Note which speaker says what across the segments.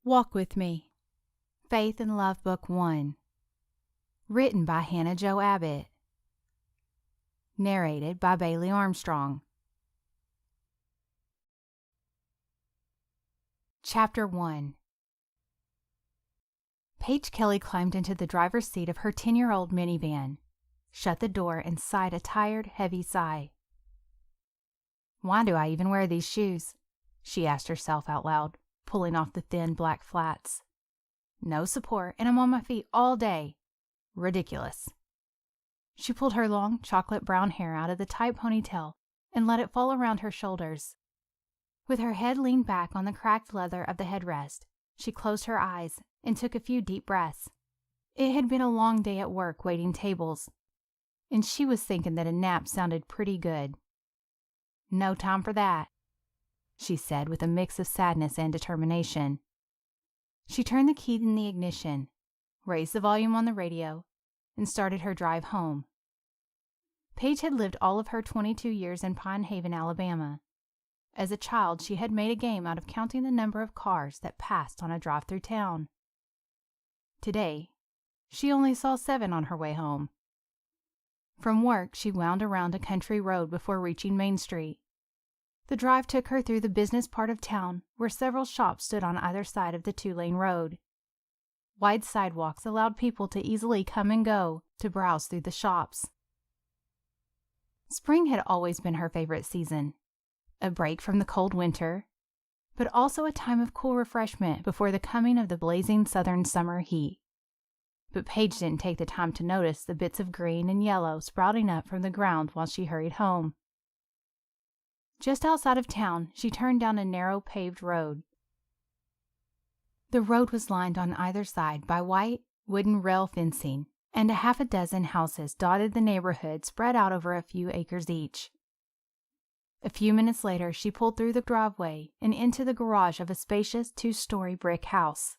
Speaker 1: Walk With Me, Faith and Love Book 1. Written by Hannah Jo Abbott. Narrated by Bailey Armstrong. Chapter 1. Paige Kelly climbed into the driver's seat of her 10-year-old minivan, shut the door, and sighed a tired, heavy sigh. Why do I even wear these shoes? She asked herself out loud, pulling off the thin black flats. No support, and I'm on my feet all day. Ridiculous. She pulled her long, chocolate brown hair out of the tight ponytail and let it fall around her shoulders. With her head leaned back on the cracked leather of the headrest, she closed her eyes and took a few deep breaths. It had been a long day at work waiting tables, and she was thinking that a nap sounded pretty good. No time for that, she said with a mix of sadness and determination. She turned the key in the ignition, raised the volume on the radio, and started her drive home. Paige had lived all of her 22 years in Pine Haven, Alabama. As a child, she had made a game out of counting the number of cars that passed on a drive through town. Today, she only saw 7 on her way home. From work, she wound around a country road before reaching Main Street. The drive took her through the business part of town, where several shops stood on either side of the 2-lane road. Wide sidewalks allowed people to easily come and go to browse through the shops. Spring had always been her favorite season, a break from the cold winter, but also a time of cool refreshment before the coming of the blazing southern summer heat. But Paige didn't take the time to notice the bits of green and yellow sprouting up from the ground while she hurried home. Just outside of town, she turned down a narrow paved road. The road was lined on either side by white, wooden rail fencing, and a half a dozen houses dotted the neighborhood spread out over a few acres each. A few minutes later, she pulled through the driveway and into the garage of a spacious 2-story brick house.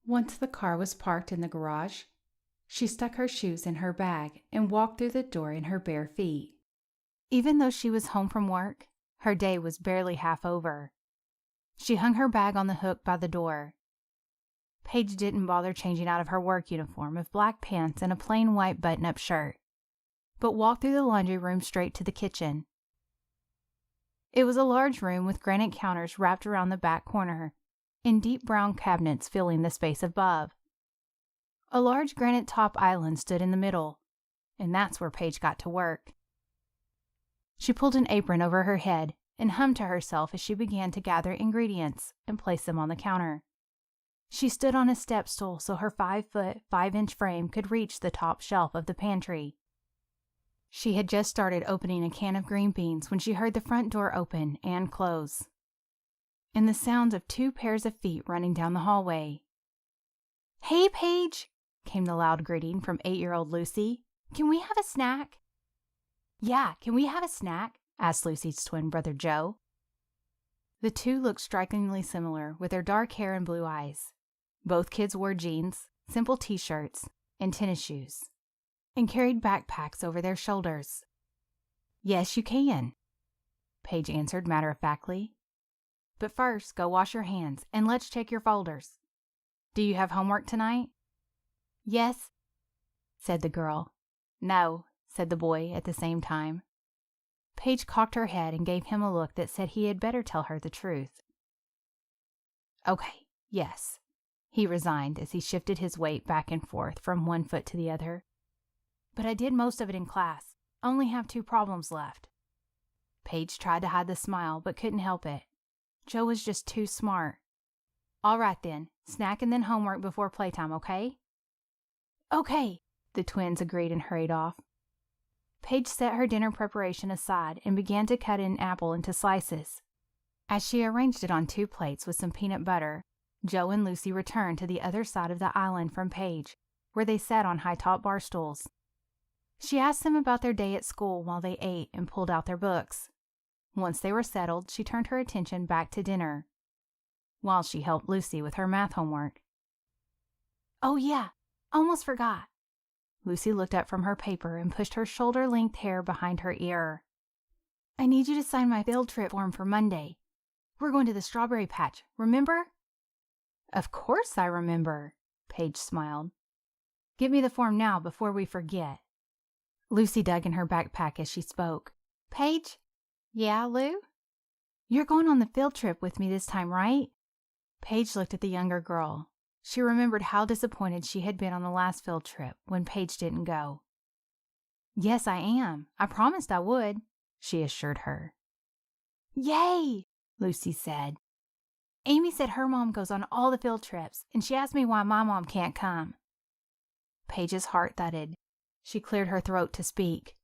Speaker 1: Once the car was parked in the garage, she stuck her shoes in her bag and walked through the door in her bare feet. Even though she was home from work, her day was barely half over. She hung her bag on the hook by the door. Paige didn't bother changing out of her work uniform of black pants and a plain white button-up shirt, but walked through the laundry room straight to the kitchen. It was a large room with granite counters wrapped around the back corner and deep brown cabinets filling the space above. A large granite top island stood in the middle, and that's where Paige got to work. She pulled an apron over her head and hummed to herself as she began to gather ingredients and place them on the counter. She stood on a step stool so her 5-foot, 5-inch frame could reach the top shelf of the pantry. She had just started opening a can of green beans when she heard the front door open and close, and the sound of 2 pairs of feet running down the hallway. "Hey, Paige," came the loud greeting from 8-year-old Lucy. "Can we have a snack?" "Yeah, can we have a snack?" asked Lucy's twin brother Joe. The two looked strikingly similar with their dark hair and blue eyes. Both kids wore jeans, simple t-shirts, and tennis shoes, and carried backpacks over their shoulders. "Yes, you can," Paige answered matter-of-factly. "But first, go wash your hands, and let's check your folders. Do you have homework tonight?" "Yes," said the girl. "No," said the boy at the same time. Paige cocked her head and gave him a look that said he had better tell her the truth. "Okay, yes," he resigned as he shifted his weight back and forth from one foot to the other. "But I did most of it in class. Only have 2 problems left." Paige tried to hide the smile but couldn't help it. Joe was just too smart. "All right then, snack and then homework before playtime, okay?" "Okay," the twins agreed and hurried off. Paige set her dinner preparation aside and began to cut an apple into slices. As she arranged it on 2 plates with some peanut butter, Joe and Lucy returned to the other side of the island from Paige, where they sat on high-top bar stools. She asked them about their day at school while they ate and pulled out their books. Once they were settled, she turned her attention back to dinner, while she helped Lucy with her math homework. "Oh yeah, almost forgot." Lucy looked up from her paper and pushed her shoulder-length hair behind her ear. "I need you to sign my field trip form for Monday. We're going to the strawberry patch, remember?" Of course I remember, Paige smiled. Get me the form now before we forget. Lucy dug in her backpack as she spoke. Paige? Yeah, Lou? You're going on the field trip with me this time, right? Paige looked at the younger girl. She remembered how disappointed she had been on the last field trip when Paige didn't go. Yes, I am. I promised I would, she assured her. Yay, Lucy said. Amy said her mom goes on all the field trips, and she asked me why my mom can't come. Paige's heart thudded. She cleared her throat to speak.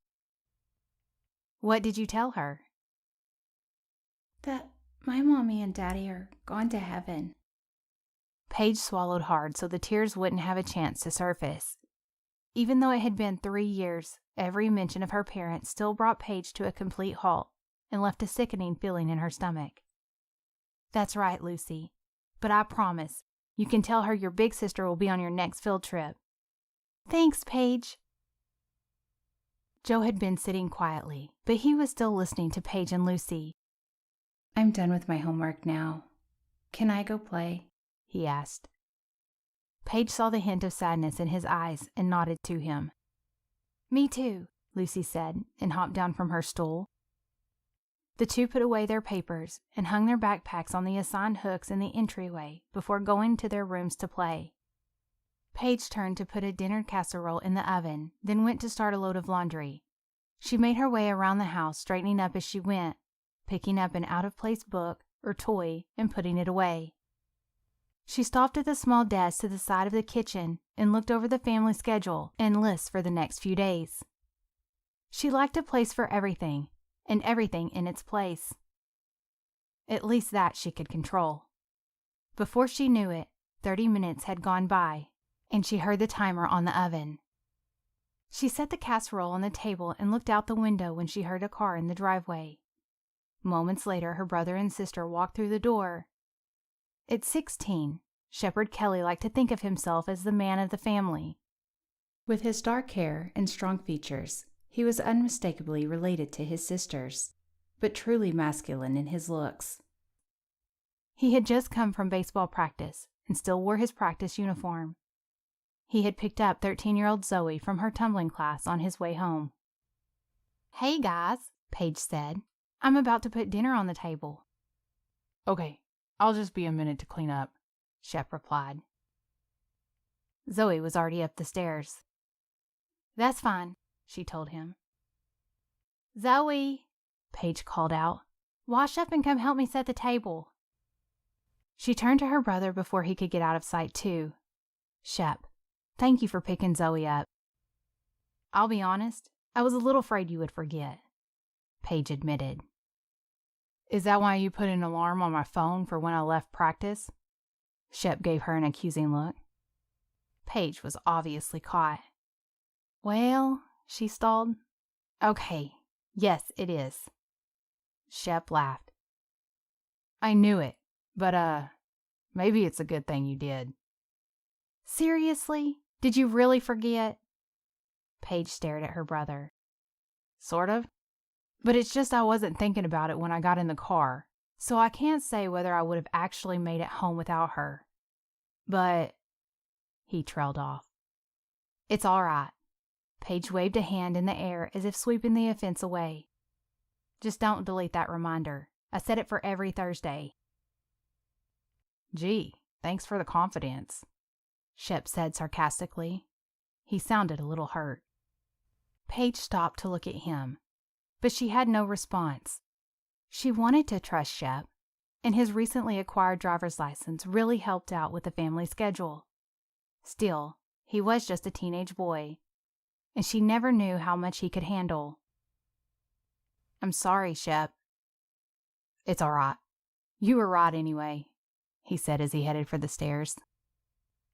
Speaker 1: What did you tell her? That my mommy and daddy are gone to heaven. Paige swallowed hard so the tears wouldn't have a chance to surface. Even though it had been 3 years, every mention of her parents still brought Paige to a complete halt and left a sickening feeling in her stomach. That's right, Lucy. But I promise, you can tell her your big sister will be on your next field trip. Thanks, Paige. Joe had been sitting quietly, but he was still listening to Paige and Lucy. I'm done with my homework now. Can I go play? He asked. Paige saw the hint of sadness in his eyes and nodded to him. Me too, Lucy said, and hopped down from her stool. The two put away their papers and hung their backpacks on the assigned hooks in the entryway before going to their rooms to play. Paige turned to put a dinner casserole in the oven, then went to start a load of laundry. She made her way around the house, straightening up as she went, picking up an out-of-place book or toy and putting it away. She stopped at the small desk to the side of the kitchen and looked over the family schedule and lists for the next few days. She liked a place for everything, and everything in its place. At least that she could control. Before she knew it, 30 minutes had gone by, and she heard the timer on the oven. She set the casserole on the table and looked out the window when she heard a car in the driveway. Moments later, her brother and sister walked through the door. At 16, Shepherd Kelly liked to think of himself as the man of the family. With his dark hair and strong features, he was unmistakably related to his sisters, but truly masculine in his looks. He had just come from baseball practice and still wore his practice uniform. He had picked up 13-year-old Zoe from her tumbling class on his way home. Hey guys, Paige said. I'm about to put dinner on the table. Okay, I'll just be a minute to clean up, Shep replied. Zoe was already up the stairs. That's fine, she told him. Zoe, Paige called out. Wash up and come help me set the table. She turned to her brother before he could get out of sight too. Shep, thank you for picking Zoe up. I'll be honest, I was a little afraid you would forget, Paige admitted. Is that why you put an alarm on my phone for when I left practice? Shep gave her an accusing look. Paige was obviously caught. Well, she stalled. Okay, yes, it is. Shep laughed. I knew it, but maybe it's a good thing you did. Seriously? Did you really forget? Paige stared at her brother. Sort of. But it's just I wasn't thinking about it when I got in the car, so I can't say whether I would have actually made it home without her. But... He trailed off. It's all right. Paige waved a hand in the air as if sweeping the offense away. Just don't delete that reminder. I set it for every Thursday. Gee, thanks for the confidence, Shep said sarcastically. He sounded a little hurt. Paige stopped to look at him, but she had no response. She wanted to trust Shep, and his recently acquired driver's license really helped out with the family schedule. Still, he was just a teenage boy, and she never knew how much he could handle. I'm sorry, Shep. It's all right. You were right anyway, he said as he headed for the stairs.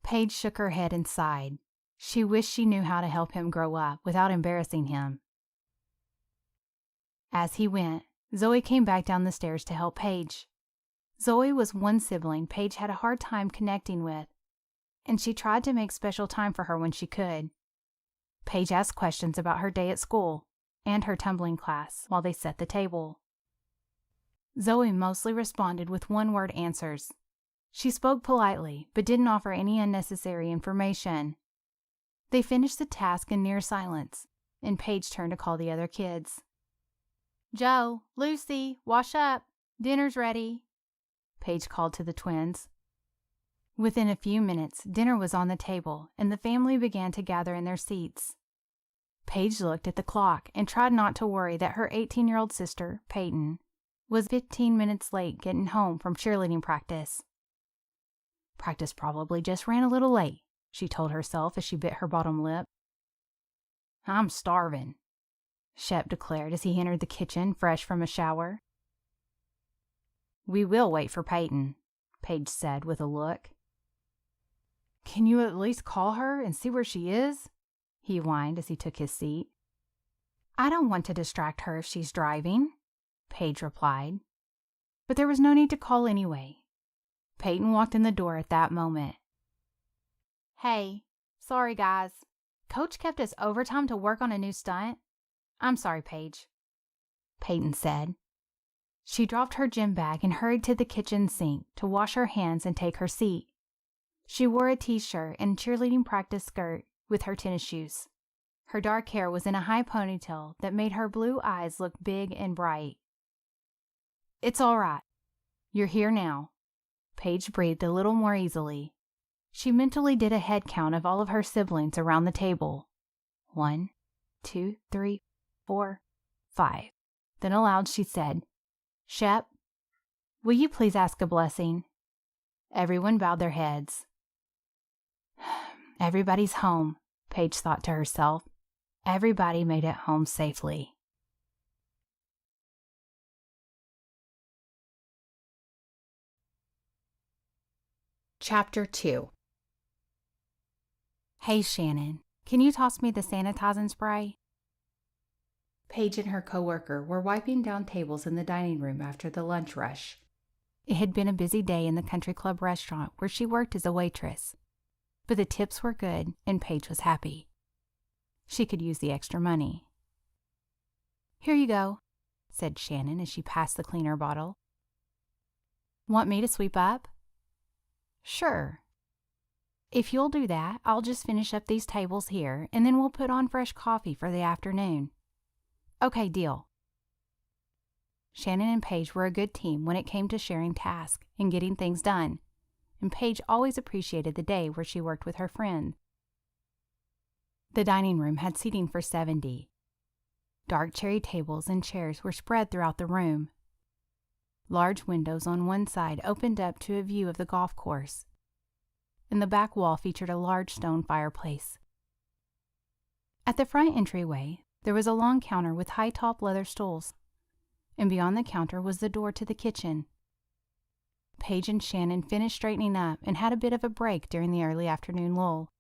Speaker 1: Paige shook her head and sighed. She wished she knew how to help him grow up without embarrassing him. As he went, Zoe came back down the stairs to help Paige. Zoe was one sibling Paige had a hard time connecting with, and she tried to make special time for her when she could. Paige asked questions about her day at school and her tumbling class while they set the table. Zoe mostly responded with one-word answers. She spoke politely, but didn't offer any unnecessary information. They finished the task in near silence, and Paige turned to call the other kids. "Joe, Lucy, wash up. Dinner's ready," Paige called to the twins. Within a few minutes, dinner was on the table, and the family began to gather in their seats. Paige looked at the clock and tried not to worry that her 18-year-old sister, Peyton, was 15 minutes late getting home from cheerleading practice. "Practice probably just ran a little late," she told herself as she bit her bottom lip. "I'm starving," Shep declared as he entered the kitchen fresh from a shower. "We will wait for Peyton," Paige said with a look. "Can you at least call her and see where she is?" he whined as he took his seat. "I don't want to distract her if she's driving," Paige replied. But there was no need to call anyway. Peyton walked in the door at that moment. "Hey, sorry guys. Coach kept us overtime to work on a new stunt. I'm sorry, Paige," Peyton said. She dropped her gym bag and hurried to the kitchen sink to wash her hands and take her seat. She wore a t-shirt and cheerleading practice skirt with her tennis shoes. Her dark hair was in a high ponytail that made her blue eyes look big and bright. "It's all right. You're here now." Paige breathed a little more easily. She mentally did a head count of all of her siblings around the table. 1, 2, 3, 4, 5. Then aloud she said, "Shep, will you please ask a blessing?" Everyone bowed their heads. Everybody's home, Paige thought to herself. Everybody made it home safely. Chapter 2. "Hey, Shannon, can you toss me the sanitizing spray?" Paige and her coworker were wiping down tables in the dining room after the lunch rush. It had been a busy day in the country club restaurant where she worked as a waitress, but the tips were good and Paige was happy. She could use the extra money. "Here you go," said Shannon as she passed the cleaner bottle. "Want me to sweep up?" "Sure. If you'll do that, I'll just finish up these tables here, and then we'll put on fresh coffee for the afternoon." "Okay, deal." Shannon and Paige were a good team when it came to sharing tasks and getting things done, and Paige always appreciated the day where she worked with her friend. The dining room had seating for 70. Dark cherry tables and chairs were spread throughout the room. Large windows on one side opened up to a view of the golf course, and the back wall featured a large stone fireplace. At the front entryway, there was a long counter with high-top leather stools, and beyond the counter was the door to the kitchen. Paige and Shannon finished straightening up and had a bit of a break during the early afternoon lull.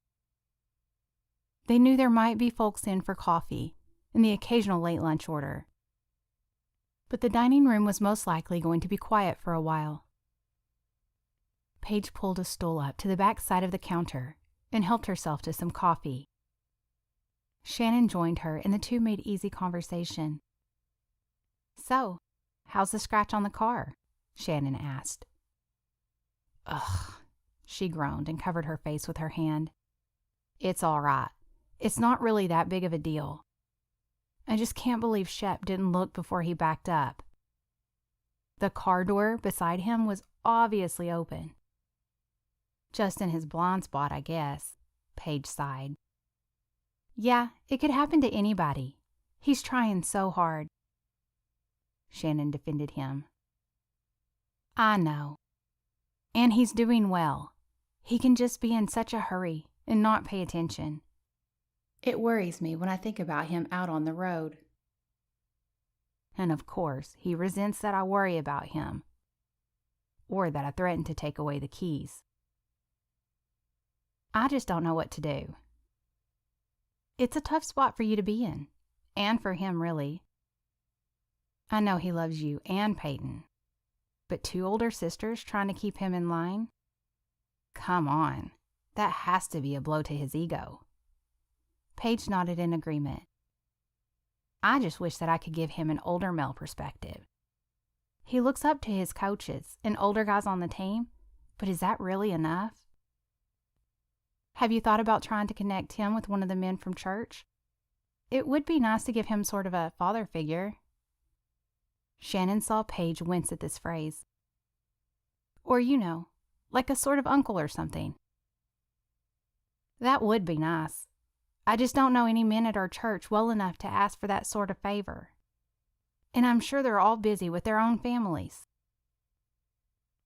Speaker 1: They knew there might be folks in for coffee and the occasional late lunch order, but the dining room was most likely going to be quiet for a while. Paige pulled a stool up to the back side of the counter and helped herself to some coffee. Shannon joined her and the two made easy conversation. "So, how's the scratch on the car?" Shannon asked. "Ugh," she groaned and covered her face with her hand. "It's all right. It's not really that big of a deal. I just can't believe Shep didn't look before he backed up." The car door beside him was obviously open. "Just in his blind spot, I guess," Paige sighed. "Yeah, it could happen to anybody. He's trying so hard." Shannon defended him. "I know. And he's doing well. He can just be in such a hurry and not pay attention. It worries me when I think about him out on the road. And of course, he resents that I worry about him, or that I threaten to take away the keys. I just don't know what to do. It's a tough spot for you to be in, and for him, really. I know he loves you and Peyton, but two older sisters trying to keep him in line? Come on, that has to be a blow to his ego." Paige nodded in agreement. "I just wish that I could give him an older male perspective. He looks up to his coaches and older guys on the team, But is that really enough? Have you thought about trying to connect him with one of the men from church? It would be nice to give him sort of a father figure. Shannon saw Paige wince at this phrase. Or, like a sort of uncle or something. That would be nice. I just don't know any men at our church well enough to ask for that sort of favor. And I'm sure they're all busy with their own families.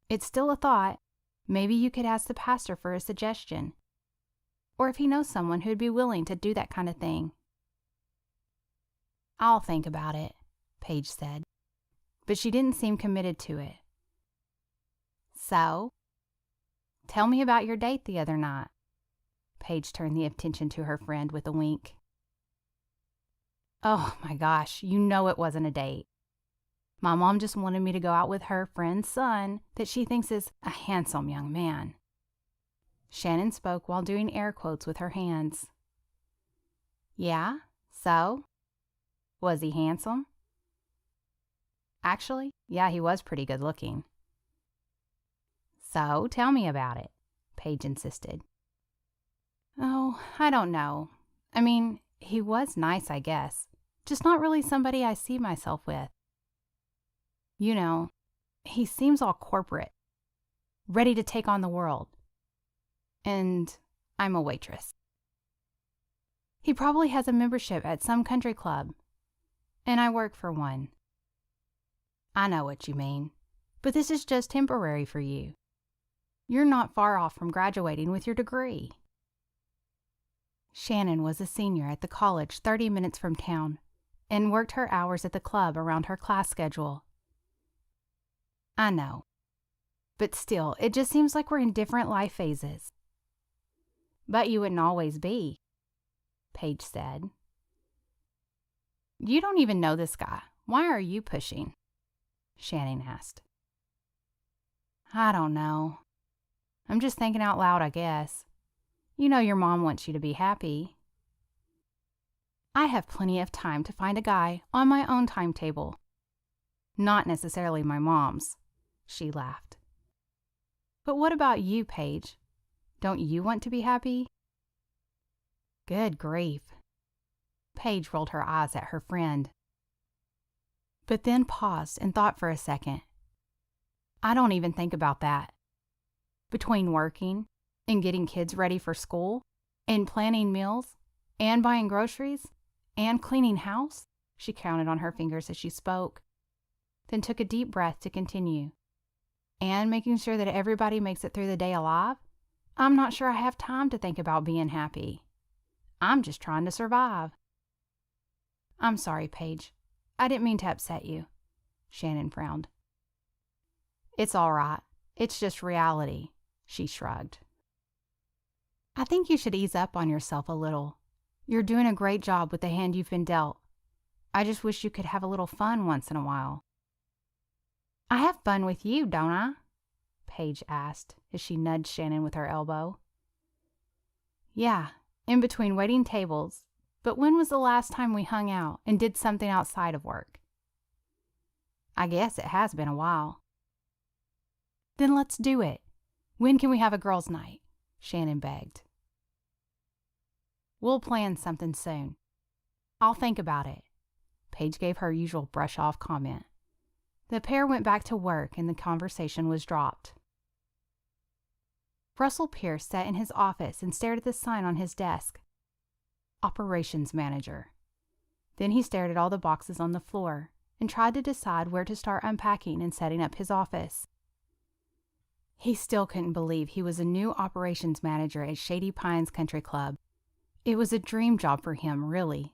Speaker 1: It's still a thought. Maybe you could ask the pastor for a suggestion. Or if he knows someone who'd be willing to do that kind of thing. I'll think about it, Paige said. But she didn't seem committed to it. So, tell me about your date the other night. Paige turned the attention to her friend with a wink. Oh my gosh, it wasn't a date. My mom just wanted me to go out with her friend's son that she thinks is a handsome young man. Shannon spoke while doing air quotes with her hands. Yeah, so? Was he handsome? Actually, yeah, he was pretty good looking. So, tell me about it, Paige insisted. Oh, I don't know. I mean, he was nice, I guess. Just not really somebody I see myself with. He seems all corporate, ready to take on the world. And I'm a waitress. He probably has a membership at some country club, and I work for one. I know what you mean, but this is just temporary for you. You're not far off from graduating with your degree. Shannon was a senior at the college 30 minutes from town and worked her hours at the club around her class schedule. I know, but still, it just seems like we're in different life phases. But you wouldn't always be, Paige said. You don't even know this guy. Why are you pushing? Shannon asked. I don't know. I'm just thinking out loud, I guess. Your mom wants you to be happy. I have plenty of time to find a guy on my own timetable. Not necessarily my mom's, she laughed. But what about you, Paige? Don't you want to be happy? Good grief. Paige rolled her eyes at her friend, but then paused and thought for a second. I don't even think about that. Between working and getting kids ready for school and planning meals and buying groceries and cleaning house, she counted on her fingers as she spoke, then took a deep breath to continue. And making sure that everybody makes it through the day alive, I'm not sure I have time to think about being happy. I'm just trying to survive. I'm sorry, Paige. I didn't mean to upset you. Shannon frowned. It's all right. It's just reality, she shrugged. I think you should ease up on yourself a little. You're doing a great job with the hand you've been dealt. I just wish you could have a little fun once in a while. I have fun with you, don't I? Paige asked as she nudged Shannon with her elbow. Yeah, in between waiting tables. But when was the last time we hung out and did something outside of work? I guess it has been a while. Then let's do it. When can we have a girls' night? Shannon begged. We'll plan something soon. I'll think about it. Paige gave her usual brush-off comment. The pair went back to work and the conversation was dropped. Russell Pierce sat in his office and stared at the sign on his desk. Operations Manager. Then he stared at all the boxes on the floor and tried to decide where to start unpacking and setting up his office. He still couldn't believe he was a new operations manager at Shady Pines Country Club. It was a dream job for him, really.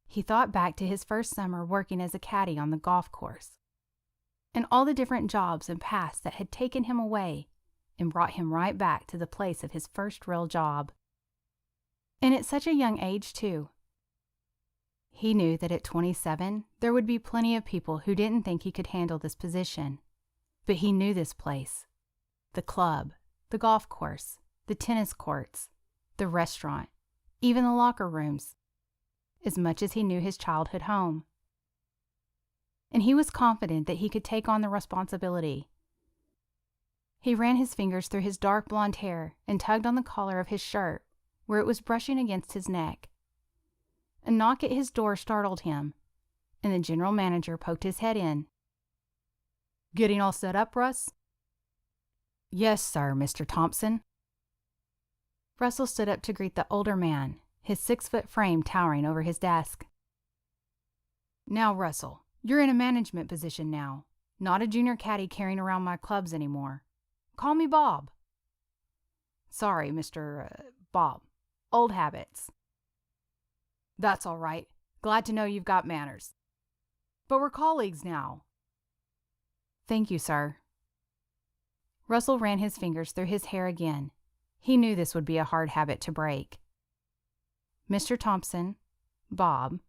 Speaker 1: He thought back to his first summer working as a caddy on the golf course, and all the different jobs and paths that had taken him away and brought him right back to the place of his first real job. And at such a young age, too. He knew that at 27, there would be plenty of people who didn't think he could handle this position. But he knew this place. The club, the golf course, the tennis courts, the restaurant, even the locker rooms, as much as he knew his childhood home. And he was confident that he could take on the responsibility. He ran his fingers through his dark blonde hair and tugged on the collar of his shirt, where it was brushing against his neck. A knock at his door startled him, and the general manager poked his head in. "Getting all set up, Russ?" "Yes, sir, Mr. Thompson." Russell stood up to greet the older man, his 6-foot frame towering over his desk. "Now, Russell, you're in a management position now, not a junior caddy carrying around my clubs anymore. Call me Bob." "Sorry, Mr. Bob. Old habits." "That's all right. Glad to know you've got manners. But we're colleagues now." "Thank you, sir." Russell ran his fingers through his hair again. He knew this would be a hard habit to break. Mr. Thompson, Bob,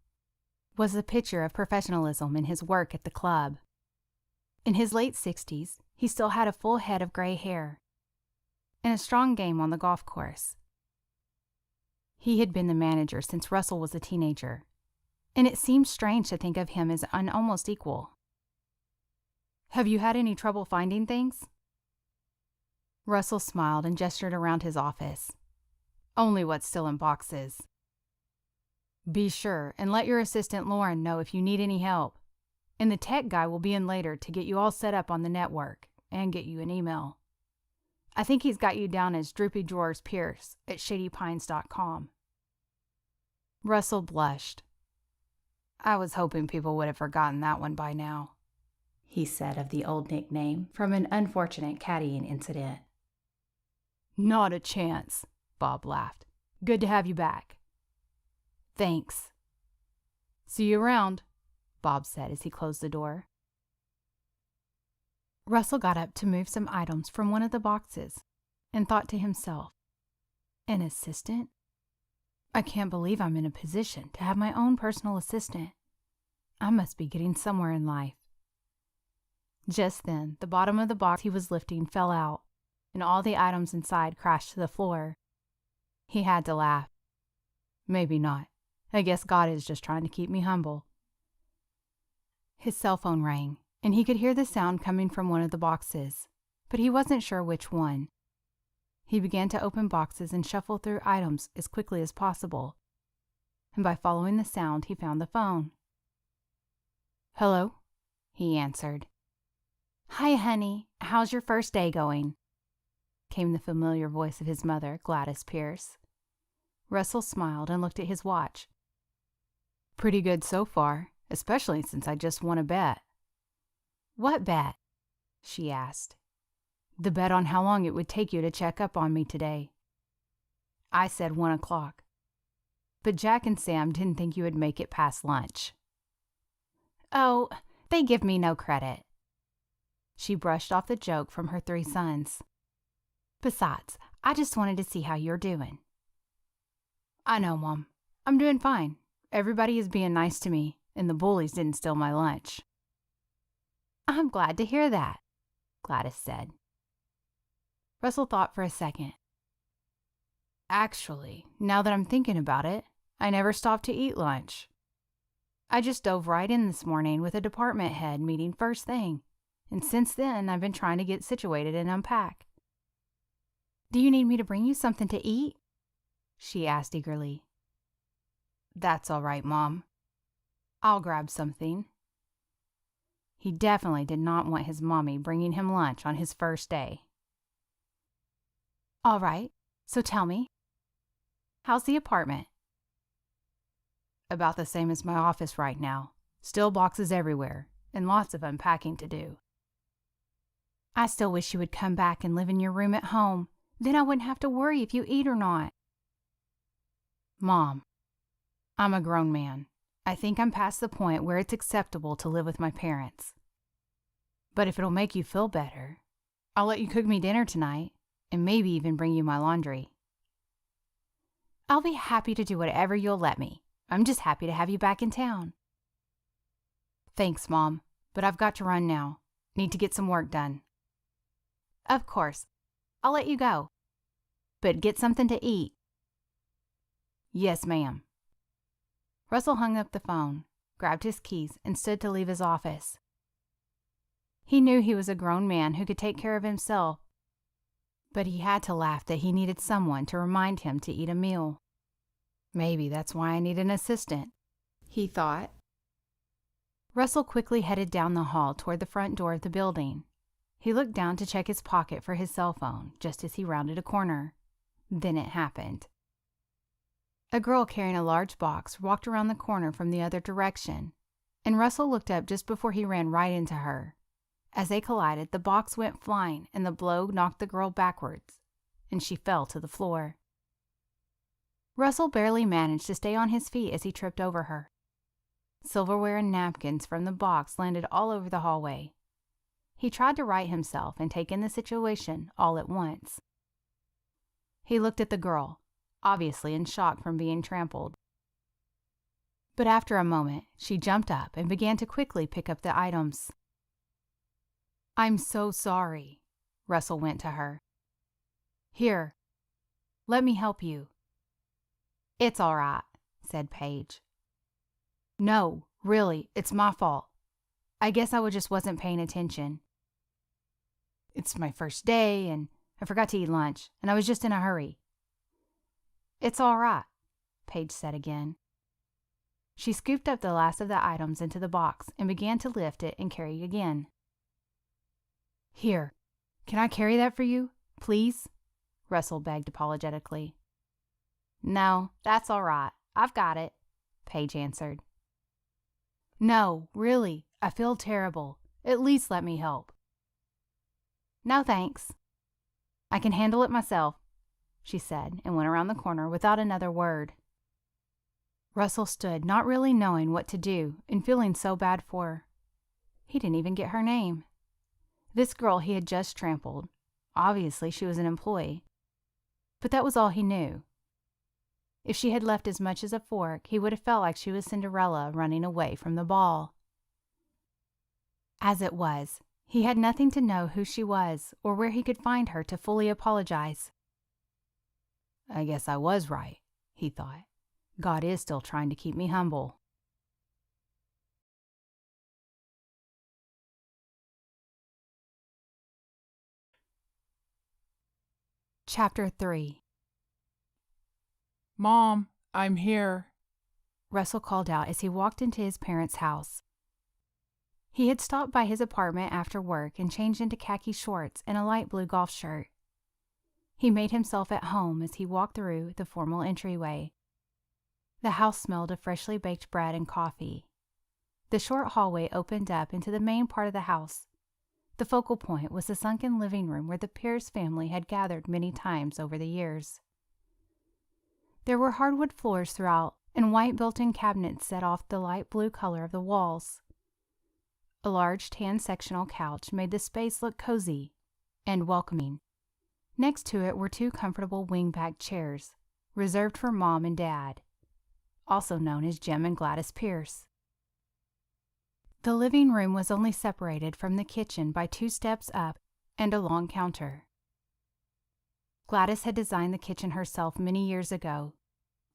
Speaker 1: was the picture of professionalism in his work at the club. In his late 60s, he still had a full head of gray hair and a strong game on the golf course. He had been the manager since Russell was a teenager, and it seemed strange to think of him as an almost equal. "Have you had any trouble finding things?" Russell smiled and gestured around his office. "Only what's still in boxes." "Be sure and let your assistant Lauren know if you need any help. And the tech guy will be in later to get you all set up on the network and get you an email. I think he's got you down as Droopy Drawers Pierce at shadypines.com. Russell blushed. "I was hoping people would have forgotten that one by now," he said of the old nickname from an unfortunate caddying incident. "Not a chance," Bob laughed. "Good to have you back." "Thanks." "See you around," Bob said as he closed the door. Russell got up to move some items from one of the boxes and thought to himself, "An assistant? I can't believe I'm in a position to have my own personal assistant. I must be getting somewhere in life." Just then, the bottom of the box he was lifting fell out, and all the items inside crashed to the floor. He had to laugh. "Maybe not. I guess God is just trying to keep me humble." His cell phone rang, and he could hear the sound coming from one of the boxes, but he wasn't sure which one. He began to open boxes and shuffle through items as quickly as possible, and by following the sound, he found the phone. "Hello?" he answered. "Hi, honey. How's your first day going?" came the familiar voice of his mother, Gladys Pierce. Russell smiled and looked at his watch. "Pretty good so far, especially since I just won a bet." "What bet?" she asked. "The bet on how long it would take you to check up on me today." "I said 1 o'clock. But Jack and Sam didn't think you would make it past lunch." "Oh, they give me no credit." She brushed off the joke from her 3 sons. "Besides, I just wanted to see how you're doing." "I know, Mom. I'm doing fine. Everybody is being nice to me, and the bullies didn't steal my lunch." "I'm glad to hear that," Gladys said. Russell thought for a second. "Actually, now that I'm thinking about it, I never stopped to eat lunch. I just dove right in this morning with a department head meeting first thing, and since then I've been trying to get situated and unpack." "Do you need me to bring you something to eat?" she asked eagerly. "That's all right, Mom. I'll grab something." He definitely did not want his mommy bringing him lunch on his first day. "All right, so tell me, how's the apartment?" "About the same as my office right now. Still boxes everywhere, and lots of unpacking to do." "I still wish you would come back and live in your room at home. Then I wouldn't have to worry if you eat or not." "Mom, I'm a grown man. I think I'm past the point where it's acceptable to live with my parents. But if it'll make you feel better, I'll let you cook me dinner tonight, and maybe even bring you my laundry." "I'll be happy to do whatever you'll let me. I'm just happy to have you back in town." "Thanks, Mom, but I've got to run now. Need to get some work done." "Of course. I'll let you go. But get something to eat." "Yes, ma'am." Russell hung up the phone, grabbed his keys, and stood to leave his office. He knew he was a grown man who could take care of himself, But he had to laugh that he needed someone to remind him to eat a meal. Maybe that's why I need an assistant, he thought. Russell quickly headed down the hall toward the front door of the building. He looked down to check his pocket for his cell phone just as he rounded a corner. Then it happened. A girl carrying a large box walked around the corner from the other direction, and Russell looked up just before he ran right into her. As they collided, the box went flying and the blow knocked the girl backwards, and she fell to the floor. Russell barely managed to stay on his feet as he tripped over her. Silverware and napkins from the box landed all over the hallway. He tried to right himself and take in the situation all at once. He looked at the girl, obviously in shock from being trampled. But after a moment, she jumped up and began to quickly pick up the items. "I'm so sorry," Russell went to her. "Here, let me help you." "It's all right," said Paige. "No, really, it's my fault. I guess I just wasn't paying attention. It's my first day, and I forgot to eat lunch, and I was just in a hurry." "It's all right," Paige said again. She scooped up the last of the items into the box and began to lift it and carry again. "Here, can I carry that for you, please?" Russell begged apologetically. "No, that's all right. I've got it," Paige answered. "No, really, I feel terrible. At least let me help." "No, thanks. I can handle it myself," she said, and went around the corner without another word. Russell stood, not really knowing what to do and feeling so bad for her. He didn't even get her name. This girl he had just trampled. Obviously, she was an employee. But that was all he knew. If she had left as much as a fork, he would have felt like she was Cinderella running away from the ball. As it was, he had nothing to know who she was or where he could find her to fully apologize. "I guess I was right," he thought. "God is still trying to keep me humble." Chapter 3.
Speaker 2: "Mom, I'm here,"
Speaker 1: Russell called out as he walked into his parents' house. He had stopped by his apartment after work and changed into khaki shorts and a light blue golf shirt. He made himself at home as he walked through the formal entryway. The house smelled of freshly baked bread and coffee. The short hallway opened up into the main part of the house. The focal point was the sunken living room where the Pierce family had gathered many times over the years. There were hardwood floors throughout, and white built-in cabinets set off the light blue color of the walls. A large tan sectional couch made the space look cozy and welcoming. Next to it were two comfortable wing-back chairs, reserved for Mom and Dad, also known as Jim and Gladys Pierce. The living room was only separated from the kitchen by 2 steps up and a long counter. Gladys had designed the kitchen herself many years ago,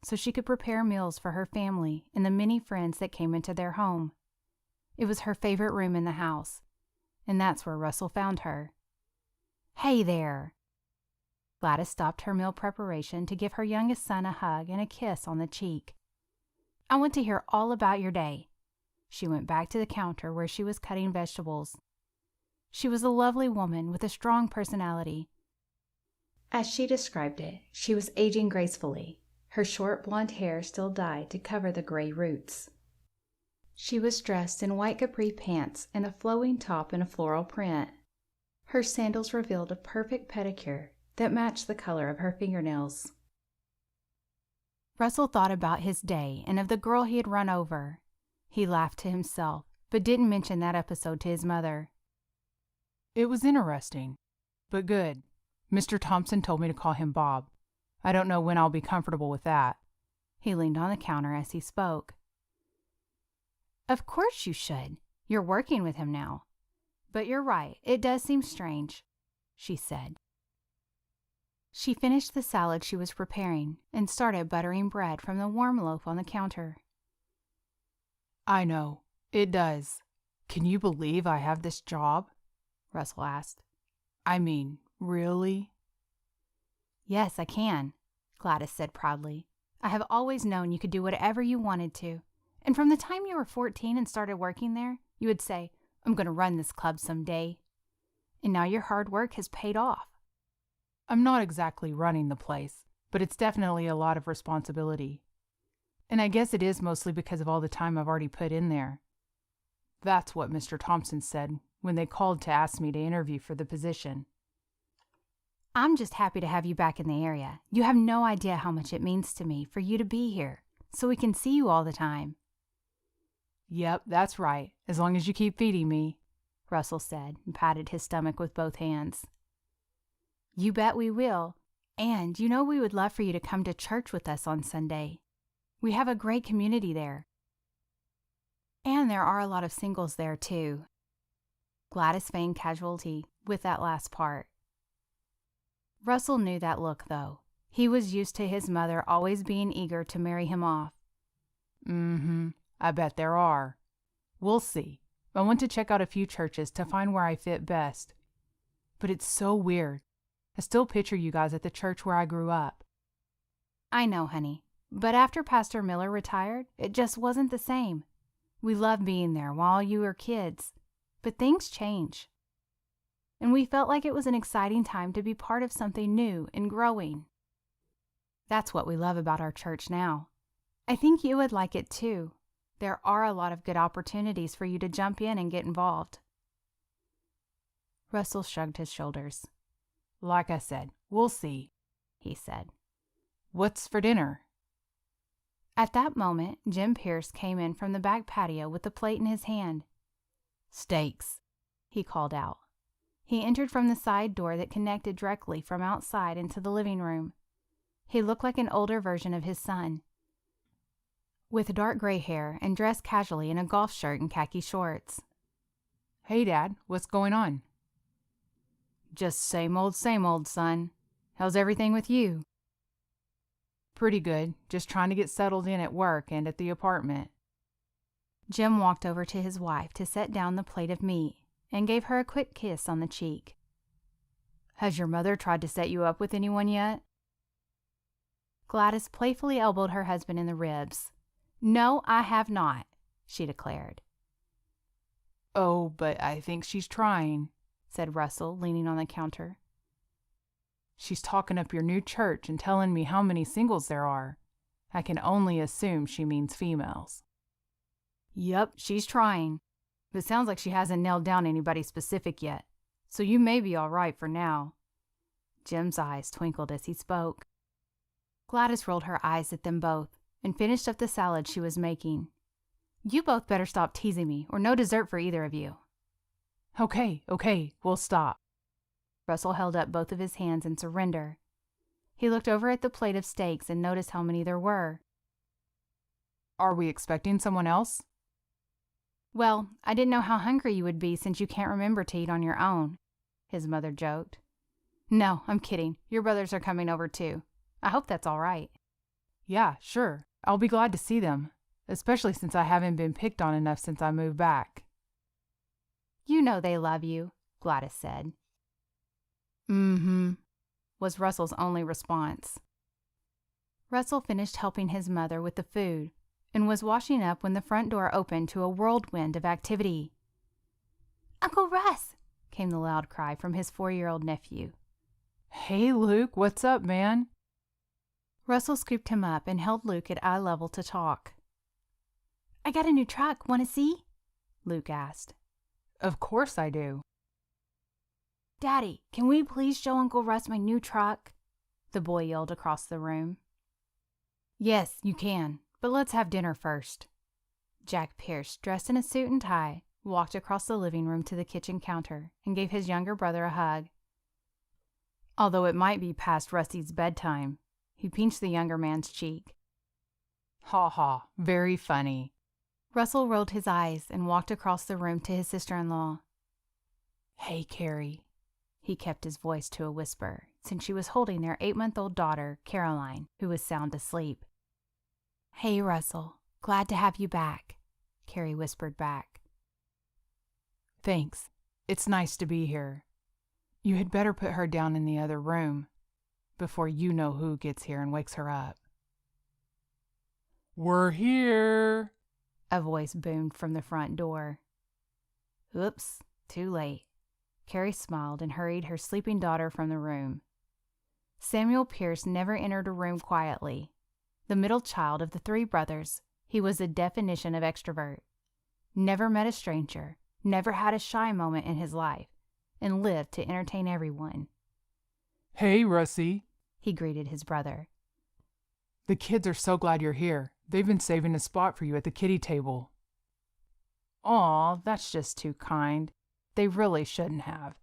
Speaker 1: so she could prepare meals for her family and the many friends that came into their home. It was her favorite room in the house, and that's where Russell found her. "Hey there!" Gladys stopped her meal preparation to give her youngest son a hug and a kiss on the cheek. "I want to hear all about your day." She went back to the counter where she was cutting vegetables. She was a lovely woman with a strong personality. As she described it, she was aging gracefully, her short blonde hair still dyed to cover the gray roots. She was dressed in white capri pants and a flowing top in a floral print. Her sandals revealed a perfect pedicure that matched the color of her fingernails. Russell thought about his day and of the girl he had run over. He laughed to himself, but didn't mention that episode to his mother.
Speaker 2: "It was interesting, but good. Mr. Thompson told me to call him Bob. I don't know when I'll be comfortable with that."
Speaker 1: He leaned on the counter as he spoke. "Of course you should. You're working with him now. But you're right, it does seem strange," she said. She finished the salad she was preparing and started buttering bread from the warm loaf on the counter.
Speaker 2: "I know, it does. Can you believe I have this job?" Russell asked. "I mean, really?"
Speaker 1: Yes, I can, Gladys said proudly. I have always known you could do whatever you wanted to. And from the time you were 14 and started working there, you would say, I'm going to run this club someday. And now your hard work has paid off.
Speaker 2: I'm not exactly running the place, but it's definitely a lot of responsibility. And I guess it is mostly because of all the time I've already put in there. That's what Mr. Thompson said when they called to ask me to interview for the position.
Speaker 1: I'm just happy to have you back in the area. You have no idea how much it means to me for you to be here, so we can see you all the time.
Speaker 2: Yep, that's right, as long as you keep feeding me,
Speaker 1: Russell said and patted his stomach with both hands. You bet we will. And you know we would love for you to come to church with us on Sunday. We have a great community there. And there are a lot of singles there, too. Gladys feigned casualty with that last part. Russell knew that look, though. He was used to his mother always being eager to marry him off.
Speaker 2: I bet there are. We'll see. I want to check out a few churches to find where I fit best. But it's so weird. I still picture you guys at the church where I grew up.
Speaker 1: I know, honey. But after Pastor Miller retired, it just wasn't the same. We loved being there while you were kids. But things change. And we felt like it was an exciting time to be part of something new and growing. That's what we love about our church now. I think you would like it too. There are a lot of good opportunities for you to jump in and get involved. Russell shrugged his shoulders.
Speaker 2: Like I said, we'll see,
Speaker 1: he said.
Speaker 2: What's for dinner?
Speaker 1: At that moment, Jim Pierce came in from the back patio with a plate in his hand. Steaks, he called out. He entered from the side door that connected directly from outside into the living room. He looked like an older version of his son, with dark gray hair and dressed casually in a golf shirt and khaki shorts.
Speaker 2: Hey, Dad, what's going on?
Speaker 1: Just same old, son. How's everything with you?
Speaker 2: Pretty good, just trying to get settled in at work and at the apartment.
Speaker 1: Jim walked over to his wife to set down the plate of meat and gave her a quick kiss on the cheek. Has your mother tried to set you up with anyone yet? Gladys playfully elbowed her husband in the ribs. No, I have not, she declared.
Speaker 2: Oh, but I think she's trying,
Speaker 1: said Russell, leaning on the counter.
Speaker 2: She's talking up your new church and telling me how many singles there are. I can only assume she means females.
Speaker 1: Yep, she's trying. But it sounds like she hasn't nailed down anybody specific yet, so you may be all right for now. Jim's eyes twinkled as he spoke. Gladys rolled her eyes at them both and finished up the salad she was making. You both better stop teasing me, or no dessert for either of you.
Speaker 2: Okay, we'll stop.
Speaker 1: Russell held up both of his hands in surrender. He looked over at the plate of steaks and noticed how many there were.
Speaker 2: Are we expecting someone else?
Speaker 1: Well, I didn't know how hungry you would be since you can't remember to eat on your own, his mother joked. No, I'm kidding. Your brothers are coming over too. I hope that's all right.
Speaker 2: Yeah, sure. I'll be glad to see them, especially since I haven't been picked on enough since I moved back.
Speaker 1: You know they love you, Gladys said. Was Russell's only response. Russell finished helping his mother with the food and was washing up when the front door opened to a whirlwind of activity. Uncle Russ, came the loud cry from his 4-year-old nephew.
Speaker 2: Hey, Luke, what's up, man?
Speaker 1: Russell scooped him up and held Luke at eye level to talk. I got a new truck. Want to see? Luke asked.
Speaker 2: Of course I do.
Speaker 1: Daddy, can we please show Uncle Russ my new truck? The boy yelled across the room. Yes, you can, but let's have dinner first. Jack Pierce, dressed in a suit and tie, walked across the living room to the kitchen counter and gave his younger brother a hug. Although it might be past Rusty's bedtime, he pinched the younger man's cheek.
Speaker 2: Ha ha, very funny.
Speaker 1: Russell rolled his eyes and walked across the room to his sister-in-law. Hey, Carrie. He kept his voice to a whisper, since she was holding their 8-month-old daughter, Caroline, who was sound asleep. Hey, Russell. Glad to have you back, Carrie whispered back.
Speaker 2: Thanks. It's nice to be here. You had better put her down in the other room. before you know who gets here and wakes her up. "We're here,"
Speaker 1: a voice boomed from the front door. Oops, too late. Carrie smiled and hurried her sleeping daughter from the room. Samuel Pierce never entered a room quietly. The middle child of the three brothers, he was the definition of extrovert. Never met a stranger, never had a shy moment in his life, and lived to entertain everyone.
Speaker 2: "Hey, Russie,"
Speaker 1: he greeted his brother.
Speaker 2: "The kids are so glad you're here. They've been saving a spot for you at the kiddie table." "Aw, that's just too kind. They really shouldn't have,"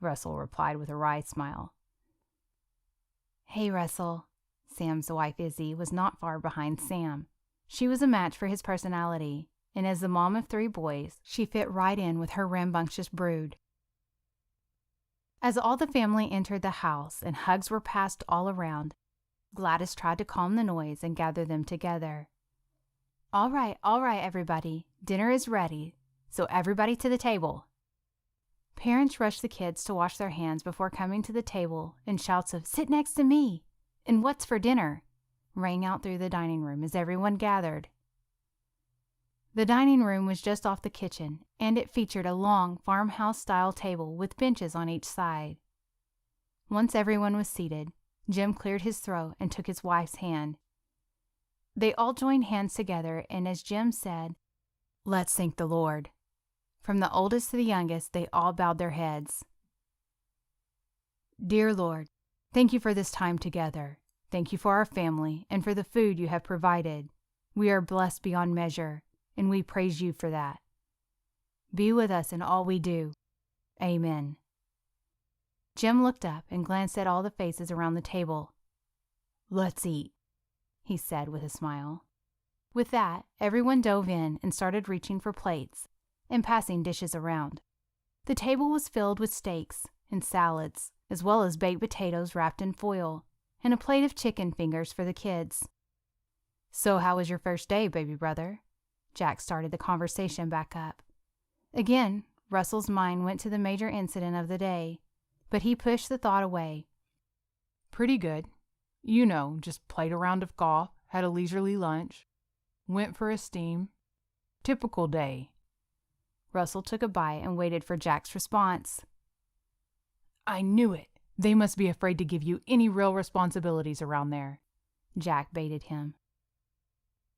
Speaker 1: Russell replied with a wry smile. "Hey, Russell." Sam's wife, Izzy, was not far behind Sam. She was a match for his personality, and as the mom of three boys, she fit right in with her rambunctious brood. As all the family entered the house and hugs were passed all around, Gladys tried to calm the noise and gather them together. All right, everybody. Dinner is ready, so everybody to the table." Parents rushed the kids to wash their hands before coming to the table, and shouts of "Sit next to me!" and "What's for dinner?" rang out through the dining room as everyone gathered. The dining room was just off the kitchen, and it featured a long farmhouse-style table with benches on each side. Once everyone was seated, Jim cleared his throat and took his wife's hand. They all joined hands together, and as Jim said, "Let's thank the Lord." From the oldest to the youngest, they all bowed their heads. "Dear Lord, thank you for this time together. Thank you for our family and for the food you have provided. We are blessed beyond measure, and we praise you for that. Be with us in all we do. Amen." Jim looked up and glanced at all the faces around the table. "Let's eat," he said with a smile. With that, everyone dove in and started reaching for plates and passing dishes around. The table was filled with steaks and salads, as well as baked potatoes wrapped in foil, and a plate of chicken fingers for the kids. "So how was your first day, baby brother?" Jack started the conversation back up. Again, Russell's mind went to the major incident of the day, but he pushed the thought away.
Speaker 2: "Pretty good. You know, just played a round of golf, had a leisurely lunch, went for a steam. Typical day."
Speaker 1: Russell took a bite and waited for Jack's response.
Speaker 2: "I knew it. They must be afraid to give you any real responsibilities around there,"
Speaker 1: Jack baited him.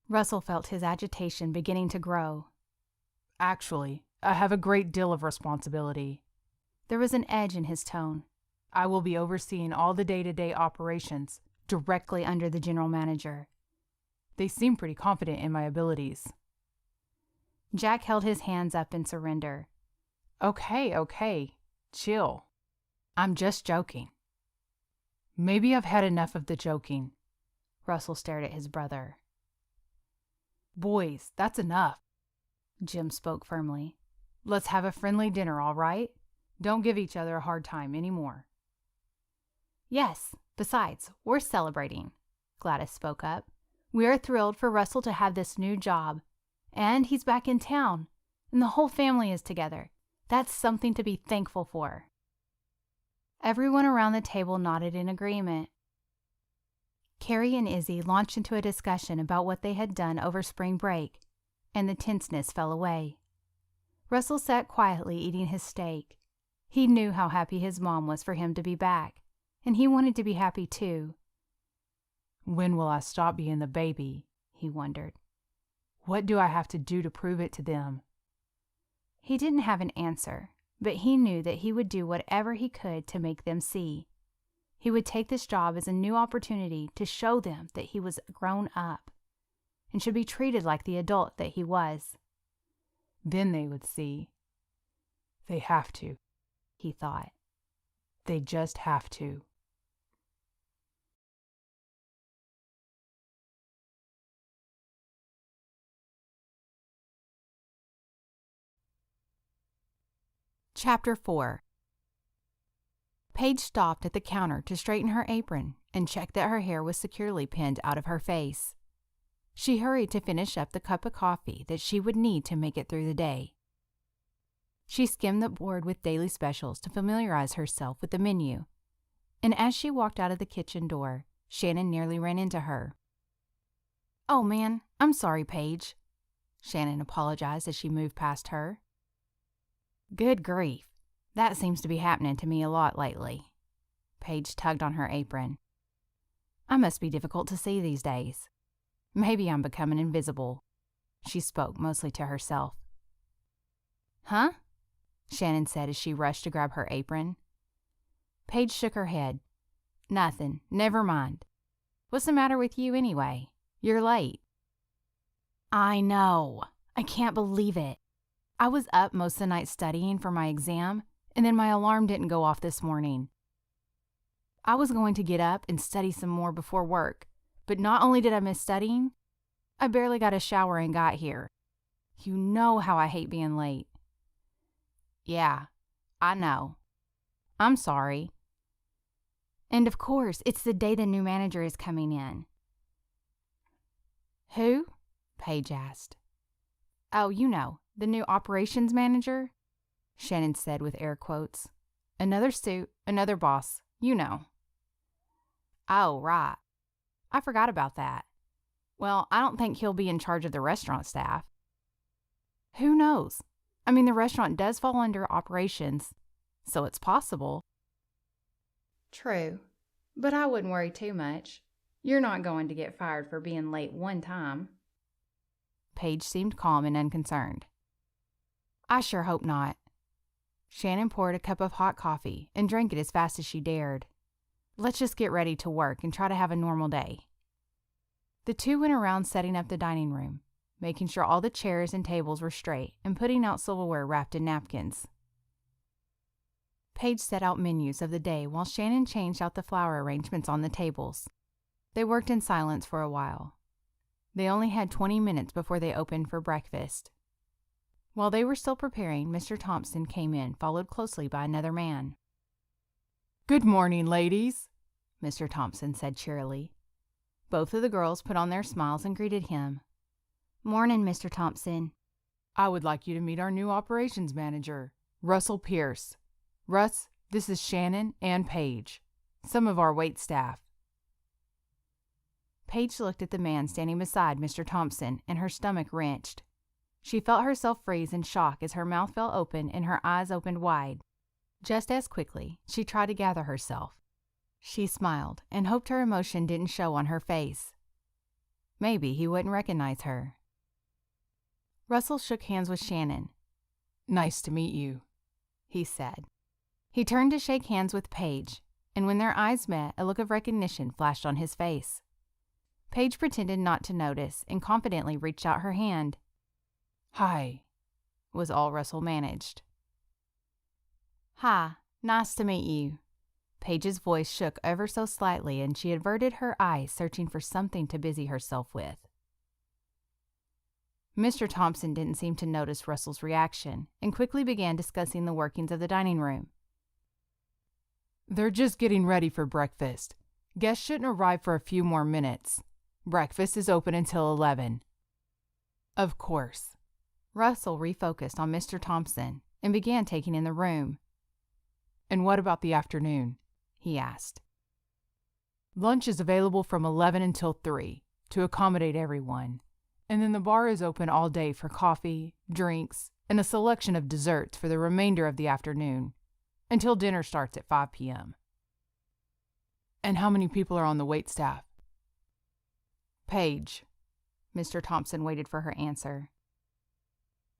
Speaker 1: Russell felt his agitation beginning to grow.
Speaker 2: "Actually, I have a great deal of responsibility."
Speaker 1: There was an edge in his tone.
Speaker 2: "I will be overseeing all the day-to-day operations
Speaker 1: directly under the general manager."
Speaker 2: They seem pretty confident in my abilities."
Speaker 1: Jack held his hands up in surrender.
Speaker 2: Okay. Chill.
Speaker 1: "I'm just joking."
Speaker 2: "Maybe I've had enough of the joking."
Speaker 1: Russell stared at his brother.
Speaker 2: "Boys, that's enough."
Speaker 1: Jim spoke firmly.
Speaker 2: "Let's have a friendly dinner, all right? Don't give each other a hard time anymore."
Speaker 1: "Yes, besides, we're celebrating," Gladys spoke up. "We are thrilled for Russell to have this new job. And he's back in town, and the whole family is together. That's something to be thankful for." Everyone around the table nodded in agreement. Carrie and Izzy launched into a discussion about what they had done over spring break, and the tenseness fell away. Russell sat quietly eating his steak. He knew how happy his mom was for him to be back, and he wanted to be happy too.
Speaker 2: "When will I stop being the baby?" he wondered. "What do I have to do to prove it to them?"
Speaker 1: He didn't have an answer, but he knew that he would do whatever he could to make them see. He would take this job as a new opportunity to show them that he was grown up and should be treated like the adult that he was.
Speaker 2: Then they would see. They have to,
Speaker 1: he thought.
Speaker 2: They just have to.
Speaker 1: Chapter 4. Paige stopped at the counter to straighten her apron and check that her hair was securely pinned out of her face. She hurried to finish up the cup of coffee that she would need to make it through the day. She skimmed the board with daily specials to familiarize herself with the menu, and as she walked out of the kitchen door, Shannon nearly ran into her. "Oh man, I'm sorry, Paige," Shannon apologized as she moved past her. "Good grief, that seems to be happening to me a lot lately." Paige tugged on her apron. "I must be difficult to see these days. Maybe I'm becoming invisible." She spoke mostly to herself. "Huh?" Shannon said as she rushed to grab her apron. Paige shook her head. "Nothing. Never mind. What's the matter with you anyway? You're late." "I know. I can't believe it. I was up most of the night studying for my exam, and then my alarm didn't go off this morning. I was going to get up and study some more before work, but not only did I miss studying, I barely got a shower and got here. You know how I hate being late." "Yeah, I know. I'm sorry." "And of course, it's the day the new manager is coming in." "Who?" Paige asked. "Oh, you know, the new operations manager," Shannon said with air quotes. "Another suit, another boss, you know." "Oh, right. I forgot about that. Well, I don't think he'll be in charge of the restaurant staff." "Who knows? I mean, the restaurant does fall under operations, so it's possible." "True, but I wouldn't worry too much. You're not going to get fired for being late one time." Paige seemed calm and unconcerned. "I sure hope not." Shannon poured a cup of hot coffee and drank it as fast as she dared. "Let's just get ready to work and try to have a normal day." The two went around setting up the dining room, making sure all the chairs and tables were straight and putting out silverware wrapped in napkins. Paige set out menus of the day while Shannon changed out the flower arrangements on the tables. They worked in silence for a while. They only had 20 minutes before they opened for breakfast. While they were still preparing, Mr. Thompson came in, followed closely by another man.
Speaker 2: "Good morning, ladies,"
Speaker 1: Mr. Thompson said cheerily. Both of the girls put on their smiles and greeted him. "Morning, Mr. Thompson."
Speaker 2: "I would like you to meet our new operations manager, Russell Pierce. Russ, this is Shannon and Paige, some of our wait staff."
Speaker 1: Paige looked at the man standing beside Mr. Thompson, and her stomach wrenched. She felt herself freeze in shock as her mouth fell open and her eyes opened wide. Just as quickly, she tried to gather herself. She smiled and hoped her emotion didn't show on her face. Maybe he wouldn't recognize her. Russell shook hands with Shannon.
Speaker 2: "Nice to meet you,"
Speaker 1: he said. He turned to shake hands with Paige, and when their eyes met, a look of recognition flashed on his face. Paige pretended not to notice and confidently reached out her hand.
Speaker 2: "Hi,"
Speaker 1: was all Russell managed. "Hi, nice to meet you." Paige's voice shook ever so slightly, and she averted her eyes, searching for something to busy herself with. Mr. Thompson didn't seem to notice Russell's reaction and quickly began discussing the workings of the dining room.
Speaker 2: "They're just getting ready for breakfast. Guests shouldn't arrive for a few more minutes. Breakfast is open until 11. "Of course."
Speaker 1: Russell refocused on Mr. Thompson and began taking in the room.
Speaker 2: "And what about the afternoon?"
Speaker 1: he asked.
Speaker 2: "Lunch is available from 11 until 3 to accommodate everyone. And then the bar is open all day for coffee, drinks, and a selection of desserts for the remainder of the afternoon, until dinner starts at 5 p.m. "And how many people are on the wait staff?"
Speaker 1: "Paige." Mr. Thompson waited for her answer.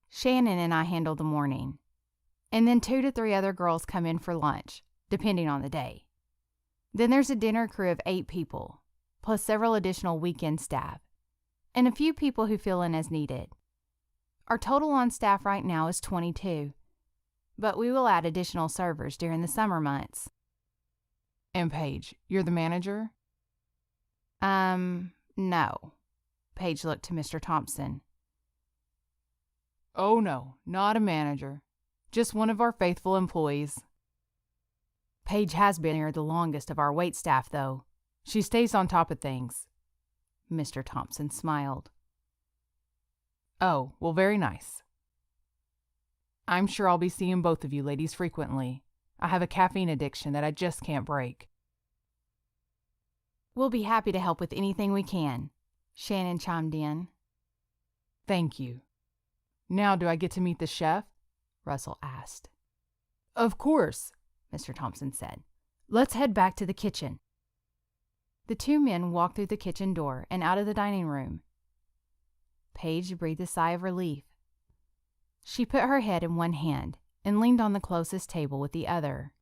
Speaker 1: "Shannon and I handle the morning. And then 2 to 3 other girls come in for lunch, depending on the day. Then there's a dinner crew of 8 people, plus several additional weekend staff, and a few people who fill in as needed. Our total on staff right now is 22, but we will add additional servers during the summer months."
Speaker 2: "And Paige, you're the manager?"
Speaker 1: No." Paige looked to Mr. Thompson.
Speaker 2: "Oh no, not a manager. Just one of our faithful employees."
Speaker 1: "Paige has been here the longest of our wait staff, though.
Speaker 2: She stays on top of things."
Speaker 1: Mr. Thompson smiled.
Speaker 2: "Oh, well, very nice. I'm sure I'll be seeing both of you ladies frequently. I have a caffeine addiction that I just can't break."
Speaker 1: We'll be happy to help with anything we can, Shannon chimed in.
Speaker 2: Thank you. Now do I get to meet the chef?
Speaker 1: Russell asked.
Speaker 2: Of course,
Speaker 1: Mr. Thompson said. Let's head back to the kitchen. The two men walked through the kitchen door and out of the dining room. Paige breathed a sigh of relief. She put her head in one hand and leaned on the closest table with the other.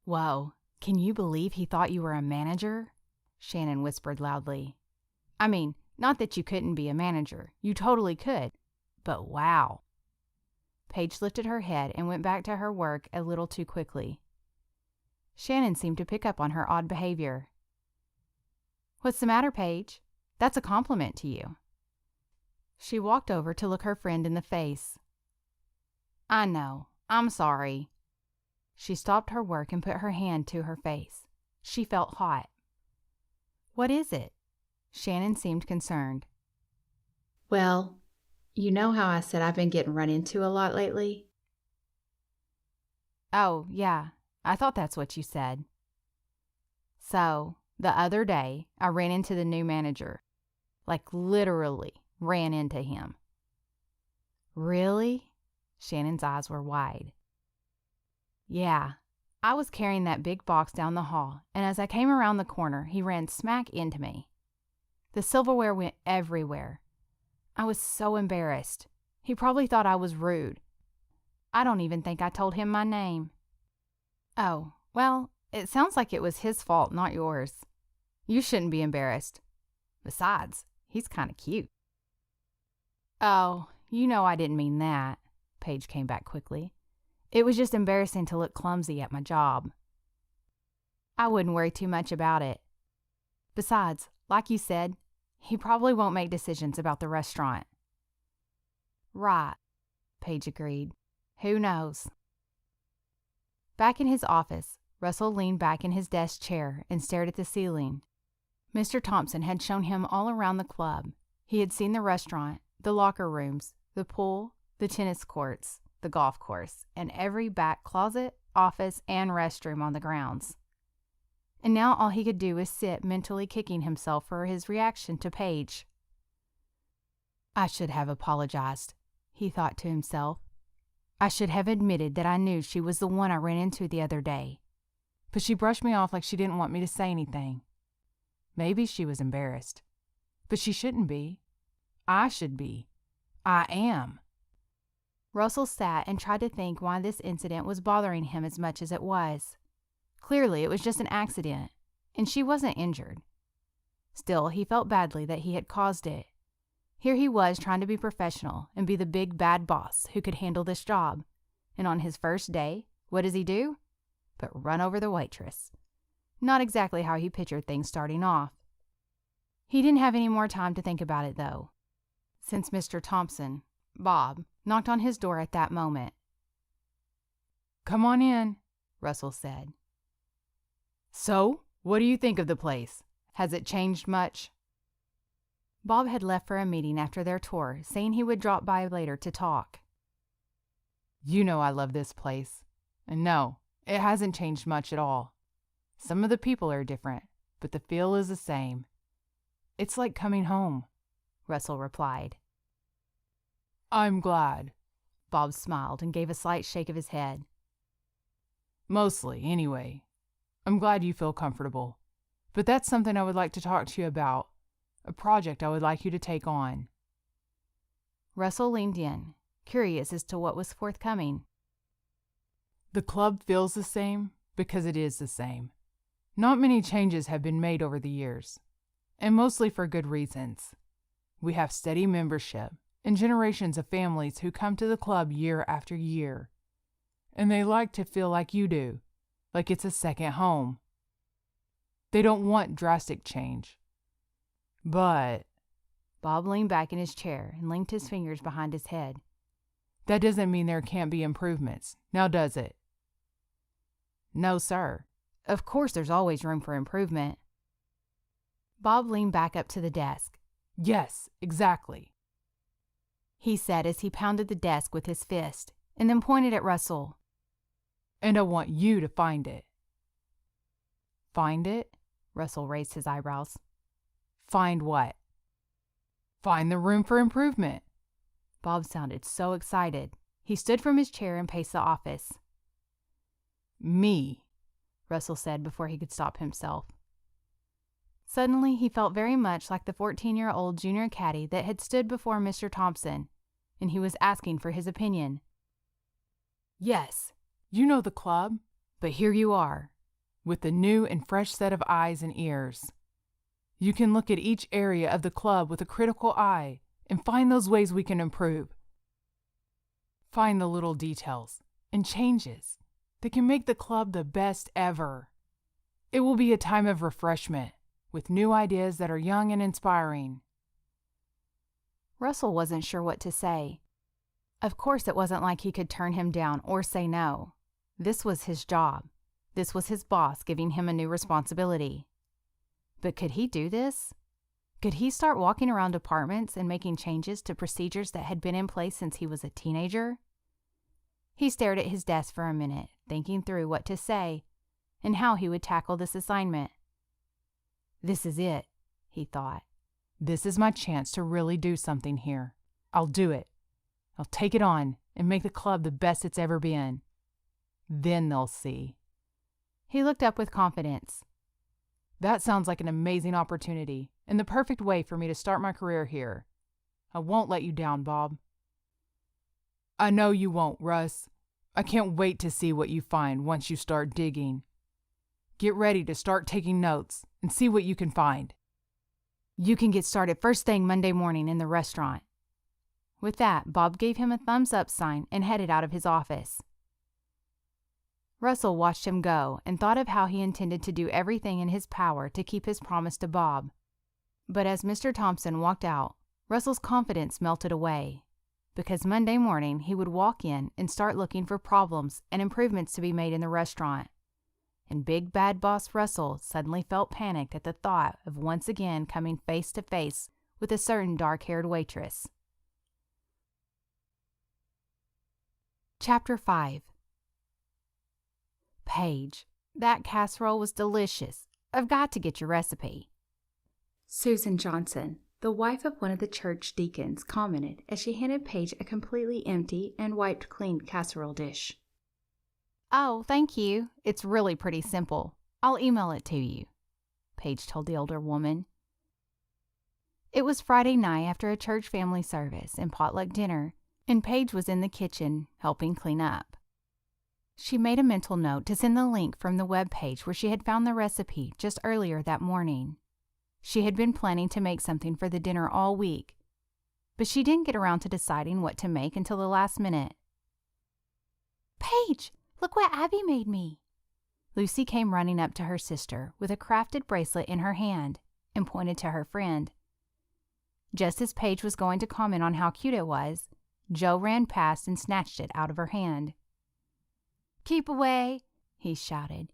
Speaker 1: Whoa, can you believe he thought you were a manager? Shannon whispered loudly. I mean, not that you couldn't be a manager. You totally could. But wow. Paige lifted her head and went back to her work a little too quickly. Shannon seemed to pick up on her odd behavior. What's the matter, Paige? That's a compliment to you. She walked over to look her friend in the face. I know. I'm sorry. She stopped her work and put her hand to her face. She felt hot. What is it? Shannon seemed concerned.
Speaker 3: Well, you know how I said I've been getting run into a lot lately?
Speaker 1: Oh, yeah. I thought that's what you said. So, the other day, I ran into the new manager. Like, literally ran into him. Really? Shannon's eyes were wide. Yeah. I was carrying that big box down the hall, and as I came around the corner, he ran smack into me. The silverware went everywhere. I was so embarrassed. He probably thought I was rude. I don't even think I told him my name. Oh, well, it sounds like it was his fault, not yours. You shouldn't be embarrassed. Besides, he's kind of cute. Oh, you know I didn't mean that, Paige came back quickly. It was just embarrassing to look clumsy at my job. I wouldn't worry too much about it. Besides, like you said, he probably won't make decisions about the restaurant. Right, Paige agreed. Who knows? Back in his office, Russell leaned back in his desk chair and stared at the ceiling. Mr. Thompson had shown him all around the club. He had seen the restaurant, the locker rooms, the pool, the tennis courts, the golf course, and every back closet, office, and restroom on the grounds. And now all he could do was sit mentally kicking himself for his reaction to Paige. I should have apologized, he thought to himself. I should have admitted that I knew she was the one I ran into the other day.
Speaker 2: But she brushed me off like she didn't want me to say anything. Maybe she was embarrassed. But she shouldn't be. I should be. I am.
Speaker 1: Russell sat and tried to think why this incident was bothering him as much as it was. Clearly, it was just an accident, and she wasn't injured. Still, he felt badly that he had caused it. Here he was trying to be professional and be the big bad boss who could handle this job. And on his first day, what does he do? But run over the waitress. Not exactly how he pictured things starting off. He didn't have any more time to think about it, though, since Mr. Thompson, Bob, knocked on his door at that moment.
Speaker 2: Come on in,
Speaker 1: Russell said.
Speaker 2: So, what do you think of the place? Has it changed much?
Speaker 1: Bob had left for a meeting after their tour, saying he would drop by later to talk.
Speaker 2: You know I love this place. And no, it hasn't changed much at all. Some of the people are different, but the feel is the same. It's like coming home,
Speaker 1: Russell replied.
Speaker 2: I'm glad.
Speaker 1: Bob smiled and gave a slight shake of his head.
Speaker 2: Mostly, anyway. I'm glad you feel comfortable. But that's something I would like to talk to you about. A project I would like you to take on.
Speaker 1: Russell leaned in, curious as to what was forthcoming.
Speaker 2: The club feels the same because it is the same. Not many changes have been made over the years, and mostly for good reasons. We have steady membership and generations of families who come to the club year after year. And they like to feel like you do, like it's a second home. They don't want drastic change. But
Speaker 1: Bob leaned back in his chair and linked his fingers behind his head.
Speaker 2: That doesn't mean there can't be improvements, now does it?
Speaker 1: No, sir. Of course there's always room for improvement. Bob leaned back up to the desk.
Speaker 2: Yes, exactly,
Speaker 1: he said as he pounded the desk with his fist, and then pointed at Russell.
Speaker 2: And I want you to find it. Find it?
Speaker 1: Russell raised his eyebrows.
Speaker 2: Find what? Find the room for improvement.
Speaker 1: Bob sounded so excited. He stood from his chair and paced the office.
Speaker 2: Me,
Speaker 1: Russell said before he could stop himself. Suddenly, he felt very much like the 14-year-old junior caddy that had stood before Mr. Thompson, and he was asking for his opinion.
Speaker 2: Yes, you know the club,
Speaker 1: but here you are,
Speaker 2: with a new and fresh set of eyes and ears. You can look at each area of the club with a critical eye and find those ways we can improve. Find the little details and changes that can make the club the best ever. It will be a time of refreshment with new ideas that are young and inspiring.
Speaker 1: Russell wasn't sure what to say. Of course, it wasn't like he could turn him down or say no. This was his job. This was his boss giving him a new responsibility. But could he do this? Could he start walking around departments and making changes to procedures that had been in place since he was a teenager? He stared at his desk for a minute, thinking through what to say and how he would tackle this assignment. This is it, he thought.
Speaker 2: This is my chance to really do something here. I'll do it. I'll take it on and make the club the best it's ever been. Then they'll see.
Speaker 1: He looked up with confidence.
Speaker 2: That sounds like an amazing opportunity and the perfect way for me to start my career here. I won't let you down, Bob. I know you won't, Russ. I can't wait to see what you find once you start digging. Get ready to start taking notes and see what you can find.
Speaker 1: You can get started first thing Monday morning in the restaurant. With that, Bob gave him a thumbs-up sign and headed out of his office. Russell watched him go and thought of how he intended to do everything in his power to keep his promise to Bob. But as Mr. Thompson walked out, Russell's confidence melted away, because Monday morning he would walk in and start looking for problems and improvements to be made in the restaurant. And Big Bad Boss Russell suddenly felt panicked at the thought of once again coming face to face with a certain dark-haired waitress. Chapter 5. Paige, that casserole was delicious. I've got to get your recipe.
Speaker 3: Susan Johnson, the wife of one of the church deacons, commented as she handed Paige a completely empty and wiped clean casserole dish.
Speaker 1: Oh, thank you. It's really pretty simple. I'll email it to you, Paige told the older woman. It was Friday night after a church family service and potluck dinner, and Paige was in the kitchen helping clean up. She made a mental note to send the link from the web page where she had found the recipe just earlier that morning. She had been planning to make something for the dinner all week, but she didn't get around to deciding what to make until the last minute. Paige, look what Abby made me. Lucy came running up to her sister with a crafted bracelet in her hand and pointed to her friend. Just as Paige was going to comment on how cute it was, Joe ran past and snatched it out of her hand. Keep away, he shouted.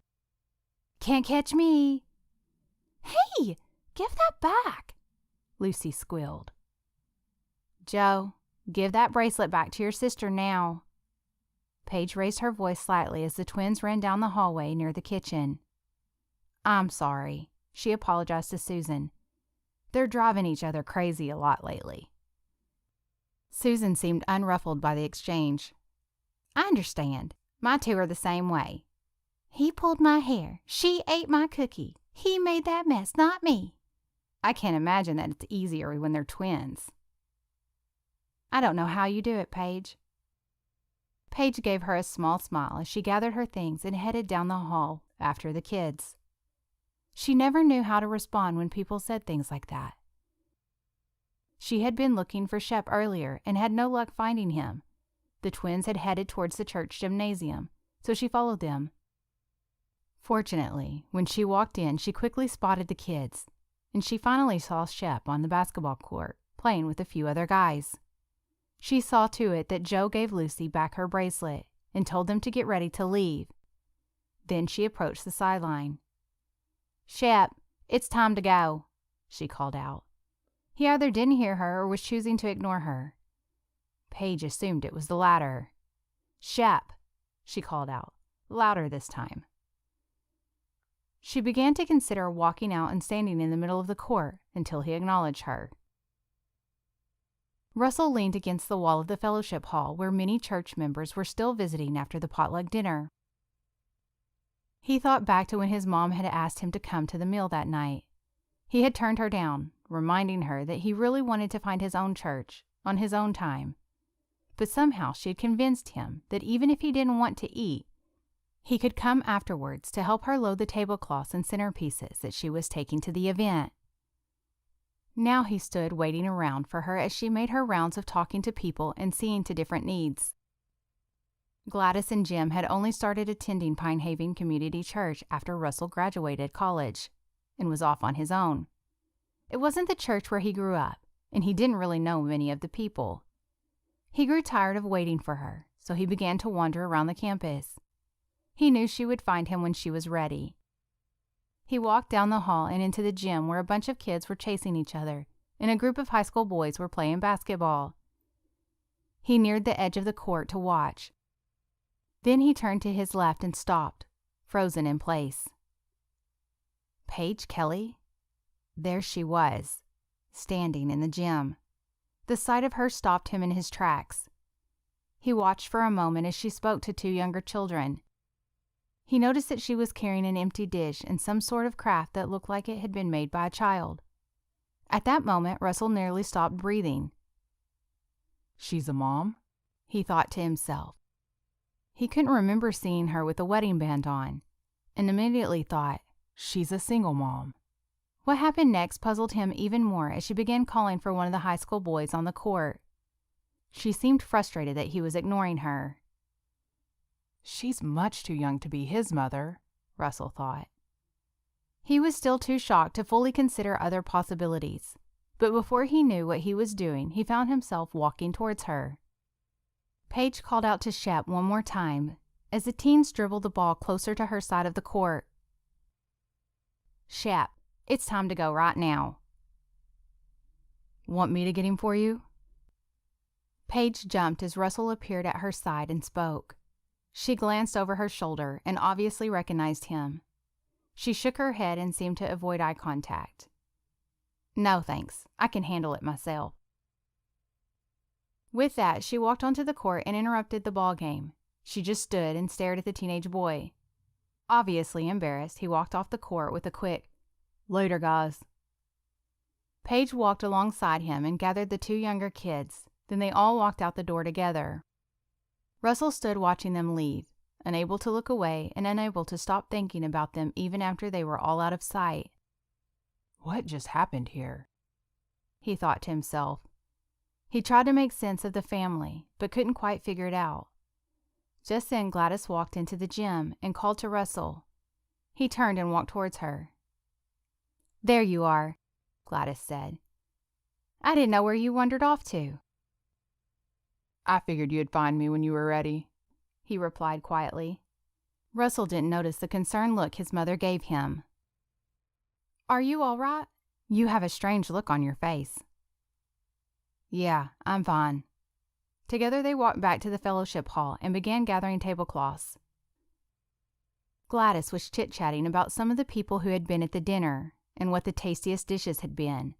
Speaker 1: Can't catch me. Hey, give that back, Lucy squealed. Joe, give that bracelet back to your sister now. Paige raised her voice slightly as the twins ran down the hallway near the kitchen. I'm sorry, she apologized to Susan. They're driving each other crazy a lot lately. Susan seemed unruffled by the exchange. I understand. My two are the same way. He pulled my hair. She ate my cookie. He made that mess, not me. I can't imagine that it's easier when they're twins. I don't know how you do it, Paige. Paige gave her a small smile as she gathered her things and headed down the hall after the kids. She never knew how to respond when people said things like that. She had been looking for Shep earlier and had no luck finding him. The twins had headed towards the church gymnasium, so she followed them. Fortunately, when she walked in, she quickly spotted the kids, and she finally saw Shep on the basketball court, playing with a few other guys. She saw to it that Joe gave Lucy back her bracelet and told them to get ready to leave. Then she approached the sideline. Shep, it's time to go, she called out. He either didn't hear her or was choosing to ignore her. Paige assumed it was the latter. Shep, she called out, louder this time. She began to consider walking out and standing in the middle of the court until he acknowledged her. Russell leaned against the wall of the fellowship hall where many church members were still visiting after the potluck dinner. He thought back to when his mom had asked him to come to the meal that night. He had turned her down, reminding her that he really wanted to find his own church, on his own time. But somehow she had convinced him that even if he didn't want to eat, he could come afterwards to help her load the tablecloths and centerpieces that she was taking to the event. Now he stood waiting around for her as she made her rounds of talking to people and seeing to different needs. Gladys and Jim had only started attending Pine Haven Community Church after Russell graduated college and was off on his own. It wasn't the church where he grew up, and he didn't really know many of the people. He grew tired of waiting for her, so he began to wander around the campus. He knew she would find him when she was ready. He walked down the hall and into the gym where a bunch of kids were chasing each other, and a group of high school boys were playing basketball. He neared the edge of the court to watch. Then he turned to his left and stopped, frozen in place. Paige Kelly? There she was, standing in the gym. The sight of her stopped him in his tracks. He watched for a moment as she spoke to two younger children. He noticed that she was carrying an empty dish and some sort of craft that looked like it had been made by a child. At that moment, Russell nearly stopped breathing.
Speaker 2: She's a mom?
Speaker 1: He thought to himself. He couldn't remember seeing her with a wedding band on, and immediately thought,
Speaker 2: she's a single mom.
Speaker 1: What happened next puzzled him even more as she began calling for one of the high school boys on the court. She seemed frustrated that he was ignoring her.
Speaker 2: She's much too young to be his mother, Russell thought.
Speaker 1: He was still too shocked to fully consider other possibilities, but before he knew what he was doing, he found himself walking towards her. Paige called out to Shep one more time as the teens dribbled the ball closer to her side of the court. Shep, it's time to go right now.
Speaker 2: Want me to get him for you?
Speaker 1: Paige jumped as Russell appeared at her side and spoke. She glanced over her shoulder and obviously recognized him. She shook her head and seemed to avoid eye contact. No, thanks. I can handle it myself. With that, she walked onto the court and interrupted the ball game. She just stood and stared at the teenage boy. Obviously embarrassed, he walked off the court with a quick, "Later, guys." Paige walked alongside him and gathered the two younger kids. Then they all walked out the door together. Russell stood watching them leave, unable to look away and unable to stop thinking about them even after they were all out of sight.
Speaker 2: What just happened here?
Speaker 1: He thought to himself. He tried to make sense of the family, but couldn't quite figure it out. Just then Gladys walked into the gym and called to Russell. He turned and walked towards her. There you are, Gladys said. I didn't know where you wandered off to.
Speaker 2: I figured you'd find me when you were ready,
Speaker 1: he replied quietly. Russell didn't notice the concerned look his mother gave him. Are you all right? You have a strange look on your face. Yeah, I'm fine. Together they walked back to the fellowship hall and began gathering tablecloths. Gladys was chit-chatting about some of the people who had been at the dinner and what the tastiest dishes had been.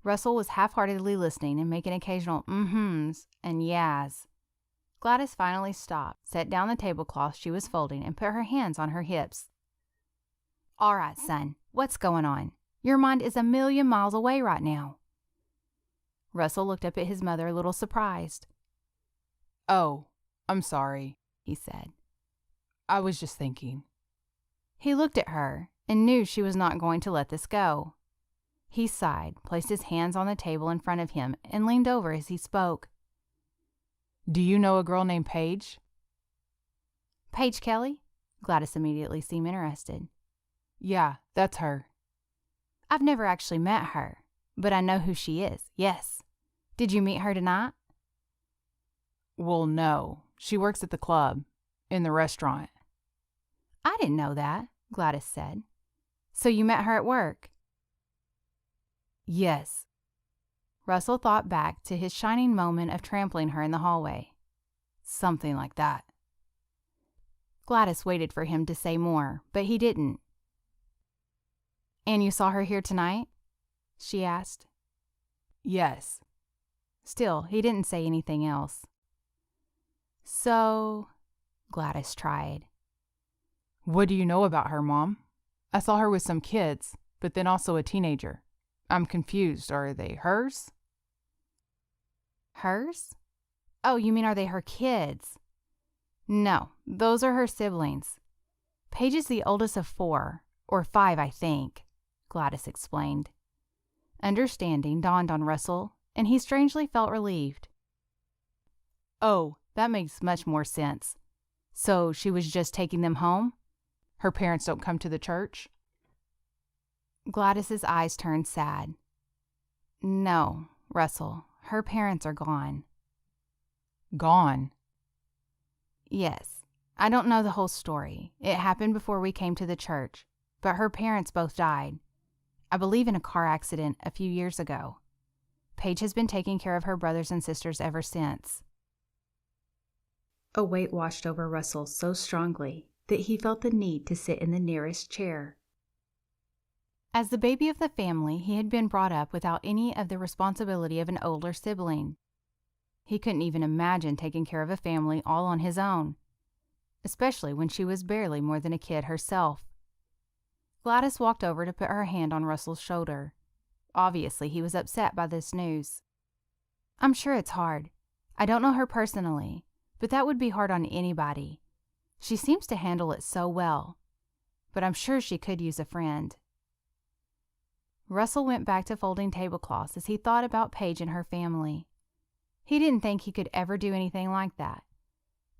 Speaker 1: Russell was half-heartedly listening and making occasional mm-hms and yahs. Gladys finally stopped, set down the tablecloth she was folding, and put her hands on her hips. All right, son, what's going on? Your mind is 1,000,000 miles away right now. Russell looked up at his mother a little surprised.
Speaker 2: Oh, I'm sorry,
Speaker 1: he said.
Speaker 2: I was just thinking.
Speaker 1: He looked at her and knew she was not going to let this go. He sighed, placed his hands on the table in front of him, and leaned over as he spoke.
Speaker 2: Do you know a girl named Paige?
Speaker 1: Paige Kelly? Gladys immediately seemed interested.
Speaker 2: Yeah, that's her.
Speaker 1: I've never actually met her, but I know who she is, yes. Did you meet her tonight?
Speaker 2: Well, no. She works at the club, in the restaurant.
Speaker 1: I didn't know that, Gladys said. So you met her at work?
Speaker 2: Yes.
Speaker 1: Russell thought back to his shining moment of trampling her in the hallway. Something like that. Gladys waited for him to say more, but he didn't. And you saw her here tonight? She asked.
Speaker 2: Yes.
Speaker 1: Still, he didn't say anything else. So, Gladys tried.
Speaker 2: What do you know about her, Mom? I saw her with some kids, but then also a teenager. I'm confused. Are they hers?
Speaker 1: Hers? Oh, you mean are they her kids? No, those are her siblings. Paige is the oldest of 4, or 5, I think, Gladys explained. Understanding dawned on Russell, and he strangely felt relieved. Oh, that makes much more sense. So she was just taking them home?
Speaker 2: Her parents don't come to the church?
Speaker 1: Gladys's eyes turned sad. No, Russell, her parents are gone.
Speaker 2: Gone?
Speaker 1: Yes. I don't know the whole story. It happened before we came to the church, but her parents both died. I believe in a car accident a few years ago. Paige has been taking care of her brothers and sisters ever since.
Speaker 3: A weight washed over Russell so strongly that he felt the need to sit in the nearest chair.
Speaker 1: As the baby of the family, he had been brought up without any of the responsibility of an older sibling. He couldn't even imagine taking care of a family all on his own, especially when she was barely more than a kid herself. Gladys walked over to put her hand on Russell's shoulder. Obviously, he was upset by this news. I'm sure it's hard. I don't know her personally, but that would be hard on anybody. She seems to handle it so well, but I'm sure she could use a friend. Russell went back to folding tablecloths as he thought about Paige and her family. He didn't think he could ever do anything like that,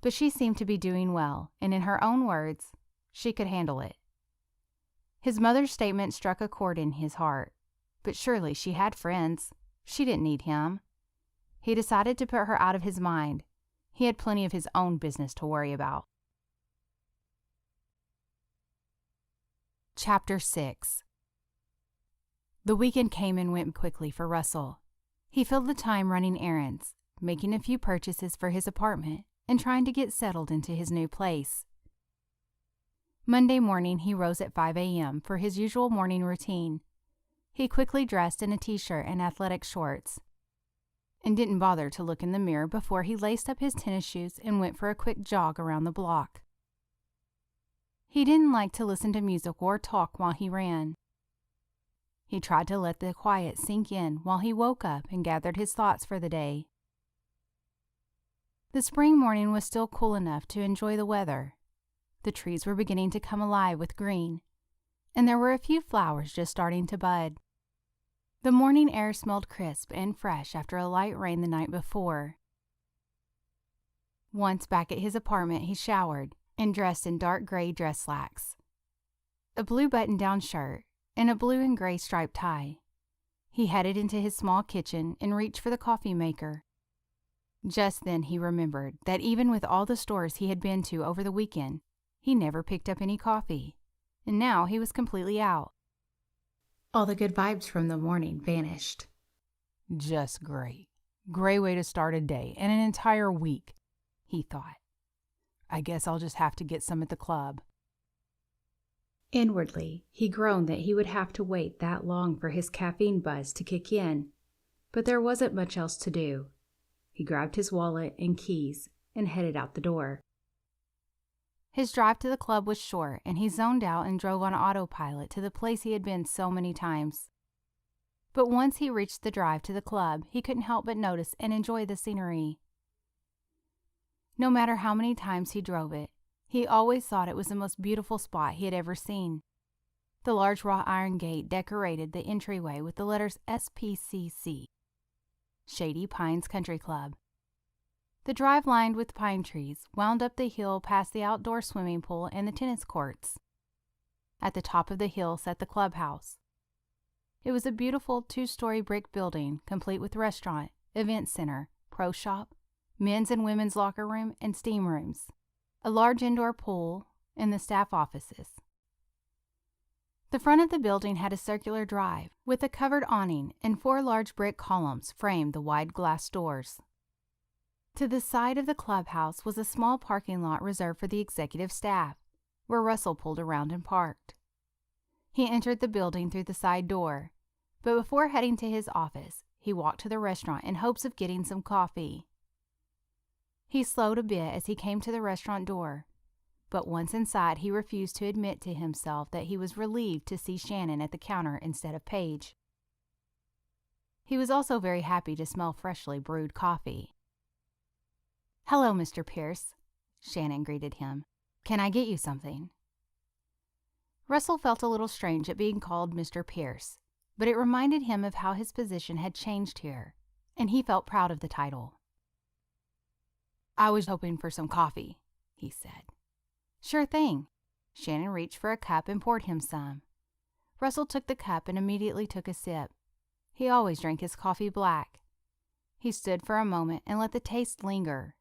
Speaker 1: but she seemed to be doing well, and in her own words, she could handle it. His mother's statement struck a chord in his heart, but surely she had friends. She didn't need him. He decided to put her out of his mind. He had plenty of his own business to worry about. Chapter 6. The weekend came and went quickly for Russell. He filled the time running errands, making a few purchases for his apartment, and trying to get settled into his new place. Monday morning, he rose at 5 a.m. for his usual morning routine. He quickly dressed in a t-shirt and athletic shorts, and didn't bother to look in the mirror before he laced up his tennis shoes and went for a quick jog around the block. He didn't like to listen to music or talk while he ran. He tried to let the quiet sink in while he woke up and gathered his thoughts for the day. The spring morning was still cool enough to enjoy the weather. The trees were beginning to come alive with green, and there were a few flowers just starting to bud. The morning air smelled crisp and fresh after a light rain the night before. Once back at his apartment, he showered and dressed in dark gray dress slacks, a blue button-down shirt, and a blue and gray striped tie. He headed into his small kitchen and reached for the coffee maker. Just then he remembered that even with all the stores he had been to over the weekend, he never picked up any coffee, and now he was completely out.
Speaker 3: All the good vibes from the morning vanished.
Speaker 2: Just great. Great way to start a day and an entire week, he thought. I guess I'll just have to get some at the club.
Speaker 3: Inwardly, he groaned that he would have to wait that long for his caffeine buzz to kick in, but there wasn't much else to do. He grabbed his wallet and keys and headed out the door.
Speaker 1: His drive to the club was short, and he zoned out and drove on autopilot to the place he had been so many times. But once he reached the drive to the club, he couldn't help but notice and enjoy the scenery. No matter how many times he drove it, he always thought it was the most beautiful spot he had ever seen. The large wrought iron gate decorated the entryway with the letters SPCC, Shady Pines Country Club. The drive, lined with pine trees, wound up the hill past the outdoor swimming pool and the tennis courts. At the top of the hill sat the clubhouse. It was a beautiful 2-story brick building, complete with restaurant, event center, pro shop, men's and women's locker room, and steam rooms, a large indoor pool, and the staff offices. The front of the building had a circular drive with a covered awning, and 4 large brick columns framed the wide glass doors. To the side of the clubhouse was a small parking lot reserved for the executive staff, where Russell pulled around and parked. He entered the building through the side door, but before heading to his office, he walked to the restaurant in hopes of getting some coffee. He slowed a bit as he came to the restaurant door, but once inside, he refused to admit to himself that he was relieved to see Shannon at the counter instead of Paige. He was also very happy to smell freshly brewed coffee. "Hello, Mr. Pierce," Shannon greeted him. "Can I get you something?" Russell felt a little strange at being called Mr. Pierce, but it reminded him of how his position had changed here, and he felt proud of the title. "I was hoping for some coffee," he said. "Sure thing." Shannon reached for a cup and poured him some. Russell took the cup and immediately took a sip. He always drank his coffee black. He stood for a moment and let the taste linger.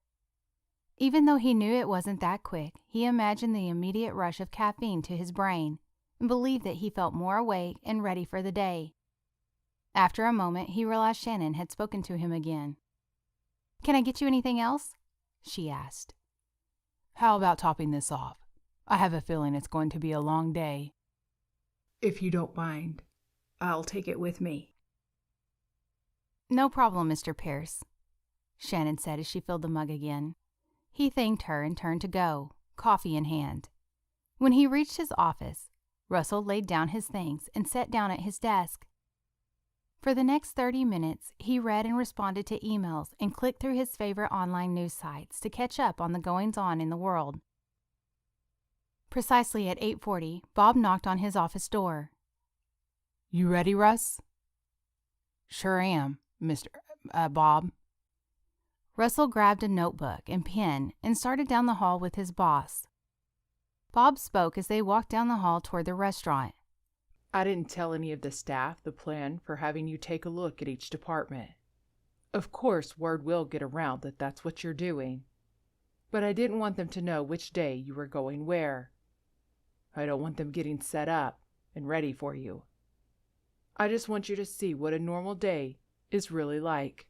Speaker 1: Even though he knew it wasn't that quick, he imagined the immediate rush of caffeine to his brain and believed that he felt more awake and ready for the day. After a moment, he realized Shannon had spoken to him again. "Can I get you anything else?" she asked.
Speaker 2: "How about topping this off? I have a feeling it's going to be a long day."
Speaker 3: "If you don't mind, I'll take it with me."
Speaker 1: "No problem, Mr. Pierce," Shannon said as she filled the mug again. He thanked her and turned to go, coffee in hand. When he reached his office, Russell laid down his things and sat down at his desk. For the next 30 minutes, he read and responded to emails and clicked through his favorite online news sites to catch up on the goings-on in the world. Precisely at 8:40, Bob knocked on his office door.
Speaker 2: "You ready, Russ?" "Sure am, Mr. Bob."
Speaker 1: Russell grabbed a notebook and pen and started down the hall with his boss. Bob spoke as they walked down the hall toward the restaurant.
Speaker 4: "I didn't tell any of the staff the plan for having you take a look at each department. Of course, word will get around that that's what you're doing. But I didn't want them to know which day you were going where. I don't want them getting set up and ready for you. I just want you to see what a normal day is really like."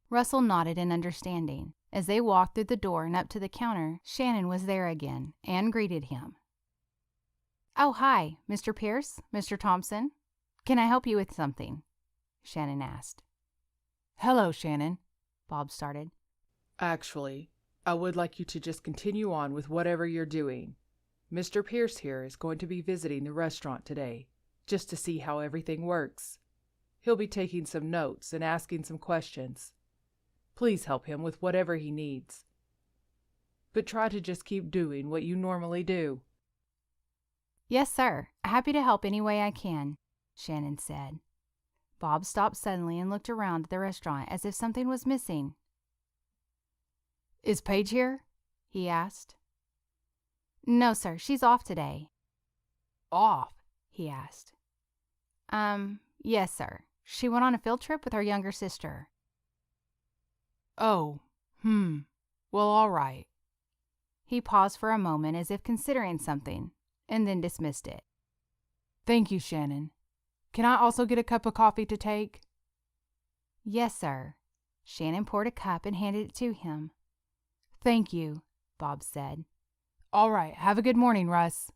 Speaker 1: Russell nodded in understanding. As they walked through the door and up to the counter, Shannon was there again and greeted him. "Oh, hi, Mr. Pierce, Mr. Thompson. Can I help you with something?" Shannon asked.
Speaker 2: "Hello, Shannon,"
Speaker 1: Bob started.
Speaker 4: "Actually, I would like you to just continue on with whatever you're doing. Mr. Pierce here is going to be visiting the restaurant today, just to see how everything works. He'll be taking some notes and asking some questions. Please help him with whatever he needs. But try to just keep doing what you normally do."
Speaker 1: "Yes, sir. Happy to help any way I can," Shannon said. Bob stopped suddenly and looked around at the restaurant as if something was missing.
Speaker 2: "Is Paige here?"
Speaker 1: he asked. "No, sir. She's off today."
Speaker 2: "Off?"
Speaker 1: he asked. Yes, sir. She went on a field trip with her younger sister."
Speaker 2: "Oh, well, all right."
Speaker 1: He paused for a moment as if considering something, and then dismissed it.
Speaker 2: "Thank you, Shannon. Can I also get a cup of coffee to take?"
Speaker 1: "Yes, sir." Shannon poured a cup and handed it to him.
Speaker 2: "Thank you,"
Speaker 1: Bob said.
Speaker 2: "All right, have a good morning, Russ."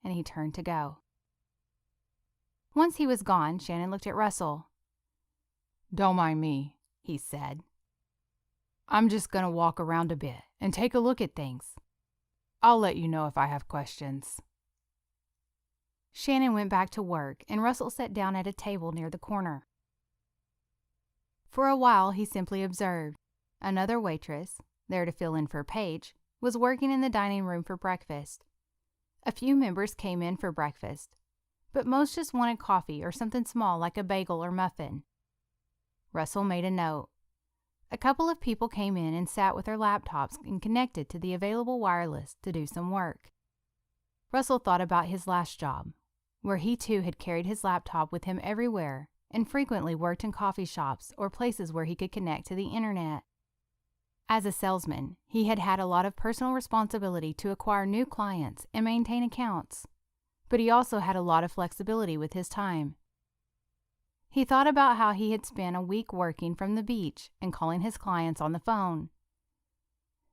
Speaker 1: And he turned to go. Once he was gone, Shannon looked at Russell.
Speaker 2: "Don't mind me,"
Speaker 1: he said.
Speaker 2: "I'm just going to walk around a bit and take a look at things. I'll let you know if I have questions."
Speaker 1: Shannon went back to work, and Russell sat down at a table near the corner. For a while, he simply observed. Another waitress, there to fill in for Paige, was working in the dining room for breakfast. A few members came in for breakfast, but most just wanted coffee or something small like a bagel or muffin. Russell made a note. A couple of people came in and sat with their laptops and connected to the available wireless to do some work. Russell thought about his last job, where he too had carried his laptop with him everywhere and frequently worked in coffee shops or places where he could connect to the internet. As a salesman, he had had a lot of personal responsibility to acquire new clients and maintain accounts, but he also had a lot of flexibility with his time. He thought about how he had spent a week working from the beach and calling his clients on the phone.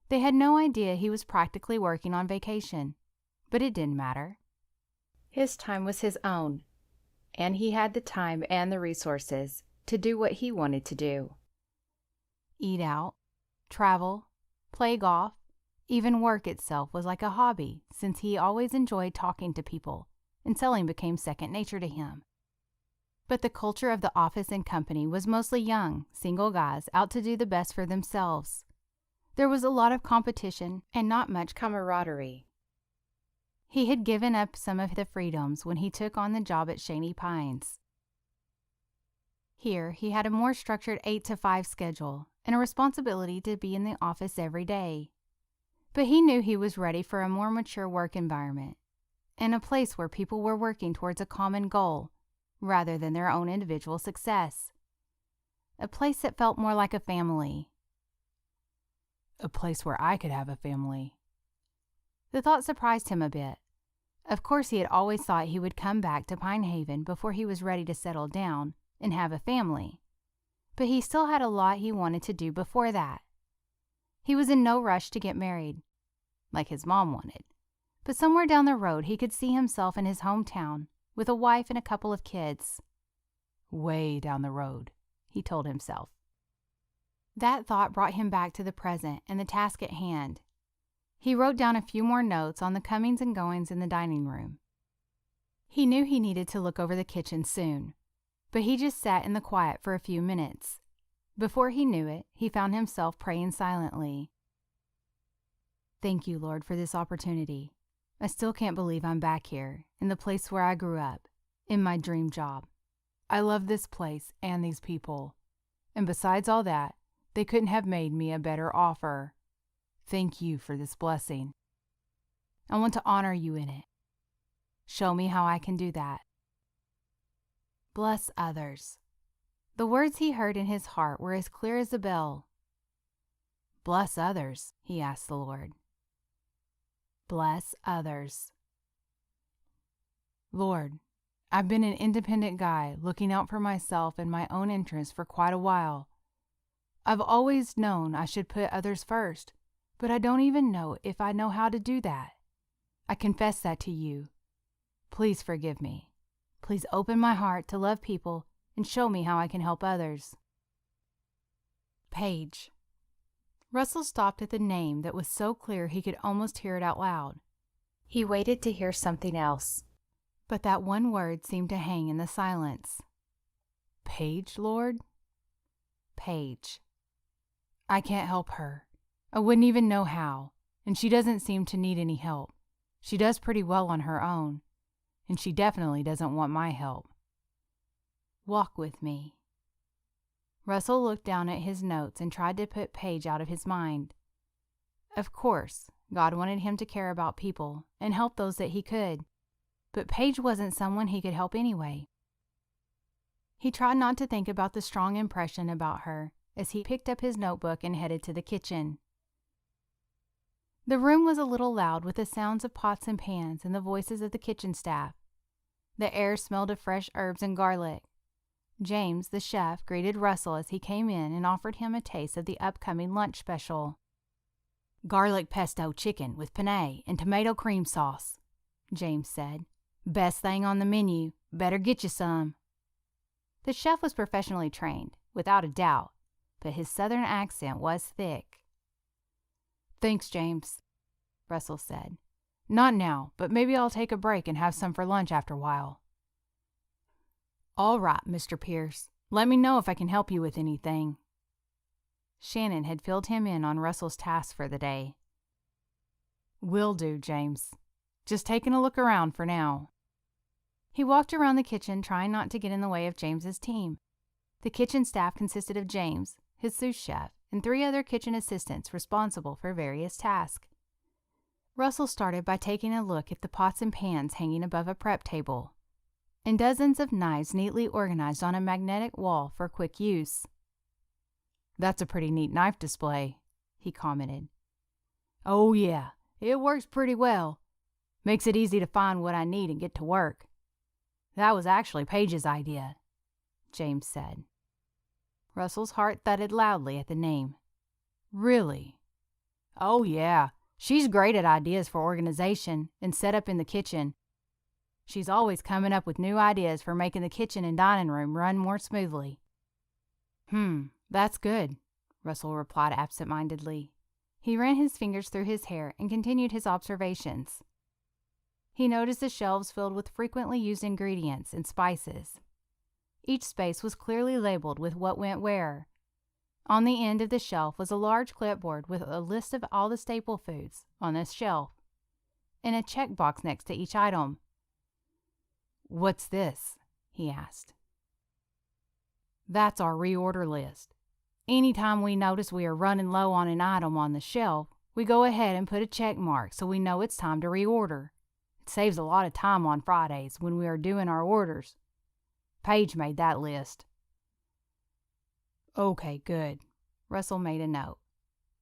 Speaker 1: They had no idea he was practically working on vacation, but it didn't matter. His time was his own, and he had the time and the resources to do what he wanted to do. Eat out, travel, play golf, even work itself was like a hobby, since he always enjoyed talking to people, and selling became second nature to him. But the culture of the office and company was mostly young, single guys out to do the best for themselves. There was a lot of competition and not much camaraderie. He had given up some of the freedoms when he took on the job at Shaney Pines. Here, he had a more structured 8-to-5 schedule and a responsibility to be in the office every day. But he knew he was ready for a more mature work environment and a place where people were working towards a common goal rather than their own individual success. A place that felt more like a family.
Speaker 2: A place where I could have a family.
Speaker 1: The thought surprised him a bit. Of course, he had always thought he would come back to Pine Haven before he was ready to settle down and have a family. But he still had a lot he wanted to do before that. He was in no rush to get married, like his mom wanted. But somewhere down the road, he could see himself in his hometown with a wife and a couple of kids.
Speaker 2: Way down the road, he told himself.
Speaker 1: That thought brought him back to the present and the task at hand. He wrote down a few more notes on the comings and goings in the dining room. He knew he needed to look over the kitchen soon, but he just sat in the quiet for a few minutes. Before he knew it, he found himself praying silently. Thank you, Lord, for this opportunity. I still can't believe I'm back here, in the place where I grew up, in my dream job.
Speaker 2: I love this place and these people. And besides all that, they couldn't have made me a better offer. Thank you for this blessing. I want to honor you in it. Show me how I can do that.
Speaker 1: Bless others. The words he heard in his heart were as clear as a bell.
Speaker 2: Bless others, he asked the Lord.
Speaker 1: Bless others.
Speaker 2: Lord, I've been an independent guy looking out for myself and my own interests for quite a while. I've always known I should put others first, but I don't even know if I know how to do that. I confess that to you. Please forgive me. Please open my heart to love people and show me how I can help others.
Speaker 1: Paige. Russell stopped at the name that was so clear he could almost hear it out loud. He waited to hear something else, but that one word seemed to hang in the silence.
Speaker 2: Paige, Lord?
Speaker 1: Paige.
Speaker 2: I can't help her. I wouldn't even know how, and she doesn't seem to need any help. She does pretty well on her own, and she definitely doesn't want my help.
Speaker 1: Walk with me. Russell looked down at his notes and tried to put Paige out of his mind. Of course, God wanted him to care about people and help those that he could, but Paige wasn't someone he could help anyway. He tried not to think about the strong impression about her as he picked up his notebook and headed to the kitchen. The room was a little loud with the sounds of pots and pans and the voices of the kitchen staff. The air smelled of fresh herbs and garlic. James, the chef, greeted Russell as he came in and offered him a taste of the upcoming lunch special.
Speaker 5: Garlic pesto chicken with penne and tomato cream sauce, James said. Best thing on the menu. Better get you some.
Speaker 1: The chef was professionally trained, without a doubt, but his southern accent was thick.
Speaker 2: Thanks, James, Russell said. Not now, but maybe I'll take a break and have some for lunch after a while.
Speaker 5: All right, Mr. Pierce. Let me know if I can help you with anything.
Speaker 1: Shannon had filled him in on Russell's task for the day.
Speaker 2: Will do, James. Just taking a look around for now.
Speaker 1: He walked around the kitchen, trying not to get in the way of James's team. The kitchen staff consisted of James, his sous chef, and 3 other kitchen assistants responsible for various tasks. Russell started by taking a look at the pots and pans hanging above a prep table, and dozens of knives neatly organized on a magnetic wall for quick use.
Speaker 2: That's a pretty neat knife display, he commented.
Speaker 5: Oh yeah, it works pretty well. Makes it easy to find what I need and get to work. That was actually Paige's idea,
Speaker 1: James said. Russell's heart thudded loudly at the name. Really?
Speaker 5: Oh yeah, she's great at ideas for organization and setup in the kitchen. She's always coming up with new ideas for making the kitchen and dining room run more smoothly.
Speaker 1: That's good, Russell replied absent-mindedly. He ran his fingers through his hair and continued his observations. He noticed the shelves filled with frequently used ingredients and spices. Each space was clearly labeled with what went where. On the end of the shelf was a large clipboard with a list of all the staple foods on this shelf, and a checkbox next to each item.
Speaker 5: "What's this?" he asked.
Speaker 1: "That's our reorder list. Anytime we notice we are running low on an item on the shelf, we go ahead and put a check mark so we know it's time to reorder. It saves a lot of time on Fridays when we are doing our orders. Paige made that list."
Speaker 5: "Okay, good." Russell made a note.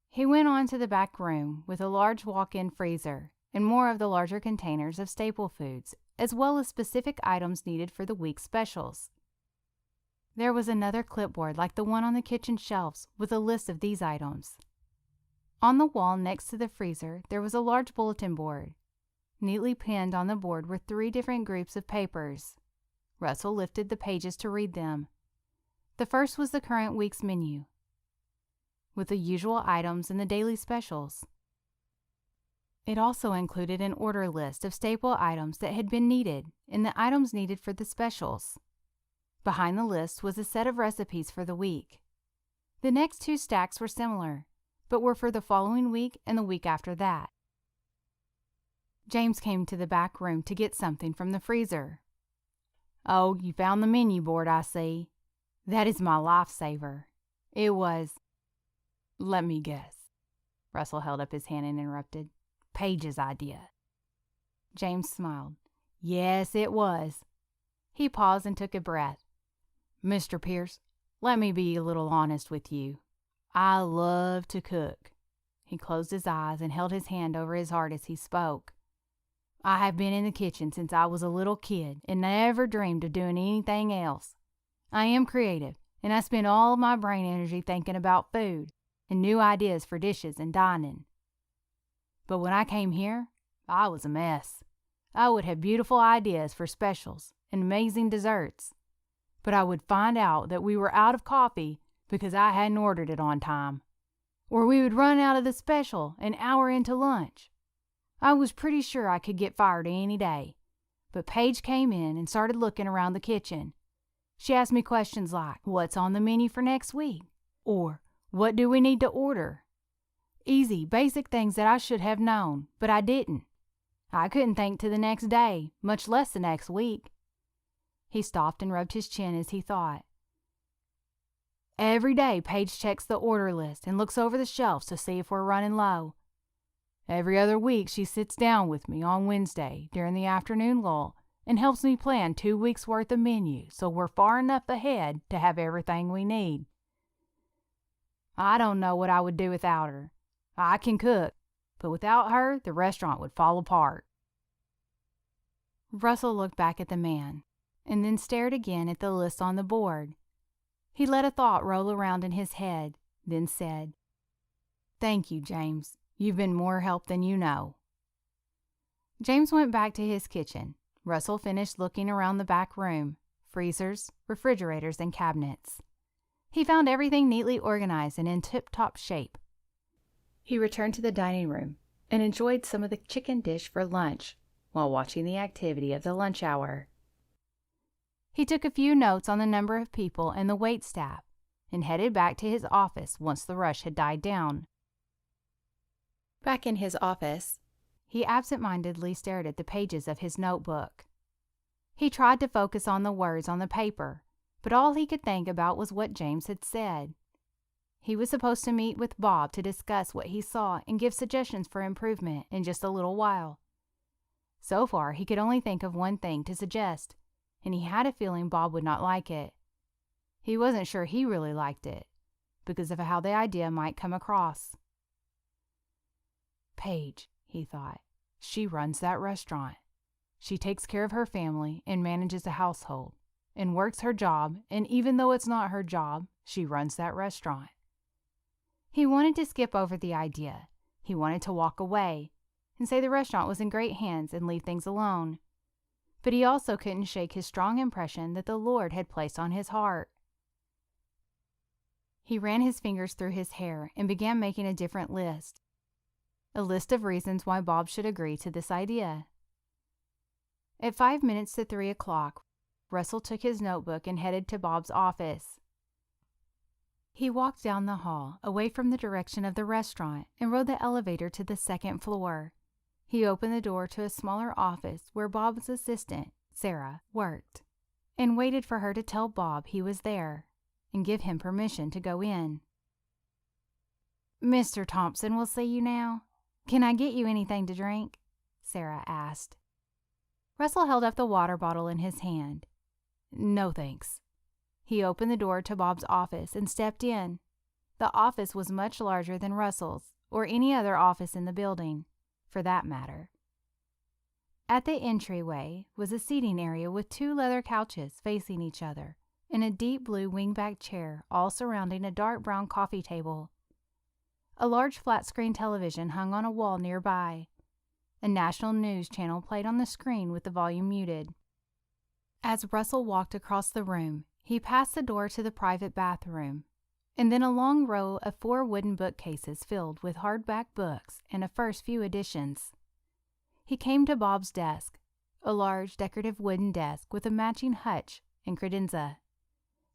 Speaker 1: He went on to the back room with a large walk-in freezer and more of the larger containers of staple foods, as well as specific items needed for the week's specials. There was another clipboard like the one on the kitchen shelves with a list of these items. On the wall next to the freezer, there was a large bulletin board. Neatly pinned on the board were 3 different groups of papers. Russell lifted the pages to read them. The first was the current week's menu, with the usual items and the daily specials. It also included an order list of staple items that had been needed and the items needed for the specials. Behind the list was a set of recipes for the week. The next 2 stacks were similar, but were for the following week and the week after that. James came to the back room to get something from the freezer.
Speaker 5: "Oh, you found the menu board, I see.
Speaker 1: That is my lifesaver. It was—"
Speaker 5: "Let me guess."
Speaker 1: Russell held up his hand and interrupted. "Paige's idea." James smiled. "Yes, it was." He paused and took a breath. "Mr. Pierce, let me be a little honest with you. I love to cook." He closed his eyes and held his hand over his heart as he spoke. "I have been in the kitchen since I was a little kid and never dreamed of doing anything else. I am creative, and I spend all my brain energy thinking about food and new ideas for dishes and dining. But when I came here, I was a mess. I would have beautiful ideas for specials and amazing desserts, but I would find out that we were out of coffee because I hadn't ordered it on time, or we would run out of the special an hour into lunch. I was pretty sure I could get fired any day, but Paige came in and started looking around the kitchen. She asked me questions like, 'What's on the menu for next week?' Or, 'What do we need to order?' Easy, basic things that I should have known, but I didn't. I couldn't think to the next day, much less the next week." He stopped and rubbed his chin as he thought. "Every day Paige checks the order list and looks over the shelves to see if we're running low. Every other week she sits down with me on Wednesday during the afternoon lull and helps me plan 2 weeks' worth of menu so we're far enough ahead to have everything we need. I don't know what I would do without her. I can cook, but without her, the restaurant would fall apart." Russell looked back at the man, and then stared again at the list on the board. He let a thought roll around in his head, then said, "Thank you, James. You've been more help than you know." James went back to his kitchen. Russell finished looking around the back room, freezers, refrigerators, and cabinets. He found everything neatly organized and in tip-top shape. He returned to the dining room and enjoyed some of the chicken dish for lunch while watching the activity of the lunch hour. He took a few notes on the number of people and the wait staff and headed back to his office once the rush had died down. Back in his office, he absent-mindedly stared at the pages of his notebook. He tried to focus on the words on the paper, but all he could think about was what James had said. He was supposed to meet with Bob to discuss what he saw and give suggestions for improvement in just a little while. So far, he could only think of one thing to suggest, and he had a feeling Bob would not like it. He wasn't sure he really liked it, because of how the idea might come across. Paige, he thought. She runs that restaurant. She takes care of her family and manages a household, and works her job, and even though it's not her job, she runs that restaurant. He wanted to skip over the idea. He wanted to walk away and say the restaurant was in great hands and leave things alone. but he also couldn't shake his strong impression that the Lord had placed on his heart. He ran his fingers through his hair and began making a different list. A list of reasons why Bob should agree to this idea. At 5 minutes to 3 o'clock, Russell took his notebook and headed to Bob's office. He walked down the hall, away from the direction of the restaurant, and rode the elevator to the second floor. He opened the door to a smaller office where Bob's assistant, Sarah, worked, and waited for her to tell Bob he was there and give him permission to go in. "Mr. Thompson will see you now. Can I get you anything to drink?" Sarah asked. Russell held up the water bottle in his hand. "No, thanks." He opened the door to Bob's office and stepped in. The office was much larger than Russell's, or any other office in the building, for that matter. At the entryway was a seating area with 2 leather couches facing each other, and a deep blue wingback chair all surrounding a dark brown coffee table. A large flat-screen television hung on a wall nearby. A national news channel played on the screen with the volume muted. As Russell walked across the room, he passed the door to the private bathroom, and then a long row of 4 wooden bookcases filled with hardback books and a first few editions. He came to Bob's desk, a large decorative wooden desk with a matching hutch and credenza.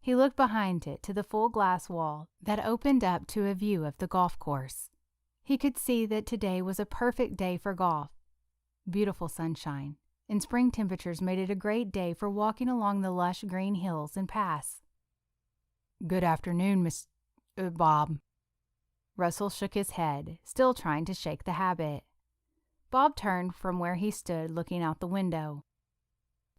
Speaker 1: He looked behind it to the full glass wall that opened up to a view of the golf course. He could see that today was a perfect day for golf. Beautiful sunshine, and spring temperatures made it a great day for walking along the lush green hills and paths.
Speaker 2: "Good afternoon, Bob."
Speaker 1: Russell shook his head, still trying to shake the habit. Bob turned from where he stood looking out the window.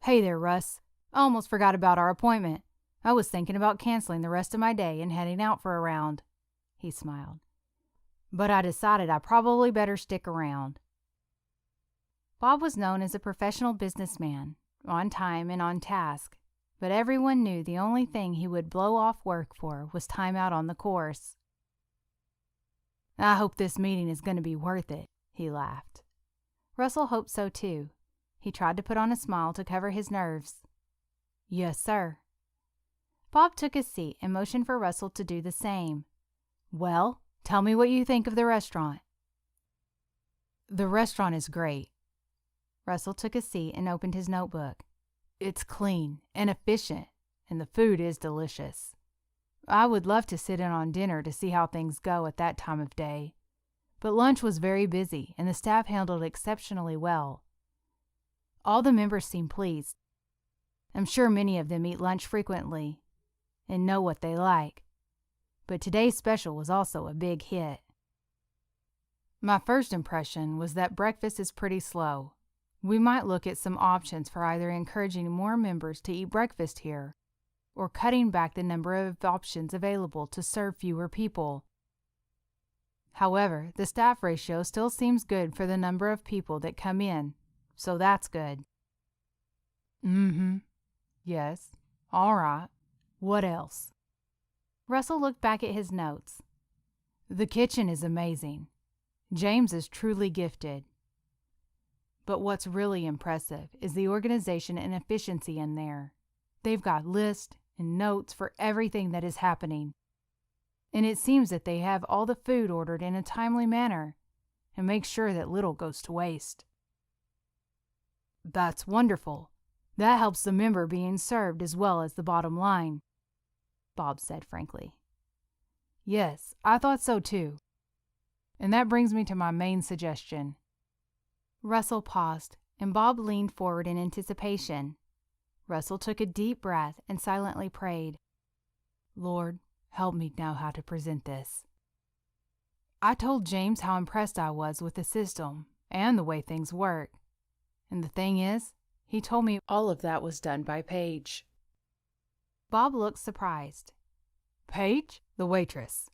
Speaker 2: "Hey there, Russ. I almost forgot about our appointment. I was thinking about canceling the rest of my day and heading out for a round." He smiled. "But I decided I probably better stick around."
Speaker 1: Bob was known as a professional businessman, on time and on task, but everyone knew the only thing he would blow off work for was time out on the course.
Speaker 2: "I hope this meeting is going to be worth it," he laughed.
Speaker 1: Russell hoped so too. He tried to put on a smile to cover his nerves.
Speaker 2: "Yes, sir."
Speaker 1: Bob took a seat and motioned for Russell to do the same.
Speaker 2: "Well, tell me what you think of the restaurant." "The restaurant is great."
Speaker 1: Russell took a seat and opened his notebook.
Speaker 2: "It's clean and efficient, and the food is delicious. I would love to sit in on dinner to see how things go at that time of day, but lunch was very busy and the staff handled exceptionally well. All the members seem pleased. I'm sure many of them eat lunch frequently and know what they like, but today's special was also a big hit. My first impression was that breakfast is pretty slow. We might look at some options for either encouraging more members to eat breakfast here or cutting back the number of options available to serve fewer people. However, the staff ratio still seems good for the number of people that come in, so that's good." "Yes. All right. What else?"
Speaker 1: Russell looked back at his notes.
Speaker 2: "The kitchen is amazing. James is truly gifted. But what's really impressive is the organization and efficiency in there. They've got lists and notes for everything that is happening. And it seems that they have all the food ordered in a timely manner and make sure that little goes to waste." "That's wonderful. That helps the member being served as well as the bottom line," Bob said frankly. "Yes, I thought so too. And that brings me to my main suggestion."
Speaker 1: Russell paused, and Bob leaned forward in anticipation. Russell took a deep breath and silently prayed.
Speaker 2: "Lord, help me know how to present this." I told James how impressed I was with the system and the way things work. And the thing is, he told me
Speaker 4: All of that was done by Paige.
Speaker 1: Bob looked surprised.
Speaker 2: "Paige, the waitress?"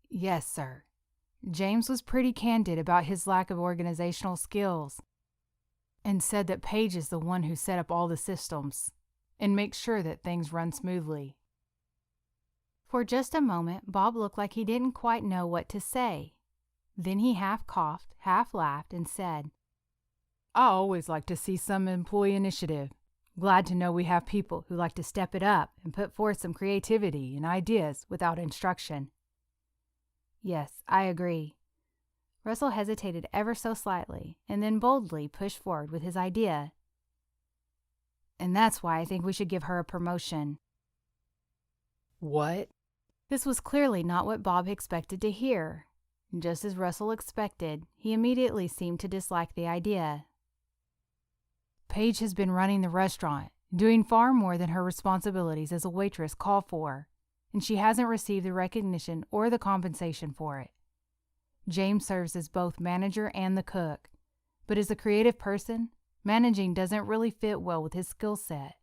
Speaker 2: "Yes, sir. James was pretty candid about his lack of organizational skills and said that Paige is the one who set up all the systems and makes sure that things run smoothly."
Speaker 1: For just a moment, Bob looked like he didn't quite know what to say. Then he half coughed, half laughed, and said,
Speaker 2: I always like to see some employee initiative. Glad to know we have people who like to step it up and put forth some creativity and ideas without instruction.
Speaker 1: Yes, I agree. Russell hesitated ever so slightly and then boldly pushed forward with his idea. And that's why I think we should give her a promotion.
Speaker 4: What?
Speaker 1: This was clearly not what Bob expected to hear. Just as Russell expected, he immediately seemed to dislike the idea.
Speaker 2: Paige has been running the restaurant, doing far more than her responsibilities as a waitress call for, and she hasn't received the recognition or the compensation for it. James serves as both manager and the cook, but as a creative person, managing doesn't really fit well with his skill set.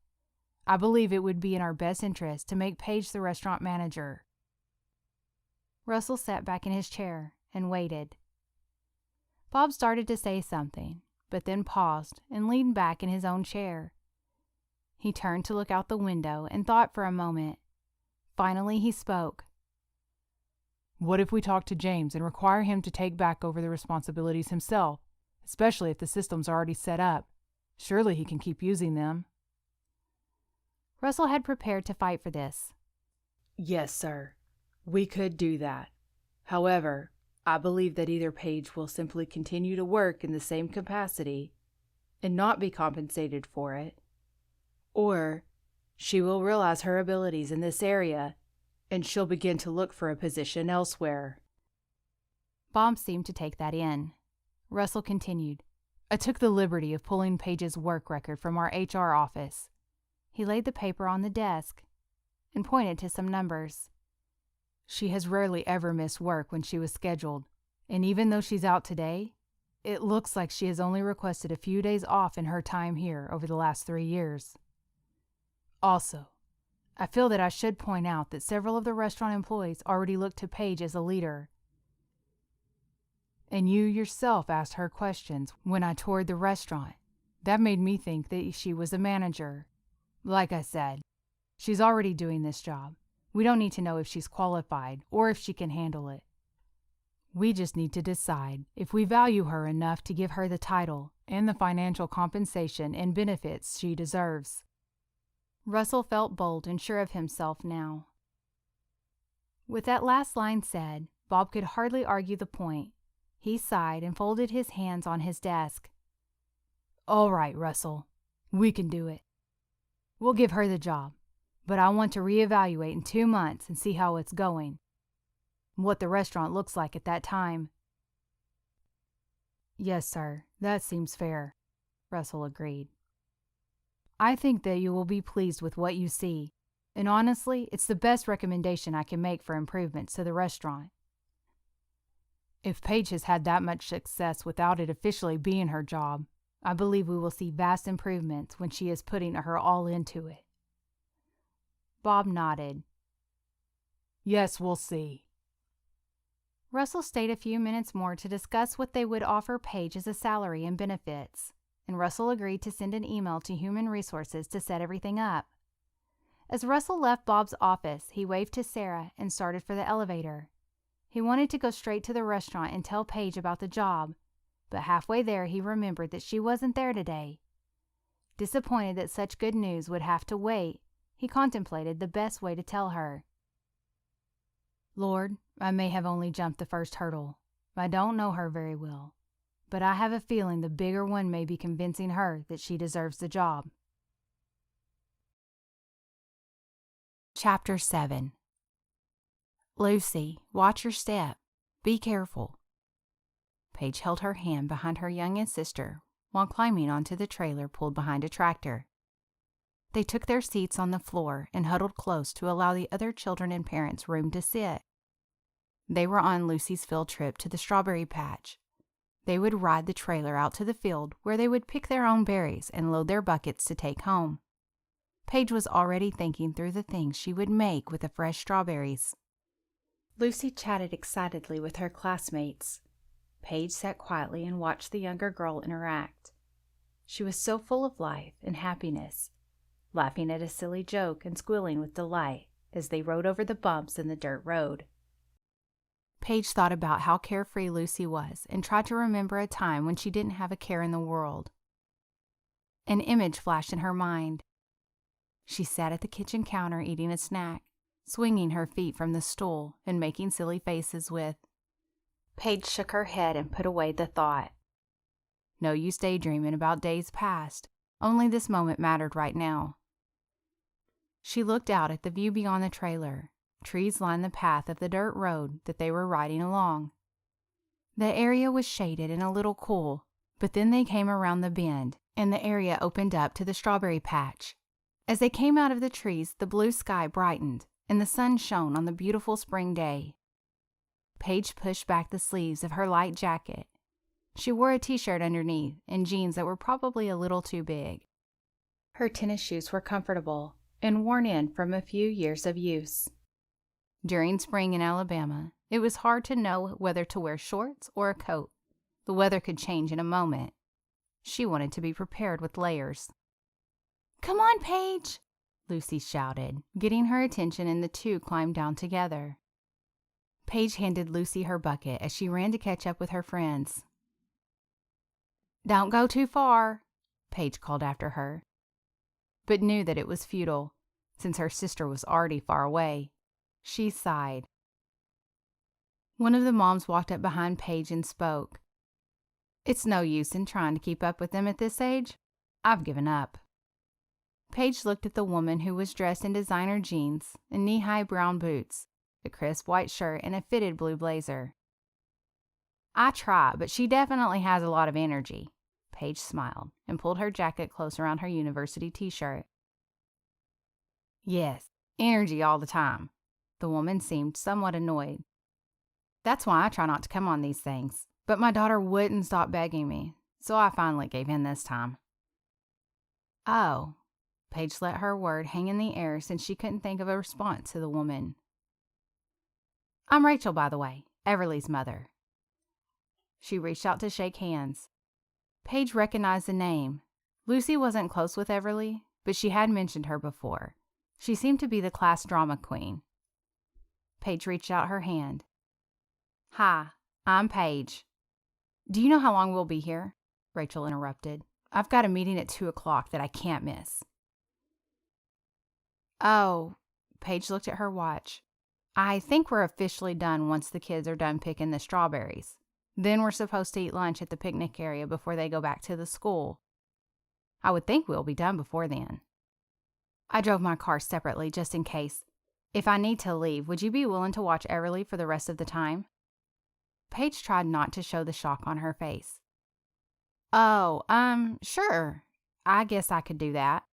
Speaker 2: I believe it would be in our best interest to make Paige the restaurant manager.
Speaker 1: Russell sat back in his chair and waited. Bob started to say something, but then paused and leaned back in his own chair. He turned to look out the window and thought for a moment. Finally, he spoke.
Speaker 2: What if we talk to James and require him to take back over the responsibilities himself, especially if the system's already set up? Surely he can keep using them.
Speaker 1: Russell had prepared to fight for this.
Speaker 4: Yes, sir. We could do that. However, I believe that either Paige will simply continue to work in the same capacity and not be compensated for it, or she will realize her abilities in this area and she'll begin to look for a position elsewhere.
Speaker 1: Bob seemed to take that in. Russell continued.
Speaker 2: I took the liberty of pulling Paige's work record from our HR office.
Speaker 1: He laid the paper on the desk and pointed to some numbers.
Speaker 2: She has rarely ever missed work when she was scheduled, and even though she's out today, it looks like she has only requested a few days off in her time here over the last 3 years. Also, I feel that I should point out that several of the restaurant employees already look to Paige as a leader. And you yourself asked her questions when I toured the restaurant. That made me think that she was a manager. Like I said, she's already doing this job. We don't need to know if she's qualified or if she can handle it. We just need to decide if we value her enough to give her the title and the financial compensation and benefits she deserves.
Speaker 1: Russell felt bold and sure of himself now. With that last line said, Bob could hardly argue the point. He sighed and folded his hands on his desk.
Speaker 2: All right, Russell. We can do it. We'll give her the job, but I want to reevaluate in 2 months and see how it's going. What the restaurant looks like at that time.
Speaker 1: Yes, sir. That seems fair, Russell agreed.
Speaker 2: I think that you will be pleased with what you see, and honestly, it's the best recommendation I can make for improvements to the restaurant. If Paige has had that much success without it officially being her job, I believe we will see vast improvements when she is putting her all into it.
Speaker 1: Bob nodded.
Speaker 2: Yes, we'll see.
Speaker 1: Russell stayed a few minutes more to discuss what they would offer Paige as a salary and benefits, and Russell agreed to send an email to Human Resources to set everything up. As Russell left Bob's office, he waved to Sarah and started for the elevator. He wanted to go straight to the restaurant and tell Paige about the job, but halfway there he remembered that she wasn't there today. Disappointed that such good news would have to wait, he contemplated the best way to tell her.
Speaker 2: Lord, I may have only jumped the first hurdle. I don't know her very well, but I have a feeling the bigger one may be convincing her that she deserves the job.
Speaker 5: Chapter 7. Lucy, watch your step. Be careful. Paige held her hand behind her youngest sister while climbing onto the trailer pulled behind a tractor. They took their seats on the floor and huddled close to allow the other children and parents room to sit. They were on Lucy's field trip to the strawberry patch. They would ride the trailer out to the field where they would pick their own berries and load their buckets to take home. Paige was already thinking through the things she would make with the fresh strawberries.
Speaker 3: Lucy chatted excitedly with her classmates. Paige sat quietly and watched the younger girl interact. She was so full of life and happiness, laughing at a silly joke and squealing with delight as they rode over the bumps in the dirt road.
Speaker 5: Paige thought about how carefree Lucy was and tried to remember a time when she didn't have a care in the world, An image flashed in her mind. She sat at the kitchen counter eating a snack, swinging her feet from the stool and making silly faces with. Paige shook her head and put away the thought. No use daydreaming about days past. Only this moment mattered right now. She looked out at the view beyond the trailer. Trees lined the path of the dirt road that they were riding along. The area was shaded and a little cool, but then they came around the bend, and the area opened up to the strawberry patch. As they came out of the trees, the blue sky brightened, and the sun shone on the beautiful spring day. Paige pushed back the sleeves of her light jacket. She wore a t-shirt underneath and jeans that were probably a little too big. Her tennis shoes were comfortable and worn in from a few years of use. During spring in Alabama, it was hard to know whether to wear shorts or a coat. The weather could change in a moment. She wanted to be prepared with layers. "Come on, Paige!" Lucy shouted, getting her attention, and the two climbed down together. Paige handed Lucy her bucket as she ran to catch up with her friends. "Don't go too far," Paige called after her, but knew that it was futile, since her sister was already far away. She sighed. One of the moms walked up behind Paige and spoke. "It's no use in trying to keep up with them at this age. I've given up." Paige looked at the woman who was dressed in designer jeans and knee-high brown boots, a crisp white shirt, and a fitted blue blazer. "I try, but she definitely has a lot of energy." Paige smiled and pulled her jacket close around her university t-shirt. "Yes, energy all the time." The woman seemed somewhat annoyed. "That's why I try not to come on these things. But my daughter wouldn't stop begging me, so I finally gave in this time." "Oh." Paige let her word hang in the air since she couldn't think of a response to the woman. "I'm Rachel, by the way, Everly's mother." She reached out to shake hands. Paige recognized the name. Lucy wasn't close with Everly, but she had mentioned her before. She seemed to be the class drama queen. Paige reached out her hand. "Hi, I'm Paige." "Do you know how long we'll be here?" Rachel interrupted. "I've got a meeting at 2:00 that I can't miss." "Oh," Paige looked at her watch. "I think we're officially done once the kids are done picking the strawberries. Then we're supposed to eat lunch at the picnic area before they go back to the school. I would think we'll be done before then. I drove my car separately just in case. If I need to leave, would you be willing to watch Everly for the rest of the time?" Paige tried not to show the shock on her face. "Oh, sure. I guess I could do that."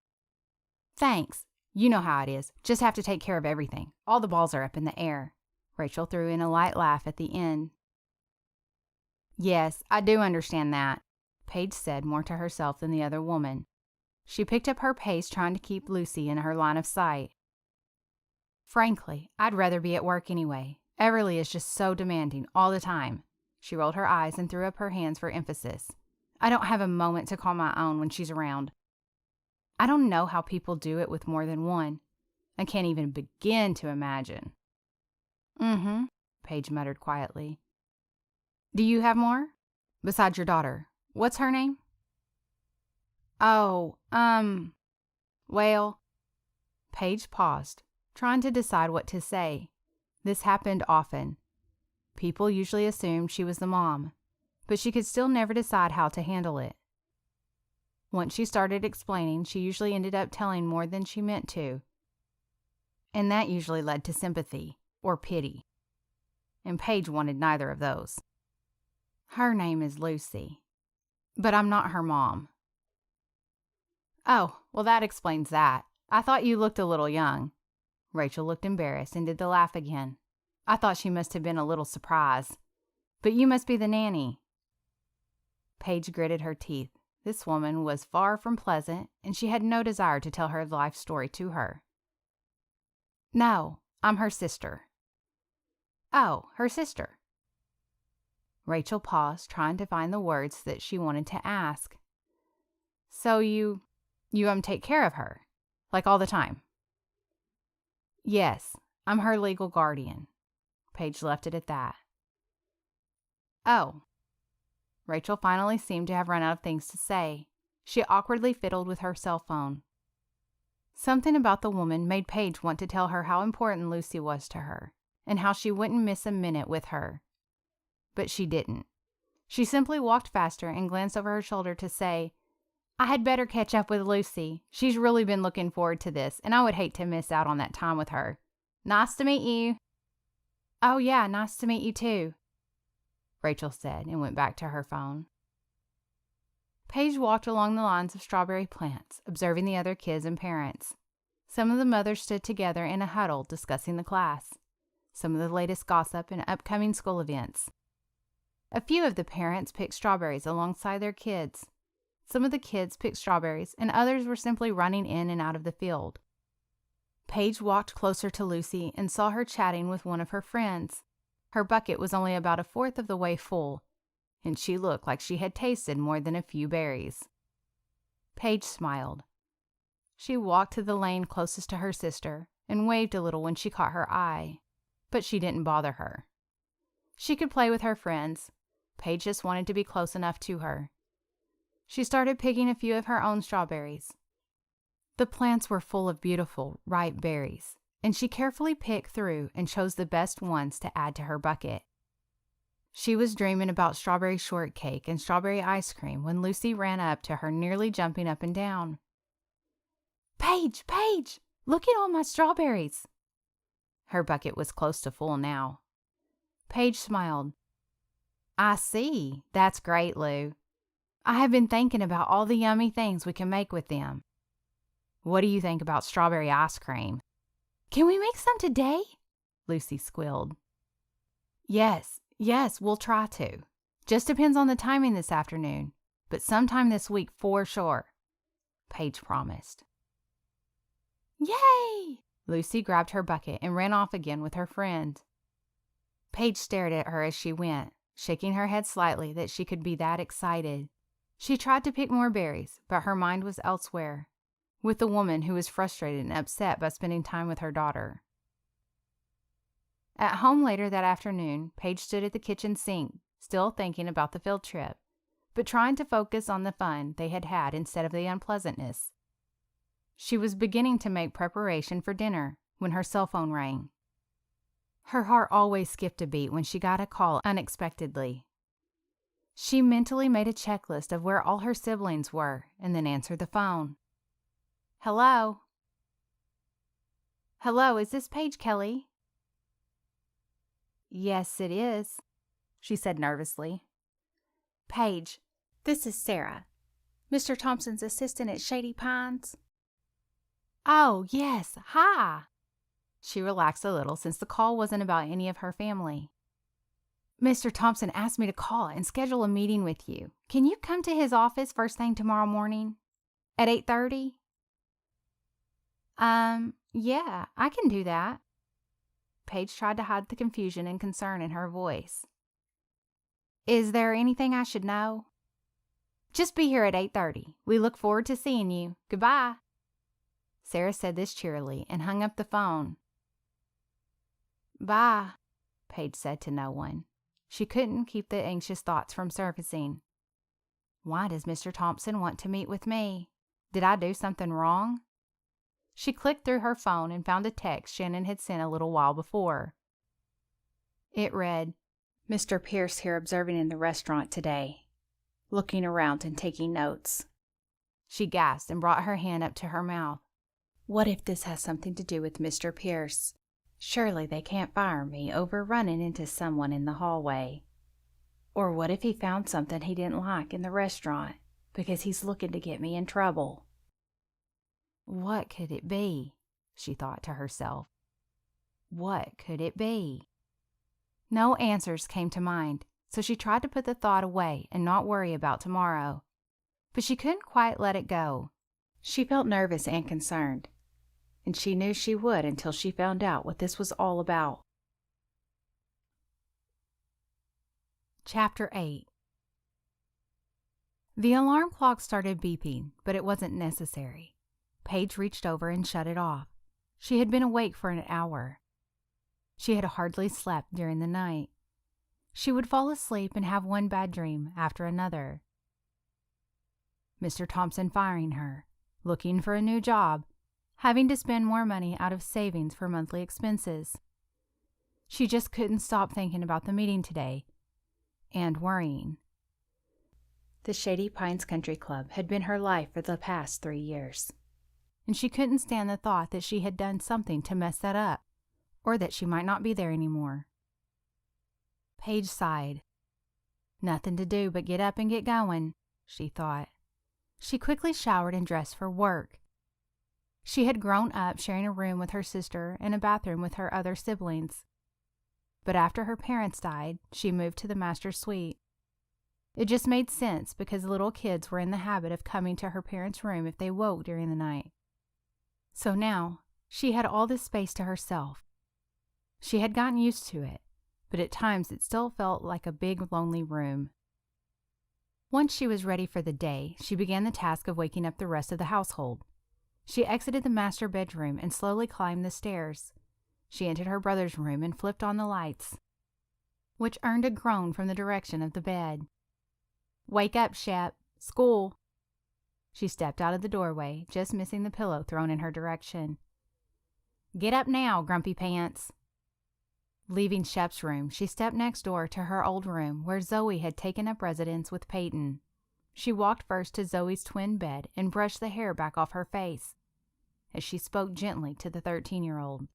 Speaker 5: "Thanks. You know how it is. Just have to take care of everything. All the balls are up in the air." Rachel threw in a light laugh at the end. "Yes, I do understand that," Paige said more to herself than the other woman. She picked up her pace, trying to keep Lucy in her line of sight. "Frankly, I'd rather be at work anyway. Everly is just so demanding all the time." She rolled her eyes and threw up her hands for emphasis. "I don't have a moment to call my own when she's around. I don't know how people do it with more than one. I can't even begin to imagine." "Mm-hmm," Paige muttered quietly. "Do you have more? Besides your daughter. What's her name?" "Oh, well." Paige paused, trying to decide what to say. This happened often. People usually assumed she was the mom, but she could still never decide how to handle it. Once she started explaining, she usually ended up telling more than she meant to, and that usually led to sympathy or pity. And Paige wanted neither of those. "Her name is Lucy, but I'm not her mom." "Oh, well, that explains that. I thought you looked a little young." Rachel looked embarrassed and did the laugh again. "I thought she must have been a little surprised. But you must be the nanny." Paige gritted her teeth. This woman was far from pleasant, and she had no desire to tell her life story to her. "No, I'm her sister." "Oh, her sister." Rachel paused, trying to find the words that she wanted to ask. "So you take care of her, like all the time?" "Yes, I'm her legal guardian." Paige left it at that. "Oh." Rachel finally seemed to have run out of things to say.
Speaker 1: She awkwardly fiddled with her cell phone. Something about the woman made Paige want to tell her how important Lucy was to her, and how she wouldn't miss a minute with her. But she didn't. She simply walked faster and glanced over her shoulder to say, "I had better catch up with Lucy. She's really been looking forward to this, and I would hate to miss out on that time with her. Nice to meet you." "Oh yeah, nice to meet you too," Rachel said and went back to her phone. Paige walked along the lines of strawberry plants, observing the other kids and parents. Some of the mothers stood together in a huddle discussing the class, some of the latest gossip and upcoming school events. A few of the parents picked strawberries alongside their kids. Some of the kids picked strawberries, and others were simply running in and out of the field. Paige walked closer to Lucy and saw her chatting with one of her friends. Her bucket was only about a fourth of the way full, and she looked like she had tasted more than a few berries. Paige smiled. She walked to the lane closest to her sister and waved a little when she caught her eye, but she didn't bother her. She could play with her friends. Paige just wanted to be close enough to her. She started picking a few of her own strawberries. The plants were full of beautiful, ripe berries, and she carefully picked through and chose the best ones to add to her bucket. She was dreaming about strawberry shortcake and strawberry ice cream when Lucy ran up to her, nearly jumping up and down. "Paige, Paige, look at all my strawberries." Her bucket was close to full now. Paige smiled. "I see. That's great, Lou. I have been thinking about all the yummy things we can make with them. What do you think about strawberry ice cream?" "Can we make some today?" Lucy squealed. Yes, we'll try to. Just depends on the timing this afternoon, but sometime this week for sure," Paige promised. "Yay!" Lucy grabbed her bucket and ran off again with her friend. Paige stared at her as she went, shaking her head slightly that she could be that excited. She tried to pick more berries, but her mind was elsewhere, with the woman who was frustrated and upset by spending time with her daughter. At home later that afternoon, Paige stood at the kitchen sink, still thinking about the field trip, but trying to focus on the fun they had had instead of the unpleasantness. She was beginning to make preparation for dinner when her cell phone rang. Her heart always skipped a beat when she got a call unexpectedly. She mentally made a checklist of where all her siblings were and then answered the phone. "Hello? Hello, is this Paige Kelly?" "Yes, it is," she said nervously. "Paige, this is Sarah, Mr. Thompson's assistant at Shady Pines." "Oh, yes, hi." She relaxed a little since the call wasn't about any of her family. "Mr. Thompson asked me to call and schedule a meeting with you. Can you come to his office first thing tomorrow morning? At 8:30? Yeah, I can do that." Paige tried to hide the confusion and concern in her voice. "Is there anything I should know?" "Just be here at 8:30. We look forward to seeing you. Goodbye." Sarah said this cheerily and hung up the phone. "Bye," Paige said to no one. She couldn't keep the anxious thoughts from surfacing. Why does Mr. Thompson want to meet with me? Did I do something wrong? She clicked through her phone and found a text Shannon had sent a little while before. It read, "Mr. Pierce here observing in the restaurant today, looking around and taking notes." She gasped and brought her hand up to her mouth. What if this has something to do with Mr. Pierce? Surely they can't fire me over running into someone in the hallway. Or what if he found something he didn't like in the restaurant because he's looking to get me in trouble? What could it be? She thought to herself. What could it be? No answers came to mind, so she tried to put the thought away and not worry about tomorrow. But she couldn't quite let it go. She felt nervous and concerned, and she knew she would until she found out what this was all about. Chapter 8. The alarm clock started beeping, but it wasn't necessary. Paige reached over and shut it off. She had been awake for an hour. She had hardly slept during the night. She would fall asleep and have one bad dream after another. Mr. Thompson firing her, looking for a new job, having to spend more money out of savings for monthly expenses. She just couldn't stop thinking about the meeting today and worrying.
Speaker 3: The Shady Pines Country Club had been her life for the past 3 years.
Speaker 1: And she couldn't stand the thought that she had done something to mess that up, or that she might not be there anymore. Paige sighed. Nothing to do but get up and get going, she thought. She quickly showered and dressed for work. She had grown up sharing a room with her sister and a bathroom with her other siblings. But after her parents died, she moved to the master suite. It just made sense because little kids were in the habit of coming to her parents' room if they woke during the night. So now, she had all this space to herself. She had gotten used to it, but at times it still felt like a big, lonely room. Once she was ready for the day, she began the task of waking up the rest of the household. She exited the master bedroom and slowly climbed the stairs. She entered her brother's room and flipped on the lights, which earned a groan from the direction of the bed. "Wake up, Shep. School." She stepped out of the doorway, just missing the pillow thrown in her direction. "Get up now, grumpy pants." Leaving Shep's room, she stepped next door to her old room where Zoe had taken up residence with Peyton. She walked first to Zoe's twin bed and brushed the hair back off her face as she spoke gently to the 13-year-old.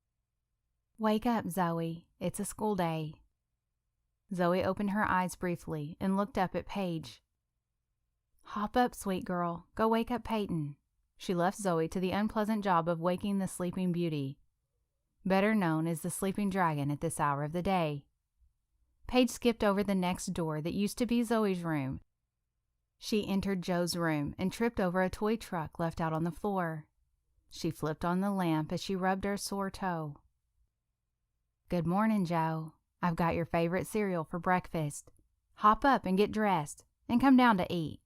Speaker 1: "Wake up, Zoe. It's a school day." Zoe opened her eyes briefly and looked up at Paige. "Hop up, sweet girl. Go wake up Peyton." She left Zoe to the unpleasant job of waking the sleeping beauty, better known as the sleeping dragon at this hour of the day. Paige skipped over the next door that used to be Zoe's room. She entered Joe's room and tripped over a toy truck left out on the floor. She flipped on the lamp as she rubbed her sore toe. "Good morning, Joe. I've got your favorite cereal for breakfast. Hop up and get dressed, and come down to eat."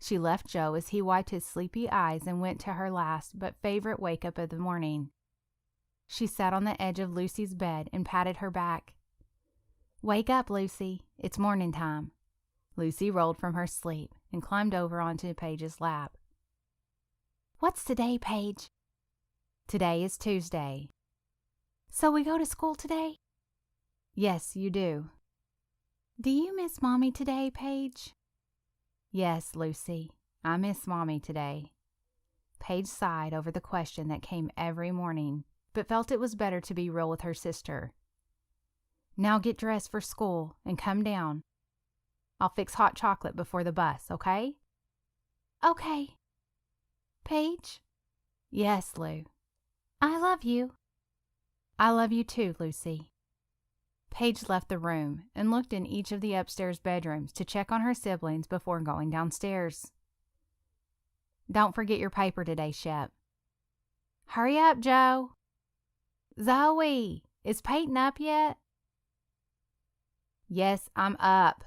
Speaker 1: She left Joe as he wiped his sleepy eyes and went to her last but favorite wake-up of the morning. She sat on the edge of Lucy's bed and patted her back. "Wake up, Lucy. It's morning time." Lucy rolled from her sleep and climbed over onto Paige's lap. "What's today, Paige?" "Today is Tuesday." "So we go to school today?" "Yes, you do." "Do you miss Mommy today, Paige?" "Yes, Lucy. I miss Mommy today." Paige sighed over the question that came every morning, but felt it was better to be real with her sister. "Now get dressed for school and come down. I'll fix hot chocolate before the bus, okay?" "Okay." "Paige?" "Yes, Lou." "I love you." "I love you too, Lucy." Paige left the room and looked in each of the upstairs bedrooms to check on her siblings before going downstairs. "Don't forget your paper today, Shep." "Hurry up, Joe." "Zoe, is Peyton up yet?" "Yes, I'm up,"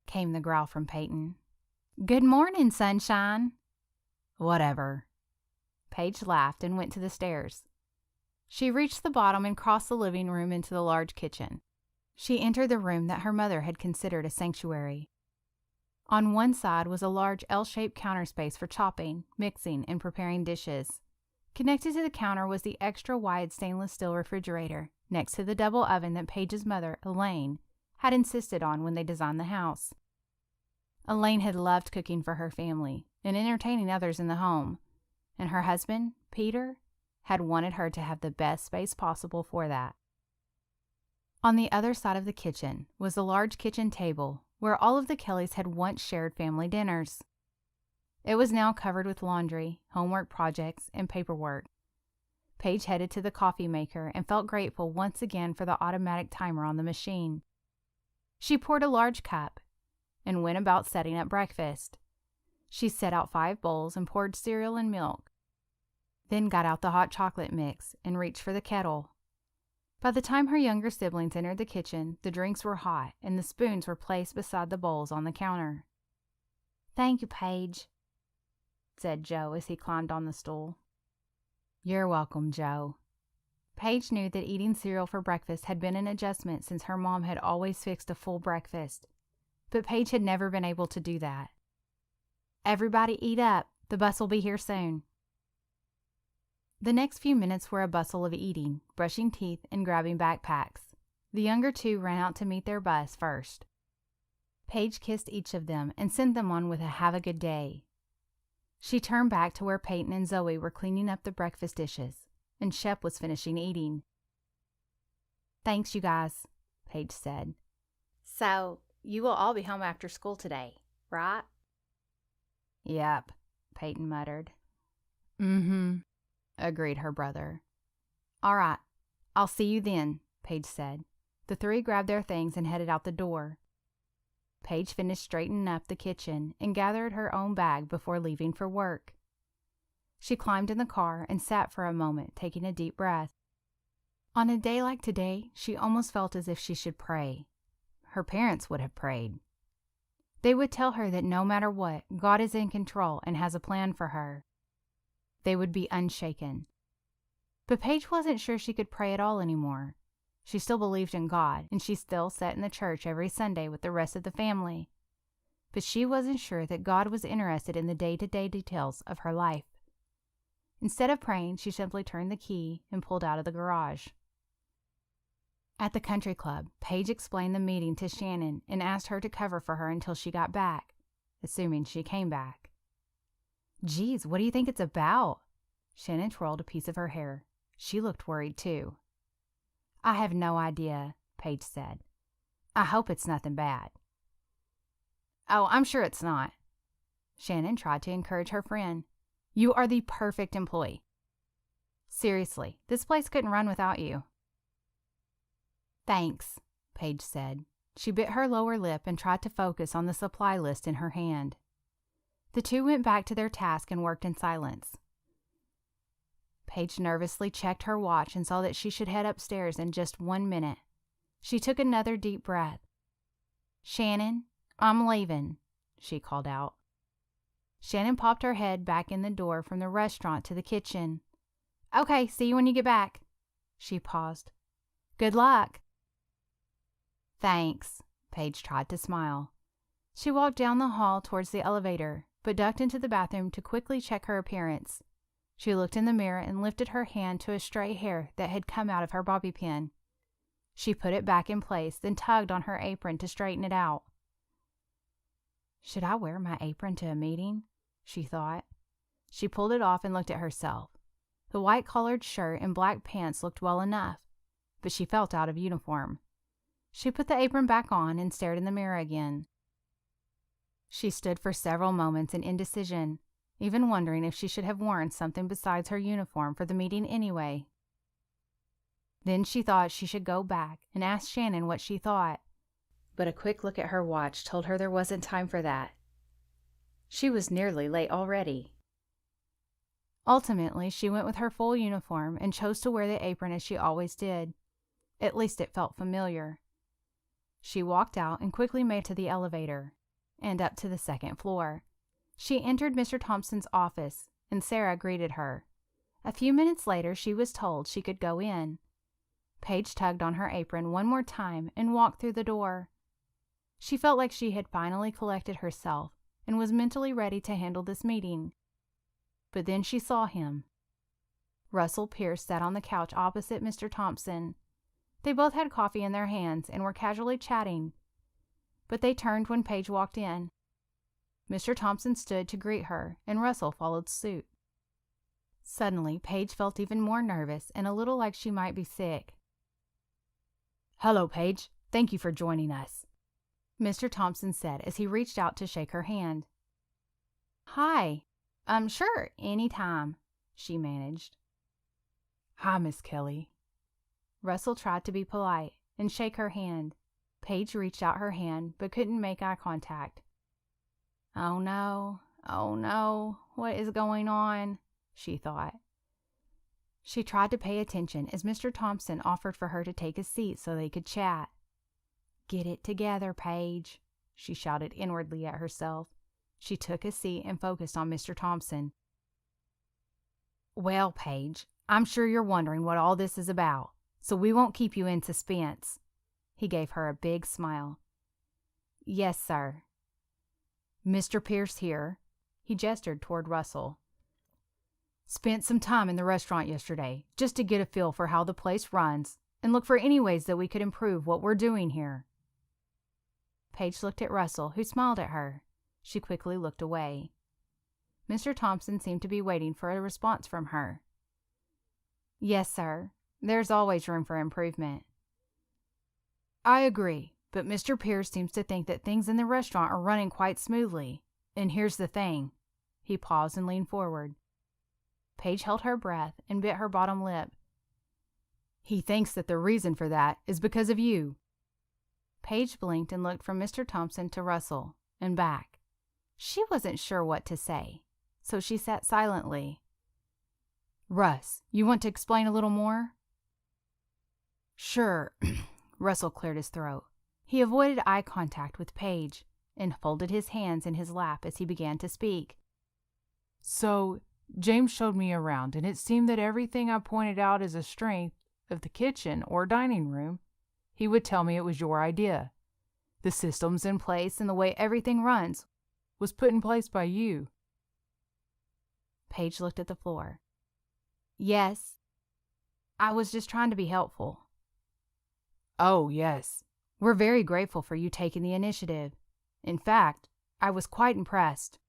Speaker 1: came the growl from Peyton. "Good morning, sunshine." "Whatever." Paige laughed and went to the stairs. She reached the bottom and crossed the living room into the large kitchen. She entered the room that her mother had considered a sanctuary. On one side was a large L-shaped counter space for chopping, mixing, and preparing dishes. Connected to the counter was the extra-wide stainless steel refrigerator, next to the double oven that Paige's mother, Elaine, had insisted on when they designed the house. Elaine had loved cooking for her family and entertaining others in the home, and her husband, Peter, had wanted her to have the best space possible for that. On the other side of the kitchen was the large kitchen table where all of the Kellys had once shared family dinners. It was now covered with laundry, homework projects, and paperwork. Paige headed to the coffee maker and felt grateful once again for the automatic timer on the machine. She poured a large cup and went about setting up breakfast. She set out 5 bowls and poured cereal and milk, then got out the hot chocolate mix and reached for the kettle. By the time her younger siblings entered the kitchen, the drinks were hot and the spoons were placed beside the bowls on the counter. "Thank you, Paige," said Joe as he climbed on the stool. "You're welcome, Joe." Paige knew that eating cereal for breakfast had been an adjustment since her mom had always fixed a full breakfast, but Paige had never been able to do that. Everybody eat up. The bus will be here soon. The next few minutes were a bustle of eating, brushing teeth, and grabbing backpacks. The younger two ran out to meet their bus first. Paige kissed each of them and sent them on with a have a good day. She turned back to where Peyton and Zoe were cleaning up the breakfast dishes, and Shep was finishing eating. "Thanks, you guys," Paige said.
Speaker 3: "So, you will all be home after school today, right?"
Speaker 1: "Yep," Peyton muttered.
Speaker 2: "Mm-hmm,"
Speaker 1: agreed her brother. "All right, I'll see you then," Paige said. The three grabbed their things and headed out the door. Paige finished straightening up the kitchen and gathered her own bag before leaving for work. She climbed in the car and sat for a moment, taking a deep breath. On a day like today, she almost felt as if she should pray. Her parents would have prayed. They would tell her that no matter what, God is in control and has a plan for her. They would be unshaken. But Paige wasn't sure she could pray at all anymore. She still believed in God, and she still sat in the church every Sunday with the rest of the family. But she wasn't sure that God was interested in the day-to-day details of her life. Instead of praying, she simply turned the key and pulled out of the garage. At the country club, Paige explained the meeting to Shannon and asked her to cover for her until she got back, assuming she came back. "Geez, what do you think it's about?" Shannon twirled a piece of her hair. She looked worried, too. "I have no idea," Paige said. "I hope it's nothing bad." "Oh, I'm sure it's not." Shannon tried to encourage her friend. "You are the perfect employee. Seriously, this place couldn't run without you." "Thanks," Paige said. She bit her lower lip and tried to focus on the supply list in her hand. The two went back to their task and worked in silence. Paige nervously checked her watch and saw that she should head upstairs in just 1 minute. She took another deep breath. "Shannon, I'm leaving," she called out. Shannon popped her head back in the door from the restaurant to the kitchen. "Okay, see you when you get back." She paused. "Good luck." "Thanks," Paige tried to smile. She walked down the hall towards the elevator, but ducked into the bathroom to quickly check her appearance. She looked in the mirror and lifted her hand to a stray hair that had come out of her bobby pin. She put it back in place, then tugged on her apron to straighten it out. "Should I wear my apron to a meeting?" she thought. She pulled it off and looked at herself. The white-collared shirt and black pants looked well enough, but she felt out of uniform. She put the apron back on and stared in the mirror again. She stood for several moments in indecision, even wondering if she should have worn something besides her uniform for the meeting anyway. Then she thought she should go back and ask Shannon what she thought. But a quick look at her watch told her there wasn't time for that. She was nearly late already. Ultimately, she went with her full uniform and chose to wear the apron as she always did. At least it felt familiar. She walked out and quickly made it to the elevator and up to the second floor. She entered Mr. Thompson's office, and Sarah greeted her. A few minutes later, she was told she could go in. Paige tugged on her apron one more time and walked through the door. She felt like she had finally collected herself and was mentally ready to handle this meeting. But then she saw him. Russell Pierce sat on the couch opposite Mr. Thompson. They both had coffee in their hands and were casually chatting, but they turned when Paige walked in. Mr. Thompson stood to greet her, and Russell followed suit. Suddenly, Paige felt even more nervous and a little like she might be sick. "Hello, Paige. Thank you for joining us," Mr. Thompson said as he reached out to shake her hand. "Hi. Sure, anytime," she managed.
Speaker 2: "Hi, Miss Kelly."
Speaker 1: Russell tried to be polite and shake her hand. Paige reached out her hand but couldn't make eye contact. Oh no, what is going on?" she thought. She tried to pay attention as Mr. Thompson offered for her to take a seat so they could chat. "Get it together, Paige," she shouted inwardly at herself. She took a seat and focused on Mr. Thompson. "Well, Paige, I'm sure you're wondering what all this is about, so we won't keep you in suspense." He gave her a big smile. "Yes, sir." "Mr. Pierce here. He gestured toward Russell. "Spent some time in the restaurant yesterday, just to get a feel for how the place runs and look for any ways that we could improve what we're doing here."
Speaker 5: Paige looked at Russell, who smiled at her. She quickly looked away. Mr. Thompson seemed to be waiting for a response from her.
Speaker 1: "Yes, sir. There's always room for improvement."
Speaker 2: "I agree, but Mr. Pierce seems to think that things in the restaurant are running quite smoothly. And here's the thing." He paused and leaned forward.
Speaker 5: Paige held her breath and bit her bottom lip.
Speaker 2: "He thinks that the reason for that is because of you."
Speaker 5: Paige blinked and looked from Mr. Thompson to Russell and back. She wasn't sure what to say, so she sat silently.
Speaker 2: "Russ, you want to explain a little more?"
Speaker 5: "Sure." Russell cleared his throat. He avoided eye contact with Paige and folded his hands in his lap as he began to speak.
Speaker 2: "So, James showed me around, and it seemed that everything I pointed out as a strength of the kitchen or dining room, he would tell me it was your idea. The systems in place and the way everything runs was put in place by you."
Speaker 5: Paige looked at the floor. "Yes, I was just trying to be helpful."
Speaker 2: "Oh, yes.
Speaker 5: We're very grateful for you taking the initiative. In fact, I was quite impressed."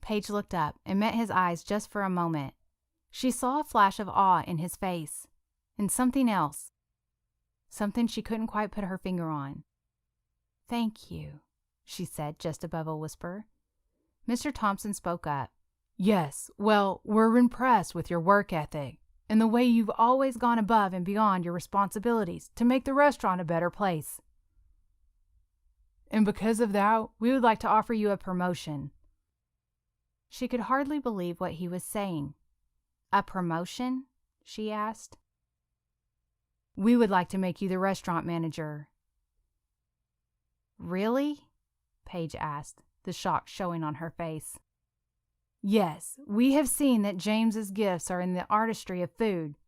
Speaker 5: Paige looked up and met his eyes just for a moment. She saw a flash of awe in his face, and something else. Something she couldn't quite put her finger on.
Speaker 1: "Thank you," she said just above a whisper.
Speaker 5: Mr. Thompson spoke up.
Speaker 2: "Yes, well, we're impressed with your work ethic and the way you've always gone above and beyond your responsibilities to make the restaurant a better place. And because of that, we would like to offer you a promotion."
Speaker 5: She could hardly believe what he was saying. "A promotion?" she asked.
Speaker 2: "We would like to make you the restaurant manager."
Speaker 5: "Really?" Paige asked, the shock showing on her face.
Speaker 2: "Yes, we have seen that James's gifts are in the artistry of food,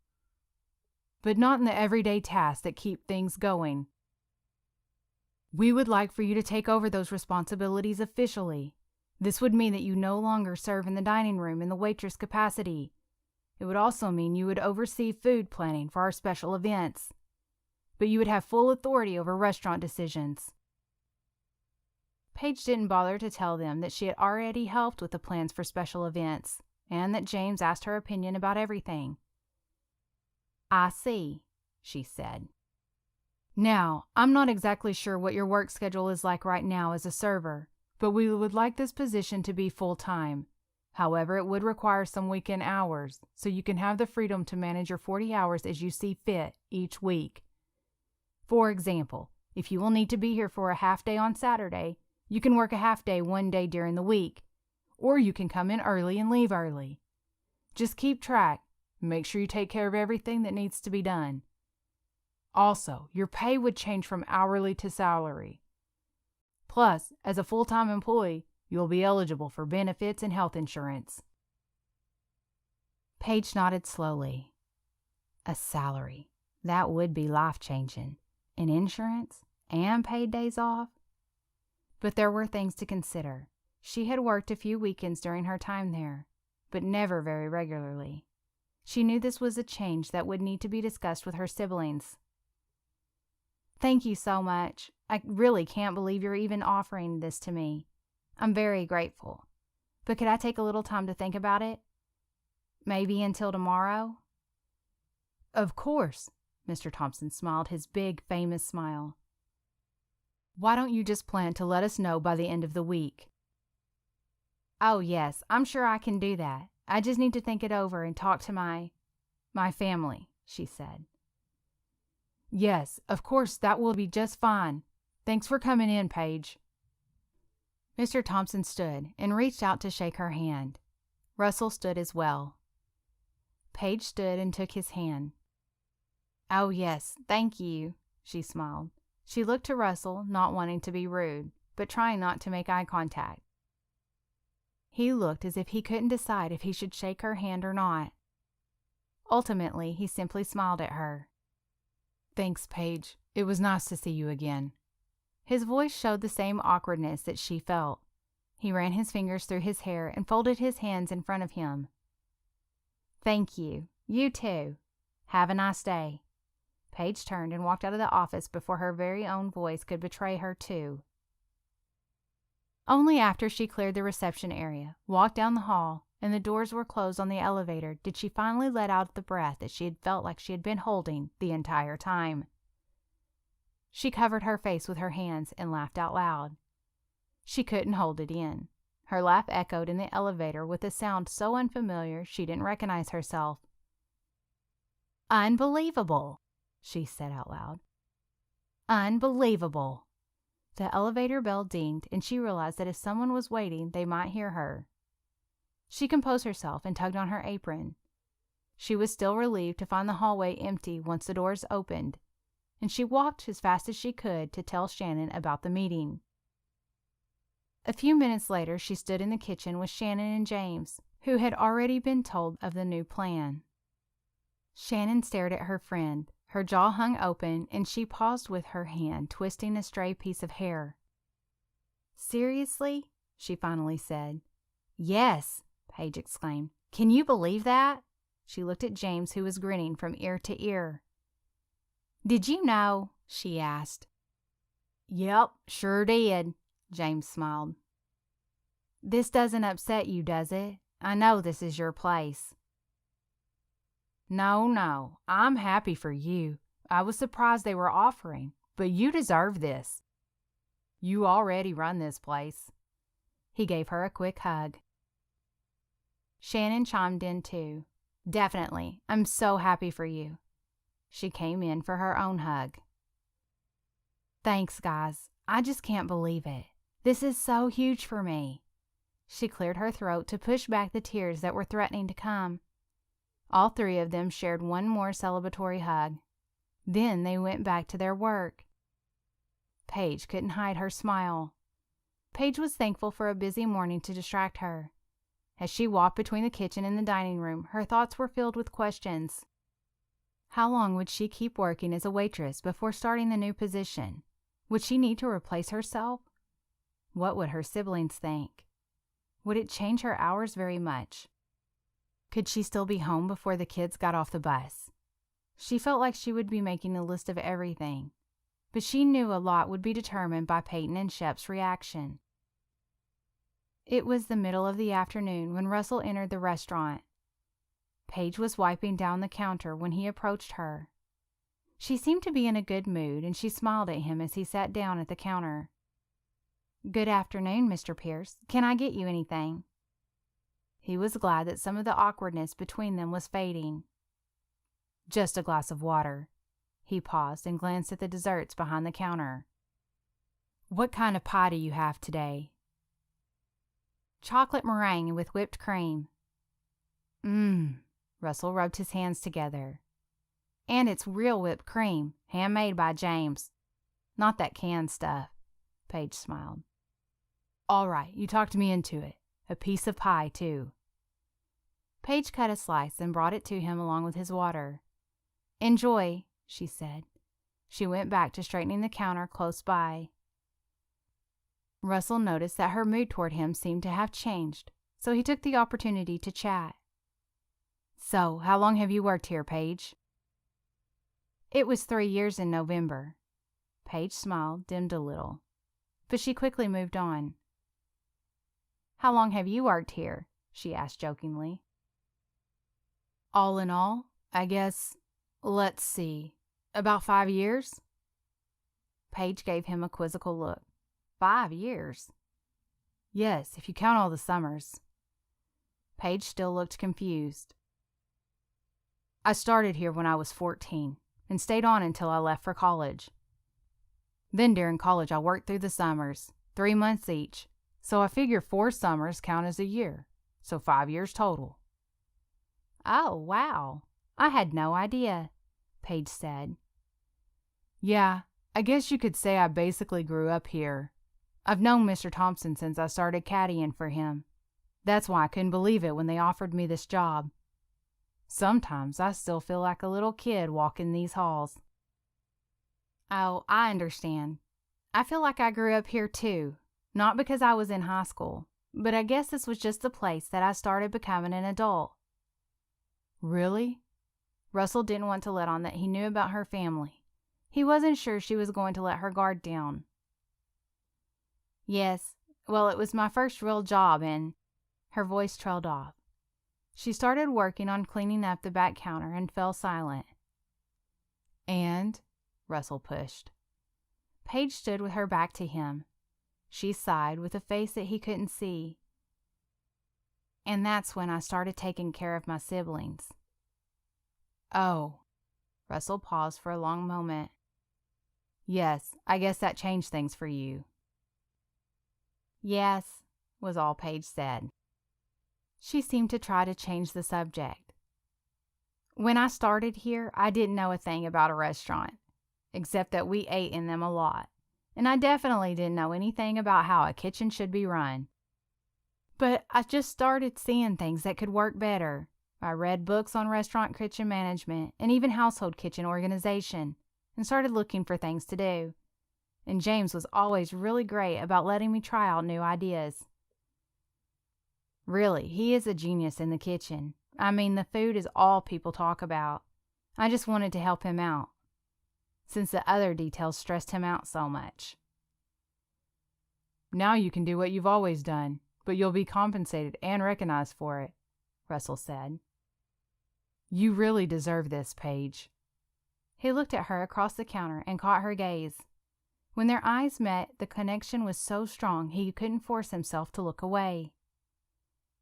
Speaker 2: but not in the everyday tasks that keep things going. We would like for you to take over those responsibilities officially. This would mean that you no longer serve in the dining room in the waitress capacity. It would also mean you would oversee food planning for our special events, but you would have full authority over restaurant decisions."
Speaker 5: Paige didn't bother to tell them that she had already helped with the plans for special events, and that James asked her opinion about everything.
Speaker 1: "I see," she said.
Speaker 2: "Now, I'm not exactly sure what your work schedule is like right now as a server, but we would like this position to be full-time. However, it would require some weekend hours, so you can have the freedom to manage your 40 hours as you see fit each week. For example, if you will need to be here for a half day on Saturday, you can work a half day one day during the week, or you can come in early and leave early. Just keep track and make sure you take care of everything that needs to be done. Also, your pay would change from hourly to salary. Plus, as a full-time employee, you will be eligible for benefits and health insurance."
Speaker 1: Paige nodded slowly. A salary. That would be life-changing. And insurance? And paid days off? But there were things to consider. She had worked a few weekends during her time there, but never very regularly. She knew this was a change that would need to be discussed with her siblings.
Speaker 5: "Thank you so much. I really can't believe you're even offering this to me. I'm very grateful. But could I take a little time to think about it? Maybe until tomorrow?"
Speaker 2: "Of course,"
Speaker 5: Mr. Thompson smiled his big, famous smile.
Speaker 2: "Why don't you just plan to let us know by the end of the week?"
Speaker 5: "Oh, yes, I'm sure I can do that. I just need to think it over and talk to my family," she said.
Speaker 2: "Yes, of course, that will be just fine. Thanks for coming in, Paige."
Speaker 5: Mr. Thompson stood and reached out to shake her hand. Russell stood as well. Paige stood and took his hand. "Oh, yes, thank you," she smiled. She looked to Russell, not wanting to be rude, but trying not to make eye contact. He looked as if he couldn't decide if he should shake her hand or not. Ultimately, he simply smiled at her.
Speaker 2: "Thanks, Paige. It was nice to see you again."
Speaker 5: His voice showed the same awkwardness that she felt.
Speaker 1: He ran his fingers through his hair and folded his hands in front of him. "Thank you. You too. Have a nice day." Paige turned and walked out of the office before her very own voice could betray her too. Only after she cleared the reception area, walked down the hall, and the doors were closed on the elevator did she finally let out the breath that she had felt like she had been holding the entire time. She covered her face with her hands and laughed out loud. She couldn't hold it in. Her laugh echoed in the elevator with a sound so unfamiliar she didn't recognize herself. "Unbelievable," she said out loud. "Unbelievable." The elevator bell dinged, and she realized that if someone was waiting, they might hear her. She composed herself and tugged on her apron. She was still relieved to find the hallway empty once the doors opened, and she walked as fast as she could to tell Shannon about the meeting. A few minutes later, she stood in the kitchen with Shannon and James, who had already been told of the new plan. Shannon stared at her friend. Her jaw hung open, and she paused with her hand twisting a stray piece of hair. "Seriously?" she finally said. "Yes," Paige exclaimed. "Can you believe that?" She looked at James, who was grinning from ear to ear. "Did you know?" she asked. "Yep, sure did," James smiled. "This doesn't upset you, does it? I know this is your place." No, I'm happy for you. I was surprised they were offering, but you deserve this. You already run this place." He gave her a quick hug. Shannon chimed in too. "Definitely. I'm so happy for you." She came in for her own hug. "Thanks, guys. I just can't believe it. This is so huge for me." She cleared her throat to push back the tears that were threatening to come. All three of them shared one more celebratory hug. Then they went back to their work. Paige couldn't hide her smile. Paige was thankful for a busy morning to distract her. As she walked between the kitchen and the dining room, her thoughts were filled with questions. How long would she keep working as a waitress before starting the new position? Would she need to replace herself? What would her siblings think? Would it change her hours very much? Could she still be home before the kids got off the bus? She felt like she would be making a list of everything, but she knew a lot would be determined by Peyton and Shep's reaction. It was the middle of the afternoon when Russell entered the restaurant. Paige was wiping down the counter when he approached her. She seemed to be in a good mood, and she smiled at him as he sat down at the counter. "Good afternoon, Mr. Pierce. Can I get you anything?" He was glad that some of the awkwardness between them was fading. "Just a glass of water." He paused and glanced at the desserts behind the counter. "What kind of pie do you have today?" "Chocolate meringue with whipped cream." Russell rubbed his hands together. "And it's real whipped cream, handmade by James. Not that canned stuff." Paige smiled. "All right, you talked me into it. A piece of pie, too." Paige cut a slice and brought it to him along with his water. "Enjoy," she said. She went back to straightening the counter close by. Russell noticed that her mood toward him seemed to have changed, so he took the opportunity to chat. "So, how long have you worked here, Paige?" "It was 3 years in November." Paige smiled, dimmed a little, but she quickly moved on. "How long have you worked here?" she asked jokingly. "All in all, I guess, let's see, about 5 years." Paige gave him a quizzical look. 5 years? "Yes, if you count all the summers." Paige still looked confused. "I started here when I was 14 and stayed on until I left for college. Then during college I worked through the summers, 3 months each, so I figure 4 summers count as a year, so 5 years total." "Oh, wow. I had no idea," Paige said. "Yeah, I guess you could say I basically grew up here. I've known Mr. Thompson since I started caddying for him. That's why I couldn't believe it when they offered me this job. Sometimes I still feel like a little kid walking these halls." "Oh, I understand. I feel like I grew up here too, not because I was in high school, but I guess this was just the place that I started becoming an adult."
Speaker 2: "Really?"
Speaker 1: Russell didn't want to let on that he knew about her family. He wasn't sure she was going to let her guard down. "Yes, well, it was my first real job, and—" Her voice trailed off. She started working on cleaning up the back counter and fell silent.
Speaker 2: "And?"
Speaker 1: Russell pushed. Paige stood with her back to him. She sighed with a face that he couldn't see. "And that's when I started taking care of my siblings."
Speaker 2: "Oh."
Speaker 1: Russell paused for a long moment. "Yes, I guess that changed things for you." "Yes," was all Paige said. She seemed to try to change the subject. "When I started here, I didn't know a thing about a restaurant, except that we ate in them a lot, and I definitely didn't know anything about how a kitchen should be run. But I just started seeing things that could work better. I read books on restaurant kitchen management and even household kitchen organization, and started looking for things to do. And James was always really great about letting me try out new ideas. Really, he is a genius in the kitchen. I mean, the food is all people talk about. I just wanted to help him out, since the other details stressed him out so much."
Speaker 2: "Now you can do what you've always done, but you'll be compensated and recognized for it," Russell said. "You really deserve this, Paige."
Speaker 1: He looked at her across the counter and caught her gaze. When their eyes met, the connection was so strong he couldn't force himself to look away.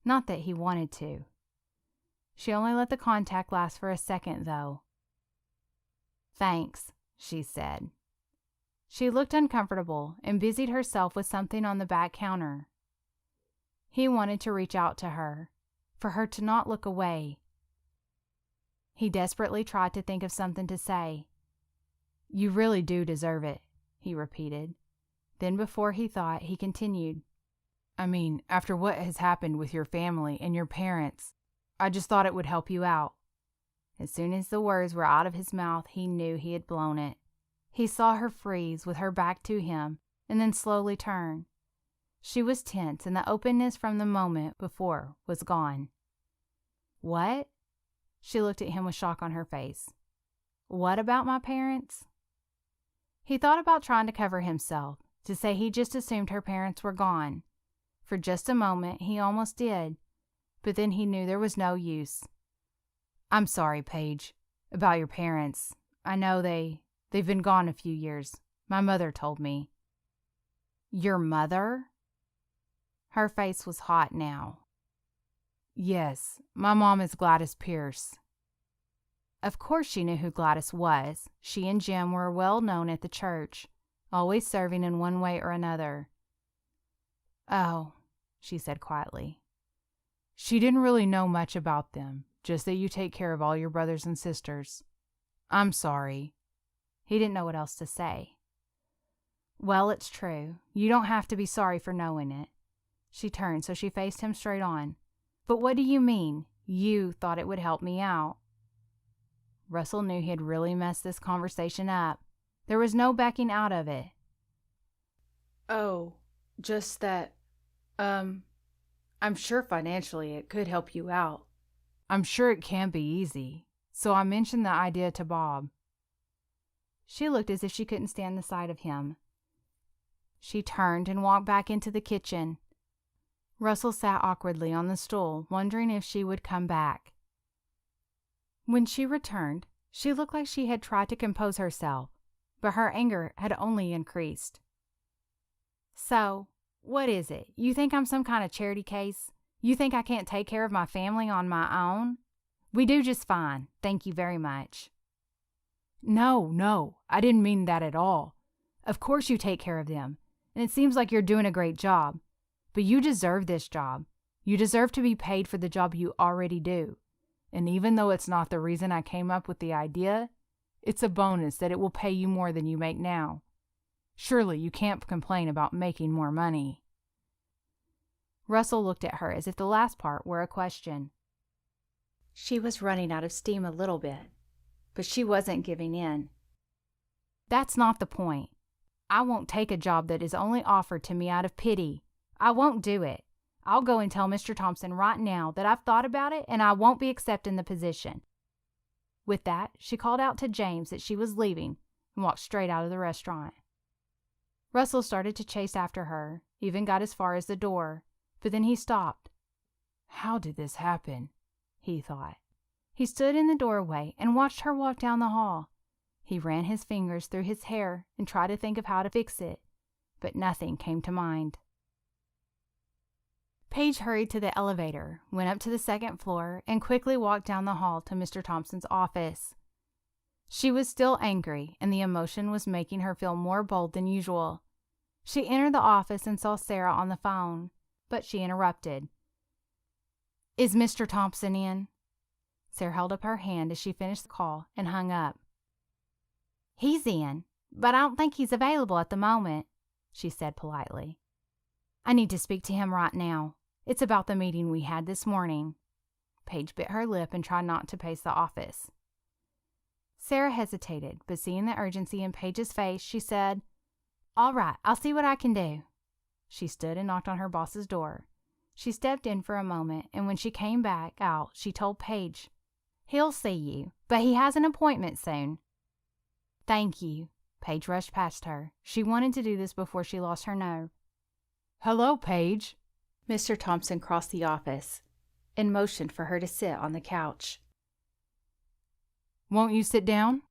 Speaker 1: Not that he wanted to. She only let the contact last for a second, though. "Thanks," she said. She looked uncomfortable and busied herself with something on the back counter. He wanted to reach out to her, for her to not look away. He desperately tried to think of something to say. "You really do deserve it," he repeated. Then before he thought, he continued,
Speaker 2: "I mean, after what has happened with your family and your parents, I just thought it would help you out."
Speaker 1: As soon as the words were out of his mouth, he knew he had blown it. He saw her freeze with her back to him and then slowly turn. She was tense, and the openness from the moment before was gone. "What?" She looked at him with shock on her face. "What about my parents?" He thought about trying to cover himself, to say he just assumed her parents were gone. For just a moment, he almost did, but then he knew there was no use. "I'm sorry, Paige, about your parents. I know they've been gone a few years. My mother told me." "Your mother?" Her face was hot now.
Speaker 2: "Yes, my mom is Gladys Pierce."
Speaker 1: Of course she knew who Gladys was. She and Jim were well known at the church, always serving in one way or another.
Speaker 2: "Oh," she said quietly. "She didn't really know much about them, just that you take care of all your brothers and sisters. I'm sorry."
Speaker 1: He didn't know what else to say. "Well, it's true. You don't have to be sorry for knowing it." She turned so she faced him straight on. "But what do you mean? You thought it would help me out?" Russell knew he had really messed this conversation up. There was no backing out of it.
Speaker 3: "Oh, just that, I'm sure financially it could help you out."
Speaker 2: "I'm sure it can be easy, so I mentioned the idea to Bob."
Speaker 1: She looked as if she couldn't stand the sight of him. She turned and walked back into the kitchen. Russell sat awkwardly on the stool, wondering if she would come back. When she returned, she looked like she had tried to compose herself, but her anger had only increased. "So, what is it? You think I'm some kind of charity case? You think I can't take care of my family on my own? We do just fine, thank you very much."
Speaker 2: No, I didn't mean that at all.
Speaker 1: Of course you take care of them, and it seems like you're doing a great job. But you deserve this job. You deserve to be paid for the job you already do.
Speaker 2: And even though it's not the reason I came up with the idea, it's a bonus that it will pay you more than you make now. Surely you can't complain about making more money."
Speaker 1: Russell looked at her as if the last part were a question.
Speaker 3: She was running out of steam a little bit, but she wasn't giving in.
Speaker 1: "That's not the point. I won't take a job that is only offered to me out of pity. I won't do it. I'll go and tell Mr. Thompson right now that I've thought about it and I won't be accepting the position." With that, she called out to James that she was leaving and walked straight out of the restaurant. Russell started to chase after her, even got as far as the door, but then he stopped.
Speaker 2: How did this happen?
Speaker 1: He thought. He stood in the doorway and watched her walk down the hall. He ran his fingers through his hair and tried to think of how to fix it, but nothing came to mind. Paige hurried to the elevator, went up to the second floor, and quickly walked down the hall to Mr. Thompson's office. She was still angry, and the emotion was making her feel more bold than usual. She entered the office and saw Sarah on the phone, but she interrupted. "Is Mr. Thompson in?" Sarah held up her hand as she finished the call and hung up. "He's in, but I don't think he's available at the moment," she said politely. "I need to speak to him right now. It's about the meeting we had this morning." Paige bit her lip and tried not to pace the office. Sarah hesitated, but seeing the urgency in Paige's face, she said, "All right, I'll see what I can do." She stood and knocked on her boss's door. She stepped in for a moment, and when she came back out, she told Paige, "He'll see you, but he has an appointment soon." "Thank you." Paige rushed past her. She wanted to do this before she lost her nerve.
Speaker 2: "Hello, Paige."
Speaker 3: Mr. Thompson crossed the office and motioned for her to sit on the couch.
Speaker 2: "Won't you sit down?"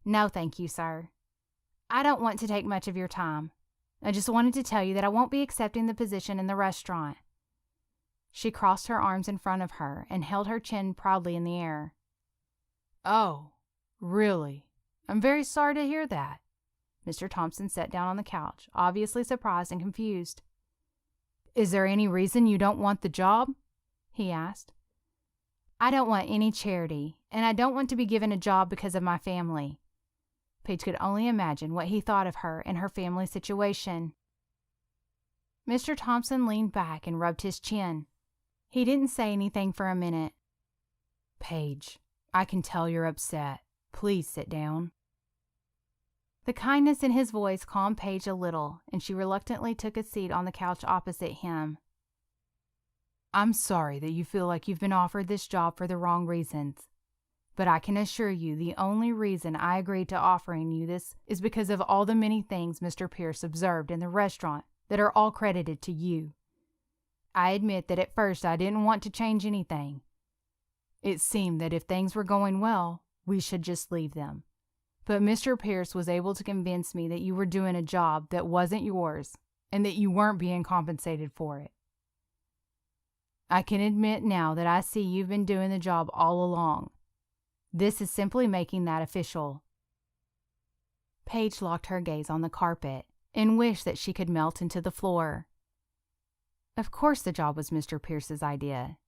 Speaker 1: "No, thank you, sir. I don't want to take much of your time. I just wanted to tell you that I won't be accepting the position in the restaurant." She crossed her arms in front of her and held her chin proudly in the air.
Speaker 2: "Oh, really? I'm very sorry to hear that."
Speaker 1: Mr. Thompson sat down on the couch, obviously surprised and confused. "Is there any reason you don't want the job?" he asked. "I don't want any charity, and I don't want to be given a job because of my family." Paige could only imagine what he thought of her and her family situation. Mr. Thompson leaned back and rubbed his chin. He didn't say anything for a minute.
Speaker 2: "Paige, I can tell you're upset. Please sit down."
Speaker 1: The kindness in his voice calmed Paige a little, and she reluctantly took a seat on the couch opposite him.
Speaker 2: "I'm sorry that you feel like you've been offered this job for the wrong reasons, but I can assure you the only reason I agreed to offering you this is because of all the many things Mr. Pierce observed in the restaurant that are all credited to you. I admit that at first I didn't want to change anything. It seemed that if things were going well, we should just leave them. But Mr. Pierce was able to convince me that you were doing a job that wasn't yours and that you weren't being compensated for it. I can admit now that I see you've been doing the job all along. This is simply making that official." Paige locked her gaze on the carpet and wished that she could melt into the floor. Of course the job was Mr. Pierce's idea.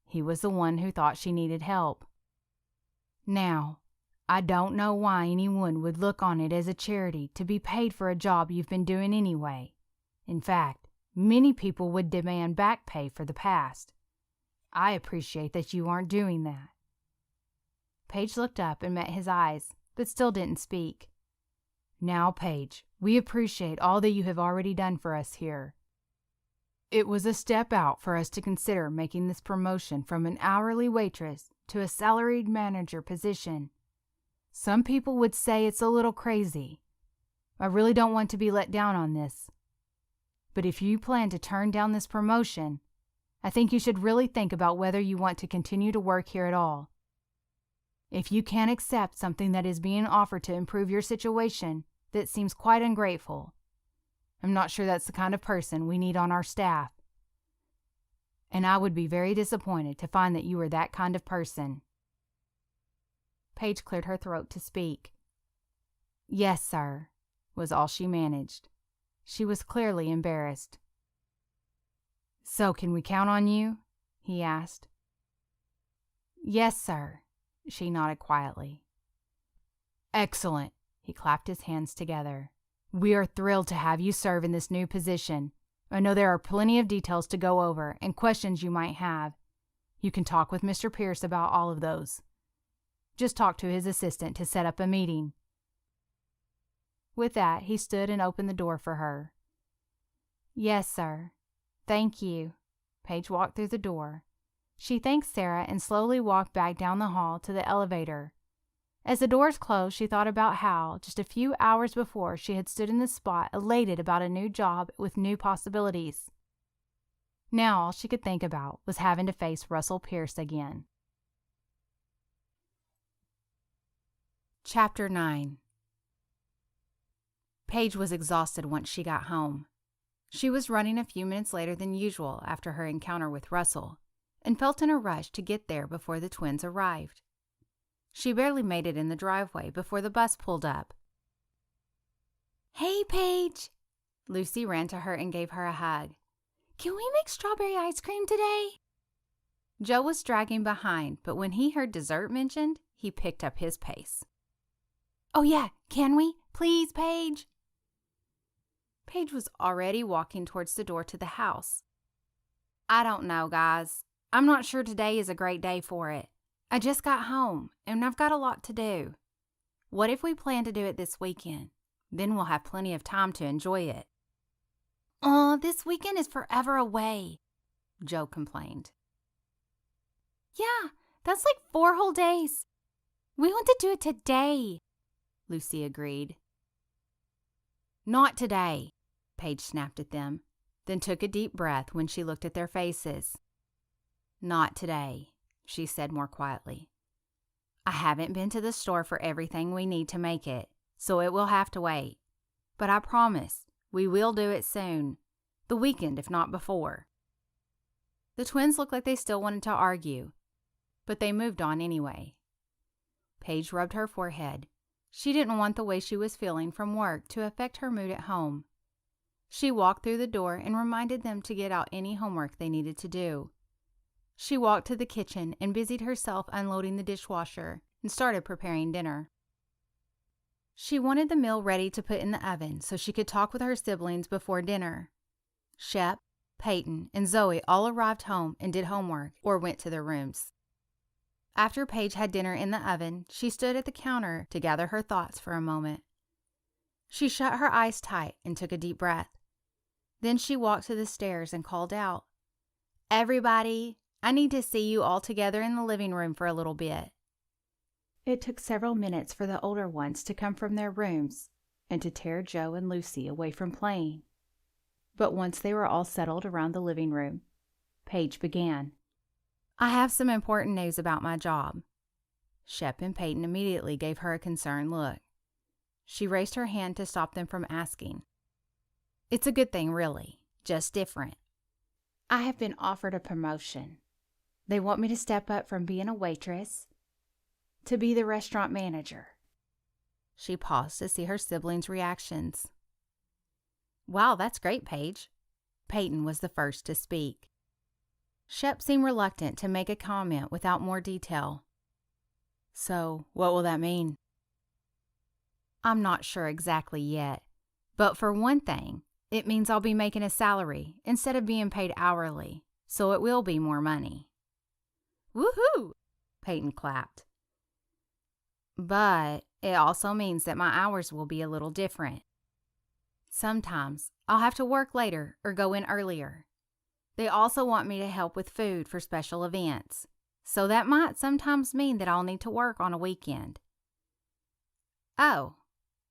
Speaker 2: He was the one who thought she needed help. Now, I don't know why anyone would look on it as a charity to be paid for a job you've been doing anyway. In fact, many people would demand back pay for the past. I appreciate that you aren't doing that." Paige looked up and met his eyes, but still didn't speak. "Now, Paige, we appreciate all that you have already done for us here. It was a step out for us to consider making this promotion from an hourly waitress to a salaried manager position. Some people would say it's a little crazy. I really don't want to be let down on this. But if you plan to turn down this promotion, I think you should really think about whether you want to continue to work here at all. If you can't accept something that is being offered to improve your situation, that seems quite ungrateful. I'm not sure that's the kind of person we need on our staff. And I would be very disappointed to find that you were that kind of person." Paige cleared her throat to speak. "Yes, sir," was all she managed. She was clearly embarrassed. "So can we count on you?" he asked. "Yes, sir," she nodded quietly. "Excellent," he clapped his hands together. "We are thrilled to have you serve in this new position. I know there are plenty of details to go over and questions you might have. You can talk with Mr. Pierce about all of those. Just talk to his assistant to set up a meeting." With that, he stood and opened the door for her. "Yes, sir,"
Speaker 1: Thank you. Paige walked through the door. She thanked Sarah and slowly walked back down the hall to the elevator. As the doors closed, she thought about how, just a few hours before, she had stood in the spot elated about a new job with new possibilities. Now all she could think about was having to face Russell Pierce again.
Speaker 5: Chapter 9. Paige was exhausted once she got home. She was running a few minutes later than usual after her encounter with Russell, and felt in a rush to get there before the twins arrived. She barely made it in the driveway before the bus pulled up.
Speaker 3: "Hey, Paige!"
Speaker 5: Lucy ran to her and gave her a hug.
Speaker 3: "Can we make strawberry ice cream today?"
Speaker 5: Joe was dragging behind, but when he heard dessert mentioned, he picked up his pace.
Speaker 3: "Oh yeah, can we? Please, Paige!"
Speaker 5: Paige was already walking towards the door to the house. "I don't know, guys. I'm not sure today is a great day for it. I just got home, and I've got a lot to do. What if we plan to do it this weekend? Then we'll have plenty of time to enjoy it."
Speaker 3: "Oh, this weekend is forever away,"
Speaker 5: Joe complained.
Speaker 3: "Yeah, that's like 4 whole days. We want to do it today,"
Speaker 5: Lucy agreed. "Not today," Paige snapped at them, then took a deep breath when she looked at their faces. "Not today," she said more quietly. "I haven't been to the store for everything we need to make it, so it will have to wait. But I promise, we will do it soon. The weekend, if not before." The twins looked like they still wanted to argue, but they moved on anyway. Paige rubbed her forehead. She didn't want the way she was feeling from work to affect her mood at home. She walked through the door and reminded them to get out any homework they needed to do. She walked to the kitchen and busied herself unloading the dishwasher and started preparing dinner. She wanted the meal ready to put in the oven so she could talk with her siblings before dinner. Shep, Peyton, and Zoe all arrived home and did homework or went to their rooms. After Paige had dinner in the oven, she stood at the counter to gather her thoughts for a moment. She shut her eyes tight and took a deep breath. Then she walked to the stairs and called out, "Everybody, I need to see you all together in the living room for a little bit."
Speaker 3: It took several minutes for the older ones to come from their rooms and to tear Joe and Lucy away from playing. But once they were all settled around the living room, Paige began.
Speaker 5: "I have some important news about my job." Shep and Peyton immediately gave her a concerned look. She raised her hand to stop them from asking. "It's a good thing, really, just different."
Speaker 3: "I have been offered a promotion. They want me to step up from being a waitress to be the restaurant manager."
Speaker 5: She paused to see her siblings' reactions. "Wow, that's great, Paige." Peyton was the first to speak. Shep seemed reluctant to make a comment without more detail. "So, what will that mean?" "I'm not sure exactly yet, but for one thing, it means I'll be making a salary instead of being paid hourly, so it will be more money." "Woohoo!" Peyton clapped. "But it also means that my hours will be a little different. Sometimes I'll have to work later or go in earlier. They also want me to help with food for special events, so that might sometimes mean that I'll need to work on a weekend." "Oh,"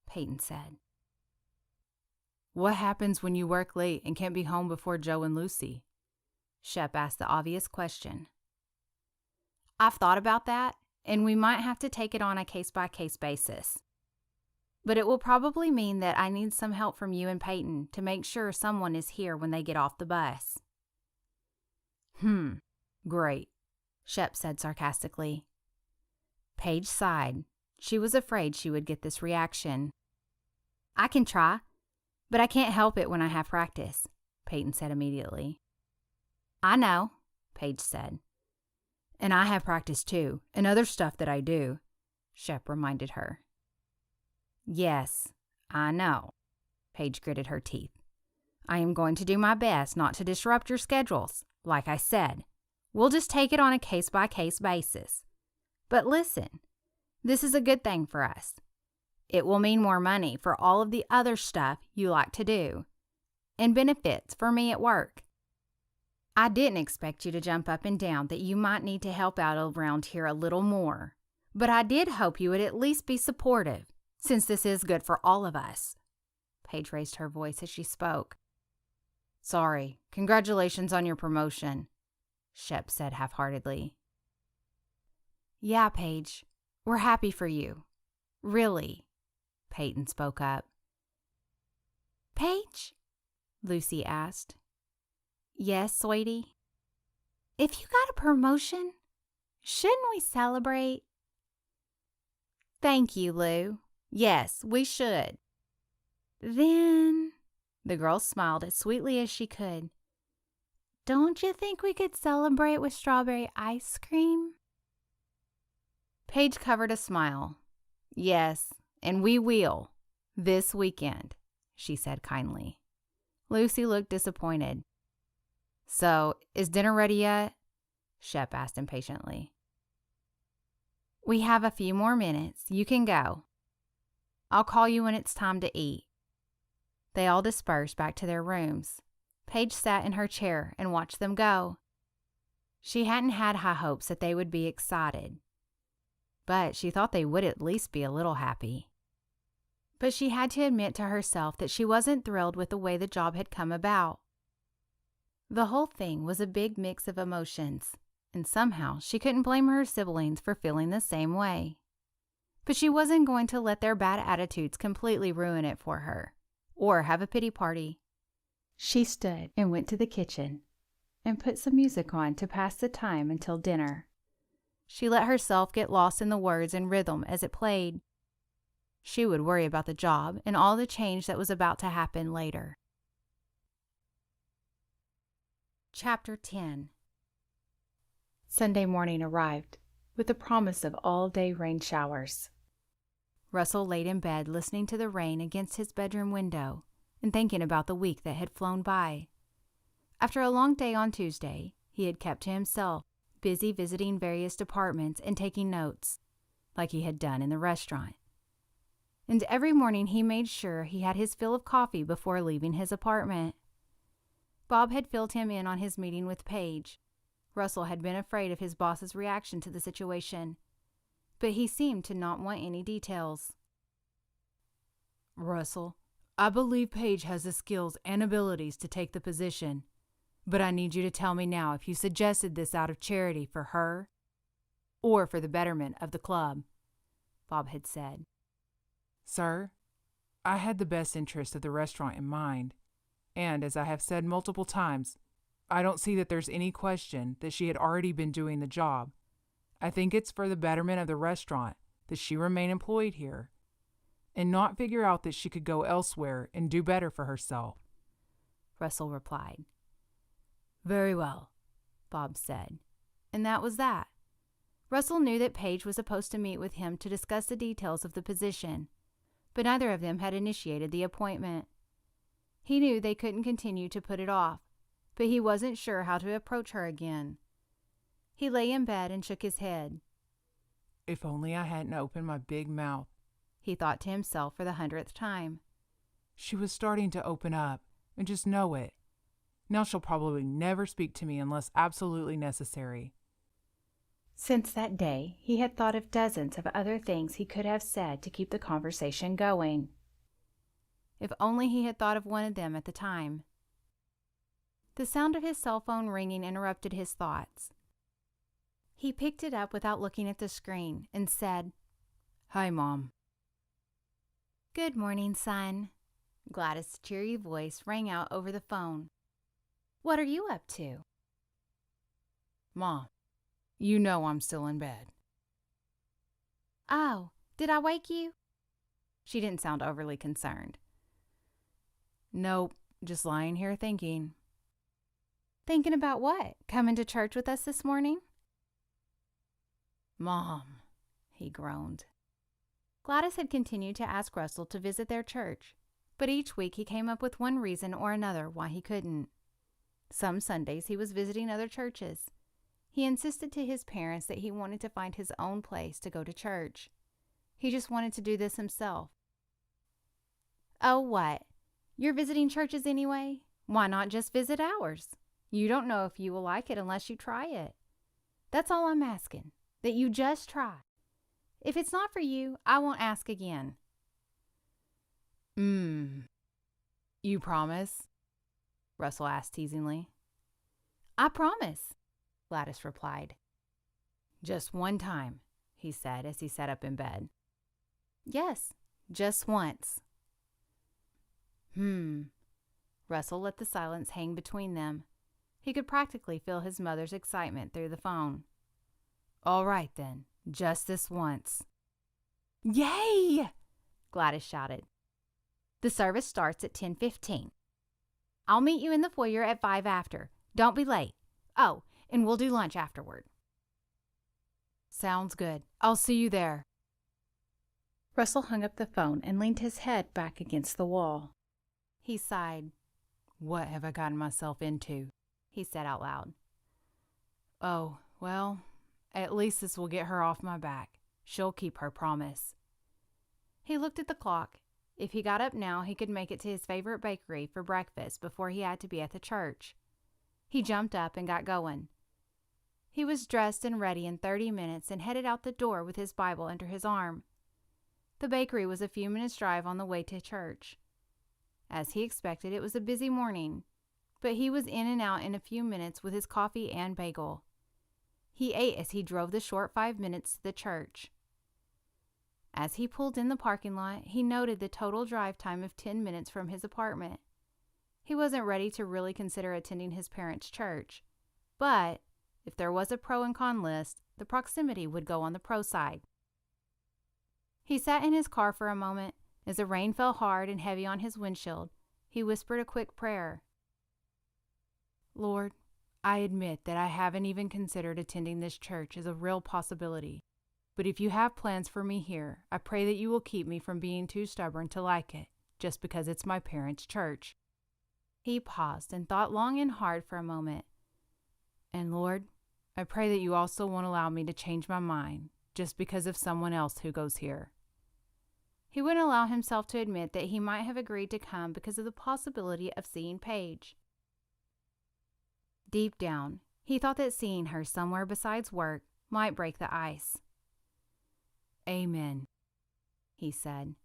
Speaker 5: Peyton said. "What happens when you work late and can't be home before Joe and Lucy?" Shep asked the obvious question. "I've thought about that, and we might have to take it on a case-by-case basis. But it will probably mean that I need some help from you and Peyton to make sure someone is here when they get off the bus." Great," Shep said sarcastically. Paige sighed. She was afraid she would get this reaction. "I can try, but I can't help it when I have practice," Peyton said immediately. "I know," Paige said. "And I have practice too, and other stuff that I do," Shep reminded her. "Yes, I know," Paige gritted her teeth. "I am going to do my best not to disrupt your schedules. Like I said, we'll just take it on a case-by-case basis. But listen, this is a good thing for us. It will mean more money for all of the other stuff you like to do, and benefits for me at work. I didn't expect you to jump up and down that you might need to help out around here a little more, but I did hope you would at least be supportive, since this is good for all of us." Paige raised her voice as she spoke. "Sorry. Congratulations on your promotion," Shep said half-heartedly. "Yeah, Paige. We're happy for you. Really," Peyton spoke up. "Paige?" Lucy asked. "Yes, sweetie?" "If you got a promotion, shouldn't we celebrate?" "Thank you, Lou. Yes, we should." "Then," the girl smiled as sweetly as she could, "don't you think we could celebrate with strawberry ice cream?" Paige covered a smile. "Yes, and we will, this weekend," she said kindly. Lucy looked disappointed. "So, is dinner ready yet?" Shep asked impatiently. "We have a few more minutes. You can go. I'll call you when it's time to eat." They all dispersed back to their rooms. Paige sat in her chair and watched them go. She hadn't had high hopes that they would be excited, but she thought they would at least be a little happy. But she had to admit to herself that she wasn't thrilled with the way the job had come about. The whole thing was a big mix of emotions, and somehow she couldn't blame her siblings for feeling the same way. But she wasn't going to let their bad attitudes completely ruin it for her, or have a pity party.
Speaker 3: She stood and went to the kitchen and put some music on to pass the time until dinner.
Speaker 5: She let herself get lost in the words and rhythm as it played. She would worry about the job and all the change that was about to happen later. Chapter 10.
Speaker 3: Sunday morning arrived with the promise of all-day rain showers.
Speaker 5: Russell laid in bed listening to the rain against his bedroom window and thinking about the week that had flown by. After a long day on Tuesday, he had kept to himself, busy visiting various departments and taking notes, like he had done in the restaurant. And every morning he made sure he had his fill of coffee before leaving his apartment. Bob had filled him in on his meeting with Paige. Russell had been afraid of his boss's reaction to the situation, but he seemed to not want any details.
Speaker 2: "Russell, I believe Paige has the skills and abilities to take the position, but I need you to tell me now if you suggested this out of charity for her or for the betterment of the club," Bob had said. "Sir, I had the best interest of the restaurant in mind, and as I have said multiple times, I don't see that there's any question that she had already been doing the job. I think it's for the betterment of the restaurant that she remain employed here and not figure out that she could go elsewhere and do better for herself,"
Speaker 5: Russell replied.
Speaker 2: "Very well,"
Speaker 5: Bob said, and that was that. Russell knew that Paige was supposed to meet with him to discuss the details of the position, but neither of them had initiated the appointment. He knew they couldn't continue to put it off, but he wasn't sure how to approach her again. He lay in bed and shook his head.
Speaker 2: "If only I hadn't opened my big mouth,"
Speaker 5: he thought to himself for the 100th time.
Speaker 2: "She was starting to open up, and just know it. Now she'll probably never speak to me unless absolutely necessary."
Speaker 3: Since that day, he had thought of dozens of other things he could have said to keep the conversation going.
Speaker 5: If only he had thought of one of them at the time. The sound of his cell phone ringing interrupted his thoughts. He picked it up without looking at the screen and said,
Speaker 2: "Hi, Mom."
Speaker 5: "Good morning, son." Gladys' cheery voice rang out over the phone. "What are you up to?"
Speaker 2: "Mom, you know I'm still in bed."
Speaker 5: "Oh, did I wake you?" She didn't sound overly concerned.
Speaker 2: "Nope, just lying here thinking."
Speaker 5: "Thinking about what? Coming to church with us this morning?"
Speaker 2: "Mom,"
Speaker 5: he groaned. Gladys had continued to ask Russell to visit their church, but each week he came up with one reason or another why he couldn't. Some Sundays he was visiting other churches. He insisted to his parents that he wanted to find his own place to go to church. He just wanted to do this himself. "Oh, what? You're visiting churches anyway? Why not just visit ours?
Speaker 3: You don't know if you will like it unless you try it. That's all I'm asking, that you just try. If it's not for you, I won't ask again."
Speaker 2: You promise?" Russell asked teasingly.
Speaker 3: "I promise," Gladys replied.
Speaker 5: "Just one time," he said as he sat up in bed.
Speaker 3: "Yes, just once."
Speaker 5: Russell let the silence hang between them. He could practically feel his mother's excitement through the phone. "All right, then. Just this once."
Speaker 3: "Yay!" Gladys shouted. "The service starts at 10:15. I'll meet you in the foyer at 5 after. Don't be late. Oh, and we'll do lunch afterward."
Speaker 2: "Sounds good. I'll see you there."
Speaker 3: Russell hung up the phone and leaned his head back against the wall.
Speaker 5: He sighed.
Speaker 2: "What have I gotten myself into?"
Speaker 5: He said out loud.
Speaker 2: "Oh, well, at least this will get her off my back. She'll keep her promise."
Speaker 5: He looked at the clock. If he got up now, he could make it to his favorite bakery for breakfast before he had to be at the church. He jumped up and got going. He was dressed and ready in 30 minutes and headed out the door with his Bible under his arm. The bakery was a few minutes' drive on the way to church. As he expected, it was a busy morning, but he was in and out in a few minutes with his coffee and bagel. He ate as he drove the short 5 minutes to the church. As he pulled in the parking lot, he noted the total drive time of 10 minutes from his apartment. He wasn't ready to really consider attending his parents' church, but if there was a pro and con list, the proximity would go on the pro side. He sat in his car for a moment. As the rain fell hard and heavy on his windshield, he whispered a quick prayer.
Speaker 2: "Lord, I admit that I haven't even considered attending this church as a real possibility. But if you have plans for me here, I pray that you will keep me from being too stubborn to like it, just because it's my parents' church."
Speaker 5: He paused and thought long and hard for a moment.
Speaker 2: "And Lord, I pray that you also won't allow me to change my mind just because of someone else who goes here."
Speaker 5: He wouldn't allow himself to admit that he might have agreed to come because of the possibility of seeing Paige. Deep down, he thought that seeing her somewhere besides work might break the ice.
Speaker 2: "Amen,"
Speaker 5: he said.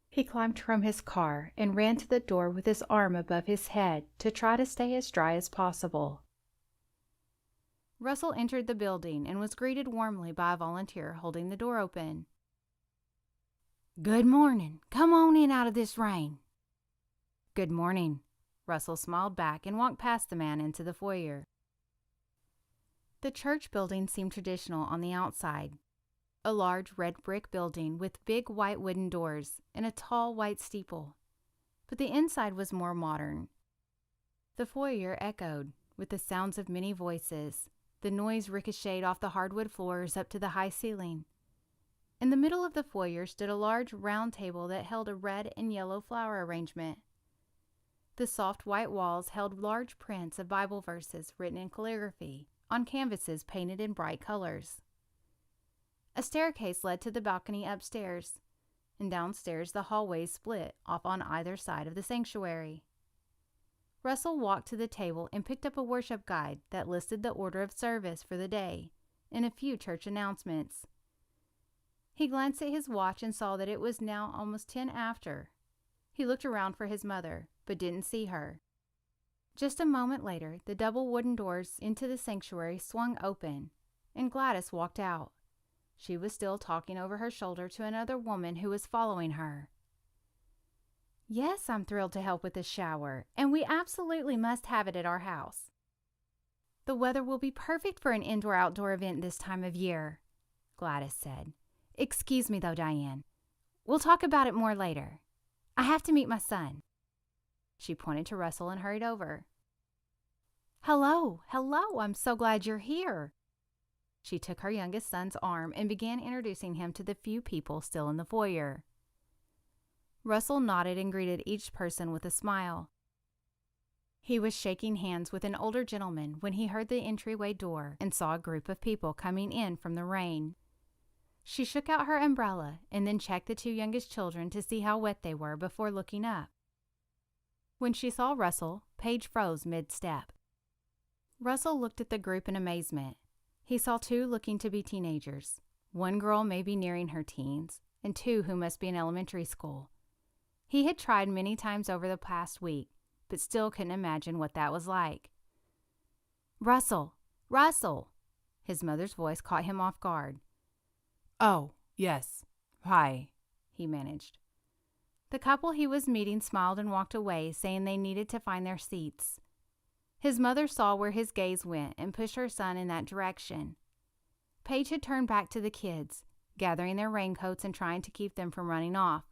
Speaker 3: He climbed from his car and ran to the door with his arm above his head to try to stay as dry as possible.
Speaker 5: Russell entered the building and was greeted warmly by a volunteer holding the door open.
Speaker 1: "Good morning. Come on in out of this rain."
Speaker 5: "Good morning." Russell smiled back and walked past the man into the foyer. The church building seemed traditional on the outside. A large red brick building with big white wooden doors and a tall white steeple. But the inside was more modern. The foyer echoed with the sounds of many voices. The noise ricocheted off the hardwood floors up to the high ceiling. In the middle of the foyer stood a large round table that held a red and yellow flower arrangement. The soft white walls held large prints of Bible verses written in calligraphy on canvases painted in bright colors. A staircase led to the balcony upstairs, and downstairs the hallways split off on either side of the sanctuary. Russell walked to the table and picked up a worship guide that listed the order of service for the day and a few church announcements. He glanced at his watch and saw that it was now almost 10 after. He looked around for his mother, but didn't see her. Just a moment later, the double wooden doors into the sanctuary swung open, and Gladys walked out. She was still talking over her shoulder to another woman who was following her.
Speaker 1: "Yes, I'm thrilled to help with the shower, and we absolutely must have it at our house. The weather will be perfect for an indoor-outdoor event this time of year," Gladys said. "Excuse me, though, Diane. We'll talk about it more later. I have to meet my son."
Speaker 5: She pointed to Russell and hurried over.
Speaker 1: Hello, I'm so glad you're here."
Speaker 5: She took her youngest son's arm and began introducing him to the few people still in the foyer. Russell nodded and greeted each person with a smile. He was shaking hands with an older gentleman when he heard the entryway door and saw a group of people coming in from the rain. She shook out her umbrella and then checked the two youngest children to see how wet they were before looking up. When she saw Russell, Paige froze mid-step. Russell looked at the group in amazement. He saw two looking to be teenagers, one girl maybe nearing her teens, and two who must be in elementary school. He had tried many times over the past week, but still couldn't imagine what that was like. "Russell! Russell!" His mother's voice caught him off guard.
Speaker 2: "Oh, yes. Hi,"
Speaker 5: he managed. The couple he was meeting smiled and walked away, saying they needed to find their seats. His mother saw where his gaze went and pushed her son in that direction. Paige had turned back to the kids, gathering their raincoats and trying to keep them from running off.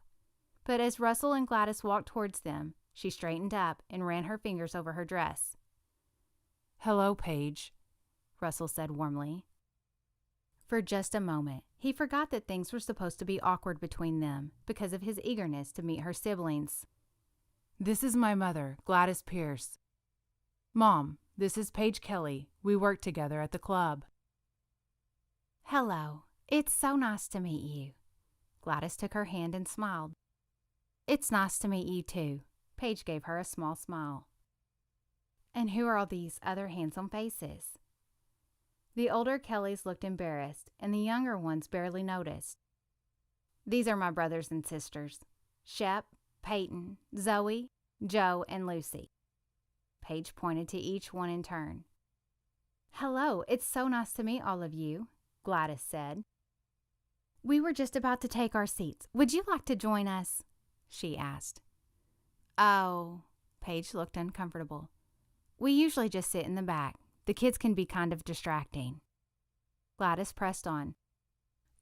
Speaker 5: But as Russell and Gladys walked towards them, she straightened up and ran her fingers over her dress.
Speaker 2: "Hello, Paige,"
Speaker 5: Russell said warmly. For just a moment, he forgot that things were supposed to be awkward between them because of his eagerness to meet her siblings.
Speaker 2: "This is my mother, Gladys Pierce. Mom, this is Paige Kelly. We work together at the club."
Speaker 5: "Hello. It's so nice to meet you." Gladys took her hand and smiled. "It's nice to meet you, too." Paige gave her a small smile. "And who are all these other handsome faces?" The older Kellys looked embarrassed, and the younger ones barely noticed. "These are my brothers and sisters, Shep, Peyton, Zoe, Joe, and Lucy." Paige pointed to each one in turn. "Hello, it's so nice to meet all of you," Gladys said. "We were just about to take our seats. Would you like to join us?" she asked. "Oh," Paige looked uncomfortable. "We usually just sit in the back. The kids can be kind of distracting." Gladys pressed on.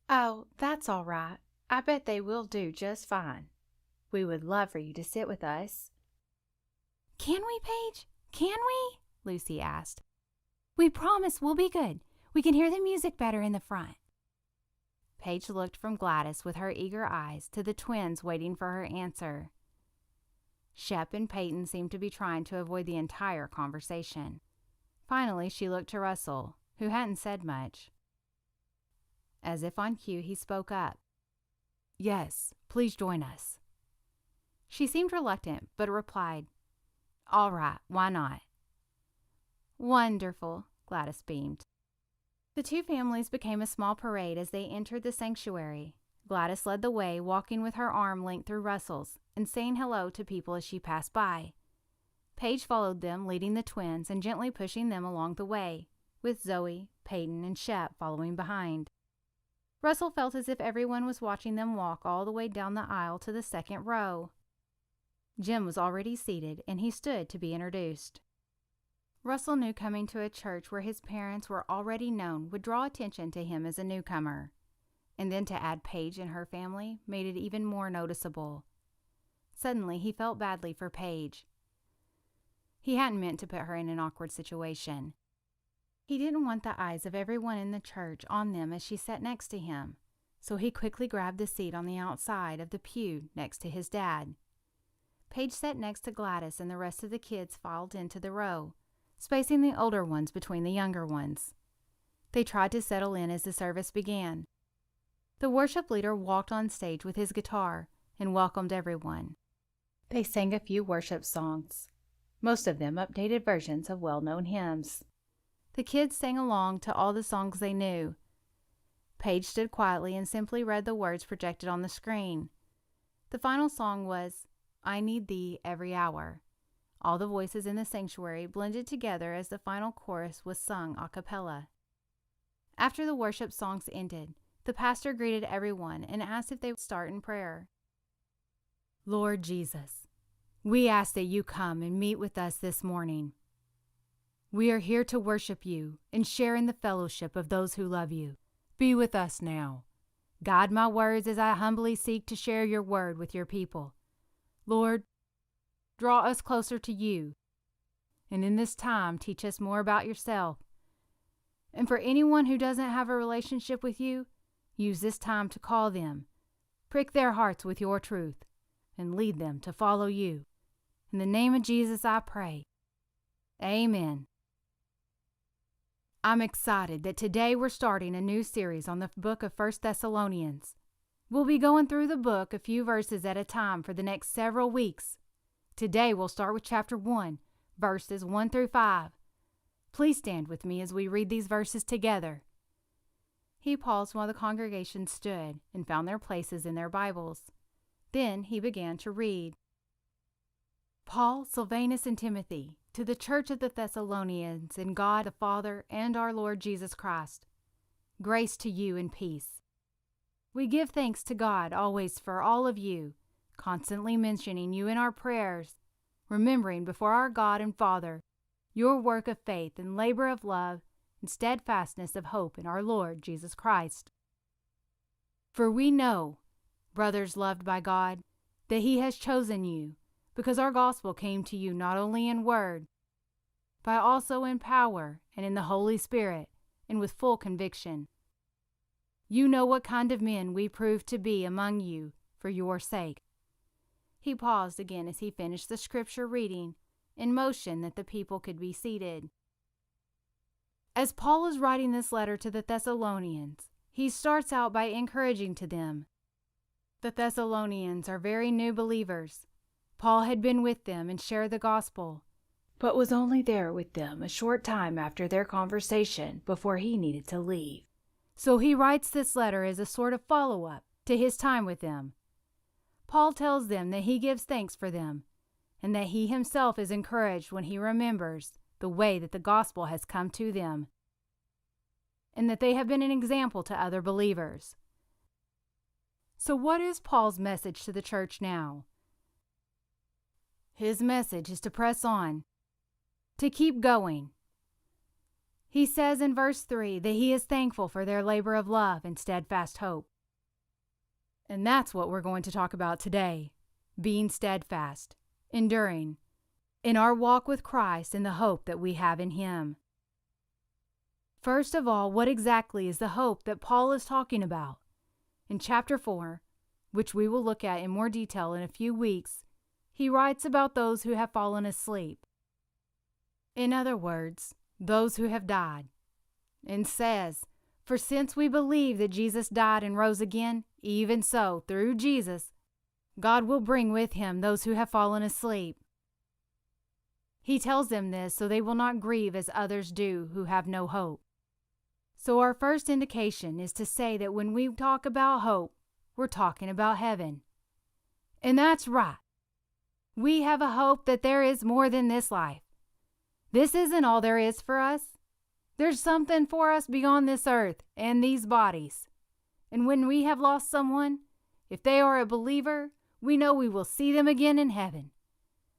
Speaker 5: "Oh, that's all right. I bet they will do just fine. We would love for you to sit with us." "Can we, Paige? Can we?" Lucy asked. "We promise we'll be good. We can hear the music better in the front." Paige looked from Gladys with her eager eyes to the twins waiting for her answer. Shep and Peyton seemed to be trying to avoid the entire conversation. Finally, she looked to Russell, who hadn't said much. As if on cue, he spoke up.
Speaker 2: "Yes, please join us."
Speaker 5: She seemed reluctant, but replied, "All right, why not?" "Wonderful," Gladys beamed. The two families became a small parade as they entered the sanctuary. Gladys led the way, walking with her arm linked through Russell's and saying hello to people as she passed by. Paige followed them, leading the twins and gently pushing them along the way, with Zoe, Peyton, and Shep following behind. Russell felt as if everyone was watching them walk all the way down the aisle to the second row. Jim was already seated, and he stood to be introduced. Russell knew coming to a church where his parents were already known would draw attention to him as a newcomer, and then to add Paige and her family made it even more noticeable. Suddenly, he felt badly for Paige. He hadn't meant to put her in an awkward situation. He didn't want the eyes of everyone in the church on them as she sat next to him, so he quickly grabbed the seat on the outside of the pew next to his dad. Paige sat next to Gladys, and the rest of the kids filed into the row, spacing the older ones between the younger ones. They tried to settle in as the service began. The worship leader walked on stage with his guitar and welcomed everyone. They sang a few worship songs, most of them updated versions of well-known hymns. The kids sang along to all the songs they knew. Paige stood quietly and simply read the words projected on the screen. The final song was, "I Need Thee Every Hour." All the voices in the sanctuary blended together as the final chorus was sung a cappella. After the worship songs ended, the pastor greeted everyone and asked if they would start in prayer. "Lord Jesus, we ask that you come and meet with us this morning. We are here to worship you and share in the fellowship of those who love you. Be with us now. Guide my words as I humbly seek to share your word with your people. Lord, draw us closer to you, and in this time teach us more about yourself. And for anyone who doesn't have a relationship with you, use this time to call them, prick their hearts with your truth, and lead them to follow you. In the name of Jesus I pray. Amen." I'm excited that today we're starting a new series on the book of 1 Thessalonians. We'll be going through the book a few verses at a time for the next several weeks.
Speaker 1: Today we'll start with chapter 1, verses 1 through 5. Please stand with me as we read these verses together." He paused while the congregation stood and found their places in their Bibles. Then he began to read. "Paul, Silvanus, and Timothy, to the church of the Thessalonians, in God the Father and our Lord Jesus Christ, grace to you and peace. We give thanks to God always for all of you, constantly mentioning you in our prayers, remembering before our God and Father your work of faith and labor of love and steadfastness of hope in our Lord Jesus Christ. For we know, brothers loved by God, that He has chosen you, because our gospel came to you not only in word, but also in power and in the Holy Spirit, and with full conviction. You know what kind of men we proved to be among you for your sake." He paused again as he finished the scripture reading, in motion that the people could be seated. As Paul is writing this letter to the Thessalonians, he starts out by encouraging to them. The Thessalonians are very new believers. Paul had been with them and shared the gospel, but was only there with them a short time after their conversation before he needed to leave. So he writes this letter as a sort of follow-up to his time with them. Paul tells them that he gives thanks for them, and that he himself is encouraged when he remembers the way that the gospel has come to them, and that they have been an example to other believers. So what is Paul's message to the church now? His message is to press on, to keep going. He says in verse 3 that he is thankful for their labor of love and steadfast hope. And that's what we're going to talk about today, being steadfast, enduring, in our walk with Christ and the hope that we have in Him. First of all, what exactly is the hope that Paul is talking about? In chapter 4, which we will look at in more detail in a few weeks, he writes about those who have fallen asleep. In other words, those who have died, and says, "For since we believe that Jesus died and rose again, even so, through Jesus, God will bring with Him those who have fallen asleep." He tells them this so they will not grieve as others do who have no hope. So our first indication is to say that when we talk about hope, we're talking about heaven. And that's right. We have a hope that there is more than this life. This isn't all there is for us. There's something for us beyond this earth and these bodies. And when we have lost someone, if they are a believer, we know we will see them again in heaven.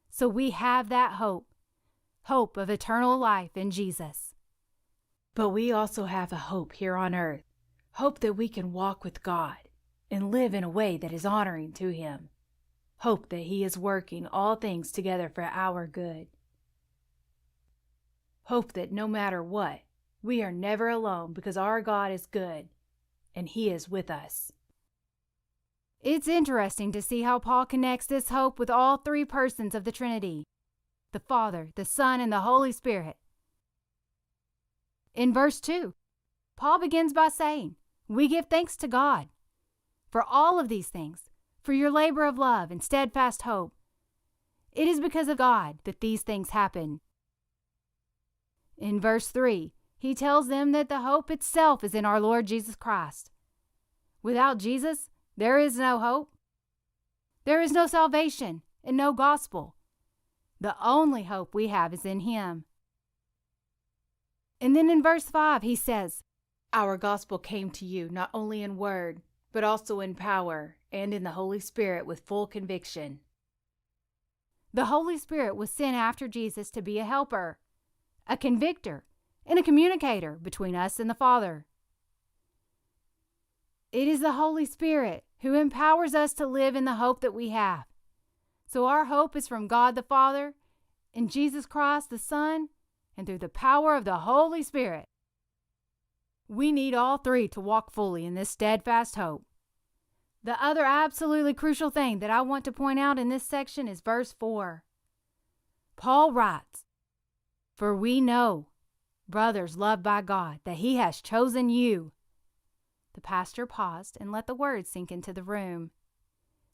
Speaker 1: So we have that hope of eternal life in Jesus. But we also have a hope here on earth, hope that we can walk with God and live in a way that is honoring to Him, hope that He is working all things together for our good, hope that no matter what, we are never alone because our God is good and He is with us. It's interesting to see how Paul connects this hope with all three persons of the Trinity, the Father, the Son, and the Holy Spirit. In verse 2, Paul begins by saying, "We give thanks to God for all of these things, for your labor of love and steadfast hope. It is because of God that these things happen." In verse 3, he tells them that the hope itself is in our Lord Jesus Christ. Without Jesus, there is no hope. There is no salvation and no gospel. The only hope we have is in Him. And then in verse 5, he says, "Our gospel came to you not only in word, but also in power and in the Holy Spirit with full conviction." The Holy Spirit was sent after Jesus to be a helper, a convictor, and a communicator between us and the Father. It is the Holy Spirit who empowers us to live in the hope that we have. So our hope is from God the Father, in Jesus Christ the Son, and through the power of the Holy Spirit. We need all three to walk fully in this steadfast hope. The other absolutely crucial thing that I want to point out in this section is verse 4. Paul writes, "For we know, brothers loved by God, that He has chosen you." The pastor paused and let the words sink into the room.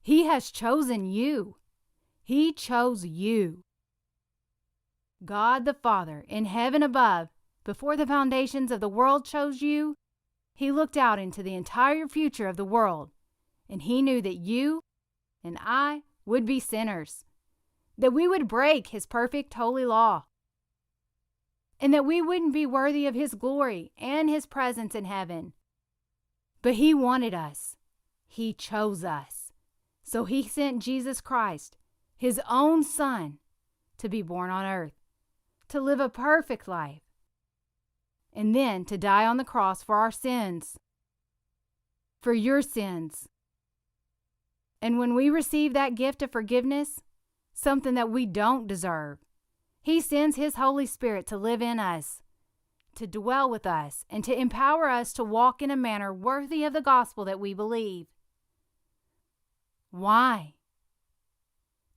Speaker 1: He has chosen you.
Speaker 5: He chose you. God the Father in heaven above, before the foundations of the world chose you, He looked out into the entire future of the world, and He knew that you and I would be sinners, that we would break His perfect holy law, and that we wouldn't be worthy of His glory and His presence in heaven. But He wanted us. He chose us. So He sent Jesus Christ, His own Son, to be born on earth, to live a perfect life, and then to die on the cross for our sins, for your sins. And when we receive that gift of forgiveness, something that we don't deserve, He sends His Holy Spirit to live in us, to dwell with us, and to empower us to walk in a manner worthy of the gospel that we believe. Why?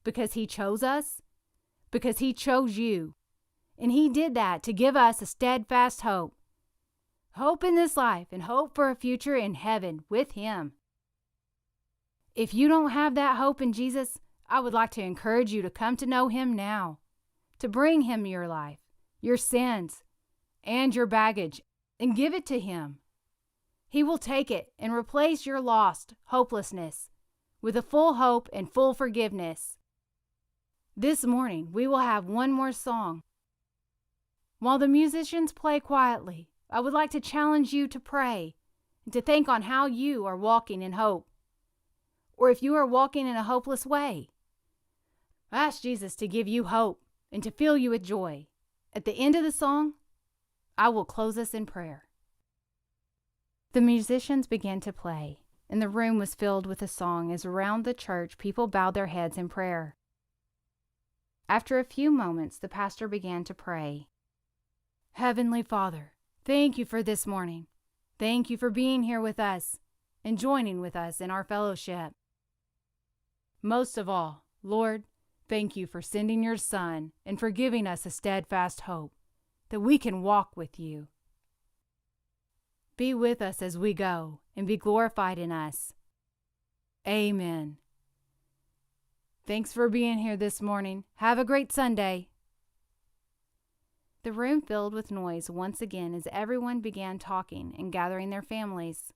Speaker 5: Because He chose us? Because He chose you. And He did that to give us a steadfast hope. Hope in this life and hope for a future in heaven with Him. If you don't have that hope in Jesus, I would like to encourage you to come to know Him now, to bring Him your life, your sins, and your baggage, and give it to Him. He will take it and replace your lost hopelessness with a full hope and full forgiveness. This morning, we will have one more song. While the musicians play quietly, I would like to challenge you to pray and to think on how you are walking in hope, or if you are walking in a hopeless way. Ask Jesus to give you hope and to fill you with joy. At the end of the song, I will close us in prayer. The musicians began to play, and the room was filled with a song as around the church people bowed their heads in prayer. After a few moments, the pastor began to pray. Heavenly Father, thank You for this morning. Thank You for being here with us and joining with us in our fellowship. Most of all, Lord, thank You for sending Your Son and for giving us a steadfast hope that we can walk with You. Be with us as we go and be glorified in us. Amen. Thanks for being here this morning. Have a great Sunday. The room filled with noise once again as everyone began talking and gathering their families.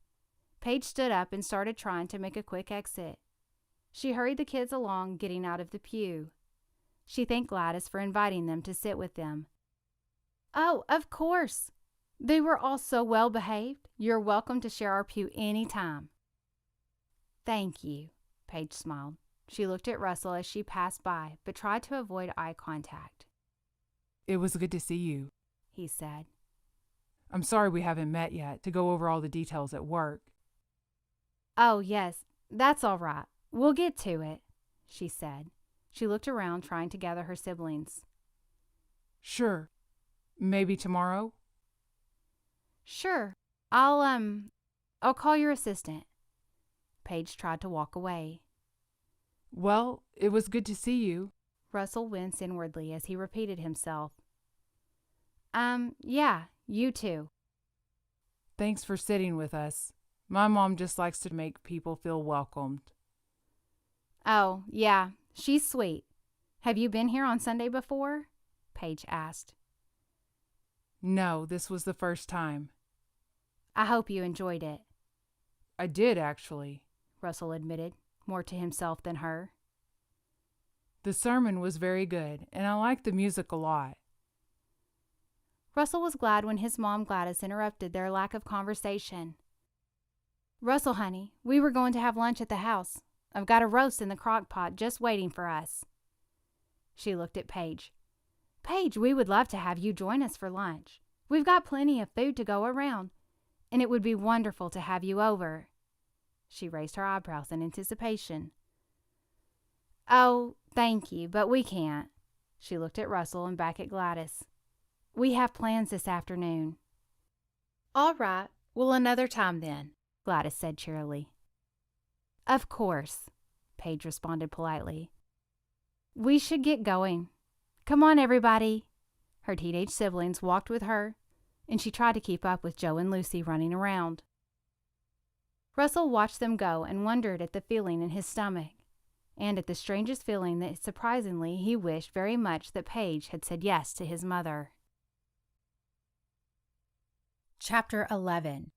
Speaker 5: Paige stood up and started trying to make a quick exit. She hurried the kids along, getting out of the pew. She thanked Gladys for inviting them to sit with them. Oh, of course. They were all so well behaved. You're welcome to share our pew any time. Thank you, Paige smiled. She looked at Russell as she passed by, but tried to avoid eye contact.
Speaker 2: It was good to see you,
Speaker 5: he said.
Speaker 2: I'm sorry we haven't met yet to go over all the details at work.
Speaker 5: Oh, yes, that's all right. We'll get to it, she said. She looked around, trying to gather her siblings.
Speaker 2: Sure. Maybe tomorrow?
Speaker 5: Sure. I'll call your assistant. Paige tried to walk away.
Speaker 2: Well, it was good to see you.
Speaker 5: Russell winced inwardly as he repeated himself. Yeah, you too.
Speaker 2: Thanks for sitting with us. My mom just likes to make people feel welcomed.
Speaker 5: Oh, yeah, she's sweet. Have you been here on Sunday before? Paige asked.
Speaker 2: No, this was the first time.
Speaker 5: I hope you enjoyed it.
Speaker 2: I did, actually,
Speaker 5: Russell admitted, more to himself than her.
Speaker 2: The sermon was very good, and I liked the music a lot.
Speaker 5: Russell was glad when his mom Gladys interrupted their lack of conversation. Russell, honey, we were going to have lunch at the house. I've got a roast in the crock pot just waiting for us. She looked at Paige. Paige, we would love to have you join us for lunch. We've got plenty of food to go around, and it would be wonderful to have you over. She raised her eyebrows in anticipation. Oh, thank you, but we can't. She looked at Russell and back at Gladys. We have plans this afternoon. All right, well, another time then, Gladys said cheerily. Of course, Paige responded politely. We should get going. Come on, everybody. Her teenage siblings walked with her, and she tried to keep up with Joe and Lucy running around. Russell watched them go and wondered at the feeling in his stomach,
Speaker 1: and at the strangest feeling that surprisingly he wished very much that Paige had said yes to his mother.
Speaker 3: Chapter 11.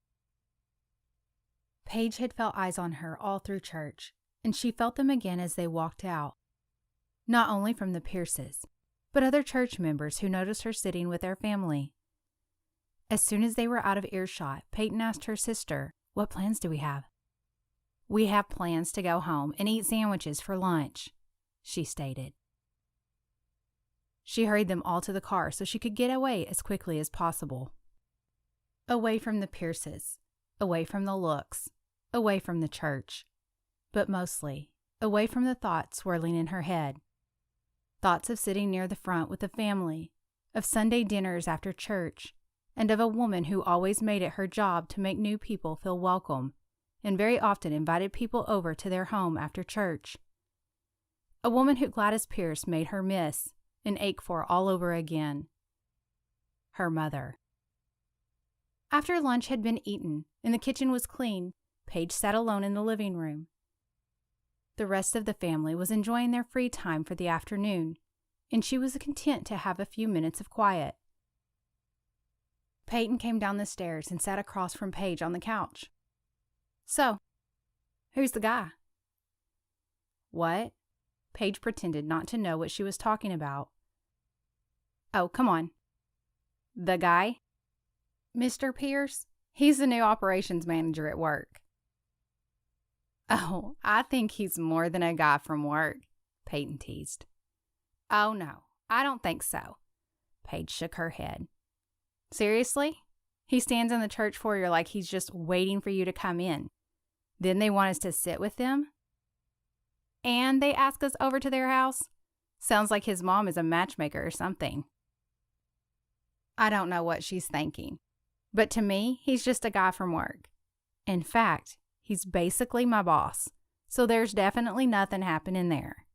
Speaker 3: Paige had felt eyes on her all through church, and she felt them again as they walked out. Not only from the Pierces, but other church members who noticed her sitting with their family. As soon as they were out of earshot, Peyton asked her sister, "What plans do we have?" "We have plans to go home and eat sandwiches for lunch," she stated. She hurried them all to the car so she could get away as quickly as possible. Away from the Pierces, away from the looks, away from the church, but mostly away from the thoughts swirling in her head. Thoughts of sitting near the front with the family, of Sunday dinners after church, and of a woman who always made it her job to make new people feel welcome, and very often invited people over to their home after church. A woman who Gladys Pierce made her miss and ache for all over again. Her mother. After lunch had been eaten and the kitchen was clean, Paige sat alone in the living room. The rest of the family was enjoying their free time for the afternoon, and she was content to have a few minutes of quiet. Peyton came down the stairs and sat across from Paige on the couch. "So, who's the guy?" "What?" Paige pretended not to know what she was talking about. "Oh, come on." "The guy?" "Mr. Pierce? He's the new operations manager at work." "Oh, I think he's more than a guy from work," Peyton teased. "Oh, no, I don't think so." Paige shook her head. "Seriously? He stands in the church foyer like he's just waiting for you to come in. Then they want us to sit with them? And they ask us over to their house? Sounds like his mom is a matchmaker or something." "I don't know what she's thinking. But to me, he's just a guy from work. In fact, he's basically my boss, so there's definitely nothing happening there."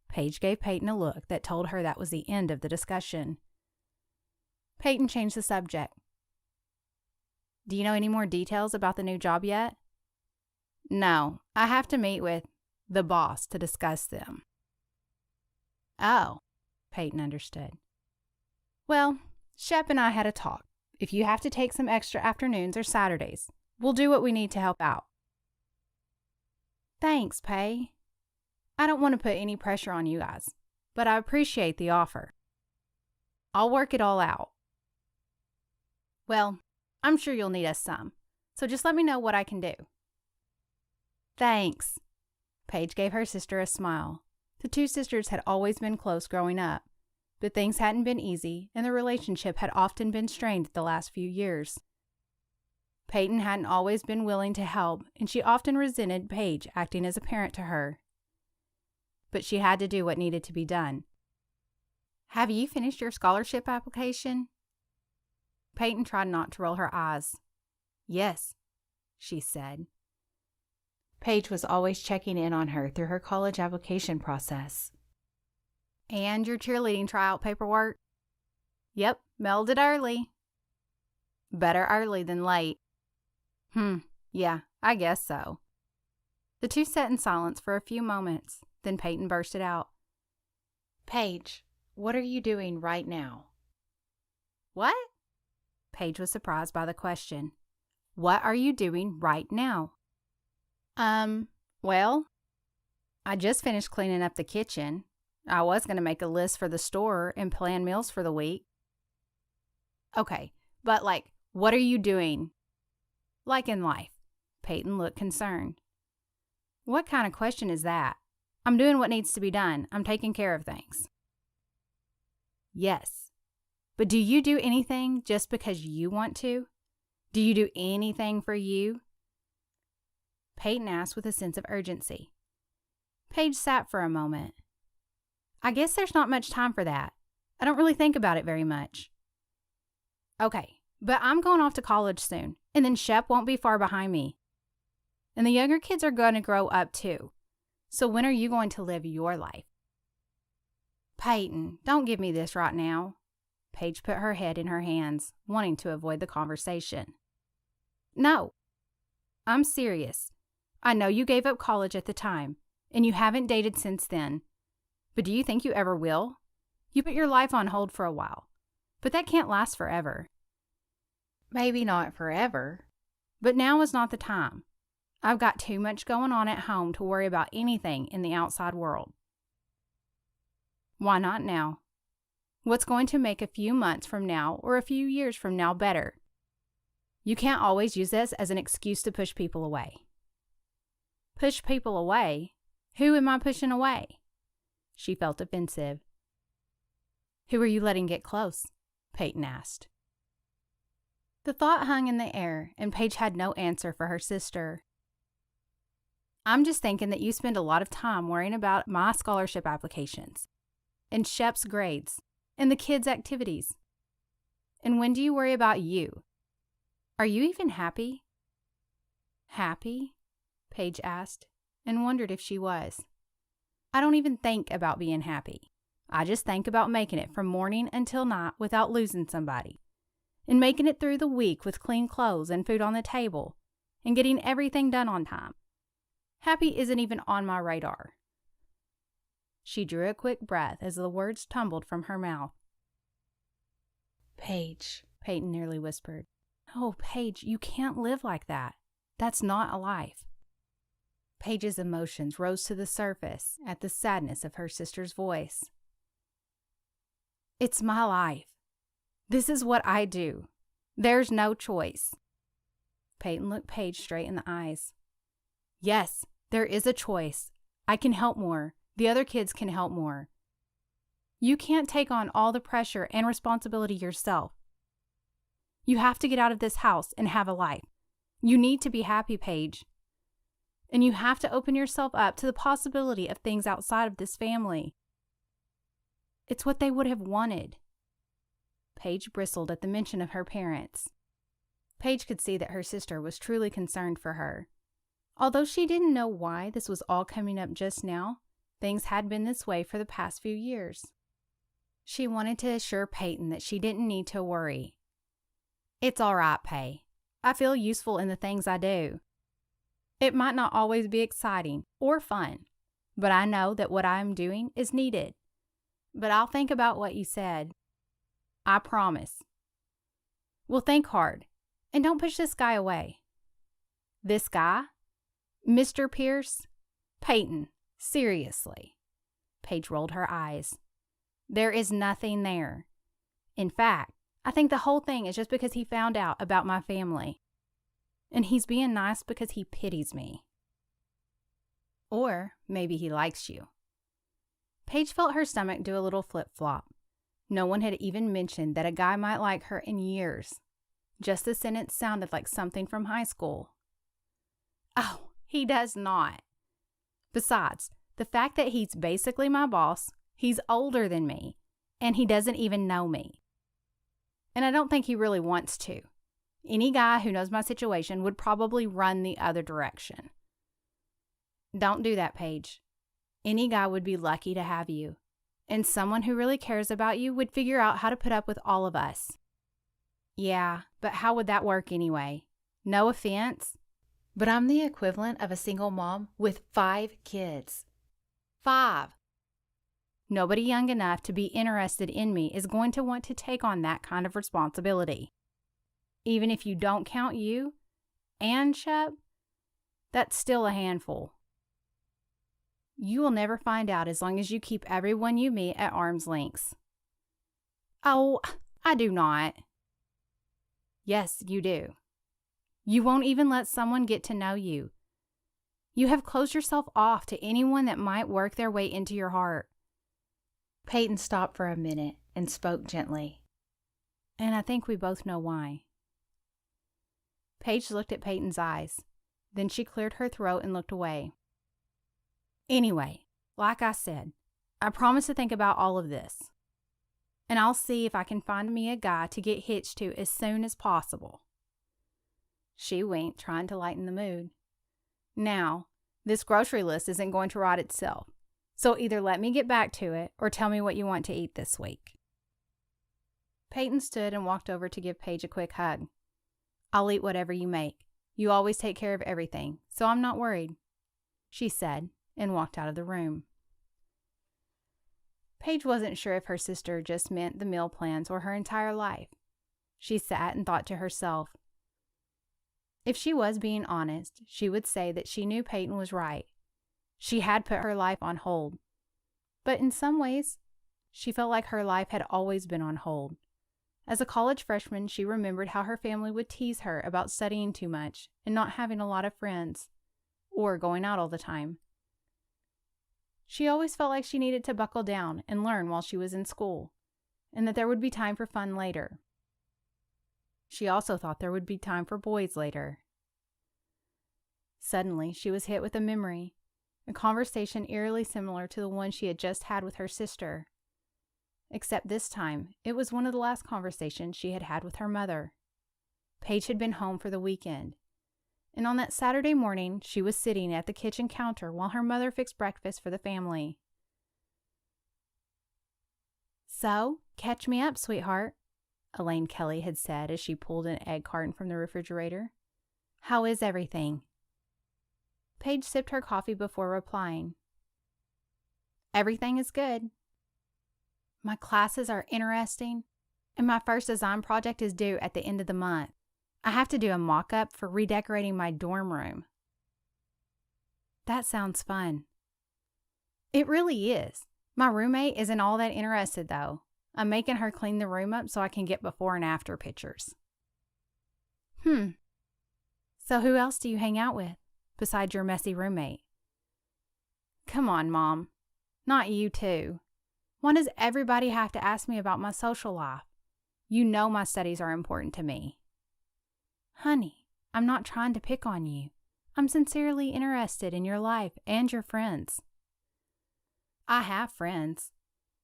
Speaker 3: Paige gave Peyton a look that told her that was the end of the discussion. Peyton changed the subject. "Do you know any more details about the new job yet?" "No, I have to meet with the boss to discuss them." "Oh," Peyton understood. "Well, Shep and I had a talk. If you have to take some extra afternoons or Saturdays, we'll do what we need to help out." "Thanks, Pay. I don't want to put any pressure on you guys, but I appreciate the offer. I'll work it all out." "Well, I'm sure you'll need us some, so just let me know what I can do." "Thanks." Paige gave her sister a smile. The two sisters had always been close growing up, but things hadn't been easy, and the relationship had often been strained the last few years. Peyton hadn't always been willing to help, and she often resented Paige acting as a parent to her. But she had to do what needed to be done. "Have you finished your scholarship application?" Peyton tried not to roll her eyes. "Yes," she said. Paige was always checking in on her through her college application process. "And your cheerleading tryout paperwork?" "Yep, mailed it early." "Better early than late." Yeah, I guess so." The two sat in silence for a few moments, then Peyton bursted out. "Paige, what are you doing right now?" "What?" Paige was surprised by the question. "What are you doing right now?" Well, I just finished cleaning up the kitchen. I was going to make a list for the store and plan meals for the week." "Okay, but what are you doing?" "Like in life." Peyton looked concerned. "What kind of question is that? I'm doing what needs to be done. I'm taking care of things." "Yes, but do you do anything just because you want to? Do you do anything for you?" Peyton asked with a sense of urgency. Paige sat for a moment. "I guess there's not much time for that. I don't really think about it very much." "Okay, but I'm going off to college soon, and then Shep won't be far behind me. And the younger kids are going to grow up too. So when are you going to live your life?" "Peyton, don't give me this right now." Paige put her head in her hands, wanting to avoid the conversation. "No, I'm serious. I know you gave up college at the time,
Speaker 1: and you haven't dated since then. But do you think you ever will? You put your life on hold for a while, but that can't last forever.
Speaker 3: Maybe not forever.
Speaker 1: But now is not the time. I've got too much going on at home to worry about anything in the outside world. Why not now? What's going to make a few months from now or a few years from now better? You can't always use this as an excuse to push people away. Push people away? Who am I pushing away? She felt offensive. Who are you letting get close? Peyton asked. The thought hung in the air, and Paige had no answer for her sister. I'm just thinking that you spend a lot of time worrying about my scholarship applications, and Shep's grades, and the kids' activities. And when do you worry about you? Are you even happy? Happy? Paige asked, and wondered if she was. I don't even think about being happy. I just think about making it from morning until night without losing somebody, and making it through the week with clean clothes and food on the table, and getting everything done on time. Happy isn't even on my radar. She drew a quick breath as the words tumbled from her mouth.
Speaker 3: Paige,
Speaker 1: Peyton nearly whispered. Oh, Paige, you can't live like that. That's not a life. Paige's emotions rose to the surface at the sadness of her sister's voice. It's my life. This is what I do. There's no choice. Peyton looked Paige straight in the eyes. Yes, there is a choice. I can help more. The other kids can help more. You can't take on all the pressure and responsibility yourself. You have to get out of this house and have a life. You need to be happy, Paige. And you have to open yourself up to the possibility of things outside of this family. It's what they would have wanted. Paige bristled at the mention of her parents. Paige could see that her sister was truly concerned for her. Although she didn't know why this was all coming up just now, things had been this way for the past few years. She wanted to assure Peyton that she didn't need to worry. It's all right, Pay. I feel useful in the things I do. It might not always be exciting or fun, but I know that what I am doing is needed. But I'll think about what you said. I promise. Well, think hard, and don't push this guy away. This guy? Mr. Pierce? Peyton, seriously. Paige rolled her eyes. There is nothing there. In fact, I think the whole thing is just because he found out about my family. And he's being nice because he pities me. Or maybe he likes you. Paige felt her stomach do a little flip-flop. No one had even mentioned that a guy might like her in years. Just the sentence sounded like something from high school. Oh, he does not. Besides, the fact that he's basically my boss, he's older than me, and he doesn't even know me. And I don't think he really wants to. Any guy who knows my situation would probably run the other direction. Don't do that, Paige. Any guy would be lucky to have you. And someone who really cares about you would figure out how to put up with all of us. Yeah, but how would that work anyway? No offense, but I'm the equivalent of a single mom with 5 kids. 5. Nobody young enough to be interested in me is going to want to take on that kind of responsibility. Even if you don't count you and Shep, that's still a handful. You will never find out as long as you keep everyone you meet at arm's length. Oh, I do not. Yes, you do. You won't even let someone get to know you. You have closed yourself off to anyone that might work their way into your heart.
Speaker 3: Peyton stopped for a minute and spoke gently.
Speaker 1: And I think we both know why. Paige looked at Peyton's eyes. Then she cleared her throat and looked away. Anyway, like I said, I promise to think about all of this. And I'll see if I can find me a guy to get hitched to as soon as possible. She winked, trying to lighten the mood. Now, this grocery list isn't going to write itself. So either let me get back to it or tell me what you want to eat this week. Peyton stood and walked over to give Paige a quick hug. I'll eat whatever you make. You always take care of everything, so I'm not worried, she said,
Speaker 3: and walked out of the room. Paige wasn't sure if her sister just meant the meal plans or her entire life. She sat and thought to herself. If she was being honest, she would say that she knew Peyton was right. She had put her life on hold. But in some ways, she felt like her life had always been on hold. As a college freshman, she remembered how her family would tease her about studying too much and not having a lot of friends, or going out all the time. She always felt like she needed to buckle down and learn while she was in school, and that there would be time for fun later. She also thought there would be time for boys later. Suddenly, she was hit with a memory, a conversation eerily similar to the one she had just had with her sister. Except this time, it was one of the last conversations she had had with her mother. Paige had been home for the weekend, and on that Saturday morning, she was sitting at the kitchen counter while her mother fixed breakfast for the family. "So, catch me up, sweetheart," Elaine Kelly had said as she pulled an egg carton from the refrigerator. "How is everything?" Paige sipped her coffee before replying. "Everything is good. My classes are interesting, and my first design project is due at the end of the month. I have to do a mock-up for redecorating my dorm room." "That sounds fun." "It really is. My roommate isn't all that interested, though. I'm making her clean the room up so I can get before and after pictures." So who else do you hang out with, besides your messy roommate?" "Come on, Mom. Not you, too. Why does everybody have to ask me about my social life? You know my studies are important to me." "Honey, I'm not trying to pick on you. I'm sincerely interested in your life and your friends." "I have friends.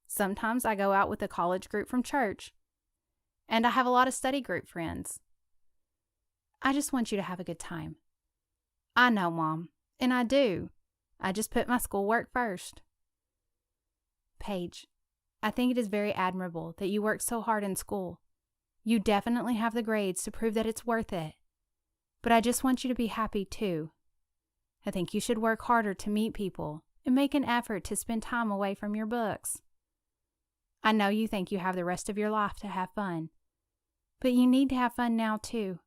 Speaker 3: Sometimes I go out with a college group from church. And I have a lot of study group friends. I just want you to have a good time." "I know, Mom, and I do. I just put my schoolwork first." "Paige, I think it is very admirable that you work so hard in school. You definitely have the grades to prove that it's worth it. But I just want you to be happy too. I think you should work harder to meet people and make an effort to spend time away from your books. I know you think you have the rest of your life to have fun, but you need to have fun now too.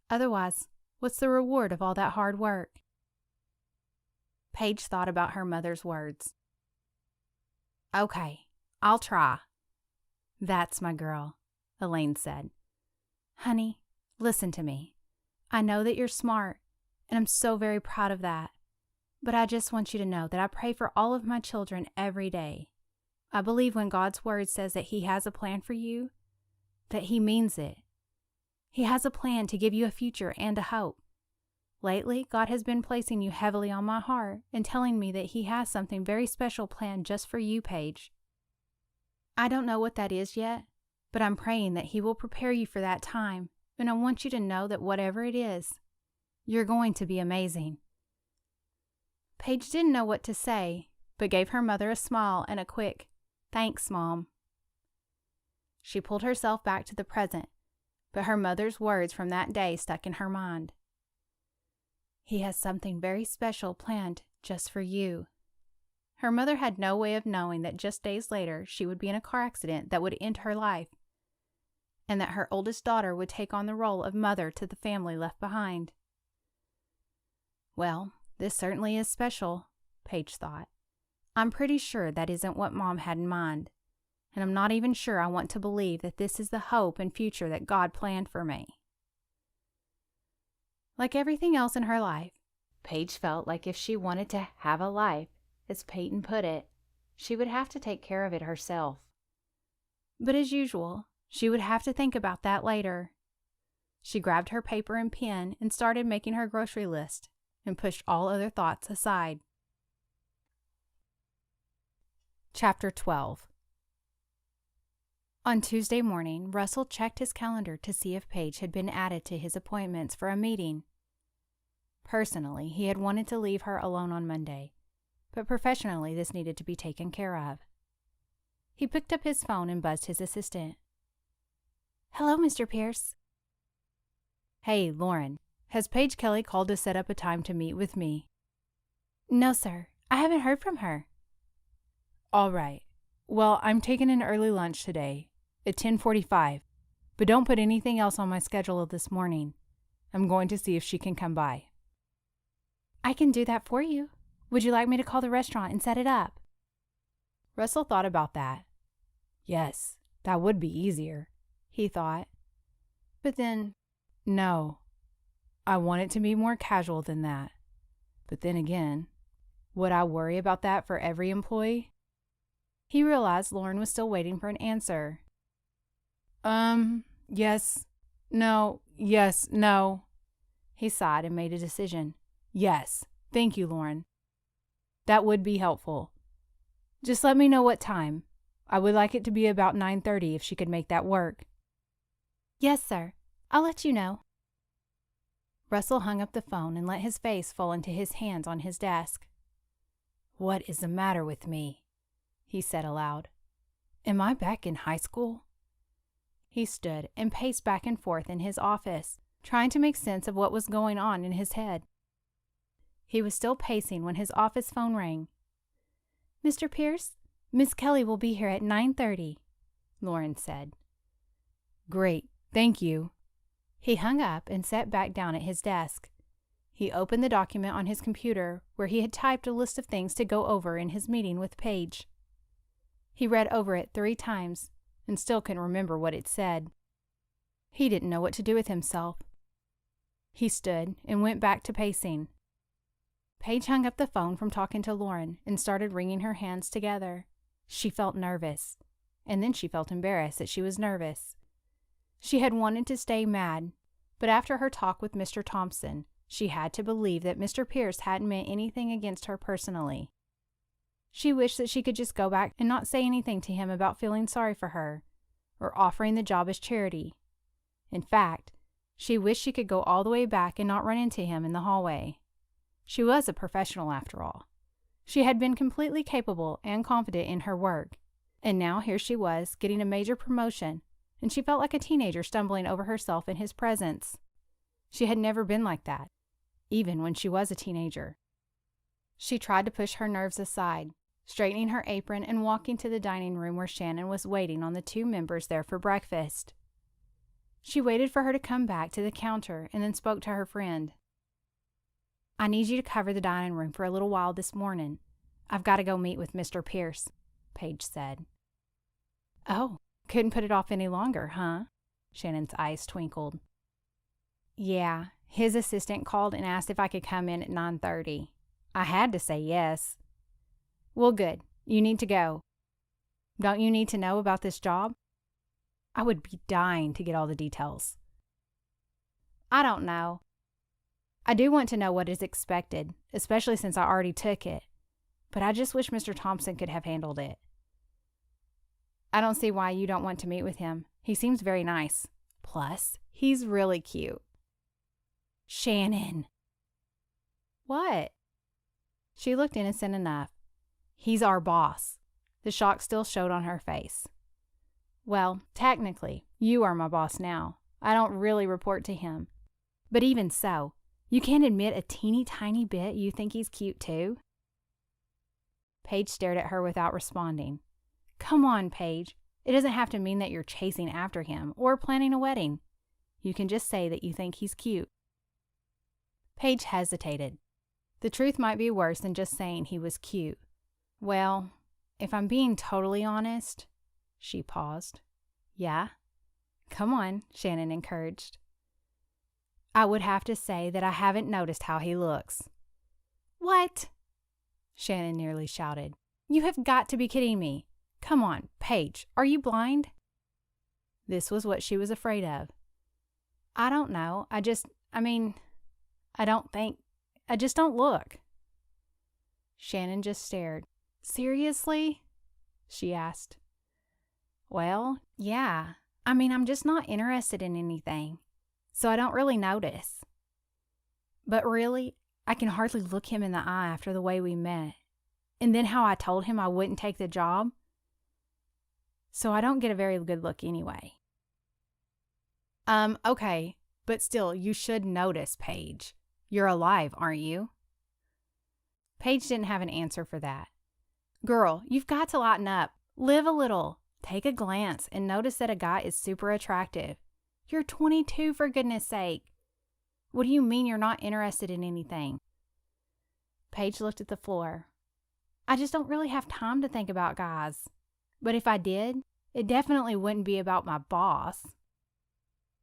Speaker 3: Otherwise, what's the reward of all that hard work?" Paige thought about her mother's words. "Okay, I'll try." "That's my girl," Elaine said. "Honey, listen to me. I know that you're smart, and I'm so very proud of that. But I just want you to know that I pray for all of my children every day. I believe when God's word says that He has a plan for you, that He means it. He has a plan to give you a future and a hope. Lately, God has been placing you heavily on my heart and telling me that He has something very special planned just for you, Paige. I don't know what that is yet, but I'm praying that He will prepare you for that time, and I want you to know that whatever it is, you're going to be amazing." Paige didn't know what to say, but gave her mother a smile and a quick, "Thanks, Mom." She pulled herself back to the present, but her mother's words from that day stuck in her mind. He has something very special planned just for you. Her mother had no way of knowing that just days later she would be in a car accident that would end her life, and that her oldest daughter would take on the role of mother to the family left behind. Well, this certainly is special, Paige thought. I'm pretty sure that isn't what Mom had in mind, and I'm not even sure I want to believe that this is the hope and future that God planned for me. Like everything else in her life, Paige felt like if she wanted to have a life, as Peyton put it, she would have to take care of it herself. But as usual, she would have to think about that later. She grabbed her paper and pen and started making her grocery list and pushed all other thoughts aside. Chapter 12. On Tuesday morning, Russell checked his calendar to see if Paige had been added to his appointments for a meeting. Personally, he had wanted to leave her alone on Monday, but professionally this needed to be taken care of. He picked up his phone and buzzed his assistant. "Hello, Mr. Pierce." "Hey, Lauren, has Paige Kelly called to set up a time to meet with me?" "No, sir.
Speaker 1: I haven't heard from her.
Speaker 2: All right. Well, I'm taking an early lunch today at 10:45, but don't put anything else on my schedule this morning. I'm going to see if she can come by.
Speaker 1: I can do that for you. Would you like me to call the restaurant and set it up?
Speaker 2: Russell thought about that. Yes, that would be easier, he thought. But then, no, I want it to be more casual than that. But then again, would I worry about that for every employee?
Speaker 1: He realized Lauren was still waiting for an answer.
Speaker 2: Yes, no. He sighed and made a decision. Yes, thank you, Lauren. That would be helpful. Just let me know what time. I would like it to be about 9:30 if she could make that work.
Speaker 1: Yes, sir. I'll let you know.
Speaker 5: Russell hung up the phone and let his face fall into his hands on his desk. "What is the matter with me?" he said aloud. "Am I back in high school?" He stood and paced back and forth in his office, trying to make sense of what was going on in his head. He was still pacing when his office phone rang.
Speaker 1: "Mr. Pierce, Miss Kelly will be here at 9:30,
Speaker 5: Lauren said.
Speaker 2: "Great, thank you."
Speaker 5: He hung up and sat back down at his desk. He opened the document on his computer where he had typed a list of things to go over in his meeting with Paige. He read over it 3 times and still couldn't remember what it said. He didn't know what to do with himself. He stood and went back to pacing. Paige hung up the phone from talking to Lauren and started wringing her hands together. She felt nervous, and then she felt embarrassed that she was nervous. She had wanted to stay mad, but after her talk with Mr. Thompson, she had to believe that Mr. Pierce hadn't meant anything against her personally. She wished that she could just go back and not say anything to him about feeling sorry for her, or offering the job as charity. In fact, she wished she could go all the way back and not run into him in the hallway. She was a professional after all. She had been completely capable and confident in her work, and now here she was getting a major promotion, and she felt like a teenager stumbling over herself in his presence. She had never been like that, even when she was a teenager. She tried to push her nerves aside, straightening her apron and walking to the dining room where Shannon was waiting on the 2 members there for breakfast. She waited for her to come back to the counter and then spoke to her friend. "I need you to cover the dining room for a little while this morning. I've got to go meet with Mr. Pierce," Paige said.
Speaker 1: "Oh, couldn't put it off any longer, huh?"
Speaker 5: Shannon's eyes twinkled.
Speaker 1: "Yeah, his assistant called and asked if I could come in at 9:30. I had to say yes." "Well, good. You need to go. Don't you need to know about this job?"
Speaker 5: "I would be dying to get all the details."
Speaker 1: "I don't know. I do want to know what is expected, especially since I already took it. But I just wish Mr. Thompson could have handled it." "I don't see why you don't want to meet with him. He seems very nice. Plus, he's really cute."
Speaker 5: "Shannon."
Speaker 1: "What?"
Speaker 5: She looked innocent enough.
Speaker 1: "He's our boss." The shock still showed on her face. "Well, technically, you are my boss now. I don't really report to him. But even so, you can't admit a teeny tiny bit you think he's cute too?" Paige stared at her without responding. "Come on, Paige. It doesn't have to mean that you're chasing after him or planning a wedding. You can just say that you think he's cute." Paige hesitated. The truth might be worse than just saying he was cute. "Well, if I'm being totally honest," she paused. "Yeah?" "Come on," Shannon encouraged. "I would have to say that I haven't noticed how he looks." "What?" Shannon nearly shouted. "You have got to be kidding me. Come on, Paige, are you blind?" This was what she was afraid of. "I don't know. I just don't look." Shannon just stared. "Seriously?" she asked. "Well, yeah. I'm just not interested in anything, so I don't really notice. But really, I can hardly look him in the eye after the way we met. And then how I told him I wouldn't take the job. So I don't get a very good look anyway." Okay, but still, you should notice, Paige. You're alive, aren't you?" Paige didn't have an answer for that. Girl, you've got to lighten up. Live a little. Take a glance and notice that a guy is super attractive. You're 22, for goodness sake. What do you mean you're not interested in anything? Paige looked at the floor. I just don't really have time to think about guys. But if I did, it definitely wouldn't be about my boss.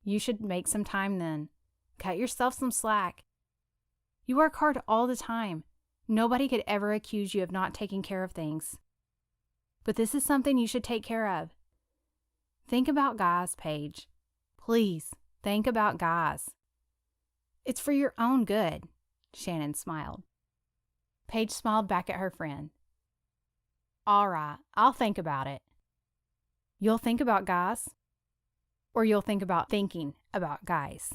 Speaker 1: You should make some time then. Cut yourself some slack. You work hard all the time. Nobody could ever accuse you of not taking care of things. But this is something you should take care of. Think about guys, Paige. Please, think about guys. It's for your own good, Shannon smiled. Paige smiled back at her friend. All right, I'll think about it. You'll think about guys? Or you'll think about thinking about guys?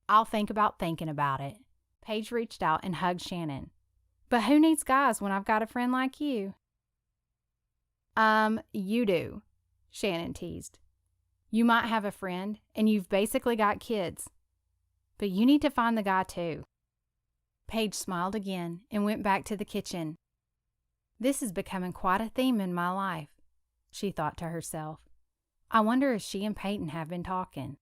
Speaker 1: I'll think about thinking about it. Paige reached out and hugged Shannon. But who needs guys when I've got a friend like you? You do, Shannon teased. You might have a friend, and you've basically got kids. But you need to find the guy too. Paige smiled again and went back to the kitchen. This is becoming quite a theme in my life, she thought to herself. I wonder if she and Peyton have been talking.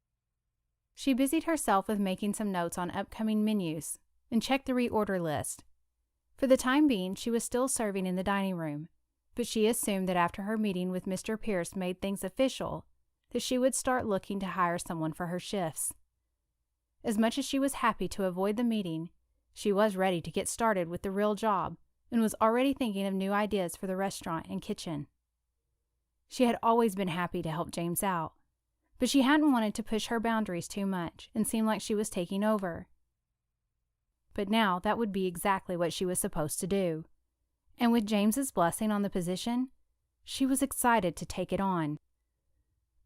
Speaker 1: She busied herself with making some notes on upcoming menus and checked the reorder list. For the time being, she was still serving in the dining room, but she assumed that after her meeting with Mr. Pierce made things official, that she would start looking to hire someone for her shifts. As much as she was happy to avoid the meeting, she was ready to get started with the real job and was already thinking of new ideas for the restaurant and kitchen. She had always been happy to help James out, but she hadn't wanted to push her boundaries too much and seem like she was taking over. But now that would be exactly what she was supposed to do. And with James's blessing on the position, she was excited to take it on.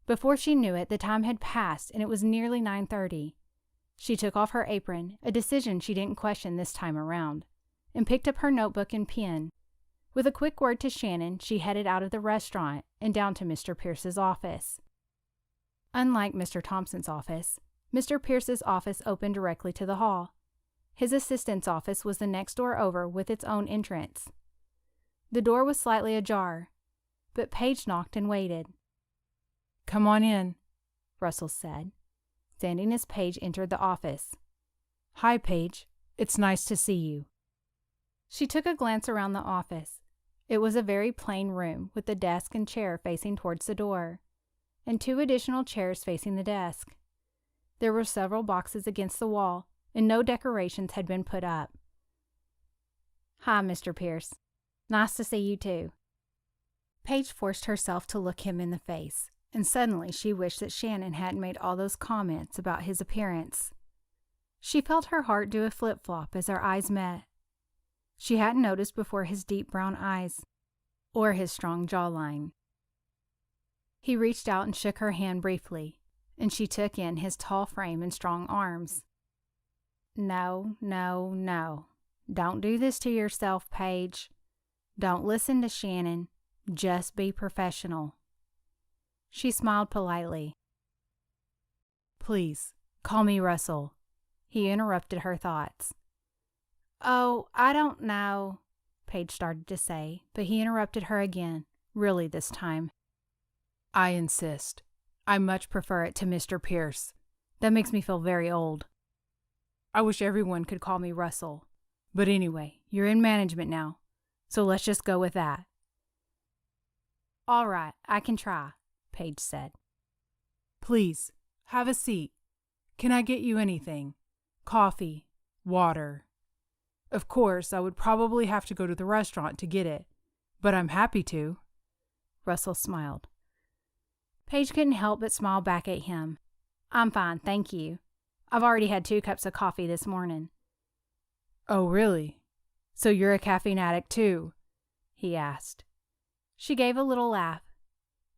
Speaker 1: Before she knew it, the time had passed and it was nearly 9:30. She took off her apron, a decision she didn't question this time around, and picked up her notebook and pen. With a quick word to Shannon, she headed out of the restaurant and down to Mr. Pierce's office. Unlike Mr. Thompson's office, Mr. Pierce's office opened directly to the hall. His assistant's office was the next door over with its own entrance. The door was slightly ajar, but Paige knocked and waited.
Speaker 2: Come on in,
Speaker 1: Russell said, standing as Paige entered the office.
Speaker 2: Hi, Paige. It's nice to see you.
Speaker 1: She took a glance around the office. It was a very plain room with the desk and chair facing towards the door, and 2 additional chairs facing the desk. There were several boxes against the wall, and no decorations had been put up. Hi, Mr. Pierce. Nice to see you too. Paige forced herself to look him in the face, and suddenly she wished that Shannon hadn't made all those comments about his appearance. She felt her heart do a flip-flop as their eyes met. She hadn't noticed before his deep brown eyes, or his strong jawline. He reached out and shook her hand briefly, and she took in his tall frame and strong arms. No, no, no. Don't do this to yourself, Paige. Don't listen to Shannon. Just be professional. She smiled politely.
Speaker 2: Please, call me Russell.
Speaker 1: He interrupted her thoughts. Oh, I don't know, Paige started to say, but he interrupted her again, really this time.
Speaker 2: I insist. I much prefer it to Mr. Pierce. That makes me feel very old. I wish everyone could call me Russell. But anyway, you're in management now, so let's just go with that.
Speaker 1: All right, I can try, Paige said.
Speaker 2: Please, have a seat. Can I get you anything? Coffee, water. Of course, I would probably have to go to the restaurant to get it, but I'm happy to.
Speaker 1: Russell smiled. Paige couldn't help but smile back at him. I'm fine, thank you. I've already had 2 cups of coffee this morning.
Speaker 2: Oh, really? So you're a caffeine addict too?
Speaker 1: He asked. She gave a little laugh.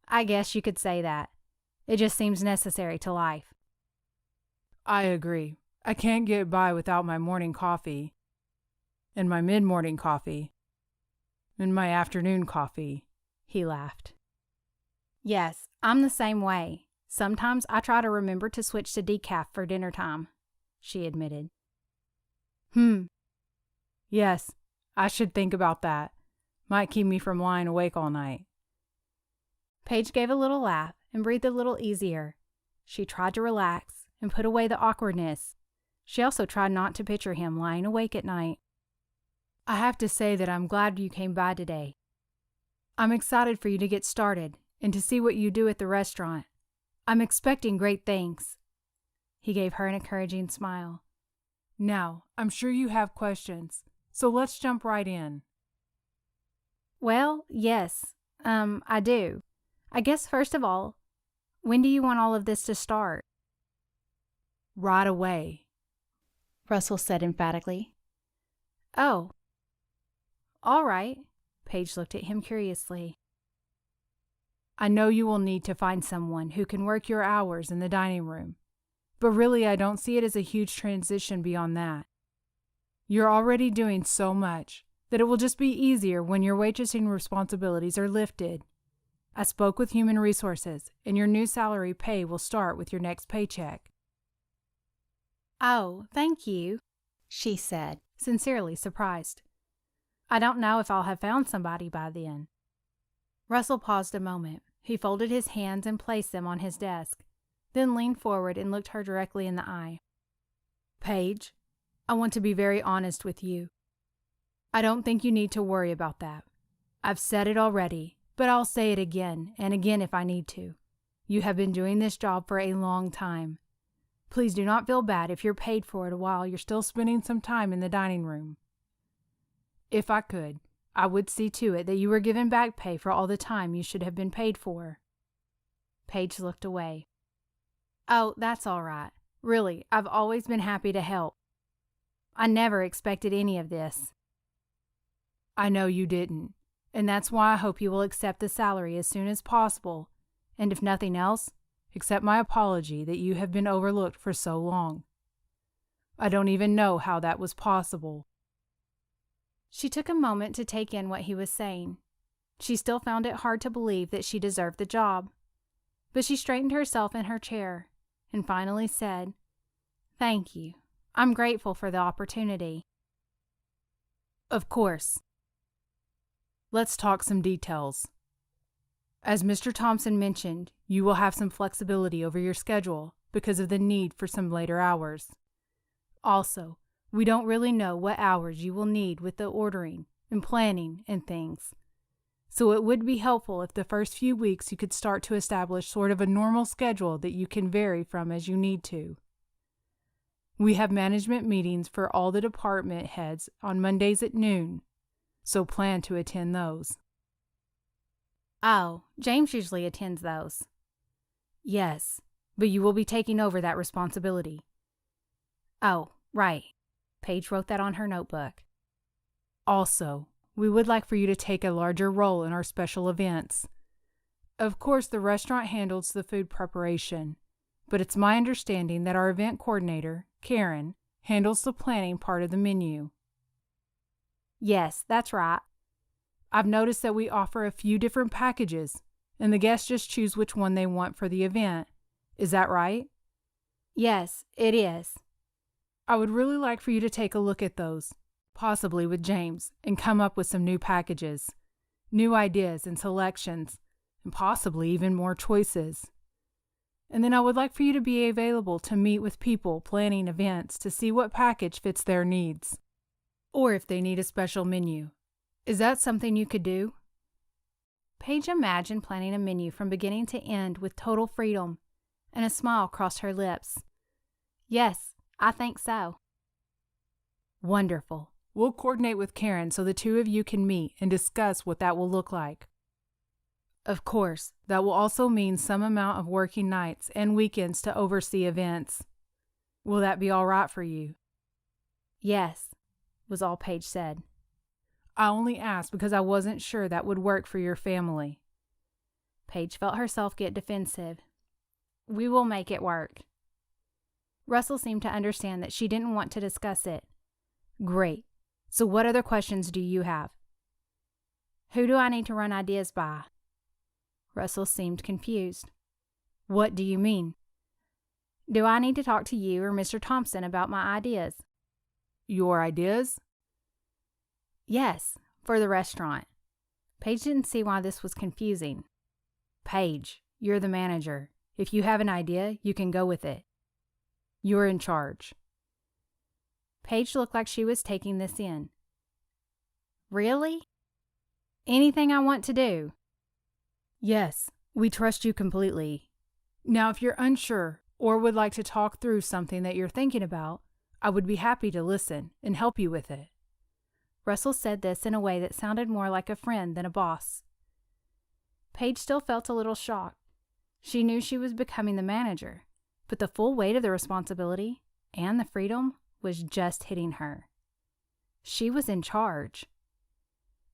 Speaker 1: I guess you could say that. It just seems necessary to life.
Speaker 2: I agree. I can't get by without my morning coffee, and my mid-morning coffee, and my afternoon coffee.
Speaker 1: He laughed. Yes, I'm the same way. Sometimes I try to remember to switch to decaf for dinner time, she admitted.
Speaker 2: Yes, I should think about that. Might keep me from lying awake all night.
Speaker 3: Paige gave a little laugh and breathed a little easier. She tried to relax and put away the awkwardness. She also tried not to picture him lying awake at night.
Speaker 2: I have to say that I'm glad you came by today. I'm excited for you to get started and to see what you do at the restaurant. I'm expecting great things.
Speaker 3: He gave her an encouraging smile.
Speaker 2: Now, I'm sure you have questions, so let's jump right in.
Speaker 3: Well, yes, I do. I guess first of all, when do you want all of this to start?
Speaker 2: Right away,
Speaker 3: Russell said emphatically. Oh. All right. Paige looked at him curiously.
Speaker 2: I know you will need to find someone who can work your hours in the dining room, but really I don't see it as a huge transition beyond that. You're already doing so much that it will just be easier when your waitressing responsibilities are lifted. I spoke with Human Resources, and your new salary pay will start with your next paycheck.
Speaker 3: Oh, thank you, she said, sincerely surprised. I don't know if I'll have found somebody by then. Russell paused a moment. He folded his hands and placed them on his desk, then leaned forward and looked her directly in the eye.
Speaker 2: Paige, I want to be very honest with you. I don't think you need to worry about that. I've said it already, but I'll say it again and again if I need to. You have been doing this job for a long time. Please do not feel bad if you're paid for it while you're still spending some time in the dining room. If I could, I would see to it that you were given back pay for all the time you should have been paid for.
Speaker 3: Paige looked away. Oh, that's all right. Really, I've always been happy to help. I never expected any of this.
Speaker 2: I know you didn't, and that's why I hope you will accept the salary as soon as possible, and if nothing else, accept my apology that you have been overlooked for so long. I don't even know how that was possible.
Speaker 3: She took a moment to take in what he was saying. She still found it hard to believe that she deserved the job, but she straightened herself in her chair and finally said, "Thank you. I'm grateful for the opportunity."
Speaker 2: Of course. Let's talk some details. As Mr. Thompson mentioned, you will have some flexibility over your schedule because of the need for some later hours. Also, we don't really know what hours you will need with the ordering and planning and things. So it would be helpful if the first few weeks you could start to establish sort of a normal schedule that you can vary from as you need to. We have management meetings for all the department heads on Mondays at noon, so plan to attend those.
Speaker 3: Oh, James usually attends those.
Speaker 2: Yes, but you will be taking over that responsibility.
Speaker 3: Oh, right. Paige wrote that on her notebook.
Speaker 2: Also, we would like for you to take a larger role in our special events. Of course, the restaurant handles the food preparation, but it's my understanding that our event coordinator, Karen, handles the planning part of the menu.
Speaker 3: Yes, that's right.
Speaker 2: I've noticed that we offer a few different packages, and the guests just choose which one they want for the event. Is that right?
Speaker 3: Yes, it is.
Speaker 2: I would really like for you to take a look at those, possibly with James, and come up with some new packages, new ideas and selections, and possibly even more choices. And then I would like for you to be available to meet with people planning events to see what package fits their needs, or if they need a special menu. Is that something you could do?
Speaker 3: Paige imagined planning a menu from beginning to end with total freedom, and a smile crossed her lips. Yes, I think so.
Speaker 2: Wonderful. We'll coordinate with Karen so the two of you can meet and discuss what that will look like. Of course, that will also mean some amount of working nights and weekends to oversee events. Will that be all right for you?
Speaker 3: Yes, was all Paige said.
Speaker 2: I only asked because I wasn't sure that would work for your family.
Speaker 3: Paige felt herself get defensive. We will make it work. Russell seemed to understand that she didn't want to discuss it.
Speaker 2: Great. So what other questions do you have?
Speaker 3: Who do I need to run ideas by?
Speaker 2: Russell seemed confused. What do you mean?
Speaker 3: Do I need to talk to you or Mr. Thompson about my ideas?
Speaker 2: Your ideas?
Speaker 1: Yes, for the restaurant. Paige didn't see why this was confusing. Paige, you're the manager. If you have an idea, you can go with it. You're in charge. Paige looked like she was taking this in. Really? Anything I want to do?
Speaker 2: Yes, we trust you completely. Now, if you're unsure or would like to talk through something that you're thinking about, I would be happy to listen and help you with it.
Speaker 1: Russell said this in a way that sounded more like a friend than a boss. Paige still felt a little shocked. She knew she was becoming the manager, but the full weight of the responsibility and the freedom was just hitting her. She was in charge.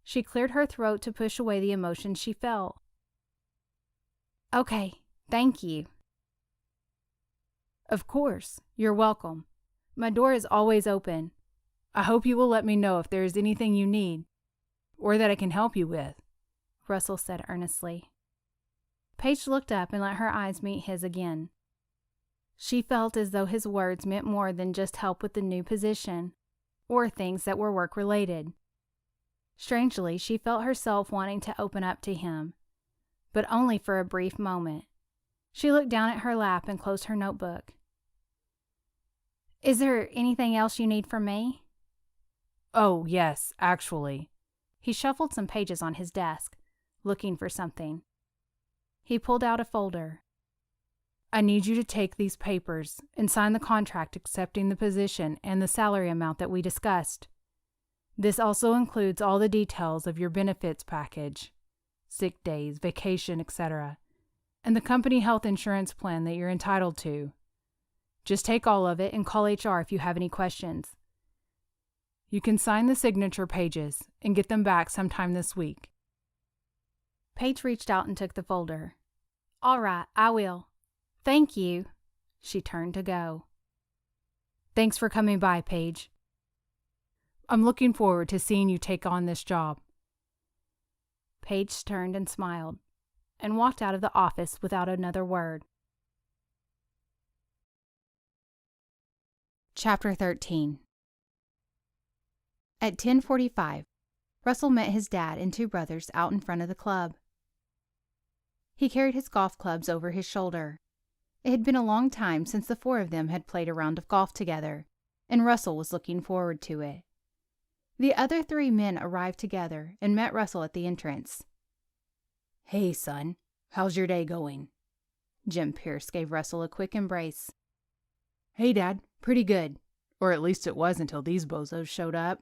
Speaker 1: She cleared her throat to push away the emotions she felt. Okay, thank you.
Speaker 2: Of course, you're welcome. My door is always open. I hope you will let me know if there is anything you need or that I can help you with,
Speaker 1: Russell said earnestly. Paige looked up and let her eyes meet his again. She felt as though his words meant more than just help with the new position or things that were work-related. Strangely, she felt herself wanting to open up to him, but only for a brief moment. She looked down at her lap and closed her notebook. Is there anything else you need from me?
Speaker 2: Oh, yes, actually.
Speaker 1: He shuffled some pages on his desk, looking for something. He pulled out a folder.
Speaker 2: I need you to take these papers and sign the contract accepting the position and the salary amount that we discussed. This also includes all the details of your benefits package, sick days, vacation, etc., and the company health insurance plan that you're entitled to. Just take all of it and call HR if you have any questions. You can sign the signature pages and get them back sometime this week.
Speaker 1: Paige reached out and took the folder. All right, I will. Thank you. She turned to go.
Speaker 2: Thanks for coming by, Paige. I'm looking forward to seeing you take on this job.
Speaker 1: Paige turned and smiled, and walked out of the office without another word. Chapter 13. At 10:45, Russell met his dad and two brothers out in front of the club. He carried his golf clubs over his shoulder. It had been a long time since the four of them had played a round of golf together, and Russell was looking forward to it. The other three men arrived together and met Russell at the entrance.
Speaker 5: Hey, son, how's your day going?
Speaker 1: Jim Pierce gave Russell a quick embrace.
Speaker 2: Hey, Dad, pretty good. Or at least it was until these bozos showed up.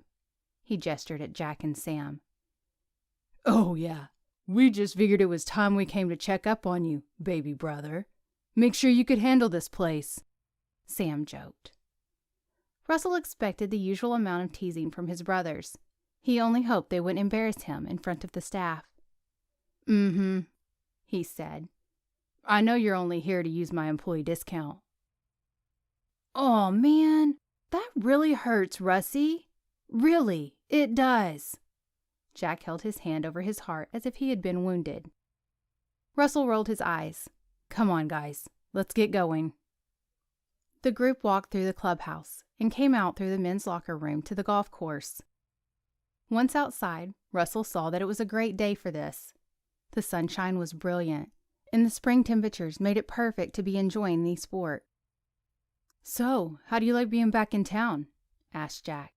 Speaker 1: He gestured at Jack and Sam.
Speaker 5: Oh, yeah. We just figured it was time we came to check up on you, baby brother. Make sure you could handle this place,
Speaker 1: Sam joked. Russell expected the usual amount of teasing from his brothers. He only hoped they wouldn't embarrass him in front of the staff.
Speaker 5: Mm-hmm,
Speaker 1: he said.
Speaker 5: I know you're only here to use my employee discount.
Speaker 1: Oh, man, that really hurts, Russie. Really, it does. Jack held his hand over his heart as if he had been wounded. Russell rolled his eyes.
Speaker 5: Come on, guys, let's get going.
Speaker 1: The group walked through the clubhouse and came out through the men's locker room to the golf course. Once outside, Russell saw that it was a great day for this. The sunshine was brilliant, and the spring temperatures made it perfect to be enjoying the sport.
Speaker 5: So, how do you like being back in town? Asked Jack.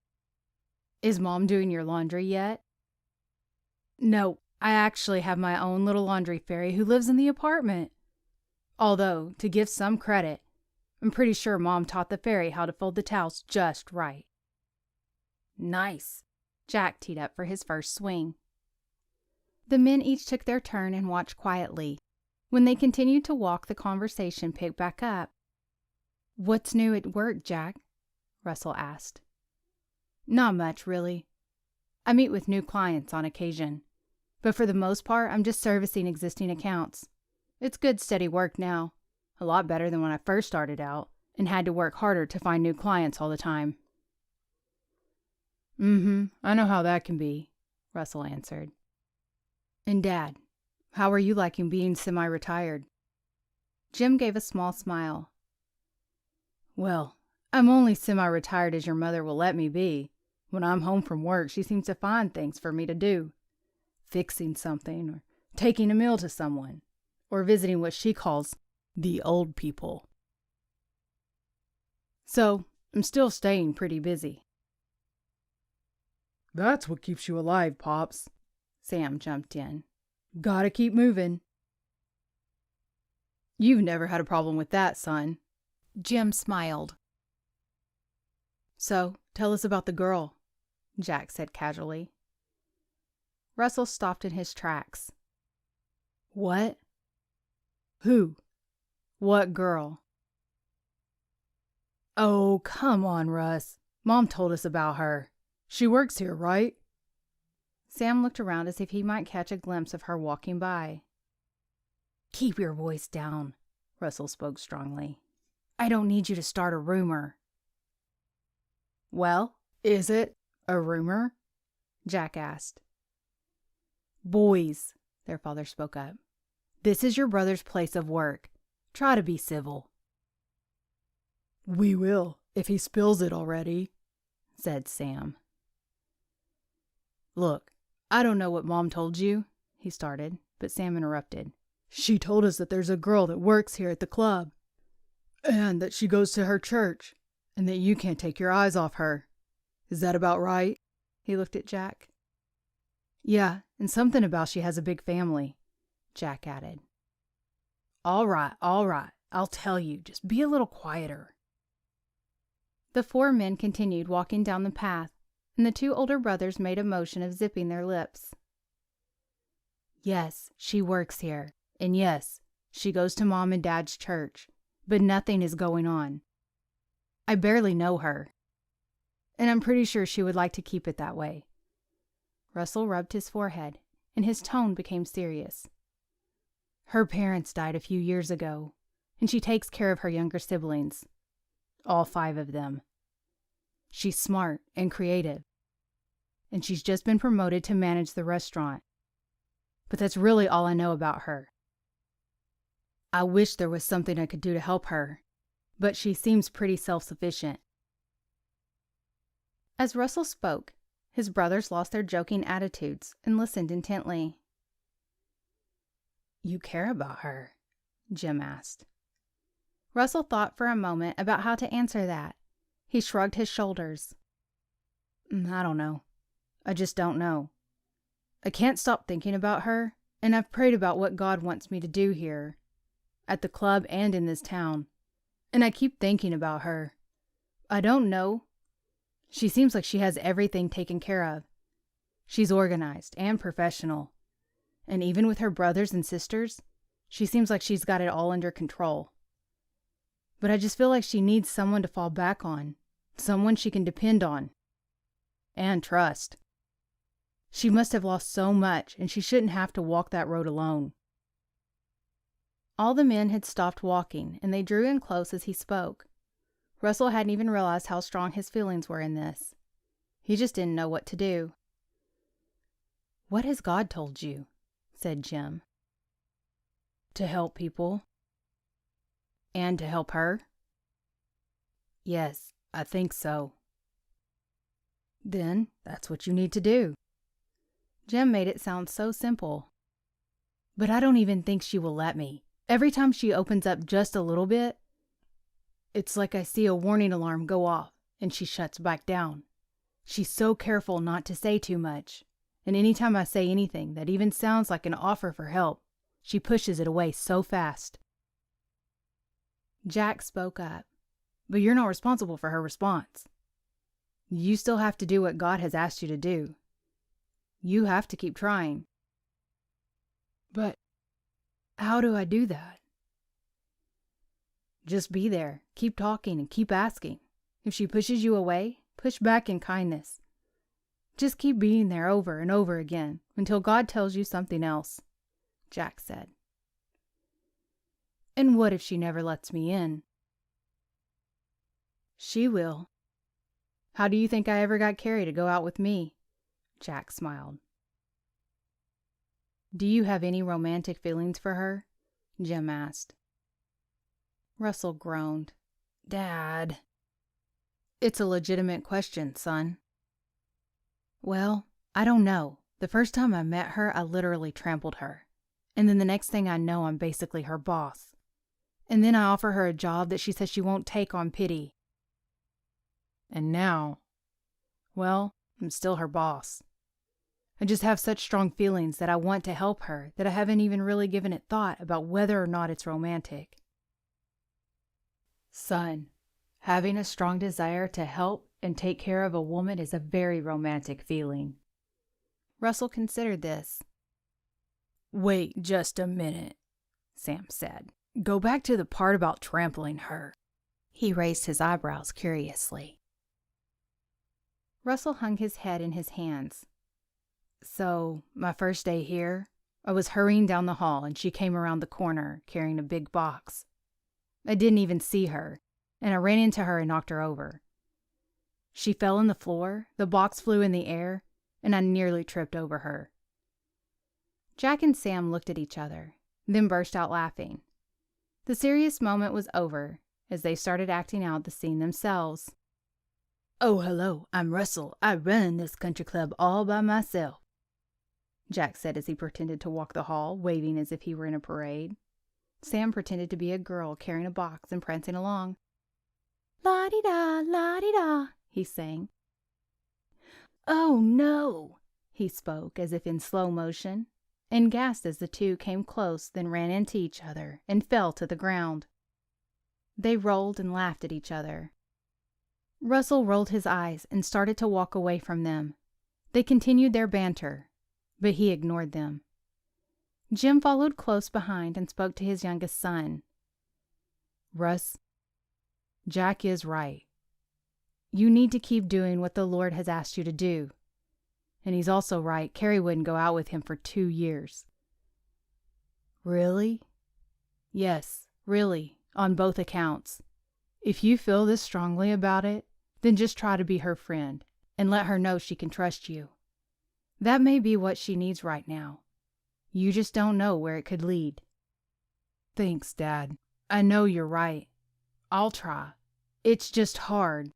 Speaker 5: Is Mom doing your laundry yet?
Speaker 2: No, I actually have my own little laundry fairy who lives in the apartment. Although, to give some credit, I'm pretty sure Mom taught the fairy how to fold the towels just right.
Speaker 1: Nice. Jack teed up for his first swing. The men each took their turn and watched quietly. When they continued to walk, the conversation picked back up.
Speaker 2: What's new at work, Jack?
Speaker 1: Russell asked.
Speaker 2: Not much, really. I meet with new clients on occasion, but for the most part, I'm just servicing existing accounts. It's good, steady work now. A lot better than when I first started out and had to work harder to find new clients all the time. I know how that can be, Russell answered. And Dad, how are you liking being semi-retired?
Speaker 1: Jim gave a small smile.
Speaker 2: Well, I'm only semi-retired as your mother will let me be.
Speaker 3: When I'm home from work, she seems to find things for me to do. Fixing something, or taking a meal to someone, or visiting what she calls the old people. So, I'm still staying pretty busy. That's what keeps you alive, Pops. Sam jumped in. Gotta keep moving. You've never had a problem with that, son.
Speaker 5: Jim smiled.
Speaker 3: So, tell us about the girl, Jack said casually.
Speaker 5: Russell stopped in his tracks.
Speaker 3: What? Who? What girl? Oh, come on, Russ. Mom told us about her. She works here, right?
Speaker 5: Sam looked around as if he might catch a glimpse of her walking by.
Speaker 3: Keep your voice down, Russell spoke strongly. I don't need you to start a rumor. Well, is it a rumor? Jack asked. Boys, their father spoke up. This is your brother's place of work. Try to be civil. We will, if he spills it already, said Sam. Look, I don't know what Mom told you, he started, but Sam interrupted. She told us that there's a girl that works here at the club, and that she goes to her church, and that you can't take your eyes off her. Is that about right? He looked at Jack. Yeah, and something about she has a big family, Jack added. All right, I'll tell you. Just be a little quieter.
Speaker 5: The four men continued walking down the path, and the two older brothers made a motion of zipping their lips.
Speaker 3: Yes, she works here, and yes, she goes to Mom and Dad's church, but nothing is going on. I barely know her, and I'm pretty sure she would like to keep it that way.
Speaker 5: Russell rubbed his forehead, and his tone became serious.
Speaker 3: Her parents died a few years ago, and she takes care of her younger siblings. All 5 of them. She's smart and creative, and she's just been promoted to manage the restaurant. But that's really all I know about her. I wish there was something I could do to help her, but she seems pretty self-sufficient.
Speaker 5: As Russell spoke, his brothers lost their joking attitudes and listened intently.
Speaker 3: You care about her? Jim asked.
Speaker 5: Russell thought for a moment about how to answer that. He shrugged his shoulders.
Speaker 3: I don't know. I just don't know. I can't stop thinking about her, and I've prayed about what God wants me to do here, at the club and in this town, and I keep thinking about her. I don't know. She seems like she has everything taken care of. She's organized and professional, and even with her brothers and sisters, she seems like she's got it all under control. But I just feel like she needs someone to fall back on, someone she can depend on and trust. She must have lost so much, and she shouldn't have to walk that road alone.
Speaker 5: All the men had stopped walking, and they drew in close as he spoke. Russell hadn't even realized how strong his feelings were in this. He just didn't know what to do.
Speaker 3: What has God told you? Said Jim. To help people. And to help her? Yes, I think so. Then that's what you need to do.
Speaker 5: Jim made it sound so simple.
Speaker 3: But I don't even think she will let me. Every time she opens up just a little bit, it's like I see a warning alarm go off, and she shuts back down. She's so careful not to say too much, and anytime I say anything that even sounds like an offer for help, she pushes it away so fast. Jack spoke up. But you're not responsible for her response. You still have to do what God has asked you to do. You have to keep trying. But how do I do that? Just be there. Keep talking and keep asking. If she pushes you away, push back in kindness. Just keep being there over and over again until God tells you something else, Jack said. And what if she never lets me in? She will. How do you think I ever got Carrie to go out with me? Jack smiled. Do you have any romantic feelings for her? Jim asked.
Speaker 5: Russell groaned.
Speaker 3: Dad. It's a legitimate question, son. Well, I don't know. The first time I met her, I literally trampled her. And then the next thing I know, I'm basically her boss. And then I offer her a job that she says she won't take on pity. And now, well, I'm still her boss. I just have such strong feelings that I want to help her that I haven't even really given it thought about whether or not it's romantic. Son, having a strong desire to help and take care of a woman is a very romantic feeling.
Speaker 5: Russell considered this.
Speaker 3: Wait just a minute, Sam said. Go back to the part about trampling her. He raised his eyebrows curiously.
Speaker 5: Russell hung his head in his hands.
Speaker 3: So, my first day here, I was hurrying down the hall and she came around the corner carrying a big box. I didn't even see her, and I ran into her and knocked her over. She fell on the floor, the box flew in the air, and I nearly tripped over her.
Speaker 5: Jack and Sam looked at each other, then burst out laughing. The serious moment was over as they started acting out the scene themselves.
Speaker 3: Oh, hello, I'm Russell. I run this country club all by myself, Jack said as he pretended to walk the hall, waving as if he were in a parade.
Speaker 5: Sam pretended to be a girl carrying a box and prancing along.
Speaker 3: La-di-da, he sang. Oh, no, he spoke as if in slow motion,
Speaker 5: and gasped as the two came close, then ran into each other and fell to the ground. They rolled and laughed at each other. Russell rolled his eyes and started to walk away from them. They continued their banter, but he ignored them. Jim followed close behind and spoke to his youngest son.
Speaker 2: Russ, Jack is right. You need to keep doing what the Lord has asked you to do. And he's also right. Carrie wouldn't go out with him for 2 years.
Speaker 3: Really?
Speaker 2: Yes, really, on both accounts. If you feel this strongly about it, then just try to be her friend and let her know she can trust you. That may be what she needs right now. You just don't know where it could lead. Thanks, Dad. I know you're right. I'll try. It's just hard.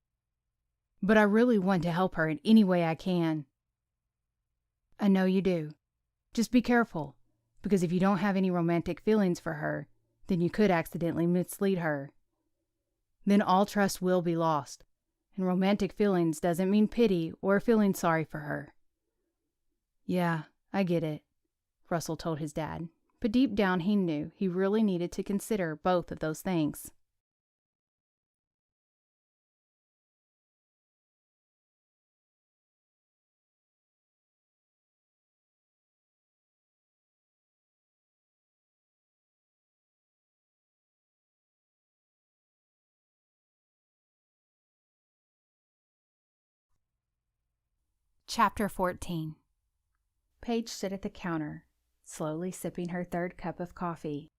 Speaker 2: But I really want to help her in any way I can. I know you do. Just be careful, because if you don't have any romantic feelings for her, then you could accidentally mislead her. Then all trust will be lost, and romantic feelings doesn't mean pity or feeling sorry for her.
Speaker 5: Yeah, I get it, Russell told his dad, but deep down he knew he really needed to consider both of those things. Chapter 14.
Speaker 3: Paige stood at the counter, slowly sipping her third cup of coffee.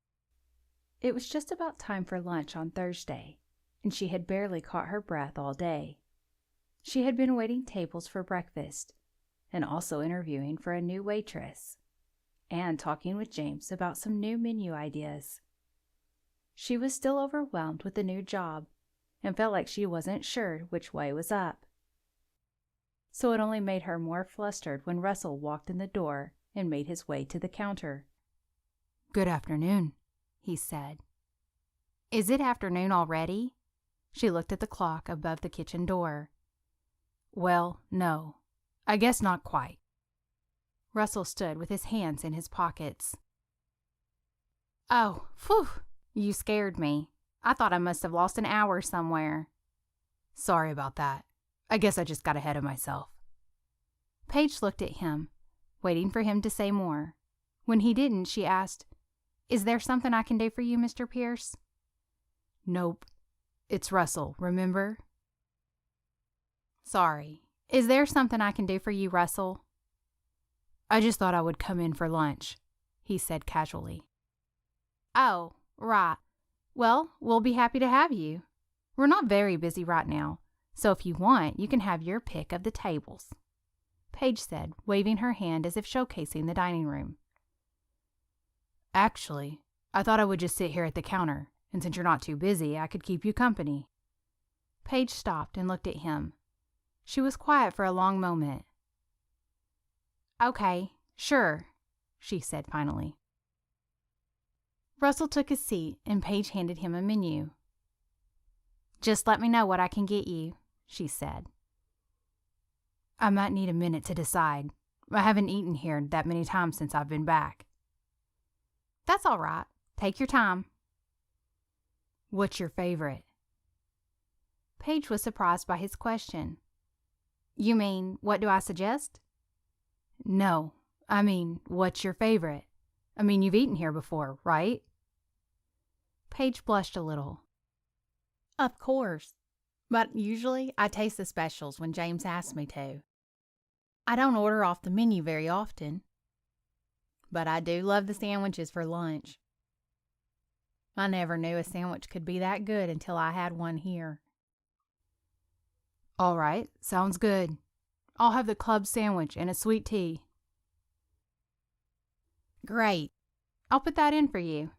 Speaker 3: It was just about time for lunch on Thursday, and she had barely caught her breath all day. She had been waiting tables for breakfast, and also interviewing for a new waitress, and talking with James about some new menu ideas. She was still overwhelmed with the new job, and felt like she wasn't sure which way was up. So it only made her more flustered when Russell walked in the door and made his way to the counter.
Speaker 5: "Good afternoon," he said. "Is it afternoon already?" She looked at the clock above the kitchen door.
Speaker 2: "Well, no. I guess not quite."
Speaker 5: Russell stood with his hands in his pockets.
Speaker 1: "Oh, phew, you scared me. I thought I must have lost an hour somewhere."
Speaker 2: "Sorry about that. I guess I just got ahead of myself."
Speaker 5: Paige looked at him, waiting for him to say more. When he didn't, she asked, "Is there something I can do for you, Mr. Pierce?"
Speaker 2: "Nope. It's Russell, remember?"
Speaker 5: "Sorry. Is there something I can do for you, Russell?"
Speaker 2: "I just thought I would come in for lunch," he said casually.
Speaker 1: "Oh, right. Well, we'll be happy to have you. We're not very busy right now, so if you want, you can have your pick of the tables,"
Speaker 5: Paige said, waving her hand as if showcasing the dining room.
Speaker 2: "Actually, I thought I would just sit here at the counter, and since you're not too busy, I could keep you company."
Speaker 5: Paige stopped and looked at him. She was quiet for a long moment.
Speaker 1: Okay, sure, she said finally. Russell took his seat and Paige handed him a menu. Just let me know what I can get you, she said. I might need a minute to decide. I haven't eaten here that many times since I've been back. That's all right. Take your time. What's your favorite? Paige was surprised by his question. You mean, what do I suggest? No, I mean, what's your favorite? I mean, you've eaten here before, right? Paige blushed a little. Of course, but usually I taste the specials when James asks me to. I don't order off the menu very often, but I do love the sandwiches for lunch. I never knew a sandwich could be that good until I had one here.
Speaker 2: All right, sounds good. I'll have the club sandwich and a sweet tea.
Speaker 1: Great. I'll put that in for you.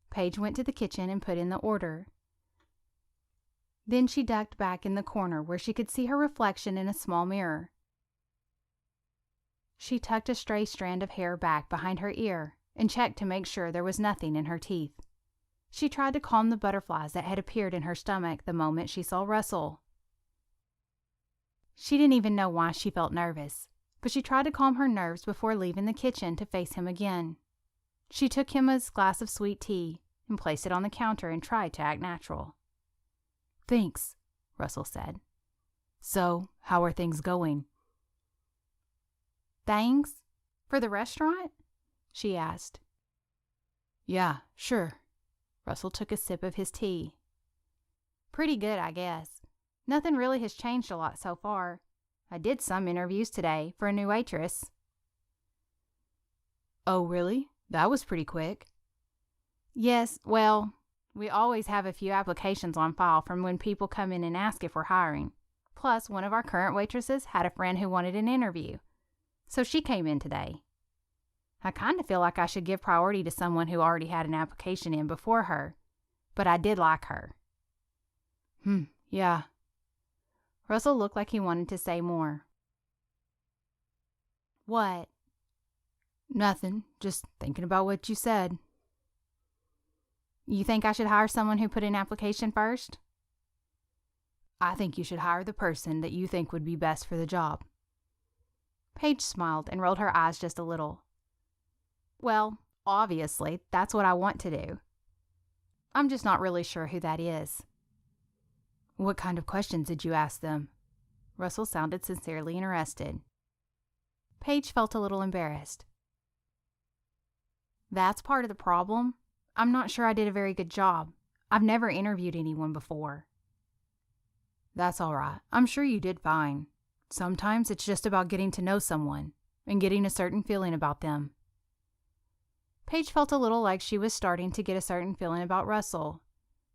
Speaker 1: Paige went to the kitchen and put in the order. Then she ducked back in the corner where she could see her reflection in a small mirror. She tucked a stray strand of hair back behind her ear and checked to make sure there was nothing in her teeth. She tried to calm the butterflies that had appeared in her stomach the moment she saw Russell. She didn't even know why she felt nervous, but she tried to calm her nerves before leaving the kitchen to face him again. She took him his glass of sweet tea and placed it on the counter and tried to act natural.
Speaker 2: Thanks, Russell said. So, how are things going?
Speaker 1: Things? For the restaurant? She asked.
Speaker 2: Yeah, sure.
Speaker 1: Russell took a sip of his tea. Pretty good, I guess. Nothing really has changed a lot so far. I did some interviews today for a new waitress.
Speaker 2: Oh, really? That was pretty quick.
Speaker 1: Yes, well, we always have a few applications on file from when people come in and ask if we're hiring. Plus, one of our current waitresses had a friend who wanted an interview, so she came in today. I kind of feel like I should give priority to someone who already had an application in before her, but I did like her.
Speaker 2: Yeah.
Speaker 1: Russell looked like he wanted to say more. What?
Speaker 2: Nothing, just thinking about what you said.
Speaker 1: You think I should hire someone who put in application first?
Speaker 2: I think you should hire the person that you think would be best for the job.
Speaker 1: Paige smiled and rolled her eyes just a little. Well, obviously, that's what I want to do. I'm just not really sure who that is.
Speaker 2: What kind of questions did you ask them?
Speaker 1: Russell sounded sincerely interested. Paige felt a little embarrassed. That's part of the problem. I'm not sure I did a very good job. I've never interviewed anyone before.
Speaker 2: That's all right. I'm sure you did fine. Sometimes it's just about getting to know someone and getting a certain feeling about them.
Speaker 1: Paige felt a little like she was starting to get a certain feeling about Russell.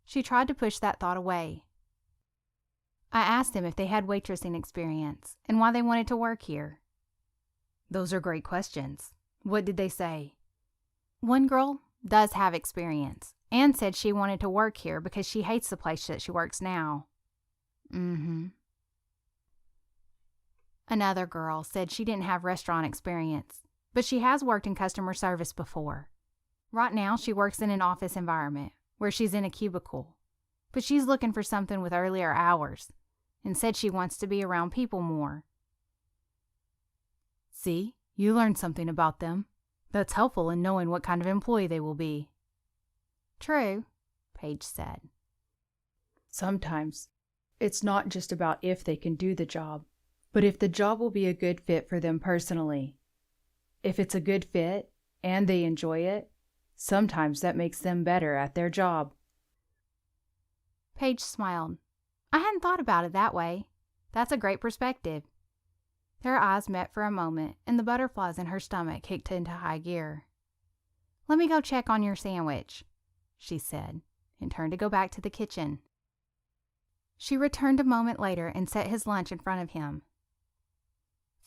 Speaker 1: She tried to push that thought away. I asked them if they had waitressing experience and why they wanted to work here.
Speaker 2: Those are great questions. What did they say?
Speaker 1: One girl does have experience and said she wanted to work here because she hates the place that she works now. Another girl said she didn't have restaurant experience, but she has worked in customer service before. Right now, she works in an office environment where she's in a cubicle, but she's looking for something with earlier hours and said she wants to be around people more.
Speaker 2: See, you learned something about them. That's helpful in knowing what kind of employee they will be.
Speaker 1: True, Paige said.
Speaker 3: Sometimes it's not just about if they can do the job, but if the job will be a good fit for them personally. If it's a good fit and they enjoy it, sometimes that makes them better at their job.
Speaker 1: Paige smiled. I hadn't thought about it that way. That's a great perspective. Their eyes met for a moment, and the butterflies in her stomach kicked into high gear. Let me go check on your sandwich, she said, and turned to go back to the kitchen. She returned a moment later and set his lunch in front of him.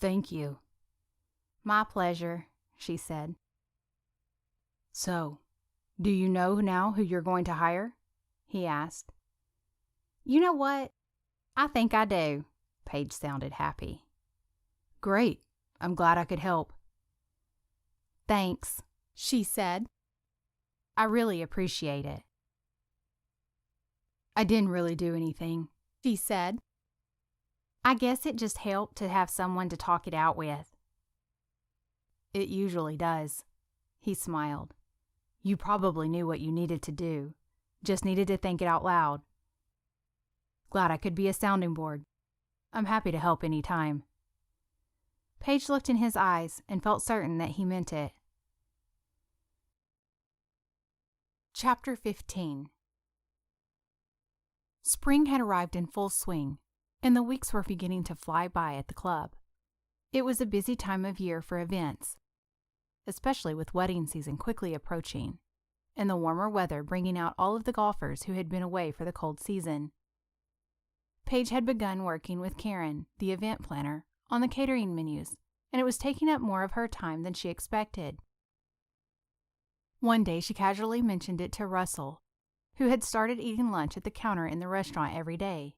Speaker 2: Thank you.
Speaker 1: My pleasure, she said.
Speaker 2: So, do you know now who you're going to hire?
Speaker 1: He asked. You know what? I think I do. Paige sounded happy.
Speaker 2: Great.
Speaker 1: I'm glad I could help.
Speaker 5: Thanks, she said.
Speaker 1: I really appreciate it. I didn't really do anything,
Speaker 5: she said.
Speaker 1: I guess it just helped to have someone to talk it out with. It usually does, he smiled. You probably knew what you needed to do, just needed to think it out loud. Glad I could be a sounding board. I'm happy to help any time. Paige looked in his eyes and felt certain that he meant it. Chapter 15. Spring had arrived in full swing, and the weeks were beginning to fly by at the club. It was a busy time of year for events, especially with wedding season quickly approaching, and the warmer weather bringing out all of the golfers who had been away for the cold season. Paige had begun working with Karen, the event planner, on the catering menus, and it was taking up more of her time than she expected. One day she casually mentioned it to Russell, who had started eating lunch at the counter in the restaurant every day.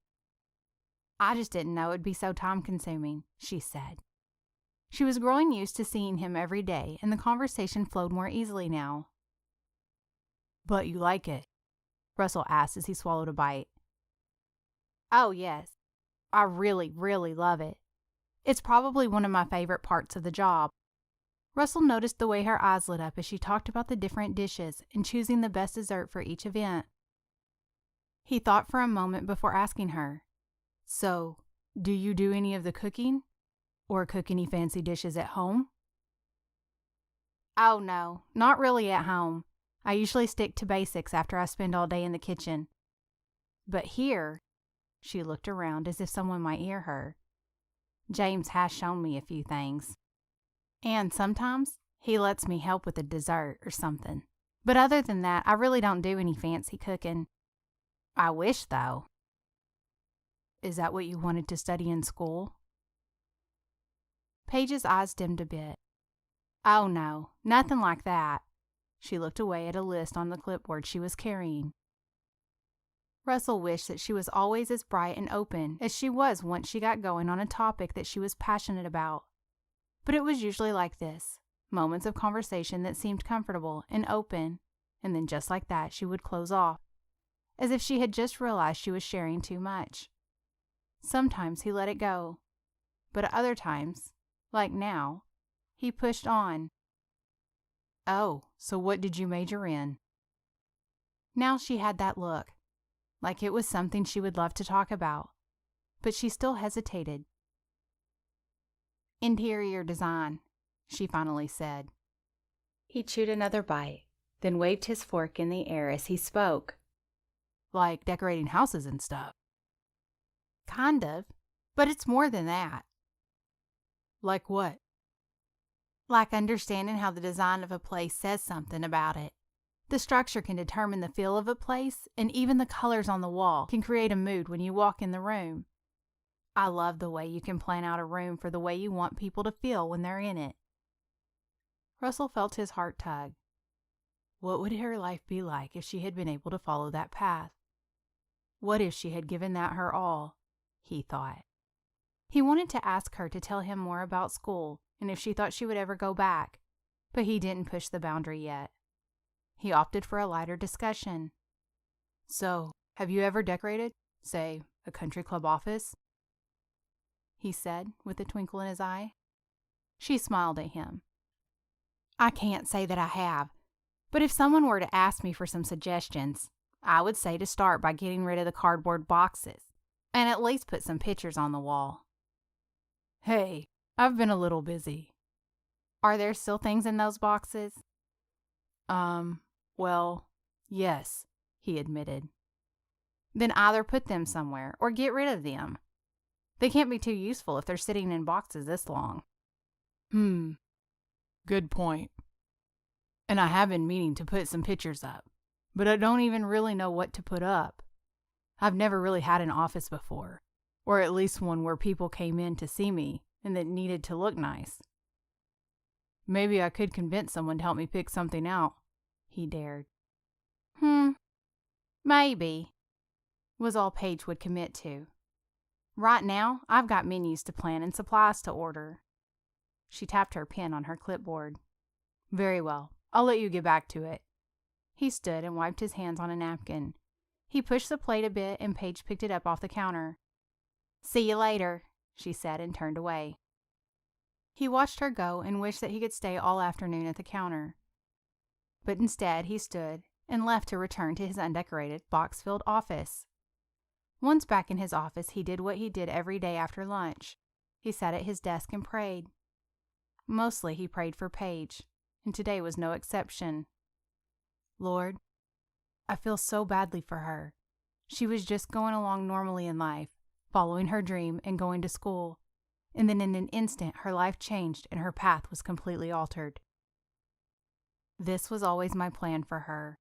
Speaker 1: I just didn't know it'd be so time-consuming, she said. She was growing used to seeing him every day, and the conversation flowed more easily now. But you like it? Russell asked as he swallowed a bite. Oh, yes. I really, really love it. It's probably one of my favorite parts of the job. Russell noticed the way her eyes lit up as she talked about the different dishes and choosing the best dessert for each event. He thought for a moment before asking her, So, do you do any of the cooking? Or cook any fancy dishes at home? Oh no, not really at home. I usually stick to basics after I spend all day in the kitchen. But here, she looked around as if someone might hear her. James has shown me a few things. And sometimes he lets me help with a dessert or something. But other than that, I really don't do any fancy cooking. I wish, though. Is that what you wanted to study in school? Paige's eyes dimmed a bit. Oh no, nothing like that. She looked away at a list on the clipboard she was carrying. Russell wished that she was always as bright and open as she was once she got going on a topic that she was passionate about. But it was usually like this, moments of conversation that seemed comfortable and open, and then just like that she would close off, as if she had just realized she was sharing too much. Sometimes he let it go, but at other times, like now, he pushed on. Oh, so what did you major in? Now she had that look, like it was something she would love to talk about, but she still hesitated. Interior design, she finally said.
Speaker 3: He chewed another bite, then waved his fork in the air as he spoke.
Speaker 1: Like decorating houses and stuff. Kind of, but it's more than that. Like what? Like understanding how the design of a place says something about it. The structure can determine the feel of a place, and even the colors on the wall can create a mood when you walk in the room. I love the way you can plan out a room for the way you want people to feel when they're in it. Russell felt his heart tug. What would her life be like if she had been able to follow that path? What if she had given that her all? He thought. He wanted to ask her to tell him more about school and if she thought she would ever go back, but he didn't push the boundary yet. He opted for a lighter discussion. So, have you ever decorated, say, a country club office? He said, with a twinkle in his eye. She smiled at him. I can't say that I have, but if someone were to ask me for some suggestions, I would say to start by getting rid of the cardboard boxes, and at least put some pictures on the wall. Hey, I've been a little busy. Are there still things in those boxes? Well, yes, he admitted. Then either put them somewhere or get rid of them. They can't be too useful if they're sitting in boxes this long. Good point. And I have been meaning to put some pictures up, but I don't even really know what to put up. I've never really had an office before, or at least one where people came in to see me and that needed to look nice. Maybe I could convince someone to help me pick something out, he dared. Maybe, was all Paige would commit to. Right now, I've got menus to plan and supplies to order. She tapped her pen on her clipboard. Very well. I'll let you get back to it. He stood and wiped his hands on a napkin. He pushed the plate a bit and Paige picked it up off the counter. See you later, she said and turned away. He watched her go and wished that he could stay all afternoon at the counter. But instead he stood and left to return to his undecorated, box-filled office. Once back in his office, he did what he did every day after lunch. He sat at his desk and prayed. Mostly he prayed for Paige, and today was no exception. Lord, I feel so badly for her. She was just going along normally in life, following her dream and going to school, and then in an instant her life changed and her path was completely altered. This was always my plan for her.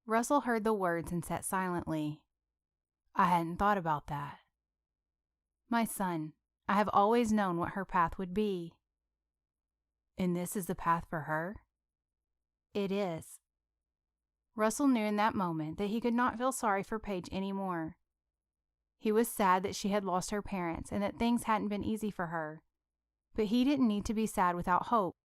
Speaker 1: Russell heard the words and sat silently. I hadn't thought about that. My son, I have always known what her path would be. And this is the path for her? It is. Russell knew in that moment that he could not feel sorry for Paige anymore. He was sad that she had lost her parents and that things hadn't been easy for her. But he didn't need to be sad without hope.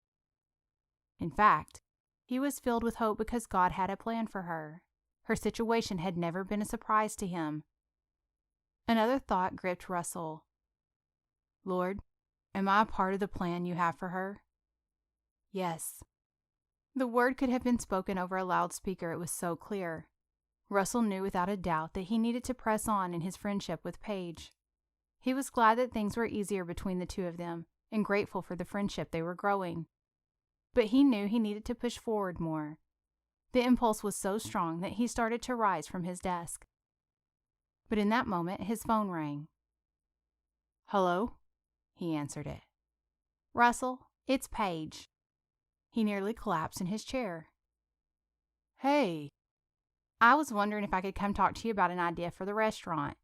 Speaker 1: In fact, he was filled with hope because God had a plan for her. Her situation had never been a surprise to him. Another thought gripped Russell. Lord, am I a part of the plan you have for her? Yes. The word could have been spoken over a loudspeaker, it was so clear. Russell knew without a doubt that he needed to press on in his friendship with Paige. He was glad that things were easier between the two of them and grateful for the friendship they were growing. But he knew he needed to push forward more. The impulse was so strong that he started to rise from his desk. But in that moment, his phone rang. Hello? He answered it. Russell, it's Paige. He nearly collapsed in his chair. Hey. I was wondering if I could come talk to you about an idea for the restaurant.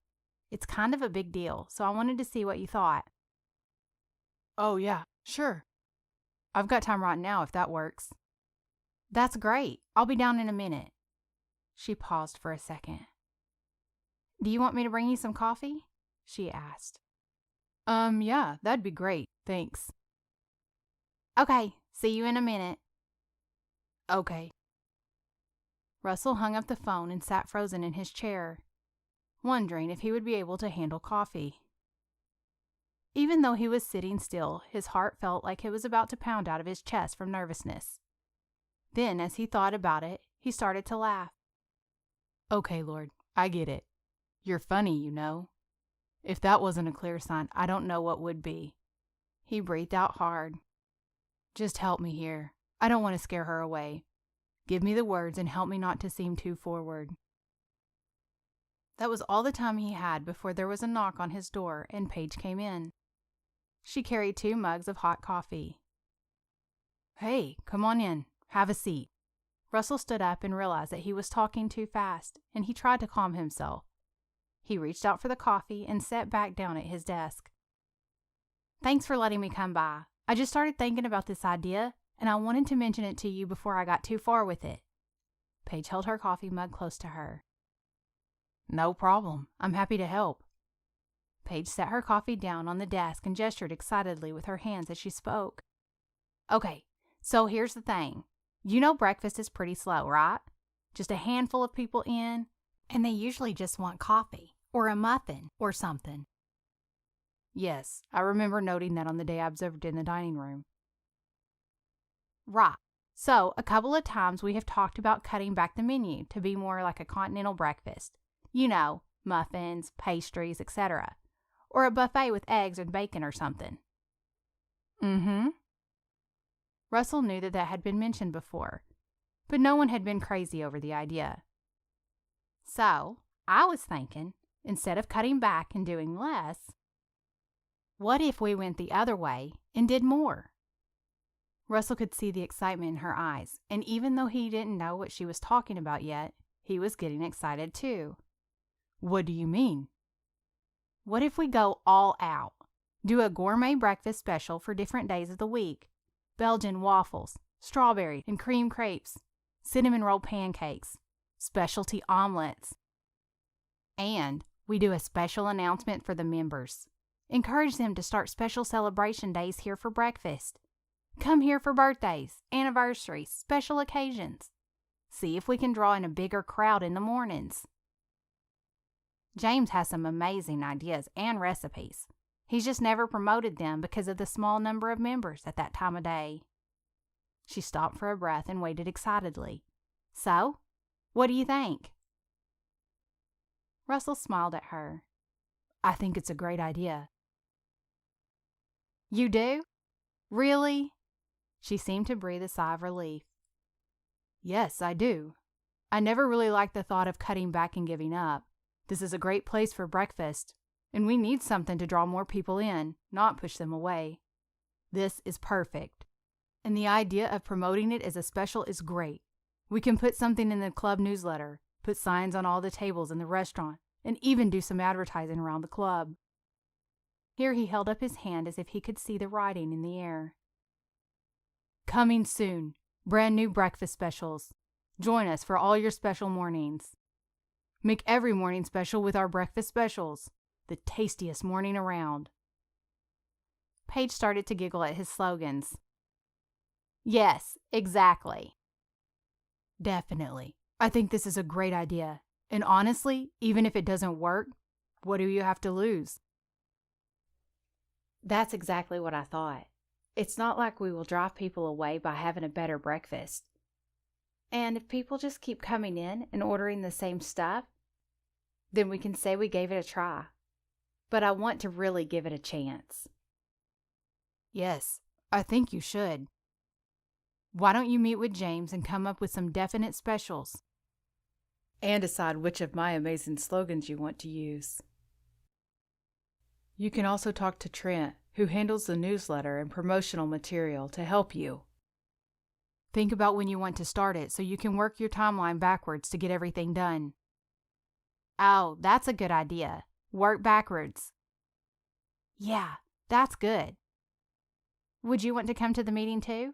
Speaker 1: It's kind of a big deal, so I wanted to see what you thought. Oh, yeah, sure. I've got time right now if that works. That's great. I'll be down in a minute. She paused for a second. Do you want me to bring you some coffee? She asked. Yeah, that'd be great. Thanks. Okay, see you in a minute. Okay. Russell hung up the phone and sat frozen in his chair, wondering if he would be able to handle coffee. Even though he was sitting still, his heart felt like it was about to pound out of his chest from nervousness. Then, as he thought about it, he started to laugh. Okay, Lord, I get it. You're funny, you know. If that wasn't a clear sign, I don't know what would be. He breathed out hard. Just help me here. I don't want to scare her away. Give me the words and help me not to seem too forward. That was all the time he had before there was a knock on his door and Paige came in. She carried 2 mugs of hot coffee. Hey, come on in. Have a seat. Russell stood up and realized that he was talking too fast, and he tried to calm himself. He reached out for the coffee and sat back down at his desk. Thanks for letting me come by. I just started thinking about this idea, and I wanted to mention it to you before I got too far with it. Paige held her coffee mug close to her. No problem. I'm happy to help. Paige set her coffee down on the desk and gestured excitedly with her hands as she spoke. Okay, so here's the thing. You know breakfast is pretty slow, right? Just a handful of people in, and they usually just want coffee or a muffin or something. Yes, I remember noting that on the day I observed in the dining room. Right. So, a couple of times we have talked about cutting back the menu to be more like a continental breakfast. You know, muffins, pastries, etc. Or a buffet with eggs and bacon or something. Mm-hmm. Russell knew that had been mentioned before, but no one had been crazy over the idea. So, I was thinking, instead of cutting back and doing less, what if we went the other way and did more? Russell could see the excitement in her eyes, and even though he didn't know what she was talking about yet, he was getting excited too. What do you mean? What if we go all out? Do a gourmet breakfast special for different days of the week. Belgian waffles, strawberry and cream crepes, cinnamon roll pancakes, specialty omelets. And we do a special announcement for the members. Encourage them to start special celebration days here for breakfast. Come here for birthdays, anniversaries, special occasions. See if we can draw in a bigger crowd in the mornings. James has some amazing ideas and recipes. He's just never promoted them because of the small number of members at that time of day. She stopped for a breath and waited excitedly. So, what do you think? Russell smiled at her. I think it's a great idea. You do? Really? She seemed to breathe a sigh of relief. Yes, I do. I never really liked the thought of cutting back and giving up. This is a great place for breakfast, and we need something to draw more people in, not push them away. This is perfect. And the idea of promoting it as a special is great. We can put something in the club newsletter, put signs on all the tables in the restaurant, and even do some advertising around the club. Here he held up his hand as if he could see the writing in the air. Coming soon. Brand new breakfast specials. Join us for all your special mornings. Make every morning special with our breakfast specials. The tastiest morning around. Paige started to giggle at his slogans. Yes, exactly. Definitely. I think this is a great idea. And honestly, even if it doesn't work, what do you have to lose?
Speaker 3: That's exactly what I thought. It's not like we will drive people away by having a better breakfast. And if people just keep coming in and ordering the same stuff, then we can say we gave it a try. But I want to really give it a chance.
Speaker 1: Yes, I think you should. Why don't you meet with James and come up with some definite specials?
Speaker 3: And decide which of my amazing slogans you want to use.
Speaker 4: You can also talk to Trent, who handles the newsletter and promotional material, to help you.
Speaker 1: Think about when you want to start it so you can work your timeline backwards to get everything done. Oh, that's a good idea. Work backwards. Yeah, that's good. Would you want to come to the meeting too?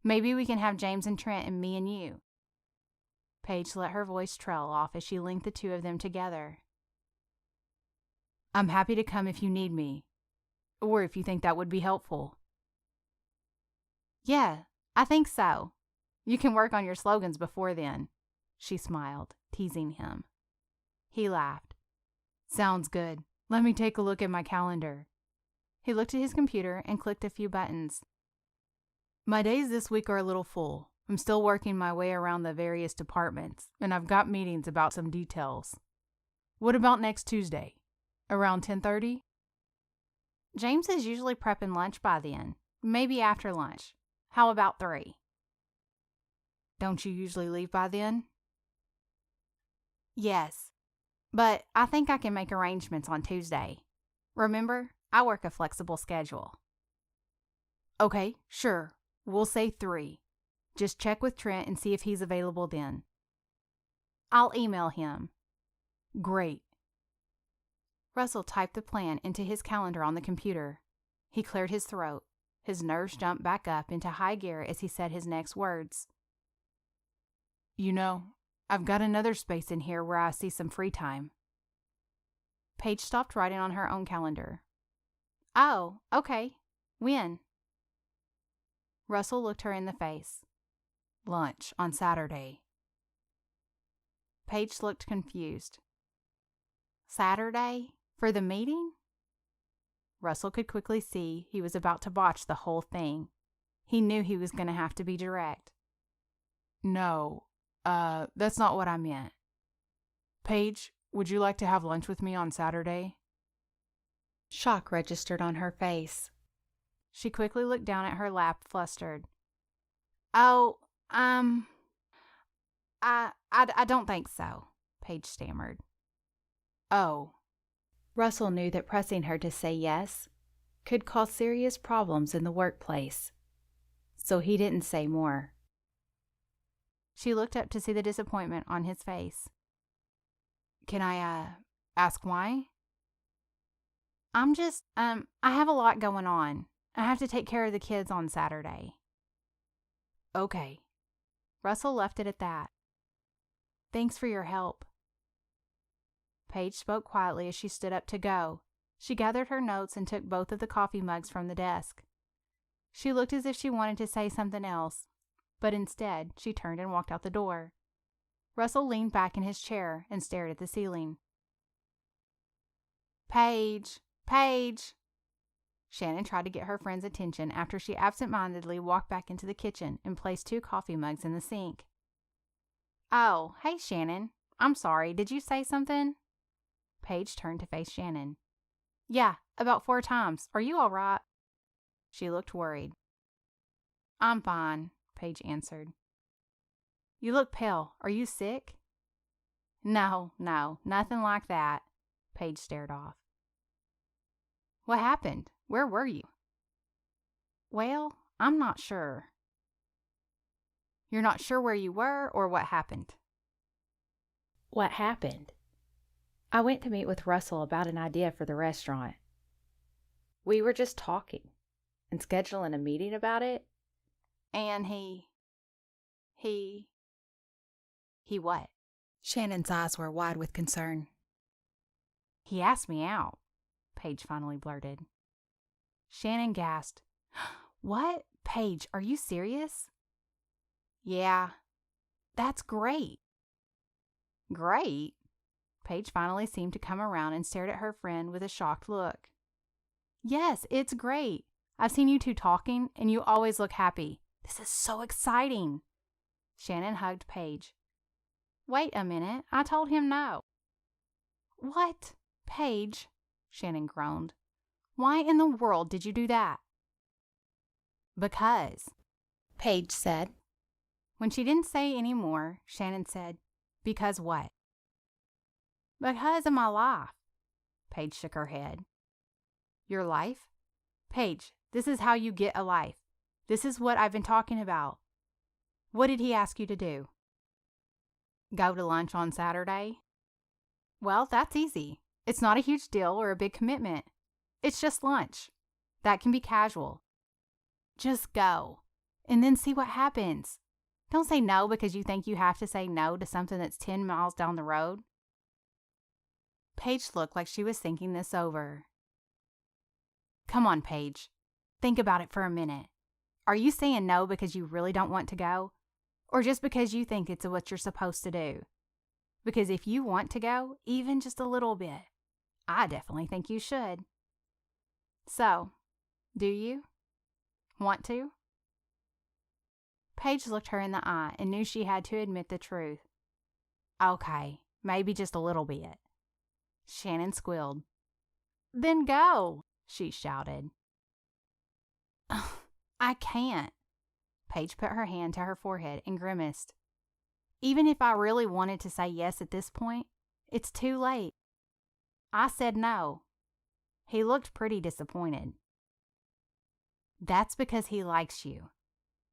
Speaker 1: Maybe we can have James and Trent and me and you. Paige let her voice trail off as she linked the two of them together. I'm happy to come if you need me, or if you think that would be helpful. Yeah, I think so. You can work on your slogans before then, she smiled, teasing him. He laughed. Sounds good. Let me take a look at my calendar. He looked at his computer and clicked a few buttons. My days this week are a little full. I'm still working my way around the various departments, and I've got meetings about some details. What about next Tuesday? Around 10:30?
Speaker 5: James is usually prepping lunch by then, maybe after lunch. How about 3?
Speaker 1: Don't you usually leave by then?
Speaker 5: Yes, but I think I can make arrangements on Tuesday. Remember, I work a flexible schedule.
Speaker 1: Okay, sure. We'll say 3. Just check with Trent and see if he's available then.
Speaker 5: I'll email him.
Speaker 1: Great.
Speaker 5: Russell typed the plan into his calendar on the computer. He cleared his throat. His nerves jumped back up into high gear as he said his next words.
Speaker 1: You know, I've got another space in here where I see some free time.
Speaker 5: Paige stopped writing on her own calendar. Oh, okay. When? Russell looked her in the face.
Speaker 1: Lunch on Saturday.
Speaker 5: Paige looked confused. Saturday? For the meeting? Russell could quickly see he was about to botch the whole thing. He knew he was going to have to be direct.
Speaker 1: No, that's not what I meant. Paige, would you like to have lunch with me on Saturday?
Speaker 3: Shock registered on her face.
Speaker 5: She quickly looked down at her lap, flustered. Oh, I don't think so, Paige stammered.
Speaker 1: Oh.
Speaker 3: Russell knew that pressing her to say yes could cause serious problems in the workplace, so he didn't say more.
Speaker 5: She looked up to see the disappointment on his face.
Speaker 1: Can I, ask why?
Speaker 5: I'm just, I have a lot going on. I have to take care of the kids on Saturday.
Speaker 1: Okay.
Speaker 5: Russell left it at that. Thanks for your help. Paige spoke quietly as she stood up to go.
Speaker 1: She gathered her notes and took both of the coffee mugs from the desk. She looked as if she wanted to say something else, but instead she turned and walked out the door. Russell leaned back in his chair and stared at the ceiling. "Paige! Paige!" Shannon tried to get her friend's attention after she absent-mindedly walked back into the kitchen and placed 2 coffee mugs in the sink. "Oh, hey, Shannon. I'm sorry. Did you say something?" Paige turned to face Shannon. "Yeah, about 4 times. Are you all right?" She looked worried. "I'm fine," Paige answered. "You look pale. Are you sick?" No, nothing like that." Paige stared off. "What happened? Where were you?" "Well, I'm not sure." "You're not sure where you were or what happened?"
Speaker 3: What happened? I went to meet with Russell about an idea for the restaurant. We were just talking and scheduling a meeting about it.
Speaker 1: And he what?
Speaker 5: Shannon's eyes were wide with concern.
Speaker 1: "He asked me out," Paige finally blurted. Shannon gasped. "What? Paige, are you serious?" "Yeah." "That's great." "Great?" Paige finally seemed to come around and stared at her friend with a shocked look. "Yes, it's great. I've seen you two talking, and you always look happy. This is so exciting." Shannon hugged Paige. "Wait a minute. I told him no." "What? Paige," Shannon groaned. "Why in the world did you do that?" "Because,"
Speaker 5: Paige said.
Speaker 1: When she didn't say any more, Shannon said, "Because what?" "Because of my life." Paige shook her head. "Your life? Paige, this is how you get a life. This is what I've been talking about. What did he ask you to do?" "Go to lunch on Saturday?" "Well, that's easy. It's not a huge deal or a big commitment. It's just lunch. That can be casual. Just go, and then see what happens. Don't say no because you think you have to say no to something that's 10 miles down the road." Paige looked like she was thinking this over. "Come on, Paige. Think about it for a minute. Are you saying no because you really don't want to go? Or just because you think it's what you're supposed to do? Because if you want to go, even just a little bit, I definitely think you should. So, do you want to?" Paige looked her in the eye and knew she had to admit the truth. "Okay, maybe just a little bit." Shannon squealed. "Then go," she shouted. "I can't." Paige put her hand to her forehead and grimaced. "Even if I really wanted to say yes at this point, it's too late. I said no." He looked pretty disappointed. "That's because he likes you."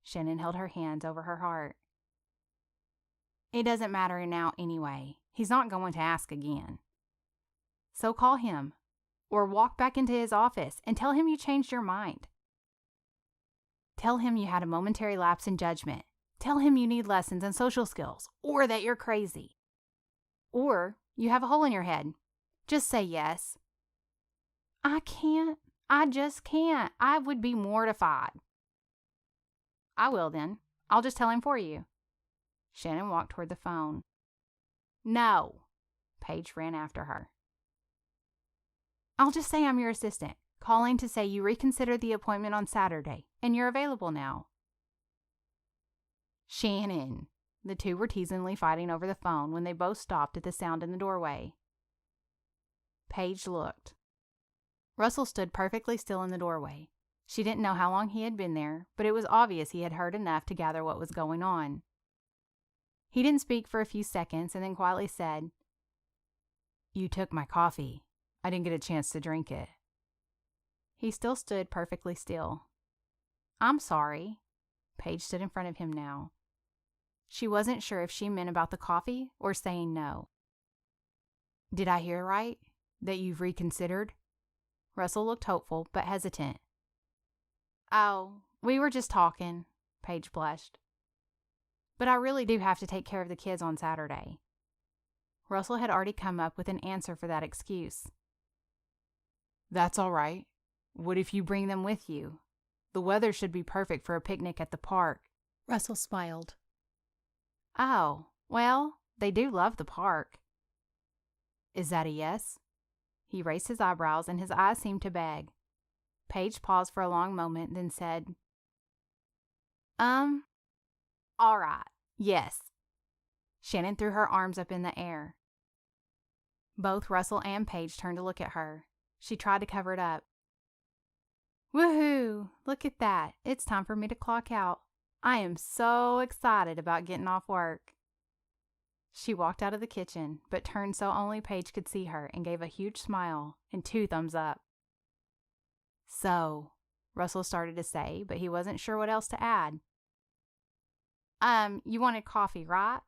Speaker 1: Shannon held her hands over her heart. "It doesn't matter now anyway. He's not going to ask again. So call him, or walk back into his office and tell him you changed your mind. Tell him you had a momentary lapse in judgment. Tell him you need lessons in social skills, or that you're crazy. Or you have a hole in your head. Just say yes." "I can't. I just can't. I would be mortified." "I will then. I'll just tell him for you." Shannon walked toward the phone. "No." Paige ran after her. "I'll just say I'm your assistant, calling to say you reconsidered the appointment on Saturday, and you're available now." "Shannon." The two were teasingly fighting over the phone when they both stopped at the sound in the doorway. Paige looked. Russell stood perfectly still in the doorway. She didn't know how long he had been there, but it was obvious he had heard enough to gather what was going on. He didn't speak for a few seconds and then quietly said, "You took my coffee. I didn't get a chance to drink it." He still stood perfectly still. "I'm sorry." Paige stood in front of him now. She wasn't sure if she meant about the coffee or saying no. "Did I hear right? That you've reconsidered?" Russell looked hopeful but hesitant. "Oh, we were just talking," Paige blushed. "But I really do have to take care of the kids on Saturday." Russell had already come up with an answer for that excuse.
Speaker 2: That's all right. What if you bring them with you? The weather should be perfect for a picnic at the park.
Speaker 3: Russell smiled.
Speaker 1: Oh, well, they do love the park.
Speaker 2: Is that a yes?
Speaker 1: He raised his eyebrows and his eyes seemed to beg. Paige paused for a long moment, then said, all right, yes. Shannon threw her arms up in the air. Both Russell and Paige turned to look at her. She tried to cover it up. Woohoo! Look at that. It's time for me to clock out. I am so excited about getting off work. She walked out of the kitchen, but turned so only Paige could see her and gave a huge smile and 2 thumbs up. So, Russell started to say, but he wasn't sure what else to add. You wanted coffee, right?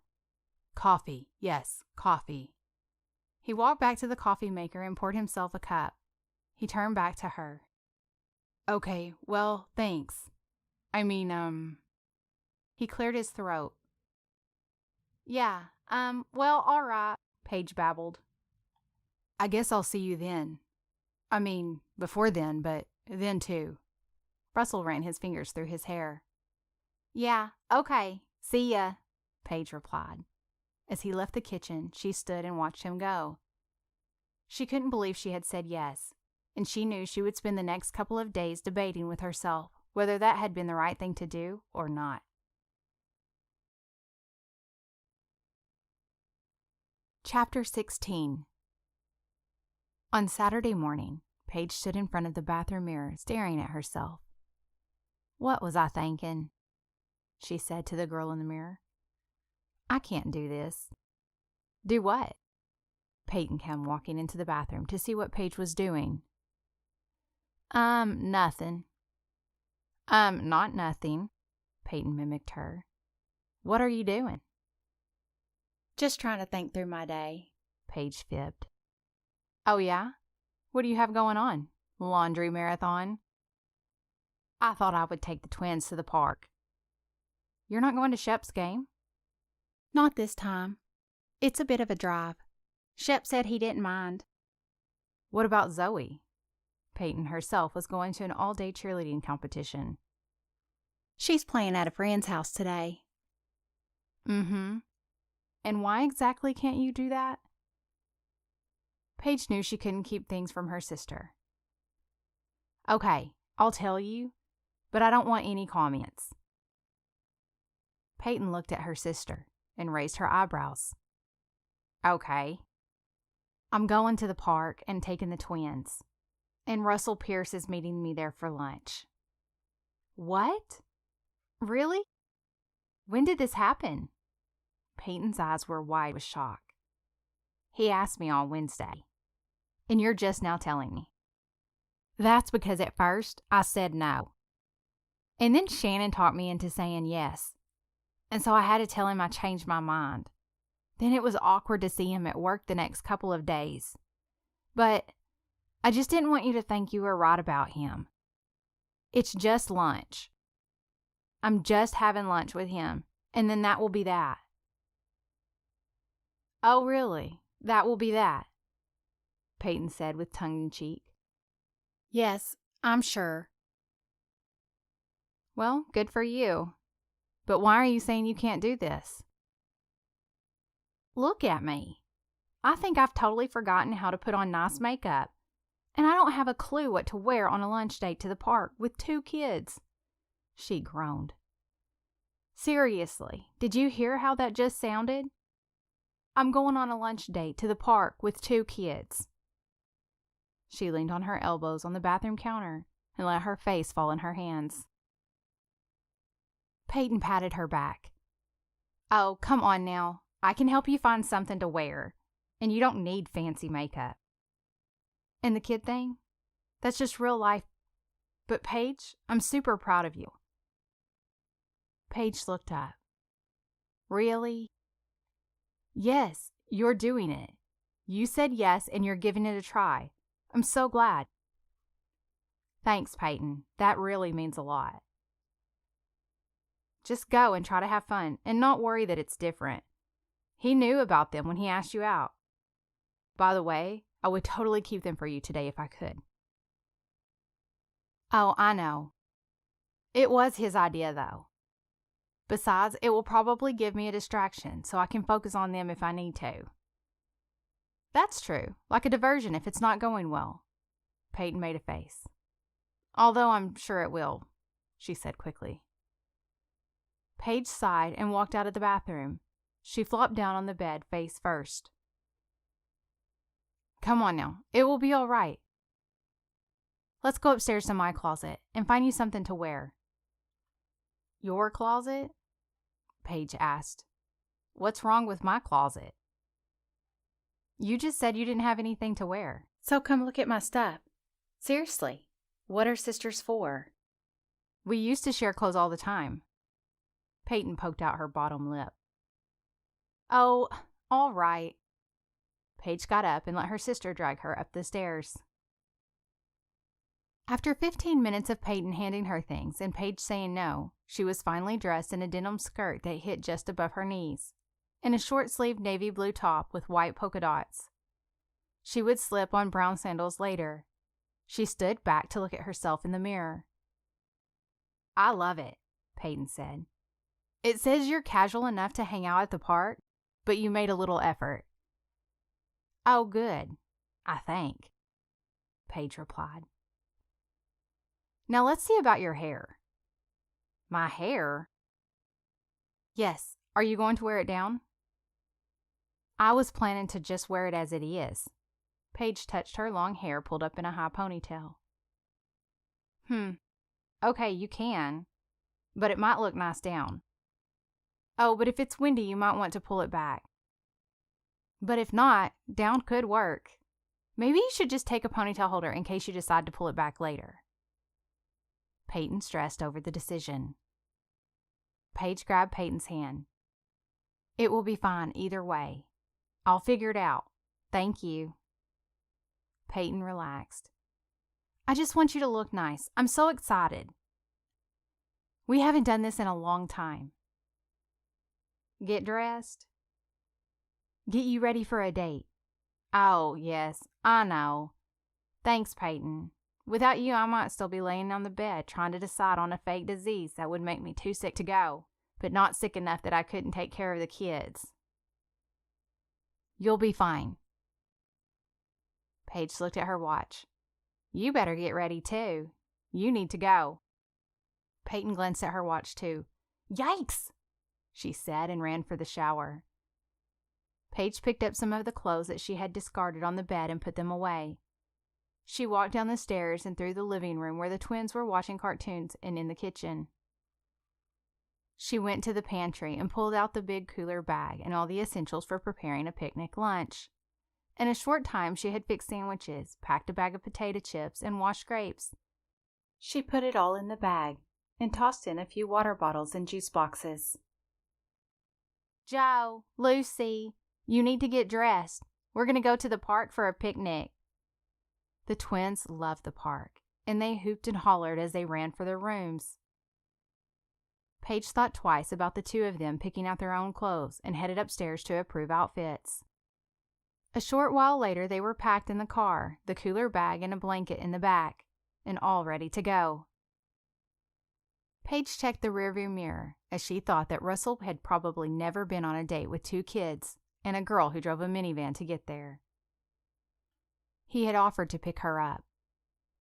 Speaker 2: Coffee. Yes, coffee.
Speaker 1: He walked back to the coffee maker and poured himself a cup. He turned back to her.
Speaker 2: Okay, well, thanks. I mean,
Speaker 1: He cleared his throat. Yeah, well, all right, Paige babbled.
Speaker 2: I guess I'll see you then. I mean, before then, but then too.
Speaker 1: Russell ran his fingers through his hair. Yeah, okay, see ya, Paige replied. As he left the kitchen, she stood and watched him go. She couldn't believe she had said yes, and she knew she would spend the next couple of days debating with herself whether that had been the right thing to do or not. Chapter 16. On Saturday morning, Paige stood in front of the bathroom mirror staring at herself. What was I thinking? She said to the girl in the mirror. I can't do this. Do what? Peyton came walking into the bathroom to see what Paige was doing. Nothing. Not nothing, Peyton mimicked her. What are you doing?
Speaker 3: Just trying to think through my day,
Speaker 1: Paige fibbed. Oh, yeah? What do you have going on? Laundry marathon? I thought I would take the twins to the park. You're not going to Shep's game?
Speaker 3: Not this time. It's a bit of a drive. Shep said he didn't mind.
Speaker 1: What about Zoe? Peyton herself was going to an all-day cheerleading competition.
Speaker 3: She's playing at a friend's house today.
Speaker 1: Mm-hmm. And why exactly can't you do that? Paige knew she couldn't keep things from her sister. Okay, I'll tell you, but I don't want any comments. Peyton looked at her sister and raised her eyebrows. Okay. I'm going to the park and taking the twins, and Russell Pierce is meeting me there for lunch. What? Really? When did this happen? Peyton's eyes were wide with shock. He asked me on Wednesday, and you're just now telling me. That's because at first I said no. And then Shannon talked me into saying yes. And so I had to tell him I changed my mind. Then it was awkward to see him at work the next couple of days. But I just didn't want you to think you were right about him. It's just lunch. I'm just having lunch with him, and then that will be that. Oh, really? That will be that? Peyton said with tongue in cheek.
Speaker 3: Yes, I'm sure.
Speaker 1: Well, good for you. But why are you saying you can't do this? Look at me. I think I've totally forgotten how to put on nice makeup, and I don't have a clue what to wear on a lunch date to the park with 2 kids. She groaned. Seriously, did you hear how that just sounded? I'm going on a lunch date to the park with 2 kids. She leaned on her elbows on the bathroom counter and let her face fall in her hands. Peyton patted her back. Oh, come on now. I can help you find something to wear, and you don't need fancy makeup. And the kid thing? That's just real life. But Paige, I'm super proud of you. Paige looked up. Really? Yes, you're doing it. You said yes, and you're giving it a try. I'm so glad. Thanks, Peyton. That really means a lot. Just go and try to have fun, and not worry that it's different. He knew about them when he asked you out. By the way, I would totally keep them for you today if I could. Oh, I know. It was his idea, though. Besides, it will probably give me a distraction, so I can focus on them if I need to. That's true, like a diversion if it's not going well. Peyton made a face. Although I'm sure it will, she said quickly. Paige sighed and walked out of the bathroom. She flopped down on the bed, face first. Come on now, it will be all right. Let's go upstairs to my closet and find you something to wear. Your closet? Paige asked. What's wrong with my closet? You just said you didn't have anything to wear.
Speaker 3: So come look at my stuff. Seriously, what are sisters for?
Speaker 1: We used to share clothes all the time. Peyton poked out her bottom lip. Oh, all right. Paige got up and let her sister drag her up the stairs. After 15 minutes of Peyton handing her things and Paige saying no, she was finally dressed in a denim skirt that hit just above her knees, and a short-sleeved navy blue top with white polka dots. She would slip on brown sandals later. She stood back to look at herself in the mirror. I love it, Peyton said. It says you're casual enough to hang out at the park, but you made a little effort. Oh, good, I think, Paige replied. Now let's see about your hair. My hair? Yes, are you going to wear it down? I was planning to just wear it as it is. Paige touched her long hair pulled up in a high ponytail. Okay, you can, but it might look nice down. Oh, but if it's windy, you might want to pull it back. But if not, down could work. Maybe you should just take a ponytail holder in case you decide to pull it back later. Peyton stressed over the decision. Paige grabbed Peyton's hand. It will be fine either way. I'll figure it out. Thank you. Peyton relaxed. I just want you to look nice. I'm so excited. We haven't done this in a long time. Get dressed? Get you ready for a date. Oh, yes, I know. Thanks, Peyton. Without you, I might still be laying on the bed trying to decide on a fake disease that would make me too sick to go, but not sick enough that I couldn't take care of the kids. You'll be fine. Paige looked at her watch. You better get ready, too. You need to go. Peyton glanced at her watch, too. Yikes, she said and ran for the shower. Paige picked up some of the clothes that she had discarded on the bed and put them away. She walked down the stairs and through the living room where the twins were watching cartoons and in the kitchen. She went to the pantry and pulled out the big cooler bag and all the essentials for preparing a picnic lunch. In a short time, she had fixed sandwiches, packed a bag of potato chips, and washed grapes. She put it all in the bag and tossed in a few water bottles and juice boxes. Joe, Lucy, you need to get dressed. We're going to go to the park for a picnic. The twins loved the park, and they hooped and hollered as they ran for their rooms. Paige thought twice about the two of them picking out their own clothes and headed upstairs to approve outfits. A short while later, they were packed in the car, the cooler bag and a blanket in the back, and all ready to go. Paige checked the rearview mirror as she thought that Russell had probably never been on a date with two kids and a girl who drove a minivan to get there. He had offered to pick her up,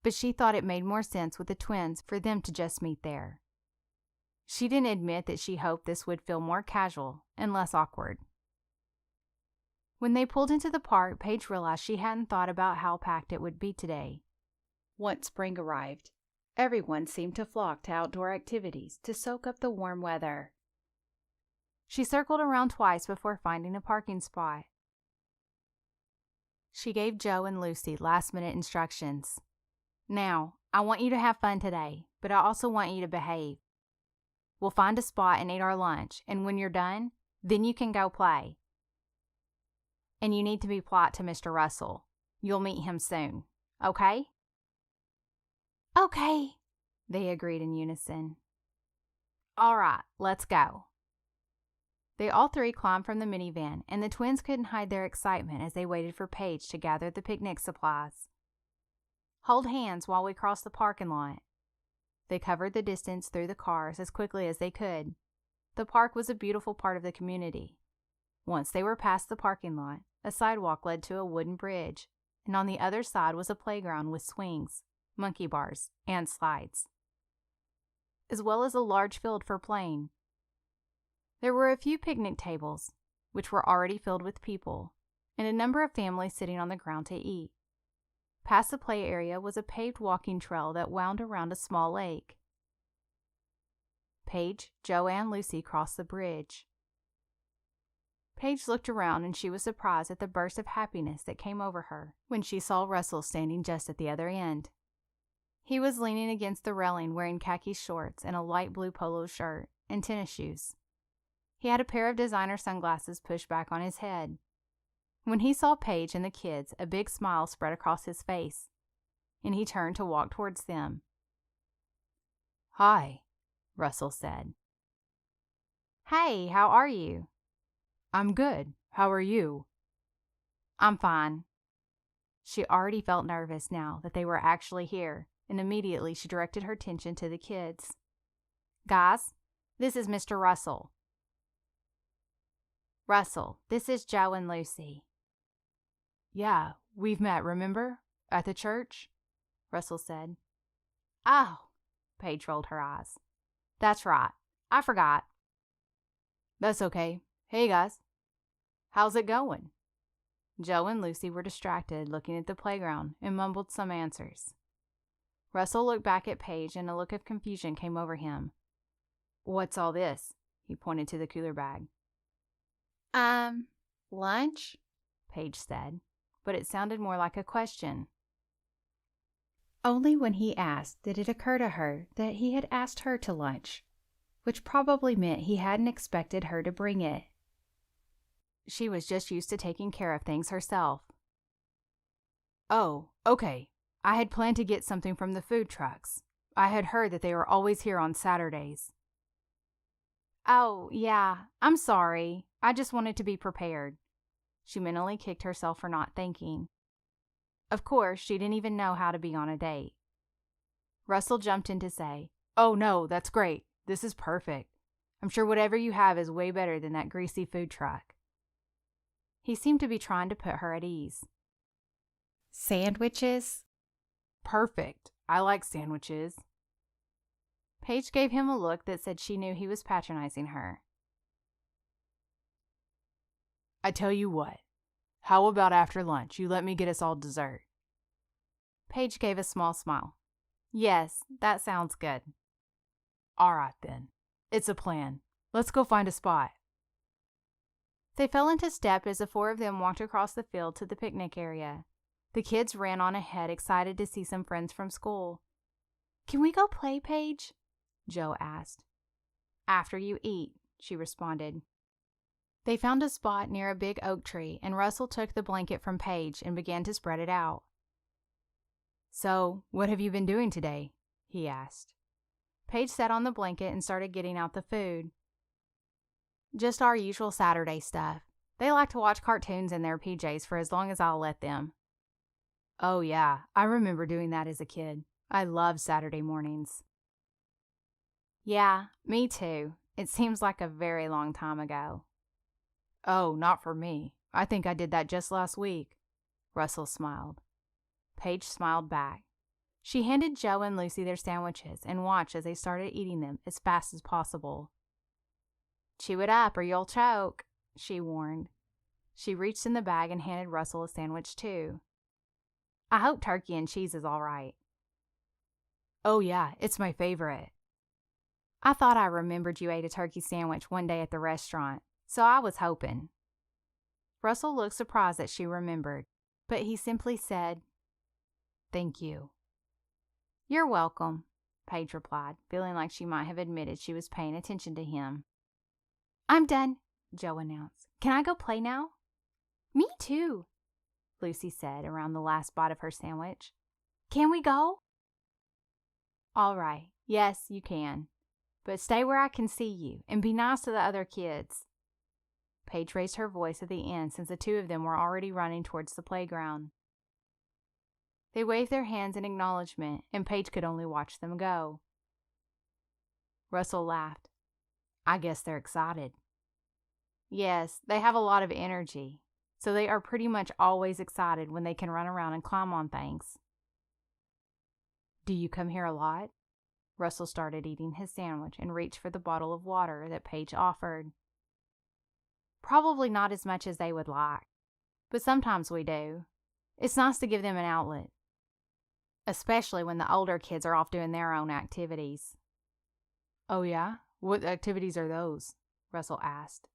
Speaker 1: but she thought it made more sense with the twins for them to just meet there. She didn't admit that she hoped this would feel more casual and less awkward. When they pulled into the park, Paige realized she hadn't thought about how packed it would be today. Once spring arrived, everyone seemed to flock to outdoor activities to soak up the warm weather. She circled around twice before finding a parking spot. She gave Joe and Lucy last-minute instructions. Now, I want you to have fun today, but I also want you to behave. We'll find a spot and eat our lunch, and when you're done, then you can go play. And you need to be polite to Mr. Russell. You'll meet him soon, okay? Okay, they agreed in unison. All right, let's go. They all three climbed from the minivan, and the twins couldn't hide their excitement as they waited for Paige to gather the picnic supplies. Hold hands while we cross the parking lot, They covered the distance through the cars as quickly as they could. The park was a beautiful part of the community. Once they were past the parking lot, a sidewalk led to a wooden bridge, and on the other side was a playground with swings, monkey bars, and slides, as well as a large field for playing. There were a few picnic tables, which were already filled with people, and a number of families sitting on the ground to eat. Past the play area was a paved walking trail that wound around a small lake. Paige, Joe, and Lucy crossed the bridge. Paige looked around and she was surprised at the burst of happiness that came over her when she saw Russell standing just at the other end. He was leaning against the railing wearing khaki shorts and a light blue polo shirt and tennis shoes. He had a pair of designer sunglasses pushed back on his head. When he saw Paige and the kids, a big smile spread across his face, and he turned to walk towards them.
Speaker 2: "Hi,"
Speaker 1: Russell said. "Hey, how are you?"
Speaker 2: "I'm good. How are you?"
Speaker 1: "I'm fine." She already felt nervous now that they were actually here, and immediately she directed her attention to the kids. "Guys, this is Mr. Russell. Russell, this is Joe and Lucy."
Speaker 2: "Yeah, we've met, remember? At the church?"
Speaker 1: Russell said. "Oh," Paige rolled her eyes. "That's right. I forgot."
Speaker 2: "That's okay. Hey, guys. How's it going?"
Speaker 1: Joe and Lucy were distracted looking at the playground and mumbled some answers. Russell looked back at Paige and a look of confusion came over him.
Speaker 2: "What's all this?" He pointed to the cooler bag.
Speaker 1: Lunch?" Paige said, but it sounded more like a question. Only when he asked did it occur to her that he had asked her to lunch, which probably meant he hadn't expected her to bring it. She was just used to taking care of things herself.
Speaker 2: "Oh, okay. I had planned to get something from the food trucks. I had heard that they were always here on Saturdays."
Speaker 1: "Oh, yeah, I'm sorry. I just wanted to be prepared." She mentally kicked herself for not thinking. Of course, she didn't even know how to be on a date. Russell jumped in to say,
Speaker 2: "Oh no, that's great. This is perfect. I'm sure whatever you have is way better than that greasy food truck."
Speaker 1: He seemed to be trying to put her at ease. "Sandwiches?"
Speaker 2: "Perfect. I like sandwiches."
Speaker 1: Paige gave him a look that said she knew he was patronizing her.
Speaker 2: "I tell you what. How about after lunch you let me get us all dessert?"
Speaker 1: Paige gave a small smile. "Yes, that sounds good."
Speaker 2: "All right then. It's a plan. Let's go find a spot."
Speaker 1: They fell into step as the four of them walked across the field to the picnic area. The kids ran on ahead, excited to see some friends from school. "Can we go play, Paige?" Joe asked. "After you eat," she responded. They found a spot near a big oak tree, and Russell took the blanket from Paige and began to spread it out.
Speaker 2: "So, what have you been doing today?" he asked.
Speaker 1: Paige sat on the blanket and started getting out the food. "Just our usual Saturday stuff. They like to watch cartoons in their PJs for as long as I'll let them."
Speaker 2: "Oh yeah, I remember doing that as a kid. I love Saturday mornings."
Speaker 1: "Yeah, me too. It seems like a very long time ago."
Speaker 2: "Oh, not for me. I think I did that just last week."
Speaker 1: Russell smiled. Paige smiled back. She handed Joe and Lucy their sandwiches and watched as they started eating them as fast as possible. "Chew it up or you'll choke," she warned. She reached in the bag and handed Russell a sandwich too. "I hope turkey and cheese is all right."
Speaker 2: "Oh yeah, it's my favorite."
Speaker 1: "I thought I remembered you ate a turkey sandwich one day at the restaurant, so I was hoping." Russell looked surprised that she remembered, but he simply said,
Speaker 2: "Thank you."
Speaker 1: "You're welcome," Paige replied, feeling like she might have admitted she was paying attention to him. "I'm done," Joe announced. "Can I go play now?" "Me too," Lucy said around the last bite of her sandwich. "Can we go?" "All right. Yes, you can. But stay where I can see you, and be nice to the other kids." Paige raised her voice at the end since the two of them were already running towards the playground. They waved their hands in acknowledgement, and Paige could only watch them go. Russell laughed. I guess they're excited. Yes, they have a lot of energy, so they are pretty much always excited when they can run around and climb on things. Do you come here a lot? Russell started eating his sandwich and reached for the bottle of water that Paige offered. Probably not as much as they would like, but sometimes we do. It's nice to give them an outlet, especially when the older kids are off doing their own activities.
Speaker 2: Oh yeah? What activities are those? Russell asked.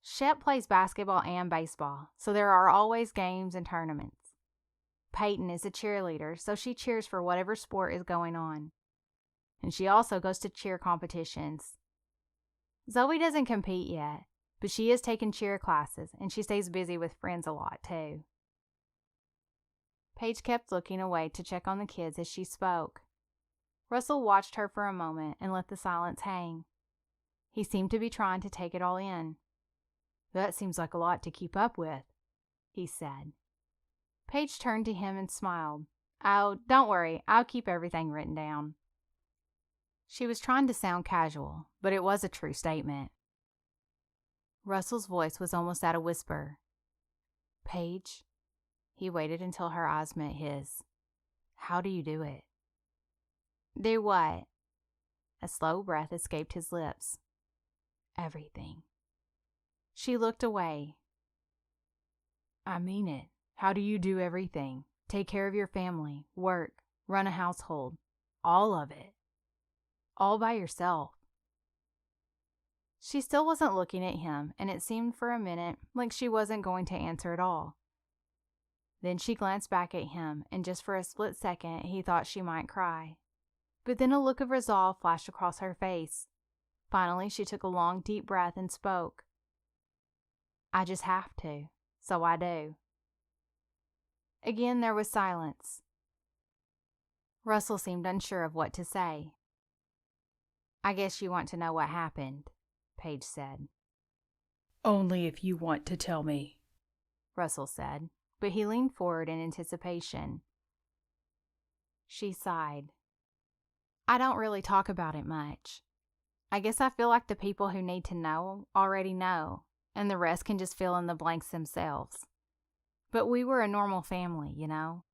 Speaker 1: Shep plays basketball and baseball, so there are always games and tournaments. Peyton is a cheerleader, so she cheers for whatever sport is going on. And she also goes to cheer competitions. Zoe doesn't compete yet, but she is taking cheer classes, and she stays busy with friends a lot, too. Paige kept looking away to check on the kids as she spoke. Russell watched her for a moment and let the silence hang. He seemed to be trying to take it all in.
Speaker 2: That seems like a lot to keep up with,
Speaker 1: he said. Paige turned to him and smiled. Oh, don't worry, I'll keep everything written down. She was trying to sound casual, but it was a true statement. Russell's voice was almost at a whisper. Paige? He waited until her eyes met his. How do you do it? Do what? A slow breath escaped his lips. Everything. She looked away.
Speaker 2: I mean it. How do you do everything? Take care of your family, work, run a household. All of it. All by yourself.
Speaker 1: She still wasn't looking at him, and it seemed for a minute like she wasn't going to answer at all. Then she glanced back at him, and just for a split second he thought she might cry. But then a look of resolve flashed across her face. Finally, she took a long, deep breath and spoke. I just have to, so I do. Again, there was silence. Russell seemed unsure of what to say. I guess you want to know what happened, Paige said.
Speaker 2: Only if you want to tell me,
Speaker 1: Russell said, but he leaned forward in anticipation. She sighed. I don't really talk about it much. I guess I feel like the people who need to know already know, and the rest can just fill in the blanks themselves. But we were a normal family, you know?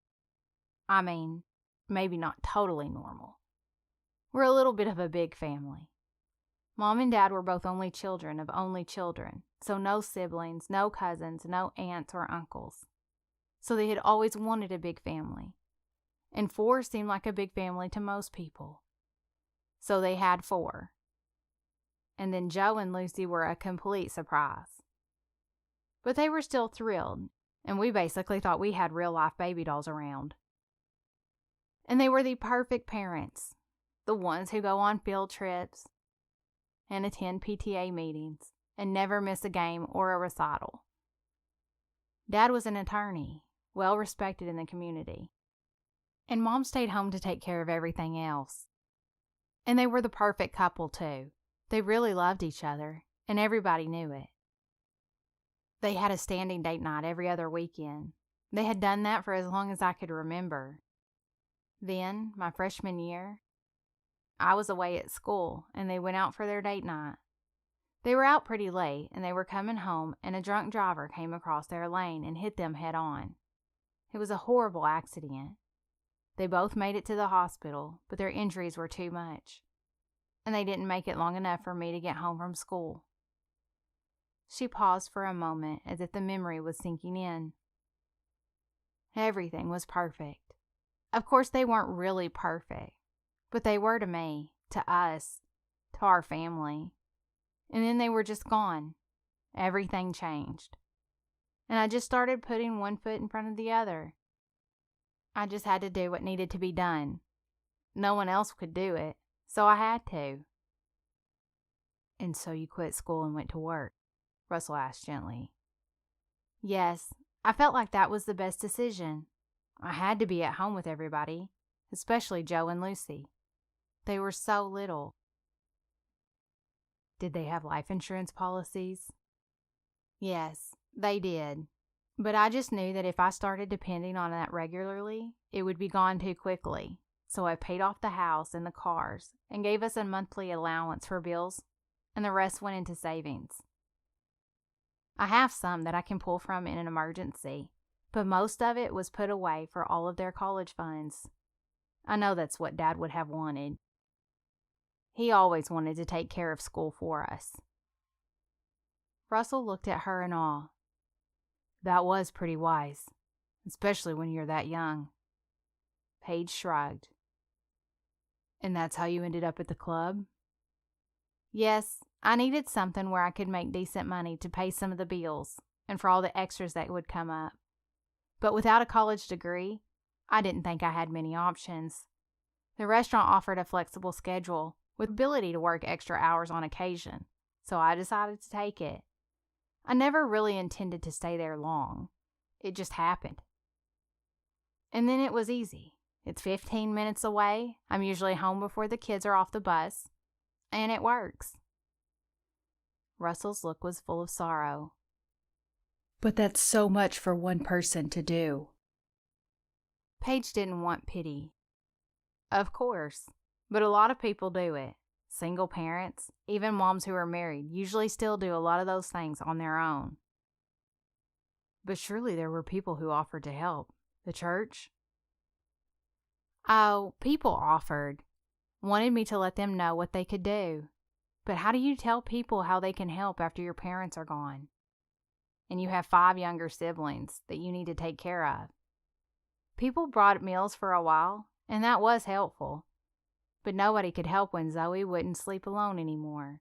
Speaker 1: I mean, maybe not totally normal. We're a little bit of a big family. Mom and Dad were both only children of only children, so no siblings, no cousins, no aunts or uncles. So they had always wanted a big family. And 4 seemed like a big family to most people. So they had 4. And then Joe and Lucy were a complete surprise. But they were still thrilled, and we basically thought we had real-life baby dolls around. And they were the perfect parents, the ones who go on field trips and attend PTA meetings and never miss a game or a recital. Dad was an attorney, well respected in the community, and Mom stayed home to take care of everything else. And they were the perfect couple, too. They really loved each other, and everybody knew it. They had a standing date night every other weekend. They had done that for as long as I could remember. Then, my freshman year, I was away at school, and they went out for their date night. They were out pretty late, and they were coming home, and a drunk driver came across their lane and hit them head on. It was a horrible accident. They both made it to the hospital, but their injuries were too much, and they didn't make it long enough for me to get home from school. She paused for a moment as if the memory was sinking in. Everything was perfect. Of course, they weren't really perfect, but they were to me, to us, to our family. And then they were just gone. Everything changed. And I just started putting one foot in front of the other. I just had to do what needed to be done. No one else could do it, so I had to.
Speaker 2: And so you quit school and went to work? Russell asked gently.
Speaker 1: Yes, I felt like that was the best decision. I had to be at home with everybody, especially Joe and Lucy. They were so little.
Speaker 2: Did they have life insurance policies?
Speaker 1: Yes, they did. But I just knew that if I started depending on that regularly, it would be gone too quickly, so I paid off the house and the cars and gave us a monthly allowance for bills, and the rest went into savings. I have some that I can pull from in an emergency, but most of it was put away for all of their college funds. I know that's what Dad would have wanted. He always wanted to take care of school for us. Russell looked at her in awe. That was pretty wise, especially when you're that young. Paige shrugged. And that's how you ended up at the club? Yes, I needed something where I could make decent money to pay some of the bills and for all the extras that would come up. But without a college degree, I didn't think I had many options. The restaurant offered a flexible schedule with ability to work extra hours on occasion, so I decided to take it. I never really intended to stay there long. It just happened. And then it was easy. It's 15 minutes away. I'm usually home before the kids are off the bus. And it works. Russell's look was full of sorrow.
Speaker 3: But that's so much for one person to do.
Speaker 1: Paige didn't want pity. Of course, but a lot of people do it. Single parents, even moms who are married, usually still do a lot of those things on their own. But surely there were people who offered to help. The church? Oh, people offered. Wanted me to let them know what they could do. But how do you tell people how they can help after your parents are gone? And you have 5 younger siblings that you need to take care of. People brought meals for a while, and that was helpful. But nobody could help when Zoe wouldn't sleep alone anymore,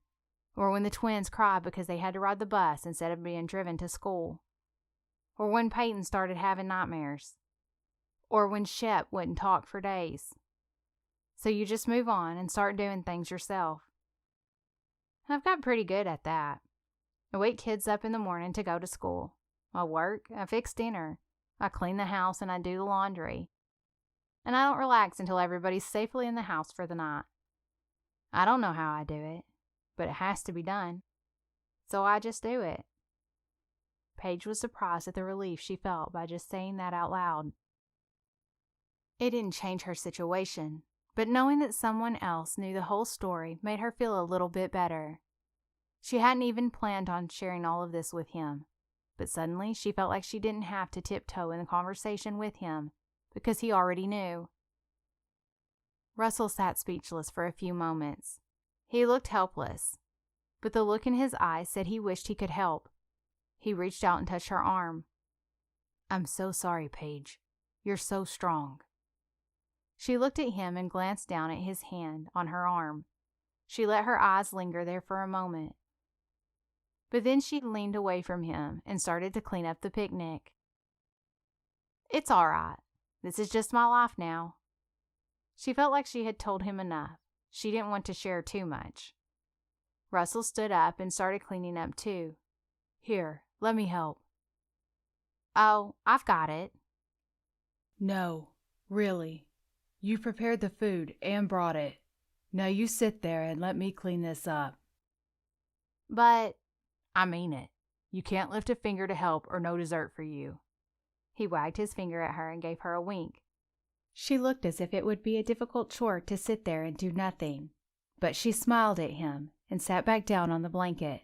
Speaker 1: or when the twins cried because they had to ride the bus instead of being driven to school, or when Peyton started having nightmares, or when Shep wouldn't talk for days. So you just move on and start doing things yourself. I've got pretty good at that. I wake kids up in the morning to go to school. I work, I fix dinner, I clean the house, and I do the laundry. And I don't relax until everybody's safely in the house for the night. I don't know how I do it, but it has to be done. So I just do it. Paige was surprised at the relief she felt by just saying that out loud. It didn't change her situation, but knowing that someone else knew the whole story made her feel a little bit better. She hadn't even planned on sharing all of this with him, but suddenly she felt like she didn't have to tiptoe in the conversation with him, because he already knew. Russell sat speechless for a few moments. He looked helpless, but the look in his eyes said he wished he could help. He reached out and touched her arm. I'm so sorry, Paige. You're so strong. She looked at him and glanced down at his hand on her arm. She let her eyes linger there for a moment. But then she leaned away from him and started to clean up the picnic. It's all right. This is just my life now. She felt like she had told him enough. She didn't want to share too much. Russell stood up and started cleaning up too. Here, let me help. Oh, I've got it.
Speaker 3: No, really. You prepared the food and brought it. Now you sit there and let me clean this up.
Speaker 1: But, I mean it. You can't lift a finger to help or no dessert for you. He wagged his finger at her and gave her a wink.
Speaker 3: She looked as if it would be a difficult chore to sit there and do nothing, but she smiled at him and sat back down on the blanket.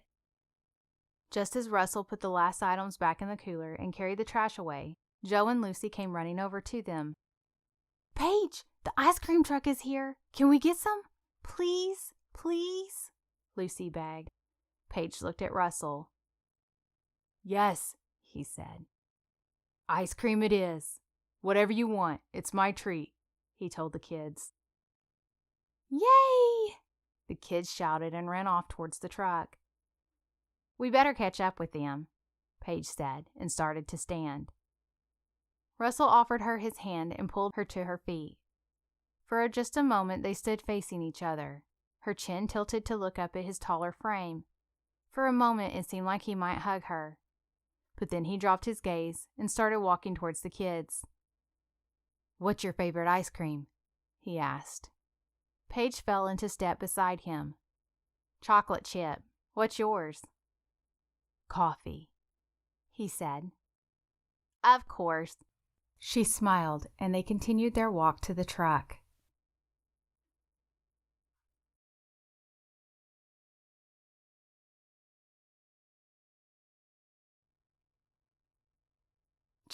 Speaker 1: Just as Russell put the last items back in the cooler and carried the trash away, Joe and Lucy came running over to them. Paige, the ice cream truck is here. Can we get some? Please, please, Lucy begged. Paige looked at Russell. Yes, he said. Ice cream it is. Whatever you want, it's my treat, he told the kids. Yay! The kids shouted and ran off towards the truck. We better catch up with them, Paige said, and started to stand. Russell offered her his hand and pulled her to her feet. For just a moment they stood facing each other, her chin tilted to look up at his taller frame. For a moment it seemed like he might hug her. But then he dropped his gaze and started walking towards the kids. What's your favorite ice cream? He asked. Paige fell into step beside him. Chocolate chip. What's yours? Coffee, he said. Of course. She smiled, and they continued their walk to the truck.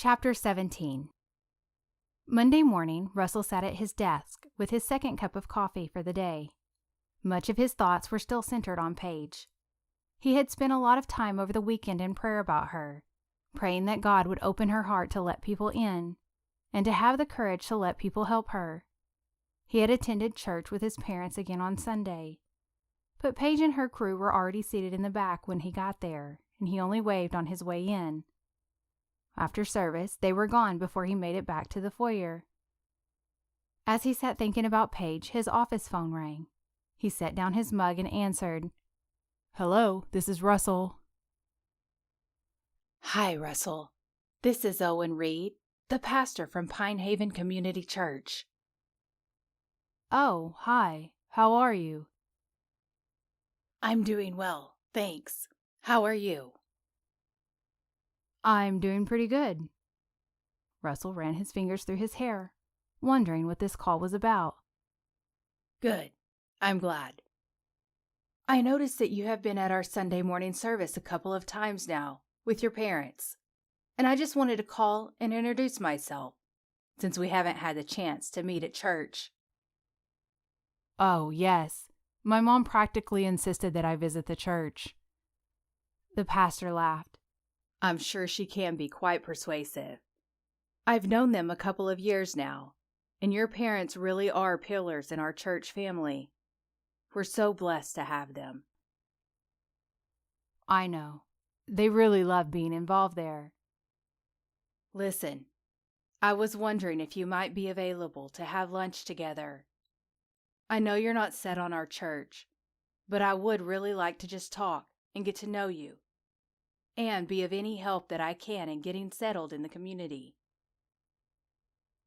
Speaker 1: Chapter 17. Monday morning, Russell sat at his desk with his second cup of coffee for the day. Much of his thoughts were still centered on Paige. He had spent a lot of time over the weekend in prayer about her, praying that God would open her heart to let people in, and to have the courage to let people help her. He had attended church with his parents again on Sunday, but Paige and her crew were already seated in the back when he got there, and he only waved on his way in. After service, they were gone before he made it back to the foyer. As he sat thinking about Paige, his office phone rang. He set down his mug and answered.
Speaker 2: Hello, this is Russell.
Speaker 3: Hi, Russell. This is Owen Reed, the pastor from Pine Haven Community Church.
Speaker 2: Oh, hi. How are you?
Speaker 3: I'm doing well, thanks. How are you?
Speaker 1: I'm doing pretty good. Russell ran his fingers through his hair, wondering what this call was about.
Speaker 3: Good. I'm glad. I noticed that you have been at our Sunday morning service a couple of times now with your parents, and I just wanted to call and introduce myself, since we haven't had the chance to meet at church.
Speaker 2: Oh, yes. My mom practically insisted that I visit the church.
Speaker 1: The pastor laughed.
Speaker 3: I'm sure she can be quite persuasive. I've known them a couple of years now, and your parents really are pillars in our church family. We're so blessed to have them.
Speaker 1: I know. They really love being involved there.
Speaker 3: Listen, I was wondering if you might be available to have lunch together. I know you're not set on our church, but I would really like to just talk and get to know you, and be of any help that I can in getting settled in the community.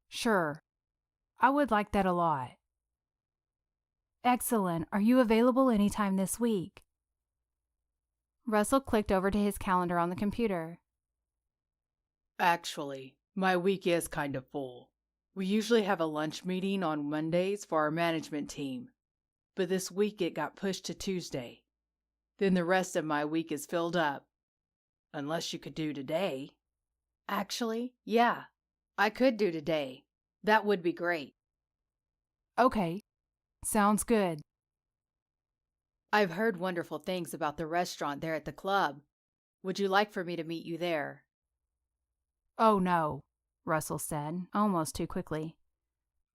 Speaker 2: Sure. I would like that a lot.
Speaker 1: Excellent. Are you available anytime this week? Russell clicked over to his calendar on the computer.
Speaker 4: Actually, my week is kind of full. We usually have a lunch meeting on Mondays for our management team, but this week it got pushed to Tuesday. Then the rest of my week is filled up. Unless you could do today.
Speaker 3: Actually, yeah, I could do today. That would be great.
Speaker 2: Okay. Sounds good.
Speaker 3: I've heard wonderful things about the restaurant there at the club. Would you like for me to meet you there?
Speaker 2: Oh, no, Russell said, almost too quickly.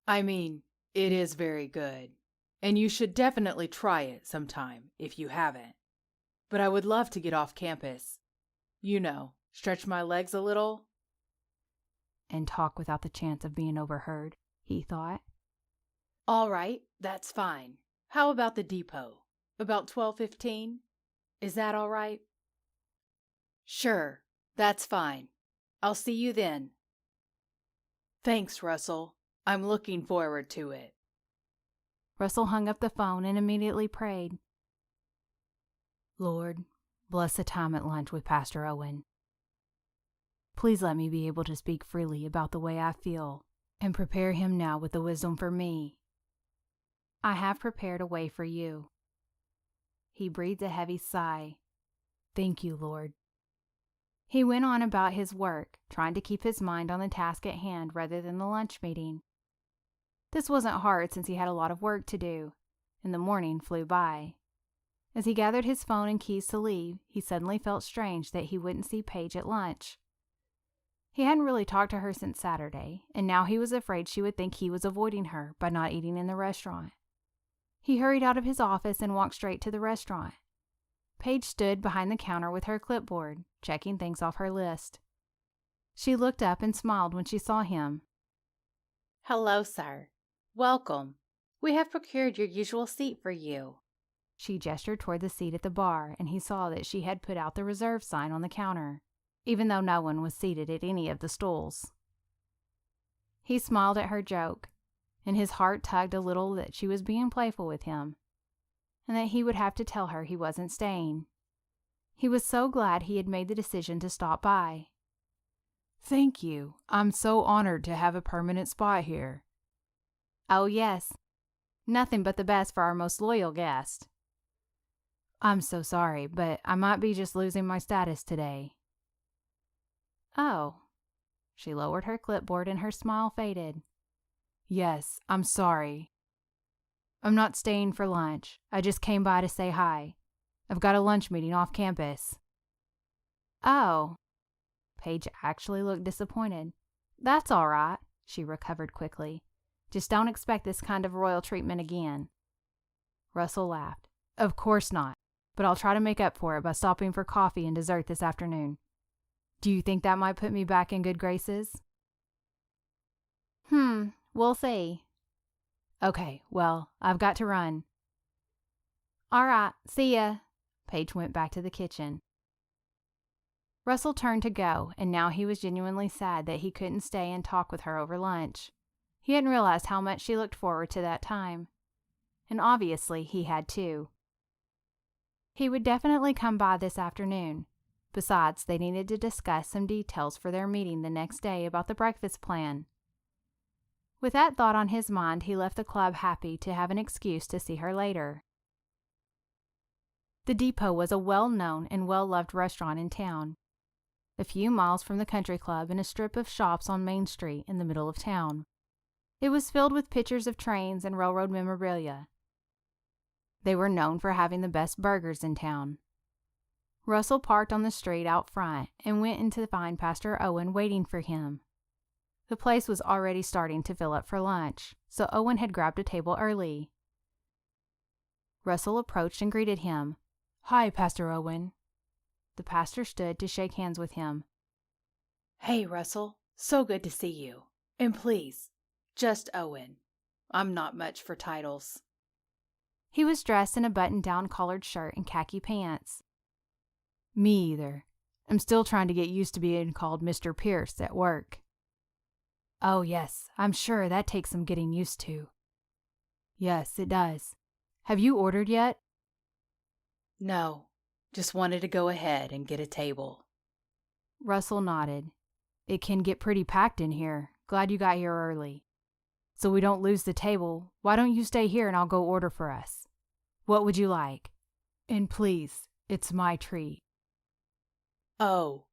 Speaker 4: I mean, it is very good, and you should definitely try it sometime if you haven't. But I would love to get off campus. You know, stretch my legs a little.
Speaker 1: And talk without the chance of being overheard, he thought.
Speaker 3: All right, that's fine. How about the depot? About 12:15? Is that all right? Sure, that's fine. I'll see you then. Thanks, Russell. I'm looking forward to it.
Speaker 1: Russell hung up the phone and immediately prayed. Lord, bless the time at lunch with Pastor Owen. Please let me be able to speak freely about the way I feel and prepare him now with the wisdom for me. I have prepared a way for you. He breathed a heavy sigh. Thank you, Lord. He went on about his work, trying to keep his mind on the task at hand rather than the lunch meeting. This wasn't hard since he had a lot of work to do, and the morning flew by. As he gathered his phone and keys to leave, he suddenly felt strange that he wouldn't see Paige at lunch. He hadn't really talked to her since Saturday, and now he was afraid she would think he was avoiding her by not eating in the restaurant. He hurried out of his office and walked straight to the restaurant. Paige stood behind the counter with her clipboard, checking things off her list. She looked up and smiled when she saw him.
Speaker 3: Hello, sir. Welcome. We have procured your usual seat for you.
Speaker 1: She gestured toward the seat at the bar, and he saw that she had put out the reserve sign on the counter, even though no one was seated at any of the stools. He smiled at her joke, and his heart tugged a little that she was being playful with him, and that he would have to tell her he wasn't staying. He was so glad he had made the decision to stop by.
Speaker 2: Thank you. I'm so honored to have a permanent spot here.
Speaker 1: Oh, yes. Nothing but the best for our most loyal guest. I'm so sorry, but I might be just losing my status today. Oh. She lowered her clipboard and her smile faded.
Speaker 2: Yes, I'm sorry. I'm not staying for lunch. I just came by to say hi. I've got a lunch meeting off campus.
Speaker 1: Oh. Paige actually looked disappointed. That's all right, she recovered quickly. Just don't expect this kind of royal treatment again. Russell laughed.
Speaker 2: Of course not, but I'll try to make up for it by stopping for coffee and dessert this afternoon. Do you think that might put me back in good graces?
Speaker 1: We'll see.
Speaker 2: Okay, well, I've got to run.
Speaker 1: All right, see ya. Paige went back to the kitchen. Russell turned to go, and now he was genuinely sad that he couldn't stay and talk with her over lunch. He hadn't realized how much she looked forward to that time. And obviously he had too. He would definitely come by this afternoon. Besides, they needed to discuss some details for their meeting the next day about the breakfast plan. With that thought on his mind, he left the club happy to have an excuse to see her later. The Depot was a well-known and well-loved restaurant in town, a few miles from the country club in a strip of shops on Main Street in the middle of town. It was filled with pictures of trains and railroad memorabilia. They were known for having the best burgers in town. Russell parked on the street out front and went in to find Pastor Owen waiting for him. The place was already starting to fill up for lunch, so Owen had grabbed a table early. Russell approached and greeted him.
Speaker 2: Hi, Pastor Owen.
Speaker 1: The pastor stood to shake hands with him.
Speaker 3: Hey, Russell. So good to see you. And please, just Owen. I'm not much for titles.
Speaker 1: He was dressed in a button-down collared shirt and khaki pants.
Speaker 2: Me either. I'm still trying to get used to being called Mr. Pierce at work.
Speaker 1: Oh, yes, I'm sure that takes some getting used to.
Speaker 2: Yes, it does. Have you ordered yet?
Speaker 3: No, just wanted to go ahead and get a table.
Speaker 1: Russell nodded.
Speaker 2: It can get pretty packed in here. Glad you got here early. So we don't lose the table, why don't you stay here and I'll go order for us? What would you like? And please, it's my treat.
Speaker 3: Oh,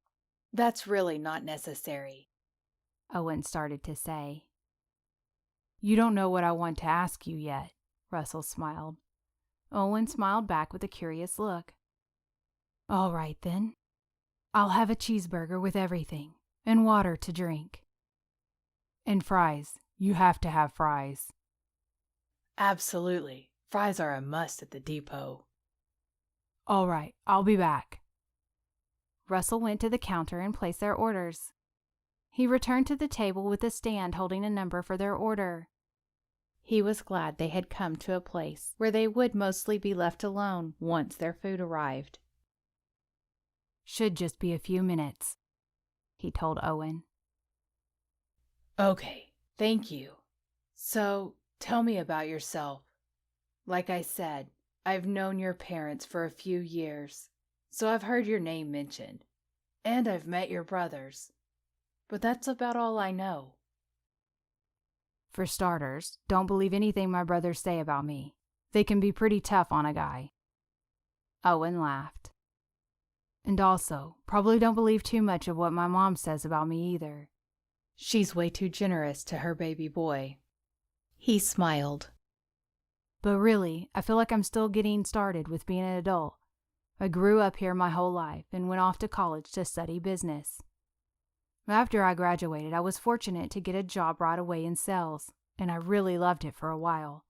Speaker 3: that's really not necessary,
Speaker 1: Owen started to say.
Speaker 2: You don't know what I want to ask you yet,
Speaker 1: Russell smiled. Owen smiled back with a curious look.
Speaker 2: All right, then. I'll have a cheeseburger with everything, and water to drink. And fries. You have to have fries.
Speaker 3: Absolutely. Fries are a must at the Depot.
Speaker 2: All right, I'll be back.
Speaker 1: Russell went to the counter and placed their orders. He returned to the table with a stand holding a number for their order. He was glad they had come to a place where they would mostly be left alone once their food arrived.
Speaker 2: Should just be a few minutes,
Speaker 1: he told Owen.
Speaker 3: Okay, thank you. So, tell me about yourself. Like I said, I've known your parents for a few years, so I've heard your name mentioned, and I've met your brothers. But that's about all I know.
Speaker 2: For starters, don't believe anything my brothers say about me. They can be pretty tough on a guy.
Speaker 1: Owen laughed.
Speaker 2: And also, probably don't believe too much of what my mom says about me either.
Speaker 3: She's way too generous to her baby boy. He smiled.
Speaker 2: But really, I feel like I'm still getting started with being an adult. I grew up here my whole life and went off to college to study business. After I graduated, I was fortunate to get a job right away in sales, and I really loved it for a while.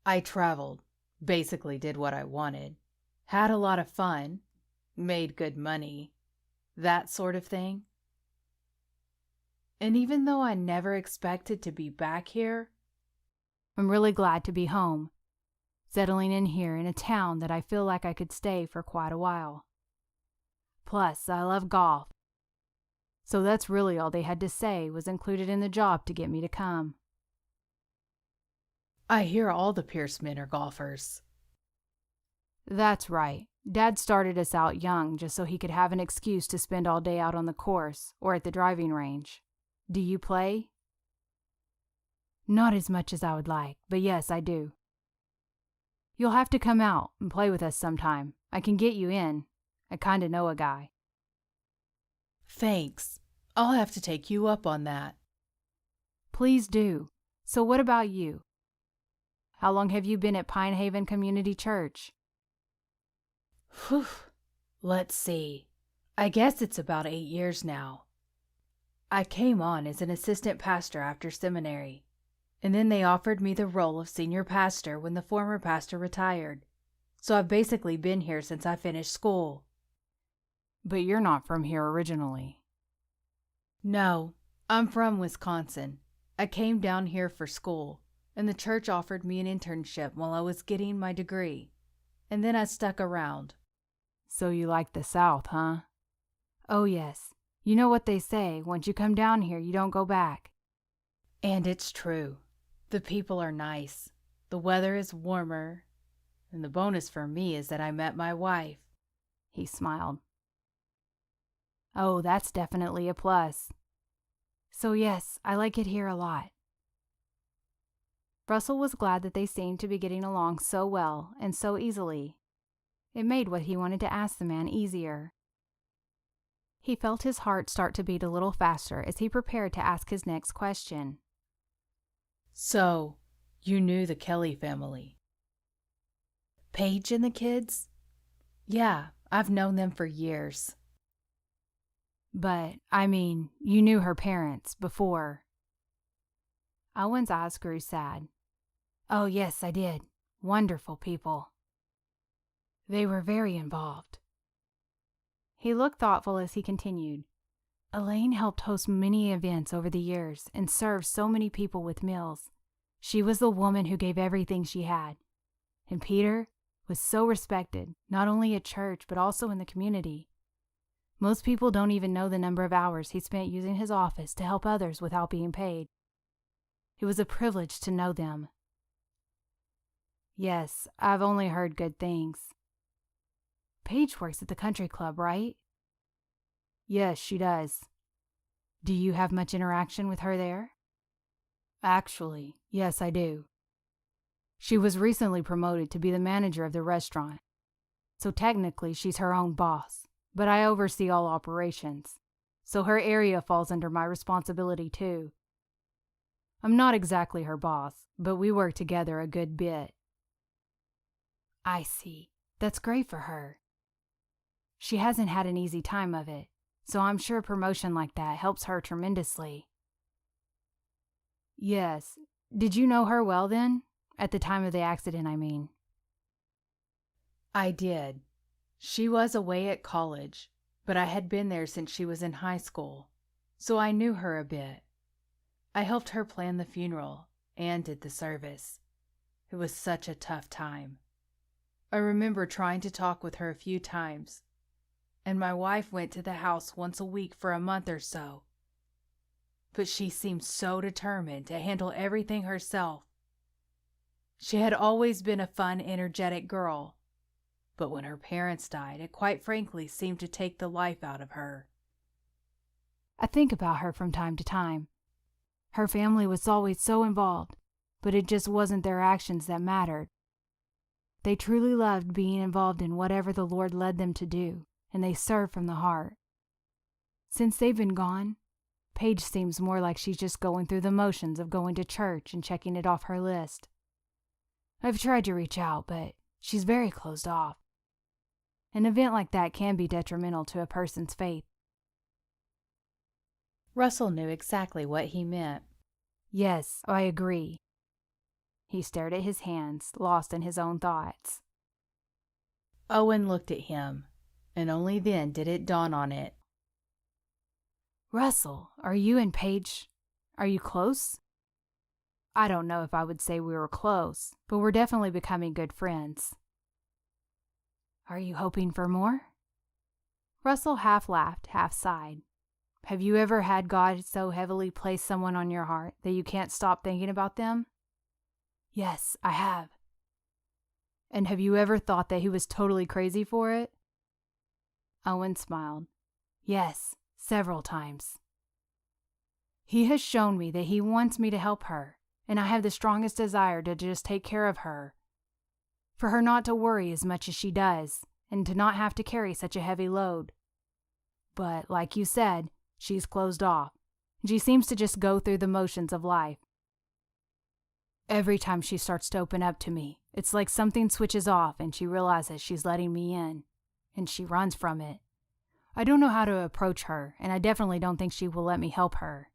Speaker 3: I traveled, basically did what I wanted, had a lot of fun, made good money, that sort of thing. And even though I never expected to be back here,
Speaker 2: I'm really glad to be home, settling in here in a town that I feel like I could stay for quite a while. Plus, I love golf. So that's really all they had to say was included in the job to get me to come.
Speaker 3: I hear all the Pierce men are golfers.
Speaker 2: That's right. Dad started us out young just so he could have an excuse to spend all day out on the course or at the driving range. Do you play? Not as much as I would like, but yes, I do. You'll have to come out and play with us sometime. I can get you in. I kinda know a guy.
Speaker 3: Thanks,
Speaker 2: I'll have to take you up on that.
Speaker 1: Please do. So what about you? How long have you been at Pine Haven Community Church?
Speaker 3: Whew. Let's see. I guess it's about 8 years now. I came on as an assistant pastor after seminary, and then they offered me the role of senior pastor when the former pastor retired. So I've basically been here since I finished school.
Speaker 1: But you're not from here originally.
Speaker 3: No, I'm from Wisconsin. I came down here for school, and the church offered me an internship while I was getting my degree, and then I stuck around.
Speaker 1: So you like the South, huh?
Speaker 5: Oh, yes. You know what they say, once you come down here, you don't go back.
Speaker 3: And it's true. The people are nice. The weather is warmer. And the bonus for me is that I met my wife.
Speaker 5: He smiled. Oh, that's definitely a plus. So yes, I like it here a lot. Russell was glad that they seemed to be getting along so well and so easily. It made what he wanted to ask the man easier. He felt his heart start to beat a little faster as he prepared to ask his next question.
Speaker 3: So, you knew the Kelly family? Paige and the kids? Yeah, I've known them for years.
Speaker 5: But, I mean, you knew her parents before. Owen's eyes grew sad. Oh, yes, I did. Wonderful people. They were very involved. He looked thoughtful as he continued. Elaine helped host many events over the years and served so many people with meals. She was the woman who gave everything she had. And Peter was so respected, not only at church but also in the community. Most people don't even know the number of hours he spent using his office to help others without being paid. It was a privilege to know them. Yes, I've only heard good things. Paige works at the country club, right? Yes, she does. Do you have much interaction with her there? Actually, yes, I do. She was recently promoted to be the manager of the restaurant, so technically she's her own boss, but I oversee all operations, so her area falls under my responsibility too. I'm not exactly her boss, but we work together a good bit. I see. That's great for her. She hasn't had an easy time of it, so I'm sure a promotion like that helps her tremendously. Yes. Did you know her well then? At the time of the accident, I mean.
Speaker 3: I did. She was away at college, but I had been there since she was in high school, so I knew her a bit. I helped her plan the funeral and did the service. It was such a tough time. I remember trying to talk with her a few times, and my wife went to the house once a week for a month or so. But she seemed so determined to handle everything herself. She had always been a fun, energetic girl, but when her parents died, it quite frankly seemed to take the life out of her.
Speaker 5: I think about her from time to time. Her family was always so involved, but it just wasn't their actions that mattered. They truly loved being involved in whatever the Lord led them to do, and they served from the heart. Since they've been gone, Paige seems more like she's just going through the motions of going to church and checking it off her list. I've tried to reach out, but she's very closed off. An event like that can be detrimental to a person's faith.
Speaker 3: Russell knew exactly what he meant.
Speaker 5: Yes, I agree. He stared at his hands, lost in his own thoughts.
Speaker 3: Owen looked at him, and only then did it dawn on it.
Speaker 5: Russell, are you and Paige, are you close? I don't know if I would say we were close, but we're definitely becoming good friends. Are you hoping for more? Russell half laughed, half sighed. Have you ever had God so heavily place someone on your heart that you can't stop thinking about them? Yes, I have. And have you ever thought that he was totally crazy for it? Owen smiled. Yes, several times. He has shown me that he wants me to help her, and I have the strongest desire to just take care of her. For her not to worry as much as she does, and to not have to carry such a heavy load. But, like you said,
Speaker 1: She's closed off. She seems to just go through the motions of life. Every time she starts to open up to me, it's like something switches off and she realizes she's letting me in, and she runs from it. I don't know how to approach her, and I definitely don't think she will let me help her.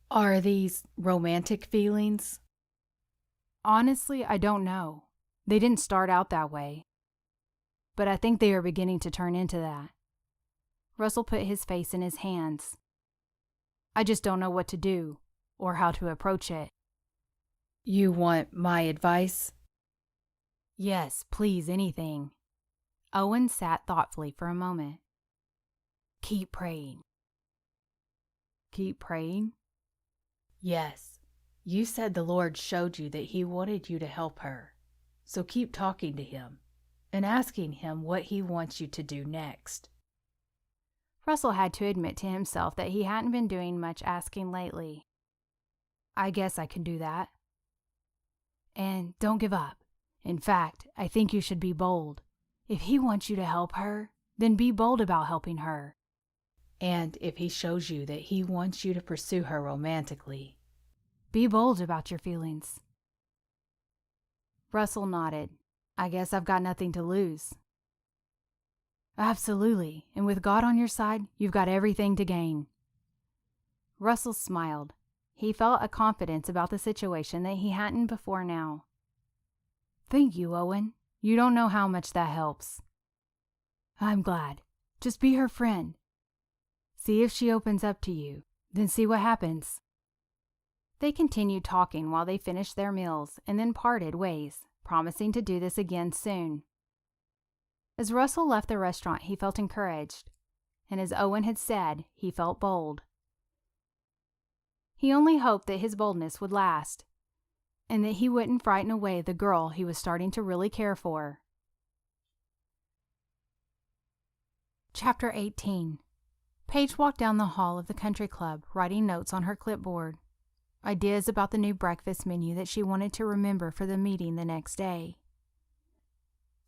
Speaker 3: Are these romantic feelings?
Speaker 1: Honestly, I don't know. They didn't start out that way. But I think they are beginning to turn into that. Russell put his face in his hands. I just don't know what to do, or how to approach it.
Speaker 3: You want my advice?
Speaker 1: Yes, please, anything. Owen sat thoughtfully for a moment. Keep praying. Keep praying?
Speaker 3: Yes. You said the Lord showed you that He wanted you to help her. So keep talking to Him and asking Him what He wants you to do next.
Speaker 1: Russell had to admit to himself that he hadn't been doing much asking lately. I guess I can do that. And don't give up. In fact, I think you should be bold. If He wants you to help her, then be bold about helping her.
Speaker 3: And if He shows you that He wants you to pursue her romantically,
Speaker 1: be bold about your feelings. Russell nodded. I guess I've got nothing to lose. Absolutely, and with God on your side, you've got everything to gain. Russell smiled. He felt a confidence about the situation that he hadn't before now. Thank you, Owen. You don't know how much that helps. I'm glad. Just be her friend. See if she opens up to you, then see what happens. They continued talking while they finished their meals and then parted ways, promising to do this again soon. As Russell left the restaurant, he felt encouraged, and as Owen had said, he felt bold. He only hoped that his boldness would last, and that he wouldn't frighten away the girl he was starting to really care for. Chapter 18. Paige walked down the hall of the country club, writing notes on her clipboard. Ideas about the new breakfast menu that she wanted to remember for the meeting the next day.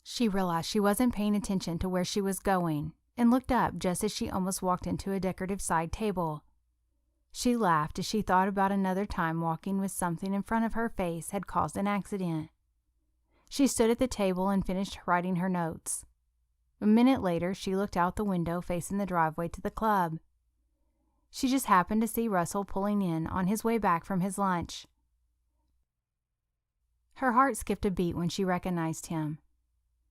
Speaker 1: She realized she wasn't paying attention to where she was going and looked up just as she almost walked into a decorative side table. She laughed as she thought about another time walking with something in front of her face had caused an accident. She stood at the table and finished writing her notes. A minute later, she looked out the window facing the driveway to the club. She just happened to see Russell pulling in on his way back from his lunch. Her heart skipped a beat when she recognized him.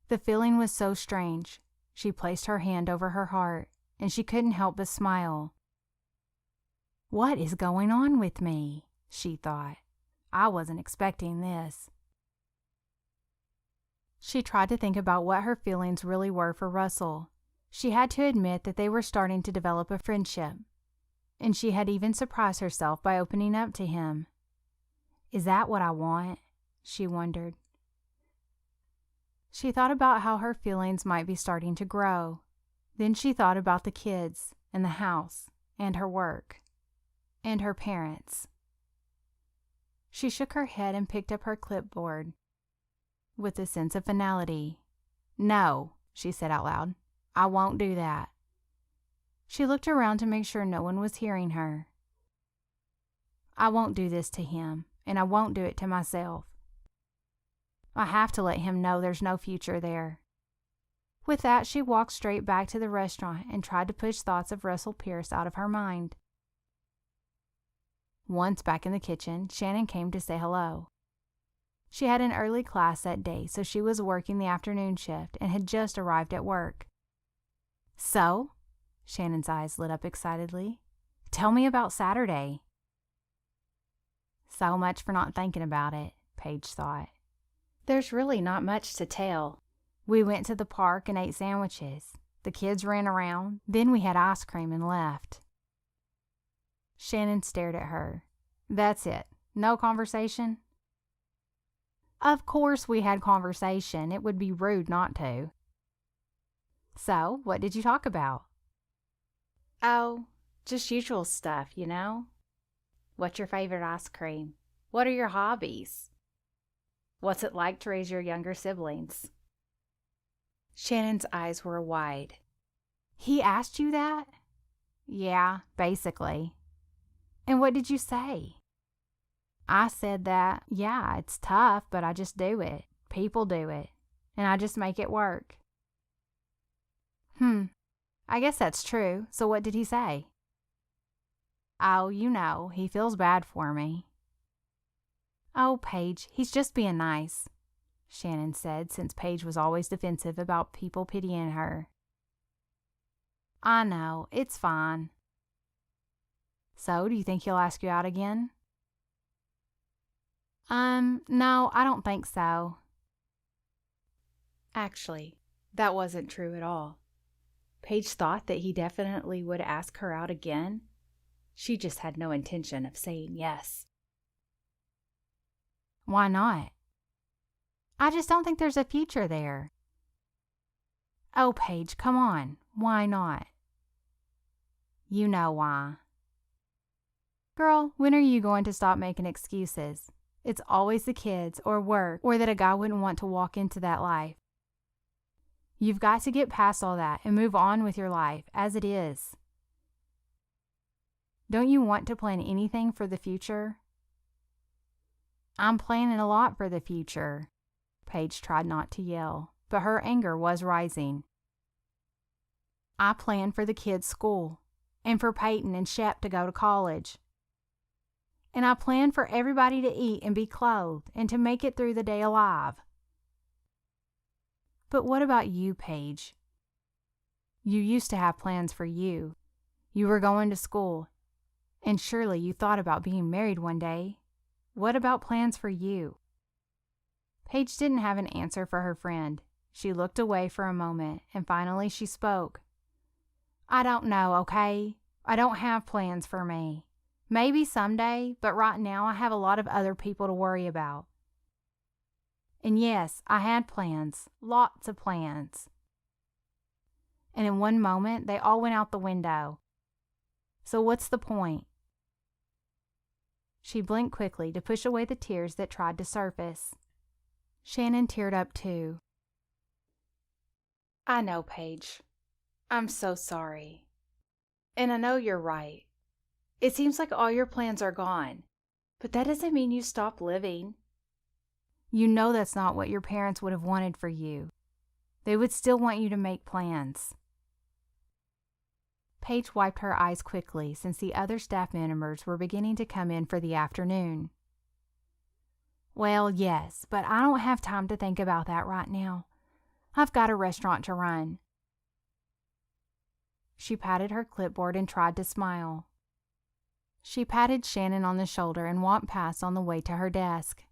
Speaker 1: The feeling was so strange. She placed her hand over her heart, and she couldn't help but smile. What is going on with me? She thought. I wasn't expecting this. She tried to think about what her feelings really were for Russell. She had to admit that they were starting to develop a friendship, and she had even surprised herself by opening up to him. Is that what I want? She wondered. She thought about how her feelings might be starting to grow. Then she thought about the kids, and the house, and her work, and her parents. She shook her head and picked up her clipboard with a sense of finality. No, she said out loud. I won't do that. She looked around to make sure no one was hearing her. I won't do this to him, and I won't do it to myself. I have to let him know there's no future there. With that, she walked straight back to the restaurant and tried to push thoughts of Russell Pierce out of her mind. Once back in the kitchen, Shannon came to say hello. She had an early class that day, so she was working the afternoon shift and had just arrived at work. So, Shannon's eyes lit up excitedly. Tell me about Saturday. So much for not thinking about it, Paige thought.
Speaker 3: There's really not much to tell.
Speaker 1: We went to the park and ate sandwiches. The kids ran around. Then we had ice cream and left. Shannon stared at her. That's it. No conversation? Of course we had conversation. It would be rude not to. So, what did you talk about?
Speaker 3: Oh, just usual stuff, you know? What's your favorite ice cream? What are your hobbies? What's it like to raise your younger siblings? Shannon's eyes were wide.
Speaker 1: He asked you that? Yeah, basically. And what did you say? I said that, yeah, it's tough, but I just do it. People do it. And I just make it work. I guess that's true. So what did he say? Oh, he feels bad for me. Oh, Paige, he's just being nice, Shannon said, since Paige was always defensive about people pitying her. I know, it's fine. So, do you think he'll ask you out again? No, I don't think so.
Speaker 3: Actually, that wasn't true at all. Paige thought that he definitely would ask her out again. She just had no intention of saying yes.
Speaker 1: Why not? I just don't think there's a future there. Oh, Paige, come on. Why not? You know why. Girl, when are you going to stop making excuses? It's always the kids or work or that a guy wouldn't want to walk into that life. You've got to get past all that and move on with your life as it is. Don't you want to plan anything for the future? I'm planning a lot for the future. Paige tried not to yell, but her anger was rising. I plan for the kids' school, and for Peyton and Shep to go to college. And I plan for everybody to eat and be clothed and to make it through the day alive. But what about you, Paige? You used to have plans for you. You were going to school, and surely you thought about being married one day. What about plans for you? Paige didn't have an answer for her friend. She looked away for a moment, and finally she spoke. I don't know, okay? I don't have plans for me. Maybe someday, but right now I have a lot of other people to worry about. And yes, I had plans, lots of plans. And in one moment, they all went out the window. So what's the point? She blinked quickly to push away the tears that tried to surface. Shannon teared up too.
Speaker 3: I know, Paige. I'm so sorry. And I know you're right. It seems like all your plans are gone, but that doesn't mean you stop living.
Speaker 1: You know that's not what your parents would have wanted for you. They would still want you to make plans. Paige wiped her eyes quickly since the other staff members were beginning to come in for the afternoon. Well, yes, but I don't have time to think about that right now. I've got a restaurant to run. She patted her clipboard and tried to smile. She patted Shannon on the shoulder and walked past on the way to her desk.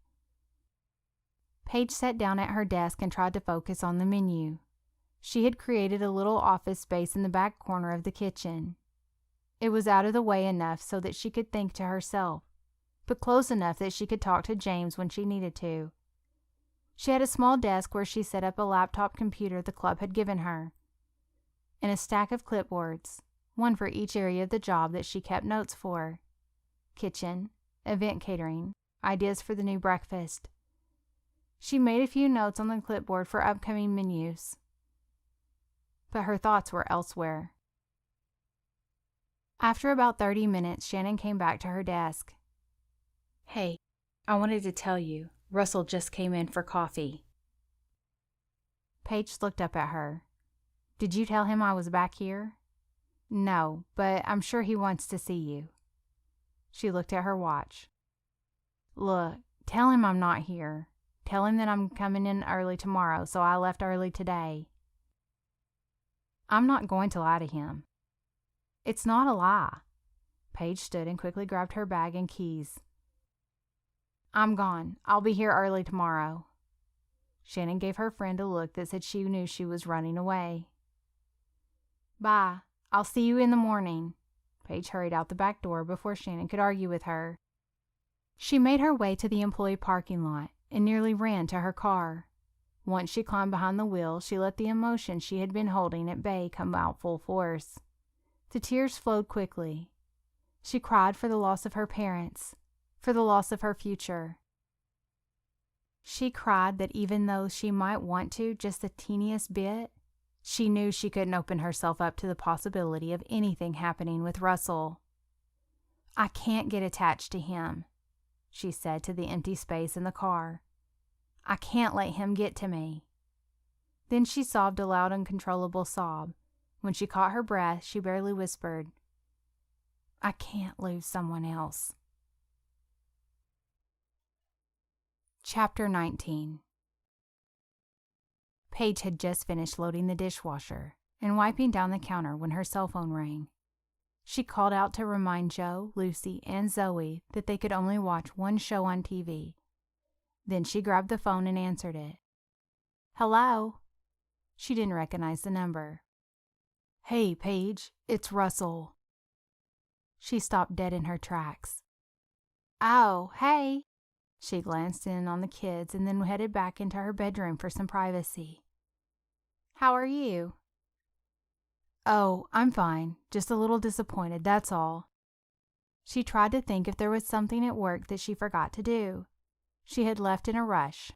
Speaker 1: Paige sat down at her desk and tried to focus on the menu. She had created a little office space in the back corner of the kitchen. It was out of the way enough so that she could think to herself, but close enough that she could talk to James when she needed to. She had a small desk where she set up a laptop computer the club had given her, and a stack of clipboards, one for each area of the job that she kept notes for. Kitchen, event catering, ideas for the new breakfast. She made a few notes on the clipboard for upcoming menus, but her thoughts were elsewhere. After about 30 minutes, Shannon came back to her desk.
Speaker 3: Hey, I wanted to tell you, Russell just came in for coffee.
Speaker 1: Paige looked up at her. Did you tell him I was back here? No, but I'm sure he wants to see you. She looked at her watch. Look, tell him I'm not here. Tell him that I'm coming in early tomorrow, so I left early today. I'm not going to lie to him. It's not a lie. Paige stood and quickly grabbed her bag and keys. I'm gone. I'll be here early tomorrow. Shannon gave her friend a look that said she knew she was running away. Bye. I'll see you in the morning. Paige hurried out the back door before Shannon could argue with her. She made her way to the employee parking lot and nearly ran to her car. Once she climbed behind the wheel, she let the emotion she had been holding at bay come out full force. The tears flowed quickly. She cried for the loss of her parents, for the loss of her future. She cried that even though she might want to just the teeniest bit, She knew she couldn't open herself up to the possibility of anything happening with Russell. "I can't get attached to him," she said to the empty space in the car. "I can't let him get to me." Then she sobbed a loud, uncontrollable sob. When she caught her breath, she barely whispered, "I can't lose someone else." Chapter 19. Paige had just finished loading the dishwasher and wiping down the counter when her cell phone rang. She called out to remind Joe, Lucy, and Zoe that they could only watch one show on TV. Then she grabbed the phone and answered it. "Hello?" She didn't recognize the number. "Hey, Paige, it's Russell." She stopped dead in her tracks. "Oh, hey." She glanced in on the kids and then headed back into her bedroom for some privacy. "How are you?" "Oh, I'm fine. Just a little disappointed, that's all." She tried to think if there was something at work that she forgot to do. She had left in a rush.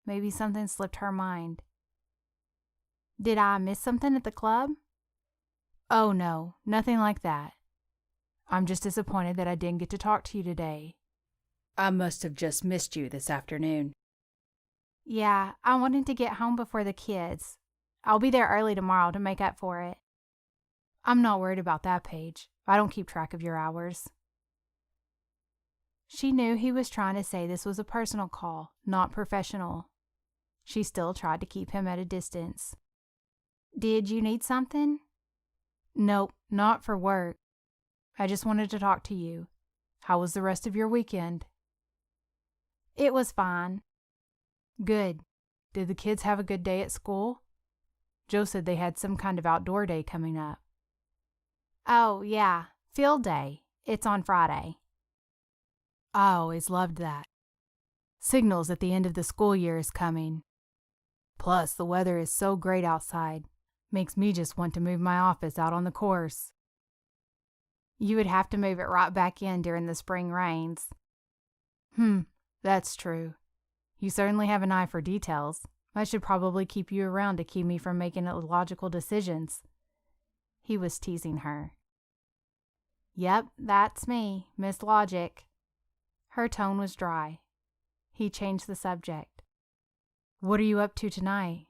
Speaker 1: Maybe something slipped her mind. "Did I miss something at the club?" "Oh, no, nothing like that. I'm just disappointed that I didn't get to talk to you today."
Speaker 3: I must have just missed you this afternoon.
Speaker 1: "Yeah, I wanted to get home before the kids. I'll be there early tomorrow to make up for it." "I'm not worried about that, Paige. I don't keep track of your hours." She knew he was trying to say this was a personal call, not professional. She still tried to keep him at a distance. "Did you need something?" "Nope, not for work. I just wanted to talk to you. How was the rest of your weekend?" "It was fine." "Good. Did the kids have a good day at school? Joe said they had some kind of outdoor day coming up."
Speaker 5: Oh, yeah. Field day. It's on Friday.
Speaker 1: I always loved that. Signals that the end of the school year is coming. Plus, the weather is so great outside. Makes me just want to move my office out on the course.
Speaker 5: You would have to move it right back in during the spring rains.
Speaker 1: That's true. You certainly have an eye for details. I should probably keep you around to keep me from making illogical decisions. He was teasing her.
Speaker 5: Yep, that's me, Miss Logic.
Speaker 1: Her tone was dry. He changed the subject. What are you up to tonight?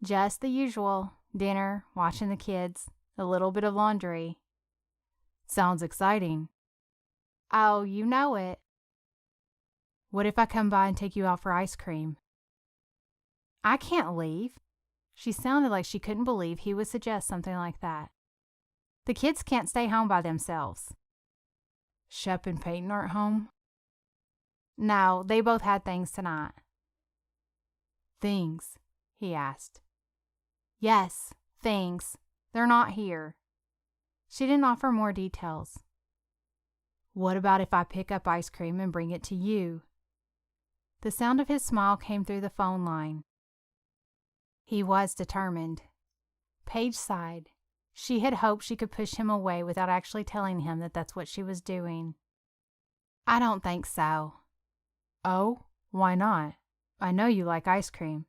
Speaker 5: Just the usual. Dinner, watching the kids, a little bit of laundry.
Speaker 1: Sounds exciting.
Speaker 5: Oh, you know it.
Speaker 1: What if I come by and take you out for ice cream?
Speaker 5: I can't leave.
Speaker 1: She sounded like she couldn't believe he would suggest something like that.
Speaker 5: The kids can't stay home by themselves.
Speaker 1: Shep and Peyton aren't home?
Speaker 5: No, they both had things tonight.
Speaker 1: Things? He asked.
Speaker 5: Yes, things. They're not here.
Speaker 1: She didn't offer more details. What about if I pick up ice cream and bring it to you? The sound of his smile came through the phone line. He was determined. Paige sighed. She had hoped she could push him away without actually telling him that that's what she was doing.
Speaker 5: I don't think so.
Speaker 1: Oh, why not? I know you like ice cream.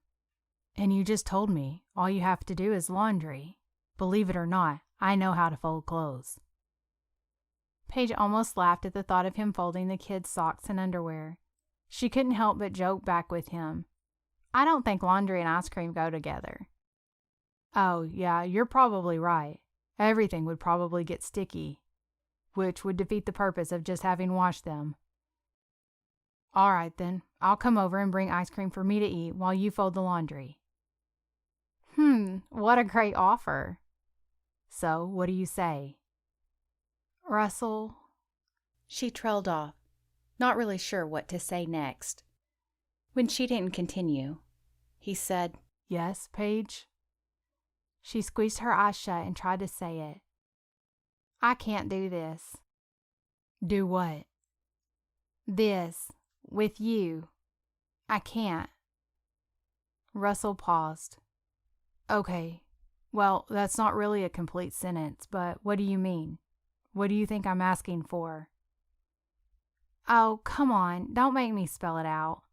Speaker 1: And you just told me all you have to do is laundry. Believe it or not, I know how to fold clothes. Paige almost laughed at the thought of him folding the kids' socks and underwear. She couldn't help but joke back with him.
Speaker 5: I don't think laundry and ice cream go together.
Speaker 1: Oh, yeah, you're probably right. Everything would probably get sticky, which would defeat the purpose of just having washed them. All right, then. I'll come over and bring ice cream for me to eat while you fold the laundry.
Speaker 5: What a great offer.
Speaker 1: So, what do you say?
Speaker 5: Russell.
Speaker 3: She trailed off, not really sure what to say next. When she didn't continue, he said,
Speaker 1: Yes, Paige?
Speaker 5: She squeezed her eyes shut and tried to say it. I can't do this.
Speaker 1: Do what?
Speaker 5: This. With you. I can't.
Speaker 1: Russell paused. Okay. Well, that's not really a complete sentence, but what do you mean? What do you think I'm asking for?
Speaker 5: Oh, come on. Don't make me spell it out.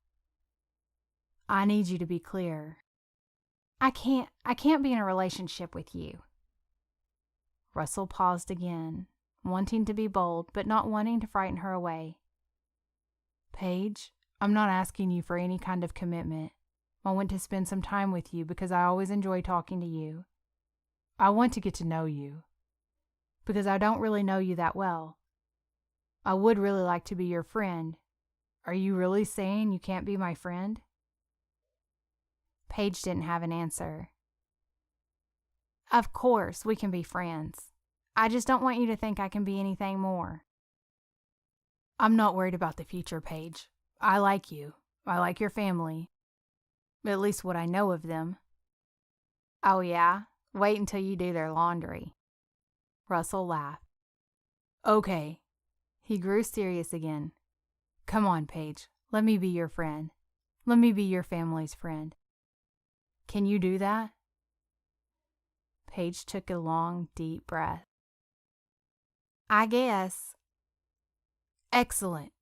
Speaker 1: I need you to be clear. I can't be in a relationship with you. Russell paused again, wanting to be bold, but not wanting to frighten her away.
Speaker 2: Paige, I'm not asking you for any kind of commitment. I want to spend some time with you because I always enjoy talking to you. I want to get to know you, because I don't really know you that well. I would really like to be your friend. Are you really saying you can't be my friend?
Speaker 1: Paige didn't have an answer. Of course, we can be friends. I just don't want you to think I can be anything more.
Speaker 2: I'm not worried about the future, Paige. I like you. I like your family. At least what I know of them.
Speaker 1: Oh yeah? Wait until you do their laundry. Russell laughed.
Speaker 2: Okay. He grew serious again. Come on, Paige. Let me be your friend. Let me be your family's friend. Can you do that?
Speaker 1: Paige took a long, deep breath. I guess.
Speaker 2: Excellent.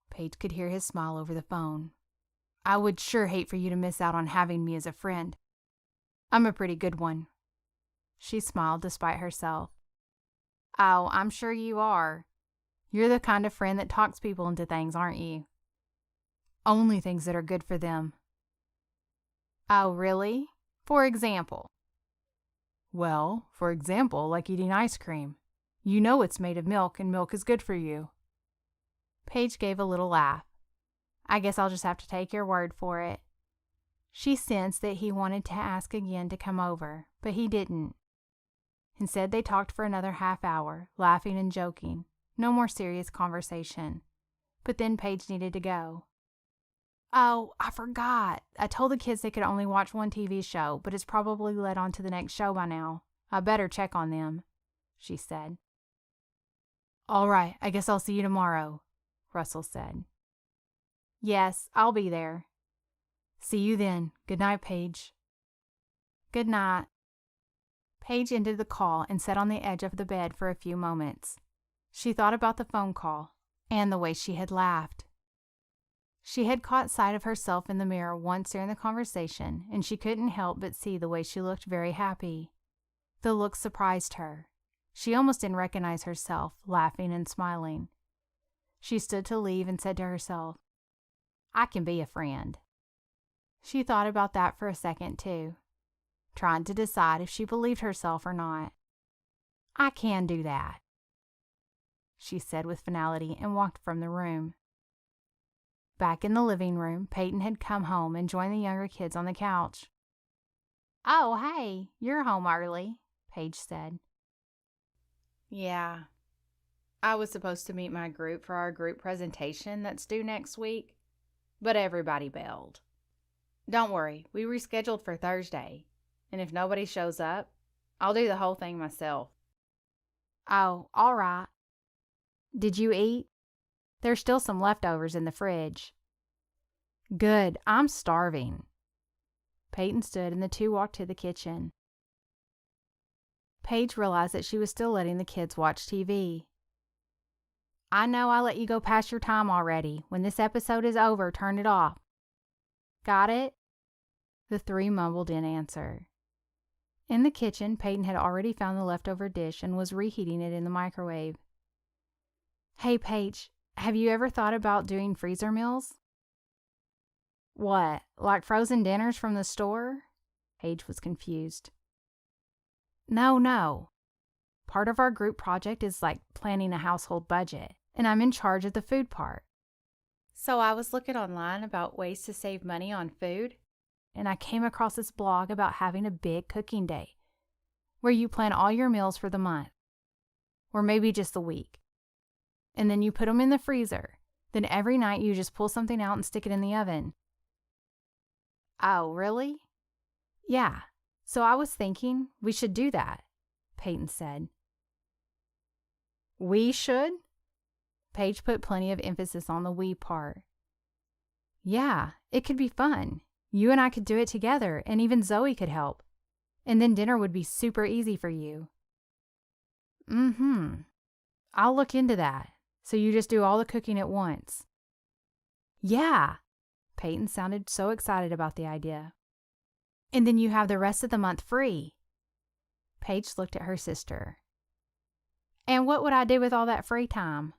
Speaker 2: Paige could hear his smile over the phone. I would sure hate for you to miss out on having me as a friend. I'm a pretty good one.
Speaker 1: She smiled despite herself. Oh, I'm sure you are. You're the kind of friend that talks people into things, aren't you?
Speaker 2: Only things that are good for them.
Speaker 1: Oh, really? For example?
Speaker 2: Well, for example, like eating ice cream. You know it's made of milk, and milk is good for you.
Speaker 1: Paige gave a little laugh. I guess I'll just have to take your word for it. She sensed that he wanted to ask again to come over, but he didn't. Instead, they talked for another half hour, laughing and joking. No more serious conversation. But then Paige needed to go. Oh, I forgot. I told the kids they could only watch one TV show, but it's probably led on to the next show by now. I better check on them, she said.
Speaker 2: All right, I guess I'll see you tomorrow, Russell said.
Speaker 1: Yes, I'll be there.
Speaker 2: See you then. Good night, Paige.
Speaker 1: Good night. Paige ended the call and sat on the edge of the bed for a few moments. She thought about the phone call and the way she had laughed. She had caught sight of herself in the mirror once during the conversation, and she couldn't help but see the way she looked very happy. The look surprised her. She almost didn't recognize herself, laughing and smiling. She stood to leave and said to herself, I can be a friend. She thought about that for a second, too, trying to decide if she believed herself or not. I can do that, she said with finality and walked from the room. Back in the living room, Peyton had come home and joined the younger kids on the couch. Oh, hey, you're home early, Paige said.
Speaker 3: Yeah. I was supposed to meet my group for our group presentation that's due next week, but everybody bailed. Don't worry, we rescheduled for Thursday, and if nobody shows up, I'll do the whole thing myself.
Speaker 1: Oh, all right. Did you eat? There's still some leftovers in the fridge. Good, I'm starving. Peyton stood and the two walked to the kitchen. Paige realized that she was still letting the kids watch TV. I know I let you go past your time already. When this episode is over, turn it off. Got it? The three mumbled in answer. In the kitchen, Peyton had already found the leftover dish and was reheating it in the microwave. Hey, Paige, have you ever thought about doing freezer meals? What, like frozen dinners from the store? Paige was confused. No. Part of our group project is like planning a household budget, and I'm in charge of the food part.
Speaker 3: So I was looking online about ways to save money on food,
Speaker 1: and I came across this blog about having a big cooking day, where you plan all your meals for the month, or maybe just the week. And then you put them in the freezer. Then every night you just pull something out and stick it in the oven. Oh, really? Yeah. So I was thinking we should do that, Peyton said. We should? Paige put plenty of emphasis on the we part. Yeah, it could be fun. You and I could do it together, and even Zoe could help. And then dinner would be super easy for you. I'll look into that. So you just do all the cooking at once. Yeah. Peyton sounded so excited about the idea. And then you have the rest of the month free. Paige looked at her sister. And what would I do with all that free time?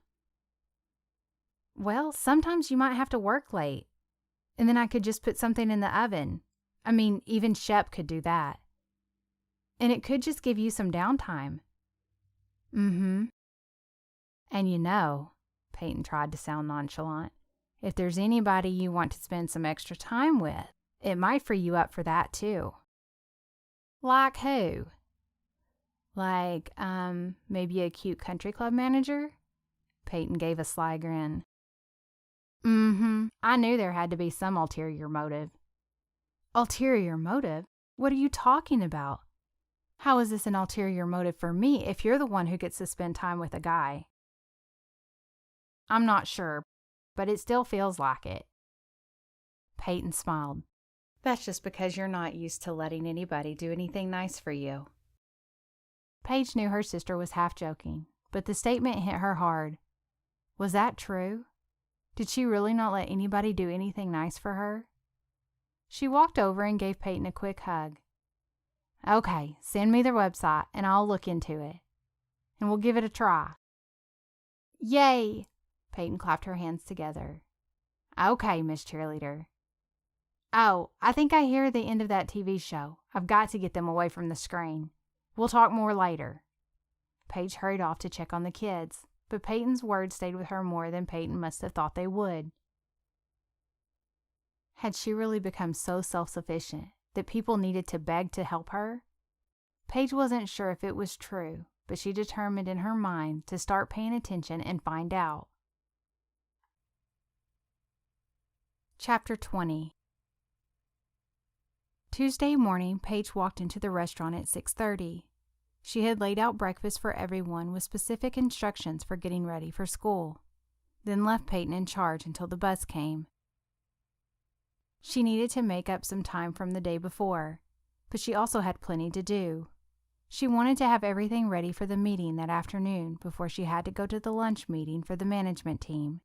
Speaker 1: Well, sometimes you might have to work late, and then I could just put something in the oven. I mean, even Shep could do that. And it could just give you some downtime. Mm-hmm. And you know, Peyton tried to sound nonchalant, if there's anybody you want to spend some extra time with, it might free you up for that too. Like who? Like, maybe a cute country club manager? Peyton gave a sly grin. Mm-hmm. I knew there had to be some ulterior motive. Ulterior motive? What are you talking about? How is this an ulterior motive for me if you're the one who gets to spend time with a guy? I'm not sure, but it still feels like it. Peyton smiled. That's just because you're not used to letting anybody do anything nice for you. Paige knew her sister was half joking, but the statement hit her hard. Was that true? Did she really not let anybody do anything nice for her? She walked over and gave Peyton a quick hug. Okay, send me their website and I'll look into it. And we'll give it a try. Yay! Peyton clapped her hands together. Okay, Miss Cheerleader. Oh, I think I hear the end of that TV show. I've got to get them away from the screen. We'll talk more later. Paige hurried off to check on the kids, but Peyton's words stayed with her more than Peyton must have thought they would. Had she really become so self-sufficient that people needed to beg to help her? Paige wasn't sure if it was true, but she determined in her mind to start paying attention and find out. Chapter 20. Tuesday morning, Paige walked into the restaurant at 6:30. She had laid out breakfast for everyone with specific instructions for getting ready for school, then left Peyton in charge until the bus came. She needed to make up some time from the day before, but she also had plenty to do. She wanted to have everything ready for the meeting that afternoon before she had to go to the lunch meeting for the management team.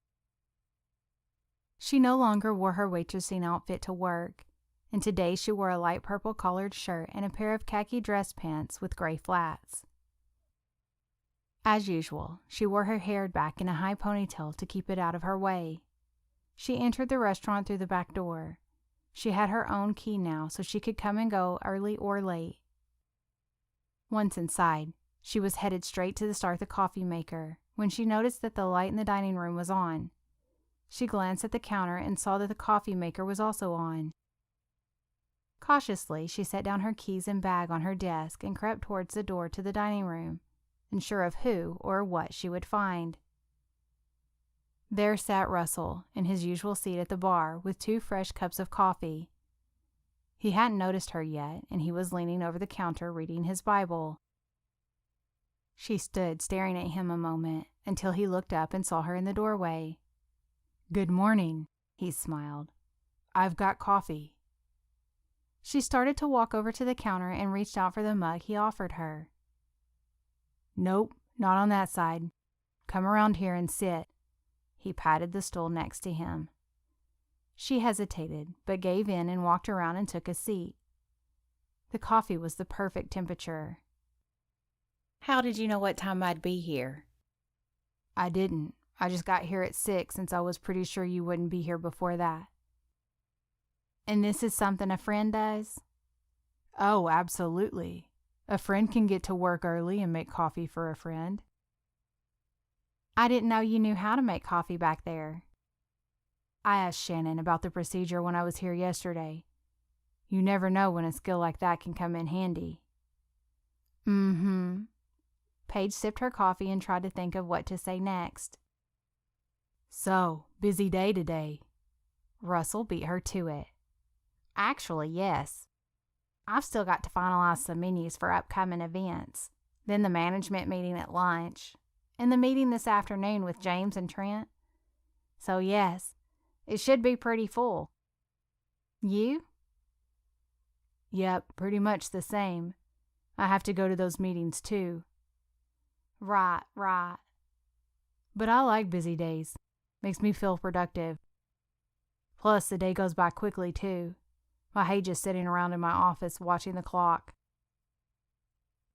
Speaker 1: She no longer wore her waitressing outfit to work, and today she wore a light purple collared shirt and a pair of khaki dress pants with gray flats. As usual, she wore her hair back in a high ponytail to keep it out of her way. She entered the restaurant through the back door. She had her own key now, so she could come and go early or late. Once inside, she was headed straight to start the coffee maker when she noticed that the light in the dining room was on. She glanced at the counter and saw that the coffee maker was also on. Cautiously, she set down her keys and bag on her desk and crept towards the door to the dining room, unsure of who or what she would find. There sat Russell in his usual seat at the bar with 2 fresh cups of coffee. He hadn't noticed her yet, and he was leaning over the counter reading his Bible. She stood staring at him a moment until he looked up and saw her in the doorway. "Good morning," he smiled. "I've got coffee." She started to walk over to the counter and reached out for the mug he offered her. "Nope, not on that side. Come around here and sit." He patted the stool next to him. She hesitated, but gave in and walked around and took a seat. The coffee was the perfect temperature.
Speaker 3: How did you know what time I'd be here?
Speaker 1: I didn't. I just got here at 6 since I was pretty sure you wouldn't be here before that. And this is something a friend does? Oh, absolutely. A friend can get to work early and make coffee for a friend. I didn't know you knew how to make coffee back there. I asked Shannon about the procedure when I was here yesterday. You never know when a skill like that can come in handy. Mm-hmm. Paige sipped her coffee and tried to think of what to say next. So, busy day today. Russell beat her to it. Actually, yes. I've still got to finalize some menus for upcoming events, then the management meeting at lunch, and the meeting this afternoon with James and Trent. So yes, it should be pretty full. You? Yep, pretty much the same. I have to go to those meetings too. Right. But I like busy days. Makes me feel productive. Plus, the day goes by quickly too. I hate just sitting around in my office watching the clock.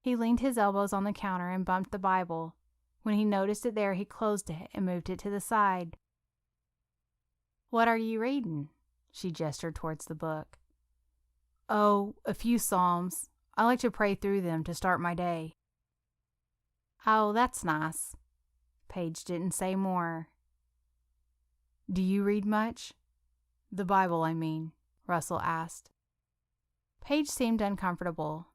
Speaker 1: He leaned his elbows on the counter and bumped the Bible. When he noticed it there, he closed it and moved it to the side. "What are you reading?" She gestured towards the book. "Oh, a few Psalms. I like to pray through them to start my day." "Oh, that's nice." Paige didn't say more. "Do you read much? The Bible, I mean," Russell asked. Paige seemed uncomfortable.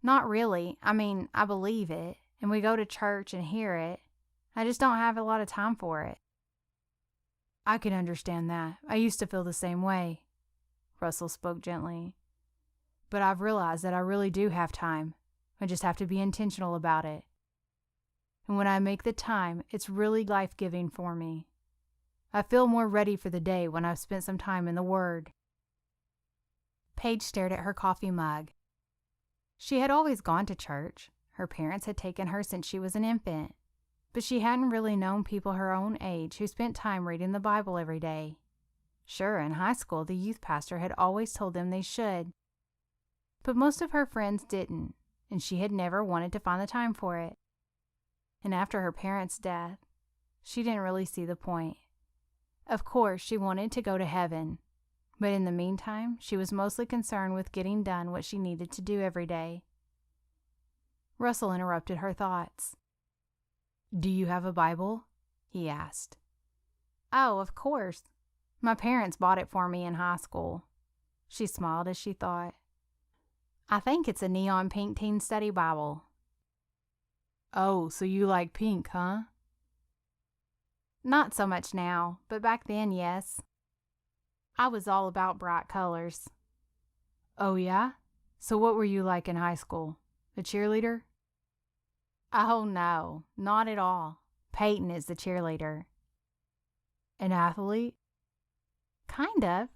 Speaker 1: "Not really. I mean, I believe it, and we go to church and hear it. I just don't have a lot of time for it." "I can understand that. I used to feel the same way." Russell spoke gently. "But I've realized that I really do have time. I just have to be intentional about it. And when I make the time, it's really life-giving for me. I feel more ready for the day when I've spent some time in the Word." Paige stared at her coffee mug. She had always gone to church. Her parents had taken her since she was an infant. But she hadn't really known people her own age who spent time reading the Bible every day. Sure, in high school, the youth pastor had always told them they should. But most of her friends didn't, and she had never wanted to find the time for it. And after her parents' death, she didn't really see the point. Of course, she wanted to go to heaven, but in the meantime, she was mostly concerned with getting done what she needed to do every day. Russell interrupted her thoughts. "Do you have a Bible?" he asked. "Oh, of course. My parents bought it for me in high school." She smiled as she thought. "I think it's a neon pink teen study Bible." "Oh, so you like pink, huh?" "Not so much now, but back then, yes. I was all about bright colors." "Oh, yeah? So what were you like in high school? A cheerleader?" "Oh, no, not at all. Peyton is the cheerleader." "An athlete?" "Kind of.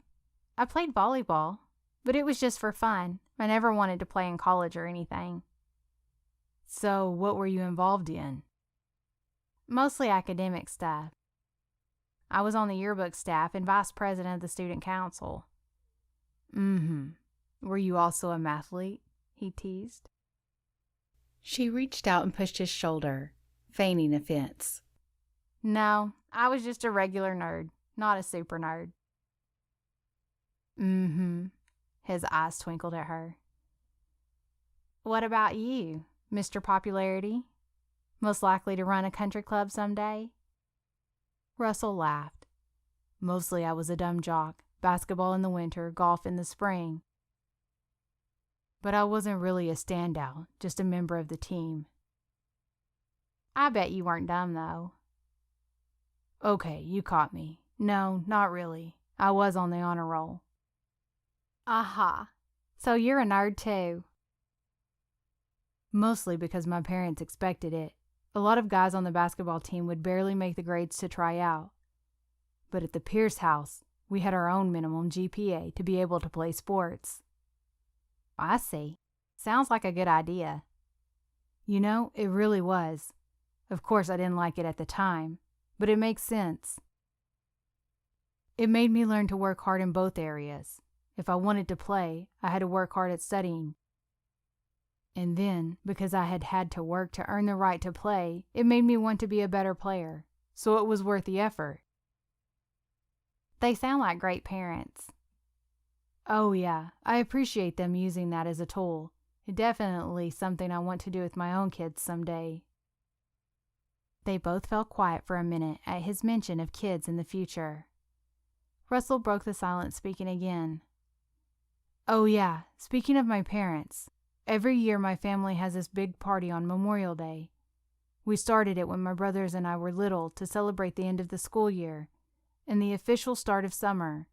Speaker 1: I played volleyball, but it was just for fun. I never wanted to play in college or anything."
Speaker 2: "So what were you involved in?"
Speaker 1: Mostly academic stuff. I was on the yearbook staff and vice president of the student council."
Speaker 2: Were you also a mathlete?" he teased.
Speaker 3: She reached out and pushed his shoulder, feigning offense.
Speaker 1: "No, I was just a regular nerd, not a super nerd."
Speaker 2: His eyes twinkled at her.
Speaker 1: "What about you, Mr. Popularity? Most likely to run a country club someday?"
Speaker 2: Russell laughed. "Mostly I was a dumb jock, basketball in the winter, golf in the spring. But I wasn't really a standout, just a member of the team."
Speaker 1: "I bet you weren't dumb, though."
Speaker 2: "Okay, you caught me. No, not really. I was on the honor roll."
Speaker 1: "Aha. So you're a nerd, too."
Speaker 2: "Mostly because my parents expected it. A lot of guys on the basketball team would barely make the grades to try out. But at the Pierce house, we had our own minimum GPA to be able to play sports."
Speaker 1: "I see. Sounds like a good idea."
Speaker 2: You know, it really was. Of course, I didn't like it at the time, but it makes sense. It made me learn to work hard in both areas. If I wanted to play, I had to work hard at studying. And then, because I had had to work to earn the right to play, it made me want to be a better player. So it was worth the effort.
Speaker 1: They sound like great parents.
Speaker 2: Oh yeah, I appreciate them using that as a tool. It's definitely something I want to do with my own kids someday.
Speaker 1: They both fell quiet for a minute at his mention of kids in the future. Russell broke the silence, speaking again.
Speaker 2: "Oh yeah, speaking of my parents, every year my family has this big party on Memorial Day. We started it when my brothers and I were little to celebrate the end of the school year and the official start of summer.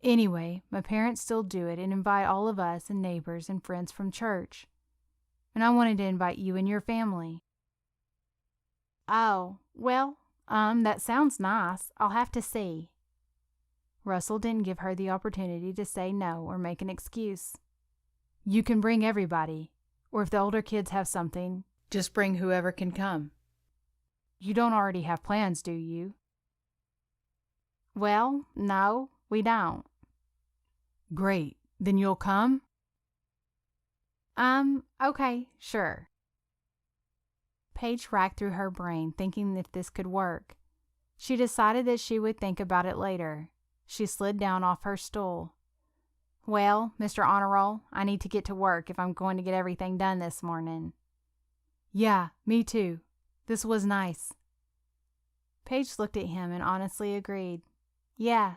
Speaker 2: Anyway, my parents still do it and invite all of us and neighbors and friends from church. And I wanted to invite you and your family."
Speaker 1: "Oh, well, that sounds nice. I'll have to see."
Speaker 2: Russell didn't give her the opportunity to say no or make an excuse. "You can bring everybody, or if the older kids have something, just bring whoever can come. You don't already have plans, do you?"
Speaker 1: "Well, no, we don't."
Speaker 2: Great. Then you'll come?
Speaker 1: Okay, sure. Paige racked through her brain, thinking if this could work. She decided that she would think about it later. She slid down off her stool. Well, Mr. Honor Roll, I need to get to work if I'm going to get everything done this morning.
Speaker 2: Yeah, me too. This was nice.
Speaker 1: Paige looked at him and honestly agreed. Yeah.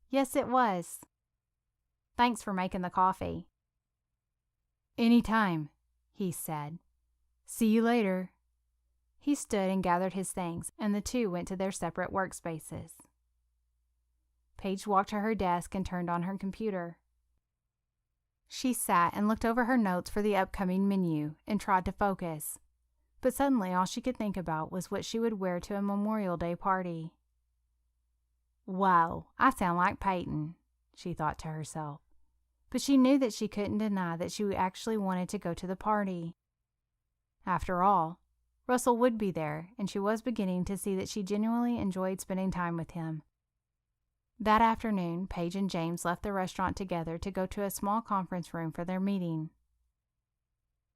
Speaker 1: Yes, it was. Thanks for making the coffee.
Speaker 2: Anytime, he said. See you later.
Speaker 1: He stood and gathered his things, and the two went to their separate workspaces. Paige walked to her desk and turned on her computer. She sat and looked over her notes for the upcoming menu and tried to focus. But suddenly all she could think about was what she would wear to a Memorial Day party. Wow, I sound like Peyton, she thought to herself. But she knew that she couldn't deny that she actually wanted to go to the party. After all, Russell would be there, and she was beginning to see that she genuinely enjoyed spending time with him. That afternoon, Paige and James left the restaurant together to go to a small conference room for their meeting.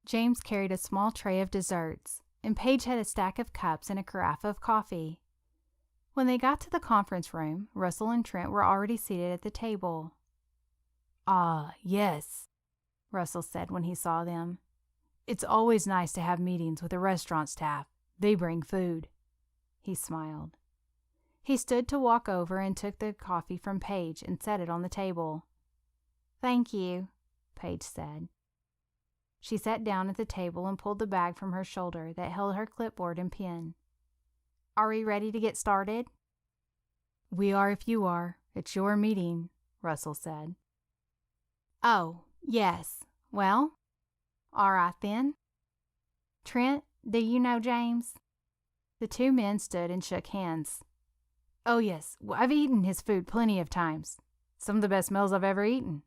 Speaker 1: James carried a small tray of desserts, and Paige had a stack of cups and a carafe of coffee. When they got to the conference room, Russell and Trent were already seated at the table.
Speaker 2: Ah, yes,
Speaker 1: Russell said when he saw them.
Speaker 2: It's always nice to have meetings with the restaurant staff. They bring food.
Speaker 1: He smiled. He stood to walk over and took the coffee from Paige and set it on the table. Thank you, Paige said. She sat down at the table and pulled the bag from her shoulder that held her clipboard and pen. Are we ready to get started?
Speaker 2: We are if you are. It's your meeting, Russell said.
Speaker 1: Oh, yes. Well, all right then. Trent, do you know James? The two men stood and shook hands.
Speaker 2: Oh, yes. I've eaten his food plenty of times. Some of the best meals I've ever eaten.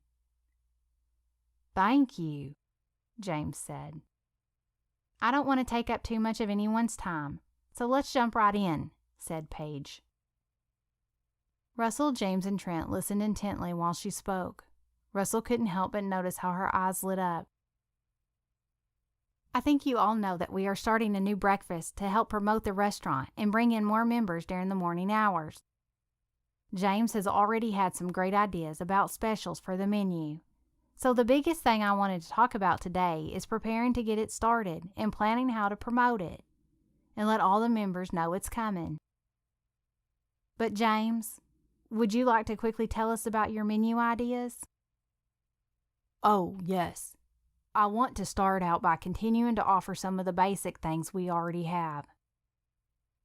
Speaker 1: Thank you, James said. I don't want to take up too much of anyone's time, so let's jump right in, said Paige. Russell, James, and Trent listened intently while she spoke. Russell couldn't help but notice how her eyes lit up. I think you all know that we are starting a new breakfast to help promote the restaurant and bring in more members during the morning hours. James has already had some great ideas about specials for the menu. So the biggest thing I wanted to talk about today is preparing to get it started and planning how to promote it and let all the members know it's coming. But James, would you like to quickly tell us about your menu ideas?
Speaker 2: Oh, yes. I want to start out by continuing to offer some of the basic things we already have,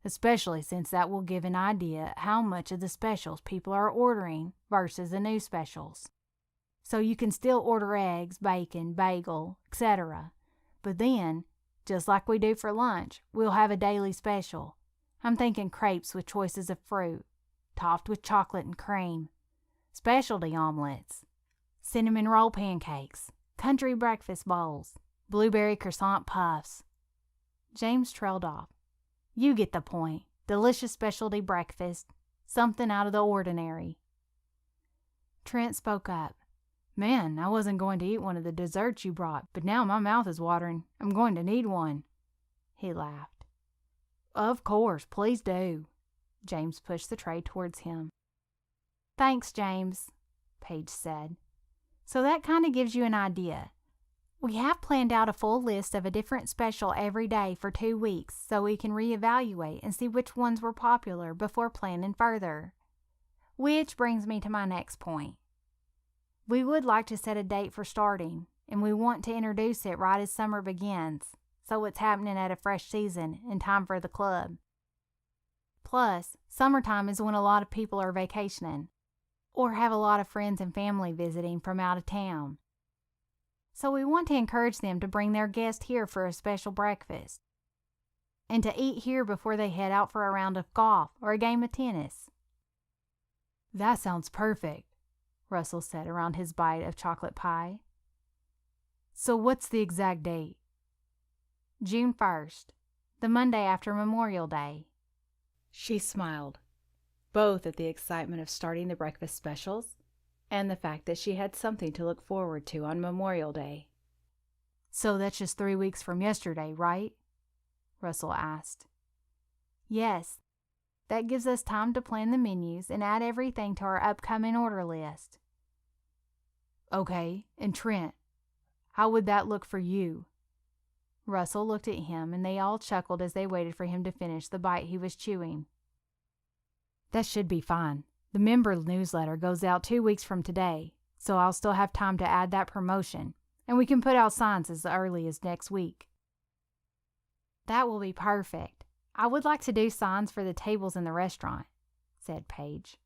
Speaker 2: especially since that will give an idea how much of the specials people are ordering versus the new specials. So you can still order eggs, bacon, bagel, etc. But then, just like we do for lunch, we'll have a daily special. I'm thinking crepes with choices of fruit, topped with chocolate and cream, specialty omelets, cinnamon roll pancakes, country breakfast bowls, blueberry croissant puffs. James trailed off. You get the point. Delicious specialty breakfast. Something out of the ordinary. Trent spoke up. Man, I wasn't going to eat one of the desserts you brought, but now my mouth is watering. I'm going to need one.
Speaker 1: He laughed.
Speaker 2: Of course, please do. James pushed the tray towards him.
Speaker 1: Thanks, James, Paige said. So that kind of gives you an idea. We have planned out a full list of a different special every day for 2 weeks so we can reevaluate and see which ones were popular before planning further. Which brings me to my next point. We would like to set a date for starting, and we want to introduce it right as summer begins, so it's happening at a fresh season in time for the club. Plus, summertime is when a lot of people are vacationing, or have a lot of friends and family visiting from out of town. So we want to encourage them to bring their guests here for a special breakfast, and to eat here before they head out for a round of golf or a game of tennis.
Speaker 2: That sounds perfect, Russell said around his bite of chocolate pie. So what's the exact date?
Speaker 1: June 1st, the Monday after Memorial Day.
Speaker 3: She smiled, both at the excitement of starting the breakfast specials and the fact that she had something to look forward to on Memorial Day.
Speaker 1: So that's just 3 weeks from yesterday, right? Russell asked. Yes. That gives us time to plan the menus and add everything to our upcoming order list. Okay, and Trent, how would that look for you? Russell looked at him, and they all chuckled as they waited for him to finish the bite he was chewing. That should be fine. The member newsletter goes out 2 weeks from today, so I'll still have time to add that promotion, and we can put out signs as early as next week. That will be perfect. I would like to do signs for the tables in the restaurant, said Paige.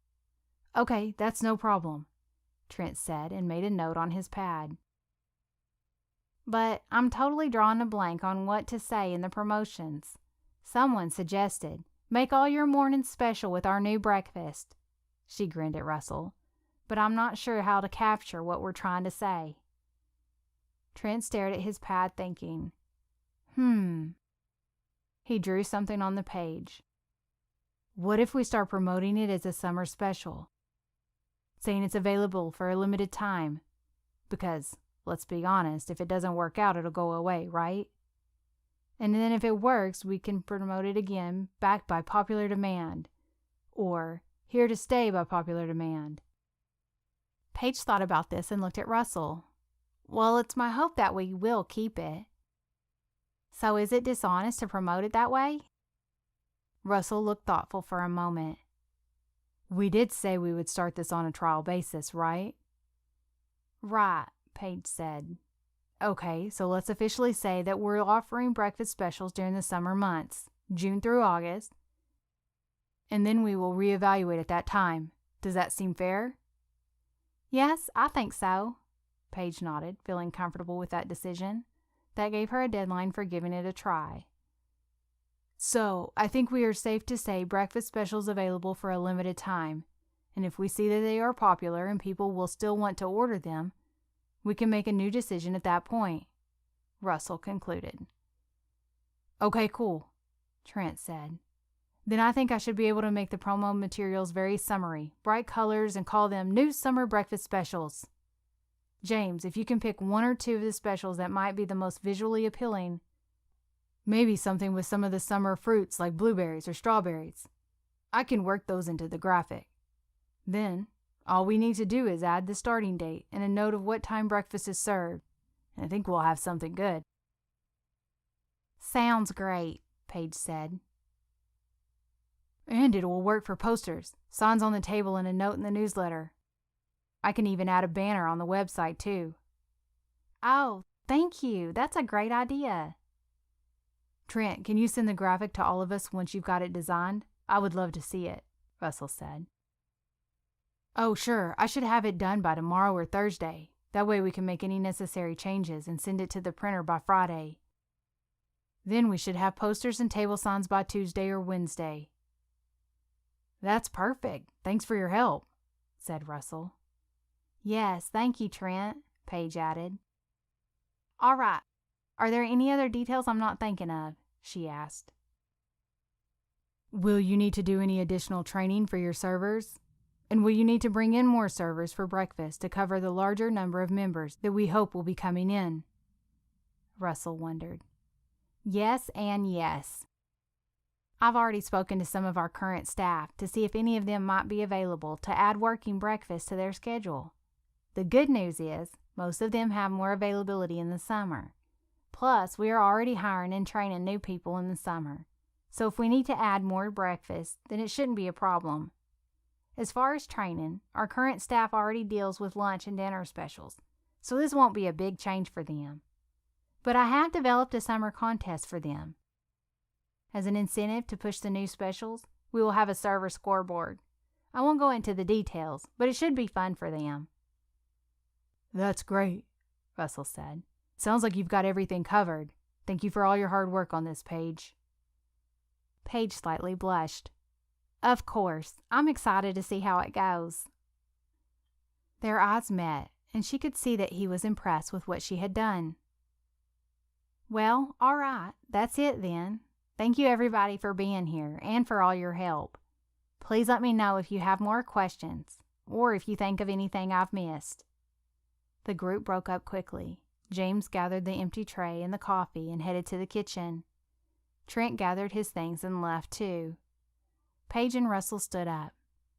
Speaker 1: Okay, that's no problem, Trent said and made a note on his pad. But I'm totally drawing a blank on what to say in the promotions. Someone suggested, make all your mornings special with our new breakfast. She grinned at Russell, but I'm not sure how to capture what we're trying to say. Trent stared at his pad thinking, He drew something on the page. What if we start promoting it as a summer special? Saying it's available for a limited time. Because, let's be honest, if it doesn't work out, it'll go away, right? And then if it works, we can promote it again, backed by popular demand. Or, here to stay by popular demand. Paige thought about this and looked at Russell. Well, it's my hope that we will keep it. So is it dishonest to promote it that way? Russell looked thoughtful for a moment. We did say we would start this on a trial basis, right? Right, Paige said. Okay, so let's officially say that we're offering breakfast specials during the summer months, June through August, and then we will reevaluate at that time. Does that seem fair? Yes, I think so, Paige nodded, feeling comfortable with that decision. That gave her a deadline for giving it a try. So, I think we are safe to say breakfast specials available for a limited time, and if we see that they are popular and people will still want to order them, we can make a new decision at that point, Russell concluded. Okay, cool, Trent said. Then I think I should be able to make the promo materials very summery, bright colors, and call them New Summer Breakfast Specials. James, if you can pick 1 or 2 of the specials that might be the most visually appealing, maybe something with some of the summer fruits like blueberries or strawberries, I can work those into the graphic. Then, all we need to do is add the starting date and a note of what time breakfast is served, and I think we'll have something good. Sounds great, Paige said. And it will work for posters, signs on the table, and a note in the newsletter. I can even add a banner on the website, too. Oh, thank you. That's a great idea. Trent, can you send the graphic to all of us once you've got it designed? I would love to see it, Russell said. Oh, sure. I should have it done by tomorrow or Thursday. That way we can make any necessary changes and send it to the printer by Friday. Then we should have posters and table signs by Tuesday or Wednesday. That's perfect. Thanks for your help, said Russell. Yes, thank you, Trent, Paige added. All right. Are there any other details I'm not thinking of? She asked. Will you need to do any additional training for your servers? And will you need to bring in more servers for breakfast to cover the larger number of members that we hope will be coming in? Russell wondered. Yes and yes. I've already spoken to some of our current staff to see if any of them might be available to add working breakfast to their schedule. The good news is, most of them have more availability in the summer. Plus, we are already hiring and training new people in the summer. So if we need to add more breakfast, then it shouldn't be a problem. As far as training, our current staff already deals with lunch and dinner specials, so this won't be a big change for them. But I have developed a summer contest for them. As an incentive to push the new specials, we will have a server scoreboard. I won't go into the details, but it should be fun for them. That's great, Russell said. Sounds like you've got everything covered. Thank you for all your hard work on this, Paige. Paige slightly blushed. Of course, I'm excited to see how it goes. Their eyes met, and she could see that he was impressed with what she had done. Well, all right, that's it then. Thank you everybody for being here and for all your help. Please let me know if you have more questions. or if you think of anything I've missed." The group broke up quickly. James gathered the empty tray and the coffee and headed to the kitchen. Trent gathered his things and left too. Paige and Russell stood up,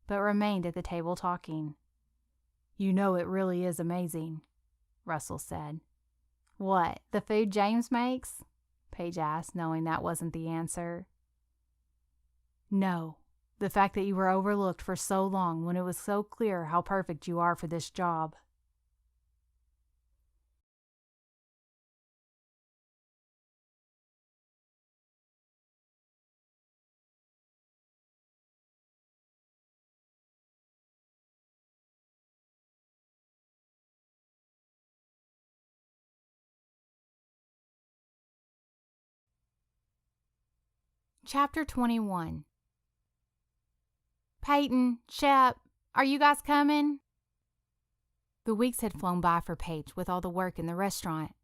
Speaker 1: but remained at the table talking.
Speaker 2: "You know it really is amazing," Russell said.
Speaker 1: "What, the food James makes?" Paige asked, knowing that wasn't the answer.
Speaker 2: "No, the fact that you were overlooked for so long when it was so clear how perfect you are for this job."
Speaker 1: Chapter 21. "Peyton, Shep, are you guys coming?" The weeks had flown by for Paige with all the work in the restaurant.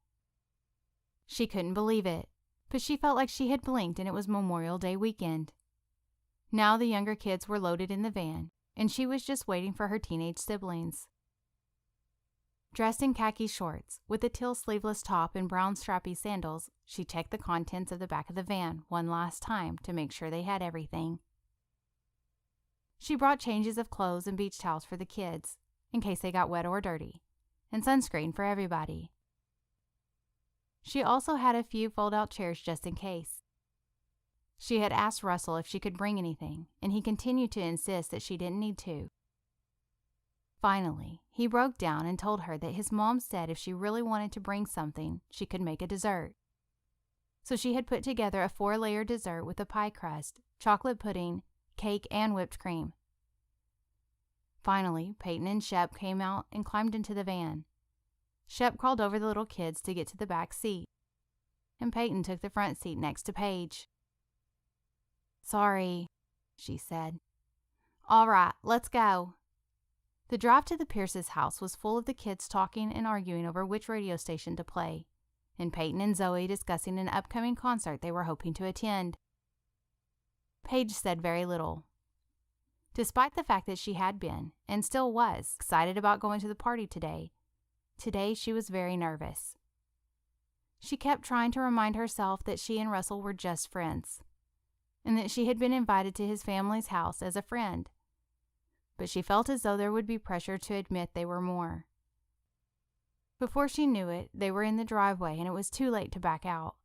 Speaker 1: She couldn't believe it, but she felt like she had blinked and it was Memorial Day weekend. Now the younger kids were loaded in the van, and she was just waiting for her teenage siblings. Dressed in khaki shorts, with a teal sleeveless top and brown strappy sandals, she checked the contents of the back of the van one last time to make sure they had everything. She brought changes of clothes and beach towels for the kids, in case they got wet or dirty, and sunscreen for everybody. She also had a few fold-out chairs just in case. She had asked Russell if she could bring anything, and he continued to insist that she didn't need to. Finally, he broke down and told her that his mom said if she really wanted to bring something, she could make a dessert. So she had put together a 4-layer dessert with a pie crust, chocolate pudding, cake, and whipped cream. Finally, Peyton and Shep came out and climbed into the van. Shep crawled over the little kids to get to the back seat, and Peyton took the front seat next to Paige. "Sorry," she said. "All right, let's go." The drive to the Pierce's house was full of the kids talking and arguing over which radio station to play, and Peyton and Zoe discussing an upcoming concert they were hoping to attend. Paige said very little. Despite the fact that she had been, and still was, excited about going to the party today she was very nervous. She kept trying to remind herself that she and Russell were just friends, and that she had been invited to his family's house as a friend. But she felt as though there would be pressure to admit they were more. Before she knew it, they were in the driveway and it was too late to back out.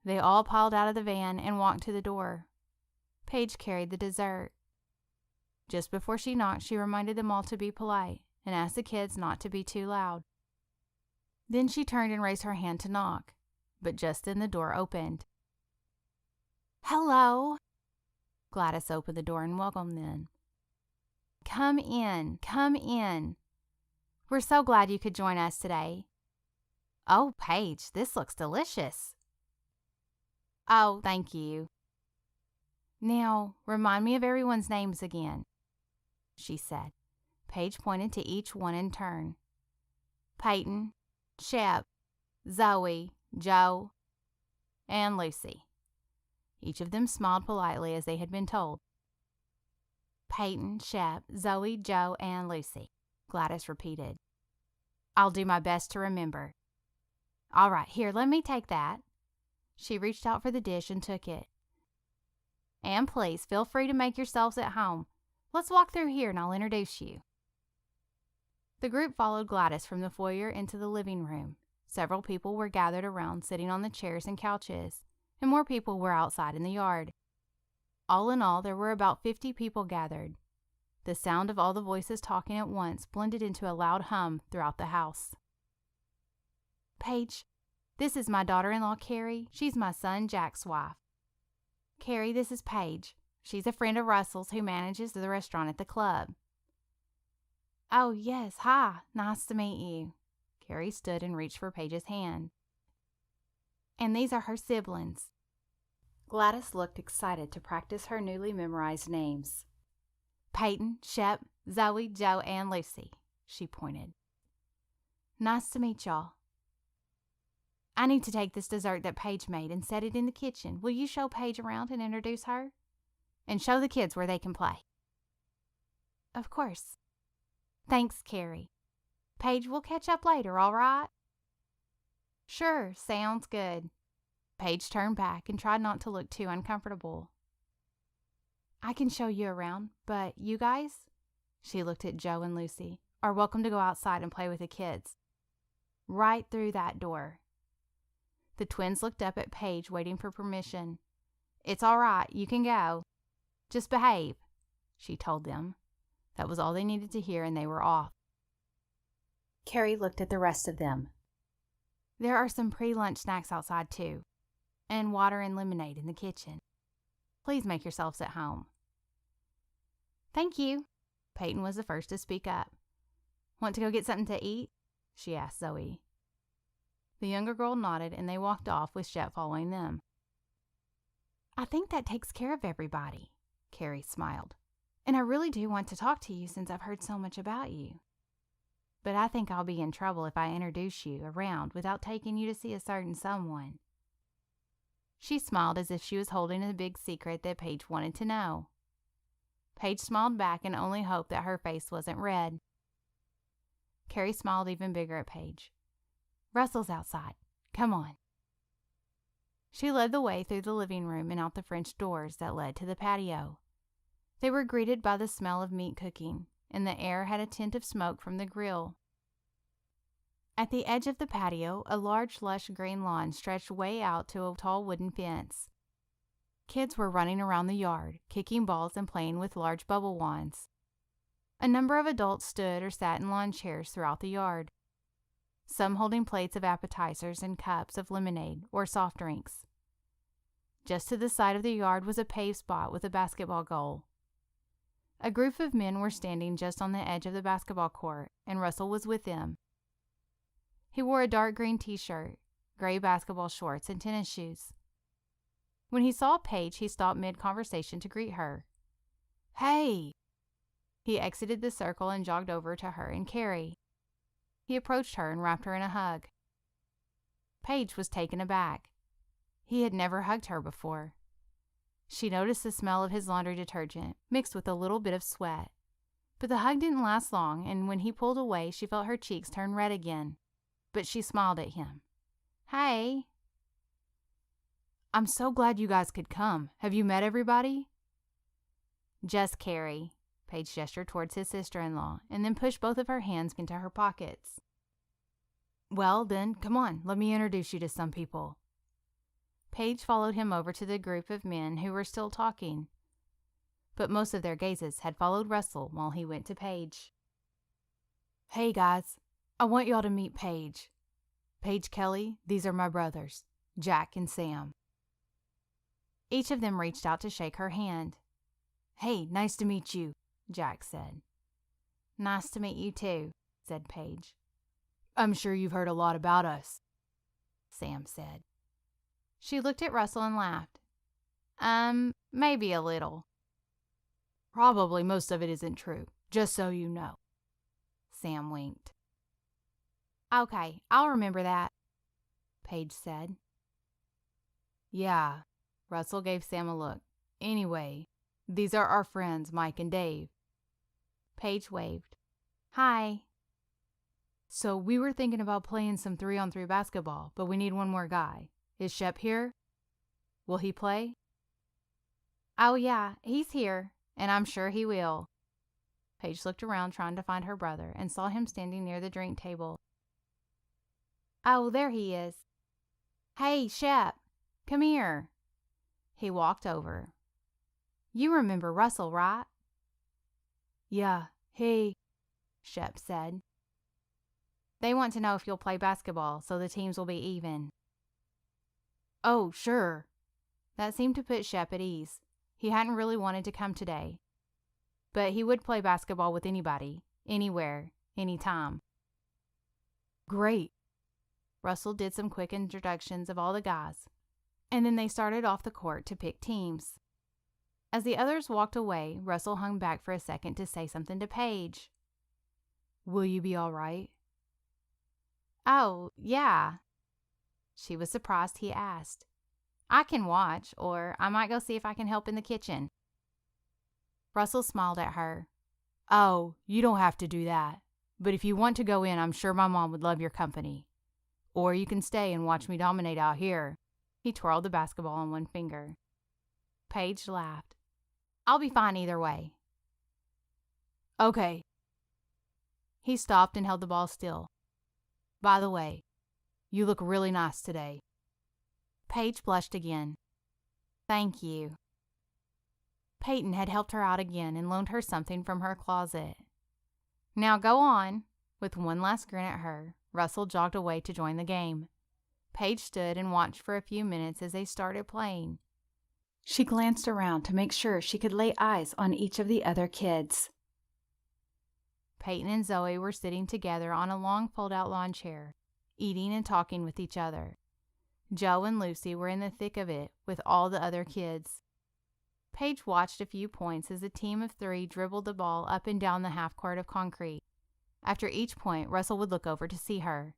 Speaker 1: They all piled out of the van and walked to the door. Paige carried the dessert. Just before she knocked, she reminded them all to be polite and asked the kids not to be too loud. Then she turned and raised her hand to knock, but just then the door opened. "Hello!" Gladys opened the door and welcomed them. Come in, come in. We're so glad you could join us today." "Oh, Paige, this looks delicious." "Oh, thank you." "Now, remind me of everyone's names again," she said. Paige pointed to each one in turn. "Peyton, Shep, Zoe, Joe, and Lucy." Each of them smiled politely as they had been told. "Peyton, Shep, Zoe, Joe, and Lucy," Gladys repeated. "I'll do my best to remember." "All right, here, let me take that." She reached out for the dish and took it. "And please, feel free to make yourselves at home. Let's walk through here and I'll introduce you." The group followed Gladys from the foyer into the living room. Several people were gathered around, sitting on the chairs and couches, and more people were outside in the yard. All in all, there were about 50 people gathered. The sound of all the voices talking at once blended into a loud hum throughout the house. "Paige, this is my daughter-in-law, Carrie. She's my son, Jack's wife. Carrie, this is Paige. She's a friend of Russell's who manages the restaurant at the club." "Oh, yes, hi. Nice to meet you." Carrie stood and reached for Paige's hand. "And these are her siblings." Gladys looked excited to practice her newly memorized names. "Peyton, Shep, Zoe, Joe, and Lucy," she pointed. "Nice to meet y'all. I need to take this dessert that Paige made and set it in the kitchen. Will you show Paige around and introduce her? And show the kids where they can play?" "Of course." Thanks, Carrie. Paige, we'll catch up later, all right? Sure, sounds good. Paige turned back and tried not to look too uncomfortable. I can show you around, but you guys, she looked at Joe and Lucy, are welcome to go outside and play with the kids. Right through that door. The twins looked up at Paige, waiting for permission. It's all right, you can go. Just behave, she told them. That was all they needed to hear, and they were off.
Speaker 3: Carrie looked at the rest of them.
Speaker 1: There are some pre-lunch snacks outside, too, and water and lemonade in the kitchen. Please make yourselves at home. Thank you. Peyton was the first to speak up. Want to go get something to eat? She asked Zoe. The younger girl nodded, and they walked off with Shep following them. I think that takes care of everybody, Carrie smiled. And I really do want to talk to you since I've heard so much about you. But I think I'll be in trouble if I introduce you around without taking you to see a certain someone. She smiled as if she was holding a big secret that Paige wanted to know. Paige smiled back and only hoped that her face wasn't red. Carrie smiled even bigger at Paige. Russell's outside. Come on. She led the way through the living room and out the French doors that led to the patio. They were greeted by the smell of meat cooking, and the air had a tint of smoke from the grill. At the edge of the patio, a large, lush green lawn stretched way out to a tall wooden fence. Kids were running around the yard, kicking balls and playing with large bubble wands. A number of adults stood or sat in lawn chairs throughout the yard, some holding plates of appetizers and cups of lemonade or soft drinks. Just to the side of the yard was a paved spot with a basketball goal. A group of men were standing just on the edge of the basketball court, and Russell was with them. He wore a dark green t-shirt, gray basketball shorts, and tennis shoes. When he saw Paige, he stopped mid-conversation to greet her. Hey! He exited the circle and jogged over to her and Carrie. He approached her and wrapped her in a hug. Paige was taken aback. He had never hugged her before. She noticed the smell of his laundry detergent, mixed with a little bit of sweat. But the hug didn't last long, and when he pulled away, she felt her cheeks turn red again. But she smiled at him. Hey! I'm so glad you guys could come. Have you met everybody? Just Carrie. Paige gestured towards his sister-in-law, and then pushed both of her hands into her pockets. Well, then, come on, let me introduce you to some people. Paige followed him over to the group of men who were still talking, but most of their gazes had followed Russell while he went to Paige. Hey guys, I want y'all to meet Paige. Paige Kelly, these are my brothers, Jack and Sam. Each of them reached out to shake her hand. Hey, nice to meet you, Jack said. Nice to meet you too, said Paige. I'm sure you've heard a lot about us, Sam said. She looked at Russell and laughed. Maybe a little. Probably most of it isn't true, just so you know. Sam winked. Okay, I'll remember that, Paige said. Yeah, Russell gave Sam a look. Anyway, these are our friends, Mike and Dave. Paige waved. Hi. So we were thinking about playing some 3-on-3 basketball, but we need one more guy. Is Shep here? Will he play? Oh yeah, he's here, and I'm sure he will. Paige looked around trying to find her brother and saw him standing near the drink table. Oh, there he is. Hey, Shep, come here. He walked over. You remember Russell, right? Yeah, hey, Shep said. They want to know if you'll play basketball so the teams will be even. Oh, sure. That seemed to put Shep at ease. He hadn't really wanted to come today, but he would play basketball with anybody, anywhere, anytime. Great. Russell did some quick introductions of all the guys, and then they started off the court to pick teams. As the others walked away, Russell hung back for a second to say something to Paige. Will you be all right? Oh, yeah. She was surprised he asked. I can watch, or I might go see if I can help in the kitchen. Russell smiled at her. Oh, you don't have to do that. But if you want to go in, I'm sure my mom would love your company. Or you can stay and watch me dominate out here. He twirled the basketball on one finger.
Speaker 5: Paige laughed. I'll be fine either way.
Speaker 1: Okay.
Speaker 5: He stopped and held the ball still.
Speaker 1: By the way, you look really nice today.
Speaker 5: Paige blushed again. Thank you. Peyton had helped her out again and loaned her something from her closet. Now go on. With one last grin at her, Russell jogged away to join the game. Paige stood and watched for a few minutes as they started playing.
Speaker 3: She glanced around to make sure she could lay eyes on each of the other kids.
Speaker 5: Peyton and Zoe were sitting together on a long fold-out lawn chair, eating and talking with each other. Joe and Lucy were in the thick of it with all the other kids. Paige watched a few points as a team of 3 dribbled the ball up and down the half-court of concrete. After each point, Russell would look over to see her.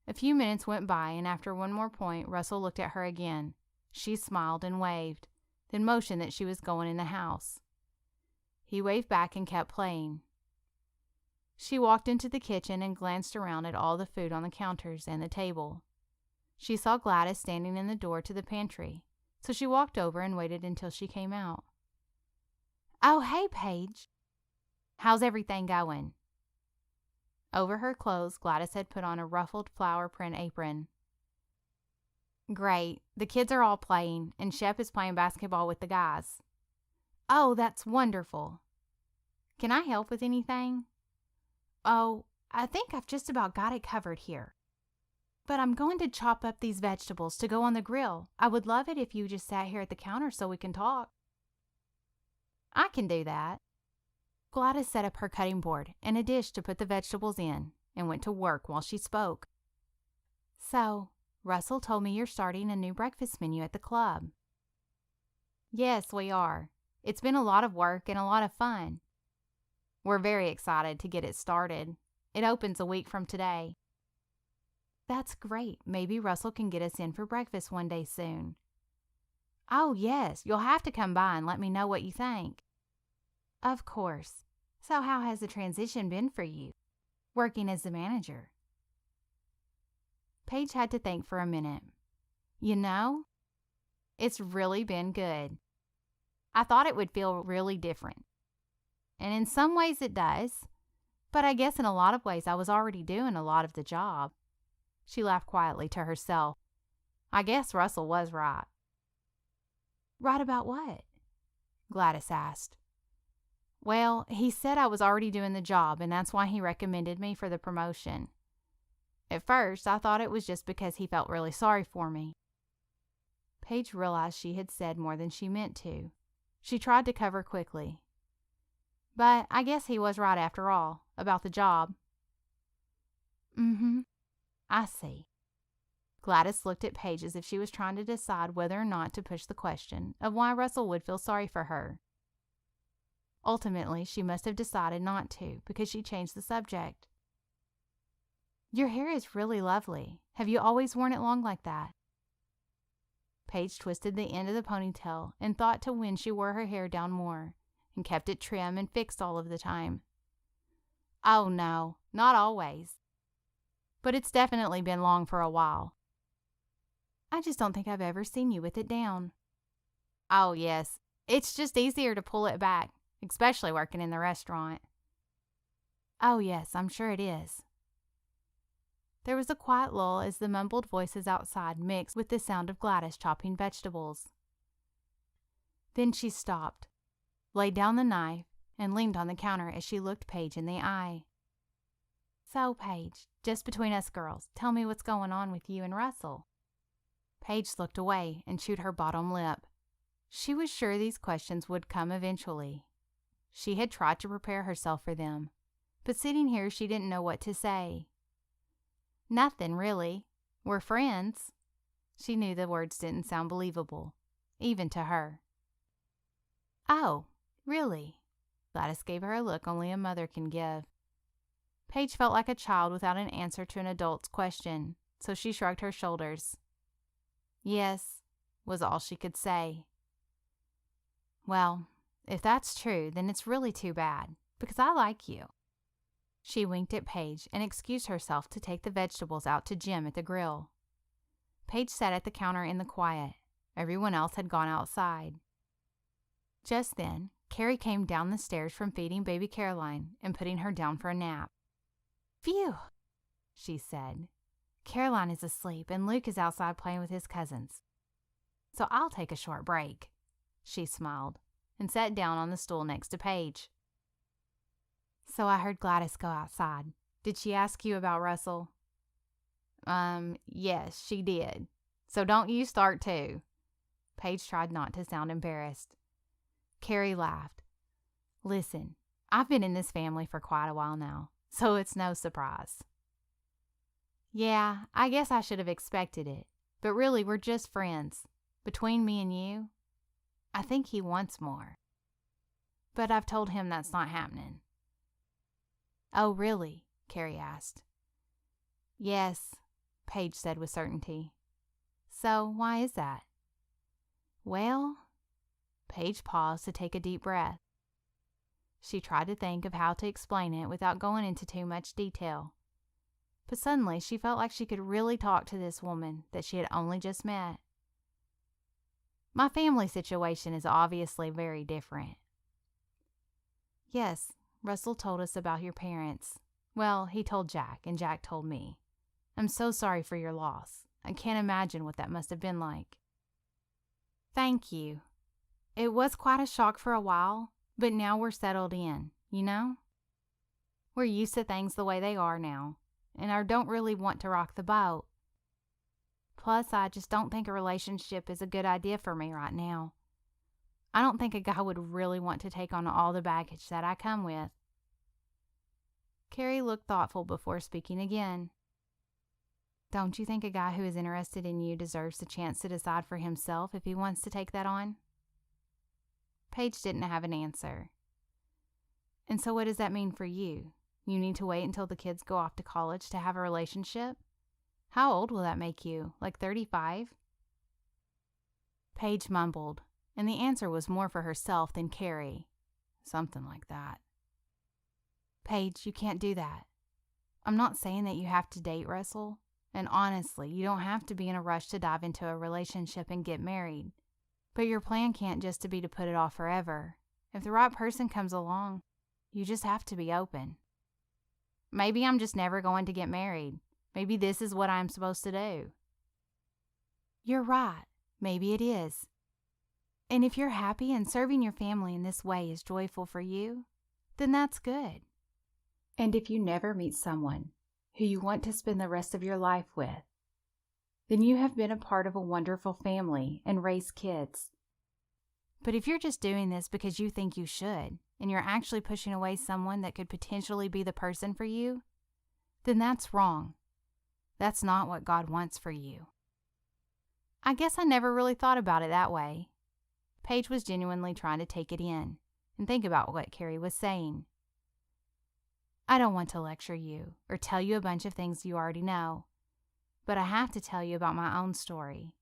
Speaker 5: A few minutes went by, and after one more point, Russell looked at her again. She smiled and waved, then motioned that she was going in the house. He waved back and kept playing. She walked into the kitchen and glanced around at all the food on the counters and the table. She saw Gladys standing in the door to the pantry, so she walked over and waited until she came out. Oh, hey, Paige. How's everything going? Over her clothes, Gladys had put on a ruffled flower print apron. Great. The kids are all playing, and Shep is playing basketball with the guys. Oh, that's wonderful. Can I help with anything? Oh, I think I've just about got it covered here. But I'm going to chop up these vegetables to go on the grill. I would love it if you just sat here at the counter so we can talk. I can do that. Gladys set up her cutting board and a dish to put the vegetables in and went to work while she spoke. So, Russell told me you're starting a new breakfast menu at the club. Yes, we are. It's been a lot of work and a lot of fun. We're very excited to get it started. It opens a week from today. That's great. Maybe Russell can get us in for breakfast one day soon. Oh, yes. You'll have to come by and let me know what you think. Of course. So how has the transition been for you, working as the manager? Paige had to think for a minute. You know, it's really been good. I thought it would feel really different. And in some ways it does. But I guess in a lot of ways I was already doing a lot of the job. She laughed quietly to herself. I guess Russell was right. Right about what? Gladys asked. Well, he said I was already doing the job, and that's why he recommended me for the promotion. At first, I thought it was just because he felt really sorry for me. Paige realized she had said more than she meant to. She tried to cover quickly. But I guess he was right after all, about the job. I see. Gladys looked at Paige as if she was trying to decide whether or not to push the question of why Russell would feel sorry for her. Ultimately, she must have decided not to, because she changed the subject. Your hair is really lovely. Have you always worn it long like that? Paige twisted the end of the ponytail and thought to when she wore her hair down more, and kept it trim and fixed all of the time. Oh no, not always. But it's definitely been long for a while. I just don't think I've ever seen you with it down. Oh yes, it's just easier to pull it back, especially working in the restaurant. Oh yes, I'm sure it is. There was a quiet lull as the mumbled voices outside mixed with the sound of Gladys chopping vegetables. Then she stopped, laid down the knife, and leaned on the counter as she looked Paige in the eye. So, Paige, just between us girls, tell me what's going on with you and Russell. Paige looked away and chewed her bottom lip. She was sure these questions would come eventually. She had tried to prepare herself for them, but sitting here she didn't know what to say. Nothing, really. We're friends. She knew the words didn't sound believable, even to her. Oh, really? Gladys gave her a look only a mother can give. Paige felt like a child without an answer to an adult's question, so she shrugged her shoulders. Yes, was all she could say. Well, if that's true, then it's really too bad,
Speaker 1: because I like you." She winked at Paige and excused herself to take the vegetables out to Jim at the grill. Paige sat at the counter in the quiet. Everyone else had gone outside. Just then, Carrie came down the stairs from feeding baby Caroline and putting her down for a nap. "Phew," she said. "Caroline is asleep and Luke is outside playing with his cousins. So I'll take a short break." She smiled and sat down on the stool next to Paige. "So I heard Gladys go outside. Did she ask you about Russell?" Yes, she did. So don't you start too." Paige tried not to sound embarrassed. Carrie laughed. "Listen, I've been in this family for quite a while now, so it's no surprise." "Yeah, I guess I should have expected it, but really we're just friends. Between me and you, I think he wants more. But I've told him that's not happening." "Oh, really?" Carrie asked. "Yes," Paige said with certainty. "So why is that?" "Well," Paige paused to take a deep breath. She tried to think of how to explain it without going into too much detail. But suddenly she felt like she could really talk to this woman that she had only just met. "My family situation is obviously very different." "Yes, Russell told us about your parents. Well, he told Jack, and Jack told me. I'm so sorry for your loss. I can't imagine what that must have been like." "Thank you. It was quite a shock for a while, but now we're settled in, you know? We're used to things the way they are now, and I don't really want to rock the boat. Plus, I just don't think a relationship is a good idea for me right now. I don't think a guy would really want to take on all the baggage that I come with." Carrie looked thoughtful before speaking again. "Don't you think a guy who is interested in you deserves the chance to decide for himself if he wants to take that on?" Paige didn't have an answer. "And so what does that mean for you? You need to wait until the kids go off to college to have a relationship? How old will that make you? Like 35? Paige mumbled, and the answer was more for herself than Carrie. Something like that. "Paige, you can't do that. I'm not saying that you have to date Russell, and honestly, you don't have to be in a rush to dive into a relationship and get married. But your plan can't just be to put it off forever. If the right person comes along, you just have to be open. Maybe I'm just never going to get married. Maybe this is what I'm supposed to do." "You're right. Maybe it is. And if you're happy and serving your family in this way is joyful for you, then that's good. And if you never meet someone who you want to spend the rest of your life with, then you have been a part of a wonderful family and raised kids. But if you're just doing this because you think you should, and you're actually pushing away someone that could potentially be the person for you, then that's wrong. That's not what God wants for you." I guess I never really thought about it that way. Paige was genuinely trying to take it in and think about what Carrie was saying. "I don't want to lecture you or tell you a bunch of things you already know, but I have to tell you about my own story.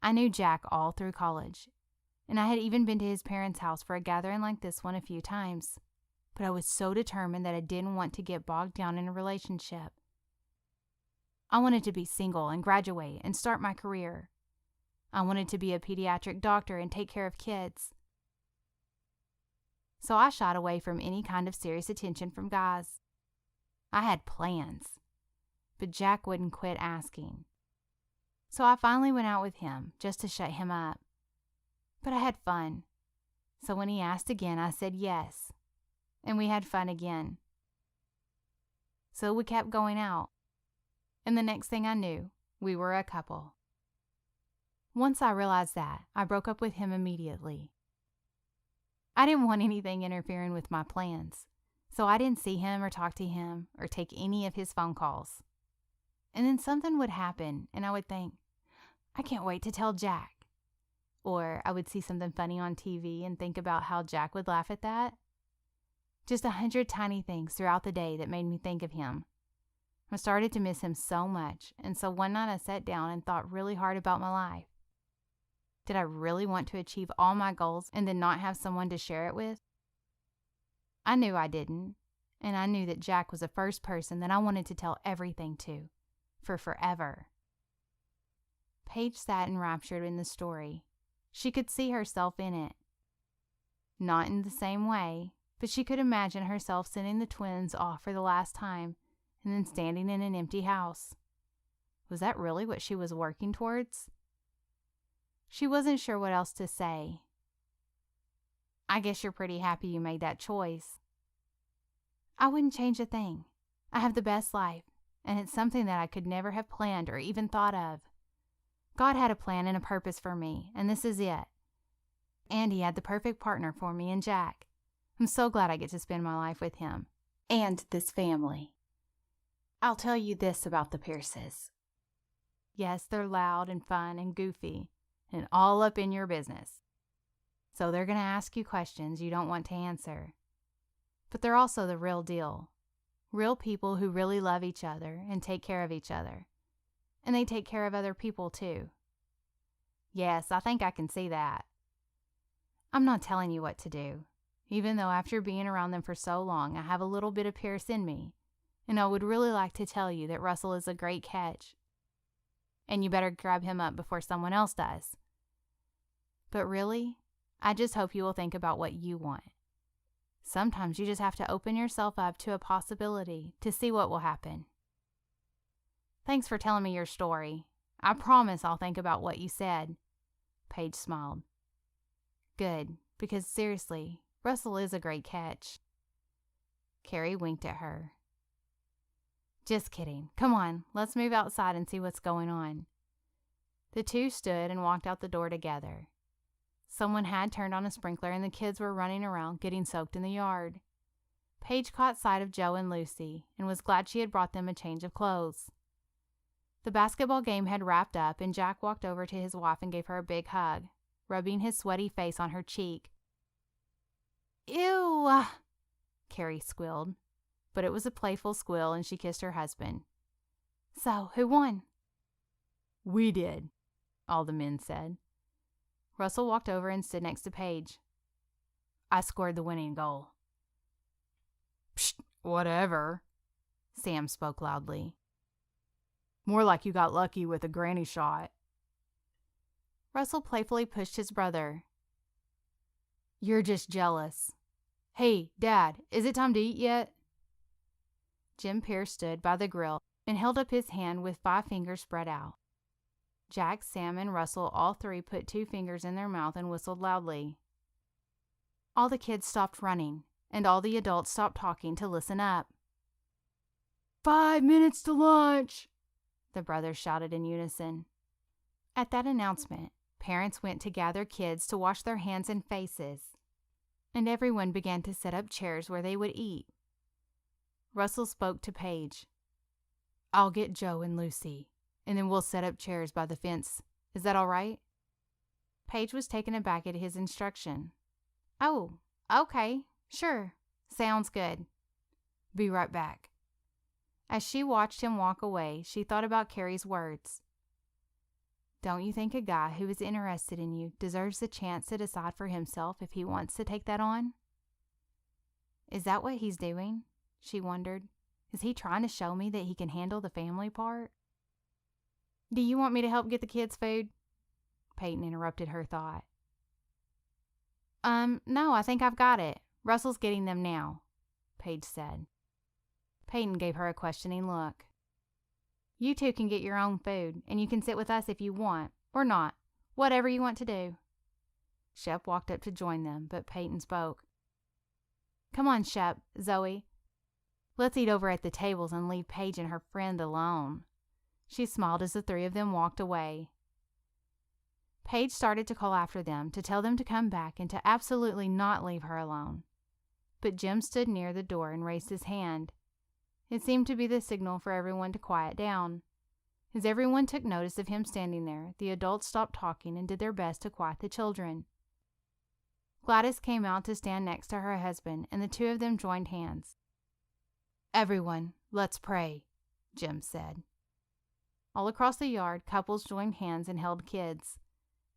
Speaker 1: I knew Jack all through college, and I had even been to his parents' house for a gathering like this one a few times, but I was so determined that I didn't want to get bogged down in a relationship. I wanted to be single and graduate and start my career. I wanted to be a pediatric doctor and take care of kids. So I shied away from any kind of serious attention from guys. I had plans, but Jack wouldn't quit asking. So I finally went out with him just to shut him up. But I had fun. So when he asked again, I said yes, and we had fun again. So we kept going out. And the next thing I knew, we were a couple. Once I realized that, I broke up with him immediately. I didn't want anything interfering with my plans, so I didn't see him or talk to him or take any of his phone calls. And then something would happen, and I would think, I can't wait to tell Jack. Or I would see something funny on TV and think about how Jack would laugh at that. Just 100 tiny things throughout the day that made me think of him. I started to miss him so much, and so one night I sat down and thought really hard about my life. Did I really want to achieve all my goals and then not have someone to share it with? I knew I didn't, and I knew that Jack was the first person that I wanted to tell everything to, for forever. Paige sat enraptured in the story. She could see herself in it. Not in the same way, but she could imagine herself sending the twins off for the last time and then standing in an empty house. Was that really what she was working towards? She wasn't sure what else to say. I guess you're pretty happy you made that choice. I wouldn't change a thing. I have the best life, and it's something that I could never have planned or even thought of. God had a plan and a purpose for me, and this is it. And He had the perfect partner for me in Jack. I'm so glad I get to spend my life with him. And this family. I'll tell you this about the Pierces. Yes, they're loud and fun and goofy, and all up in your business. So they're going to ask you questions you don't want to answer. But they're also the real deal. Real people who really love each other and take care of each other. And they take care of other people too. Yes, I think I can see that. I'm not telling you what to do, even though after being around them for so long, I have a little bit of Pierce in me, and I would really like to tell you that Russell is a great catch. And you better grab him up before someone else does. But really, I just hope you will think about what you want. Sometimes you just have to open yourself up to a possibility to see what will happen. Thanks for telling me your story. I promise I'll think about what you said. Paige smiled. Good, because seriously, Russell is a great catch. Carrie winked at her. Just kidding. Come on, let's move outside and see what's going on. The two stood and walked out the door together. Someone had turned on a sprinkler and the kids were running around getting soaked in the yard. Paige caught sight of Joe and Lucy and was glad she had brought them a change of clothes. The basketball game had wrapped up and Jack walked over to his wife and gave her a big hug, rubbing his sweaty face on her cheek. Ew! Carrie squealed, but it was a playful squeal and she kissed her husband. So, who won?
Speaker 2: We did,
Speaker 1: all the men said. Russell walked over and stood next to Paige. I scored the winning goal.
Speaker 2: Psst, whatever.
Speaker 1: Sam spoke loudly.
Speaker 2: More like you got lucky with a granny shot.
Speaker 1: Russell playfully pushed his brother. You're just jealous. Hey, Dad, is it time to eat yet? Jim Pierce stood by the grill and held up his hand with 5 fingers spread out. Jack, Sam, and Russell all 3 put 2 fingers in their mouth and whistled loudly. All the kids stopped running, and all the adults stopped talking to listen up.
Speaker 2: 5 minutes to lunch,
Speaker 1: the brothers shouted in unison. At that announcement, parents went to gather kids to wash their hands and faces, and everyone began to set up chairs where they would eat. Russell spoke to Paige. I'll get Joe and Lucy, and then we'll set up chairs by the fence. Is that all right? Paige was taken aback at his instruction. Oh, okay, sure, sounds good. Be right back. As she watched him walk away, she thought about Carrie's words. Don't you think a guy who is interested in you deserves the chance to decide for himself if he wants to take that on? Is that what he's doing? She wondered. Is he trying to show me that he can handle the family part? Do you want me to help get the kids food? Peyton interrupted her thought. No, I think I've got it. Russell's getting them now, Paige said. Peyton gave her a questioning look. You two can get your own food, and you can sit with us if you want, or not, whatever you want to do. Shep walked up to join them, but Peyton spoke. Come on, Shep, Zoe. Let's eat over at the tables and leave Paige and her friend alone. She smiled as the 3 of them walked away. Paige started to call after them to tell them to come back and to absolutely not leave her alone. But Jim stood near the door and raised his hand. It seemed to be the signal for everyone to quiet down. As everyone took notice of him standing there, the adults stopped talking and did their best to quiet the children. Gladys came out to stand next to her husband, and the 2 of them joined hands. Everyone, let's pray, Jim said. All across the yard, couples joined hands and held kids.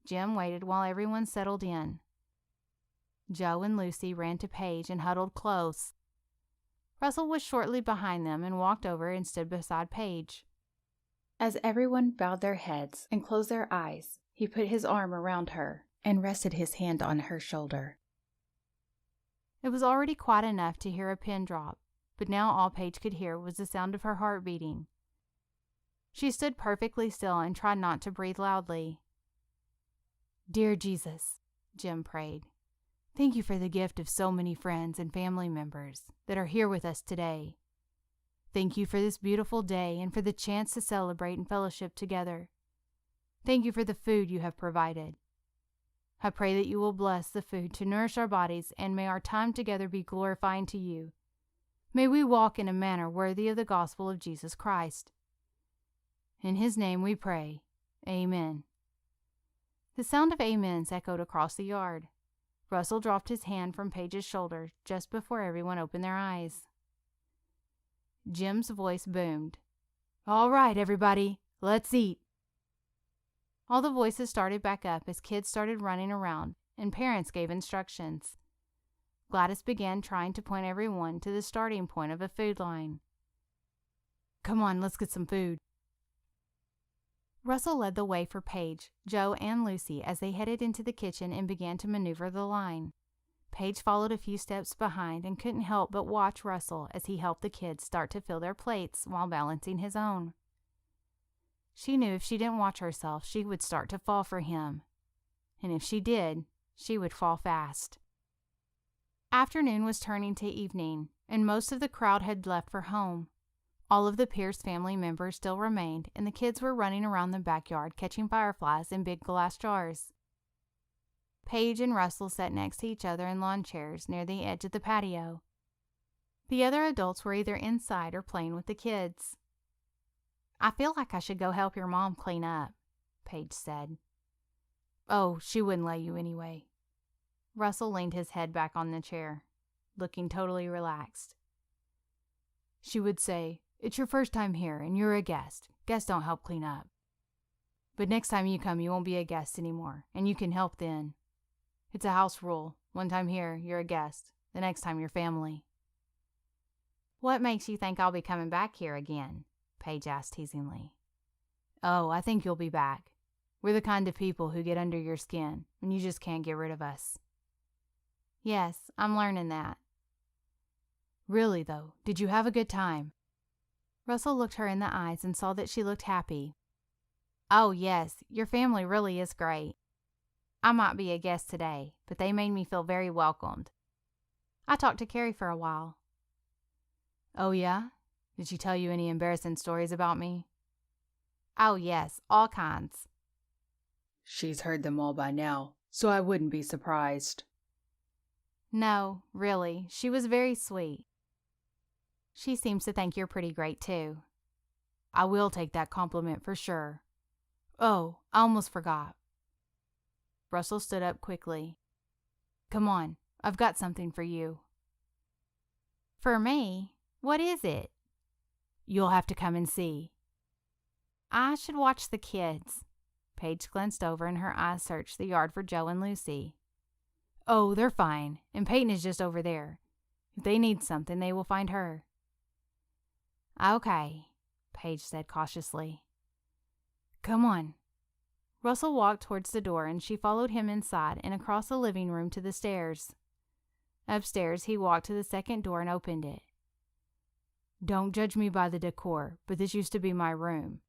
Speaker 1: Jim waited while everyone settled in. Joe and Lucy ran to Paige and huddled close. Russell was shortly behind them and walked over and stood beside Paige.
Speaker 3: As everyone bowed their heads and closed their eyes, he put his arm around her and rested his hand on her shoulder.
Speaker 1: It was already quiet enough to hear a pin drop, but now all Paige could hear was the sound of her heart beating. She stood perfectly still and tried not to breathe loudly. "Dear Jesus," Jim prayed, "thank you for the gift of so many friends and family members that are here with us today. Thank you for this beautiful day and for the chance to celebrate and fellowship together. Thank you for the food you have provided. I pray that you will bless the food to nourish our bodies, and may our time together be glorifying to you. May we walk in a manner worthy of the gospel of Jesus Christ. In his name we pray. Amen." The sound of amens echoed across the yard. Russell dropped his hand from Paige's shoulder just before everyone opened their eyes. Jim's voice boomed. "All right, everybody, let's eat." All the voices started back up as kids started running around and parents gave instructions. Gladys began trying to point everyone to the starting point of a food line. "Come on, let's get some food." Russell led the way for Paige, Joe, and Lucy as they headed into the kitchen and began to maneuver the line. Paige followed a few steps behind and couldn't help but watch Russell as he helped the kids start to fill their plates while balancing his own. She knew if she didn't watch herself, she would start to fall for him. And if she did, she would fall fast. Afternoon was turning to evening, and most of the crowd had left for home. All of the Pierce family members still remained, and the kids were running around the backyard catching fireflies in big glass jars. Paige and Russell sat next to each other in lawn chairs near the edge of the patio. The other adults were either inside or playing with the kids. "I feel like I should go help your mom clean up," Paige said. "Oh, she wouldn't let you anyway." Russell leaned his head back on the chair, looking totally relaxed. "She would say, 'It's your first time here, and you're a guest. Guests don't help clean up. But next time you come, you won't be a guest anymore, and you can help then. It's a house rule. One time here, you're a guest. The next time, you're family.'" "What makes you think I'll be coming back here again?" Paige asked teasingly. "Oh, I think you'll be back. We're the kind of people who get under your skin, and you just can't get rid of us." "Yes, I'm learning that." "Really, though, did you have a good time?" Russell looked her in the eyes and saw that she looked happy. "Oh, yes, your family really is great. I might be a guest today, but they made me feel very welcomed. I talked to Carrie for a while." "Oh, yeah? Did she tell you any embarrassing stories about me?" "Oh, yes, all kinds."
Speaker 3: "She's heard them all by now, so I wouldn't be surprised."
Speaker 1: "No, really, she was very sweet. She seems to think you're pretty great, too." "I will take that compliment for sure. Oh, I almost forgot." Russell stood up quickly. "Come on, I've got something for you." "For me? What is it?" "You'll have to come and see." "I should watch the kids." Paige glanced over and her eyes searched the yard for Joe and Lucy. "Oh, they're fine, and Peyton is just over there. If they need something, they will find her." "Okay," Paige said cautiously. "Come on." Russell walked towards the door, and she followed him inside and across the living room to the stairs. Upstairs, he walked to the second door and opened it. "Don't judge me by the decor, but this used to be my room."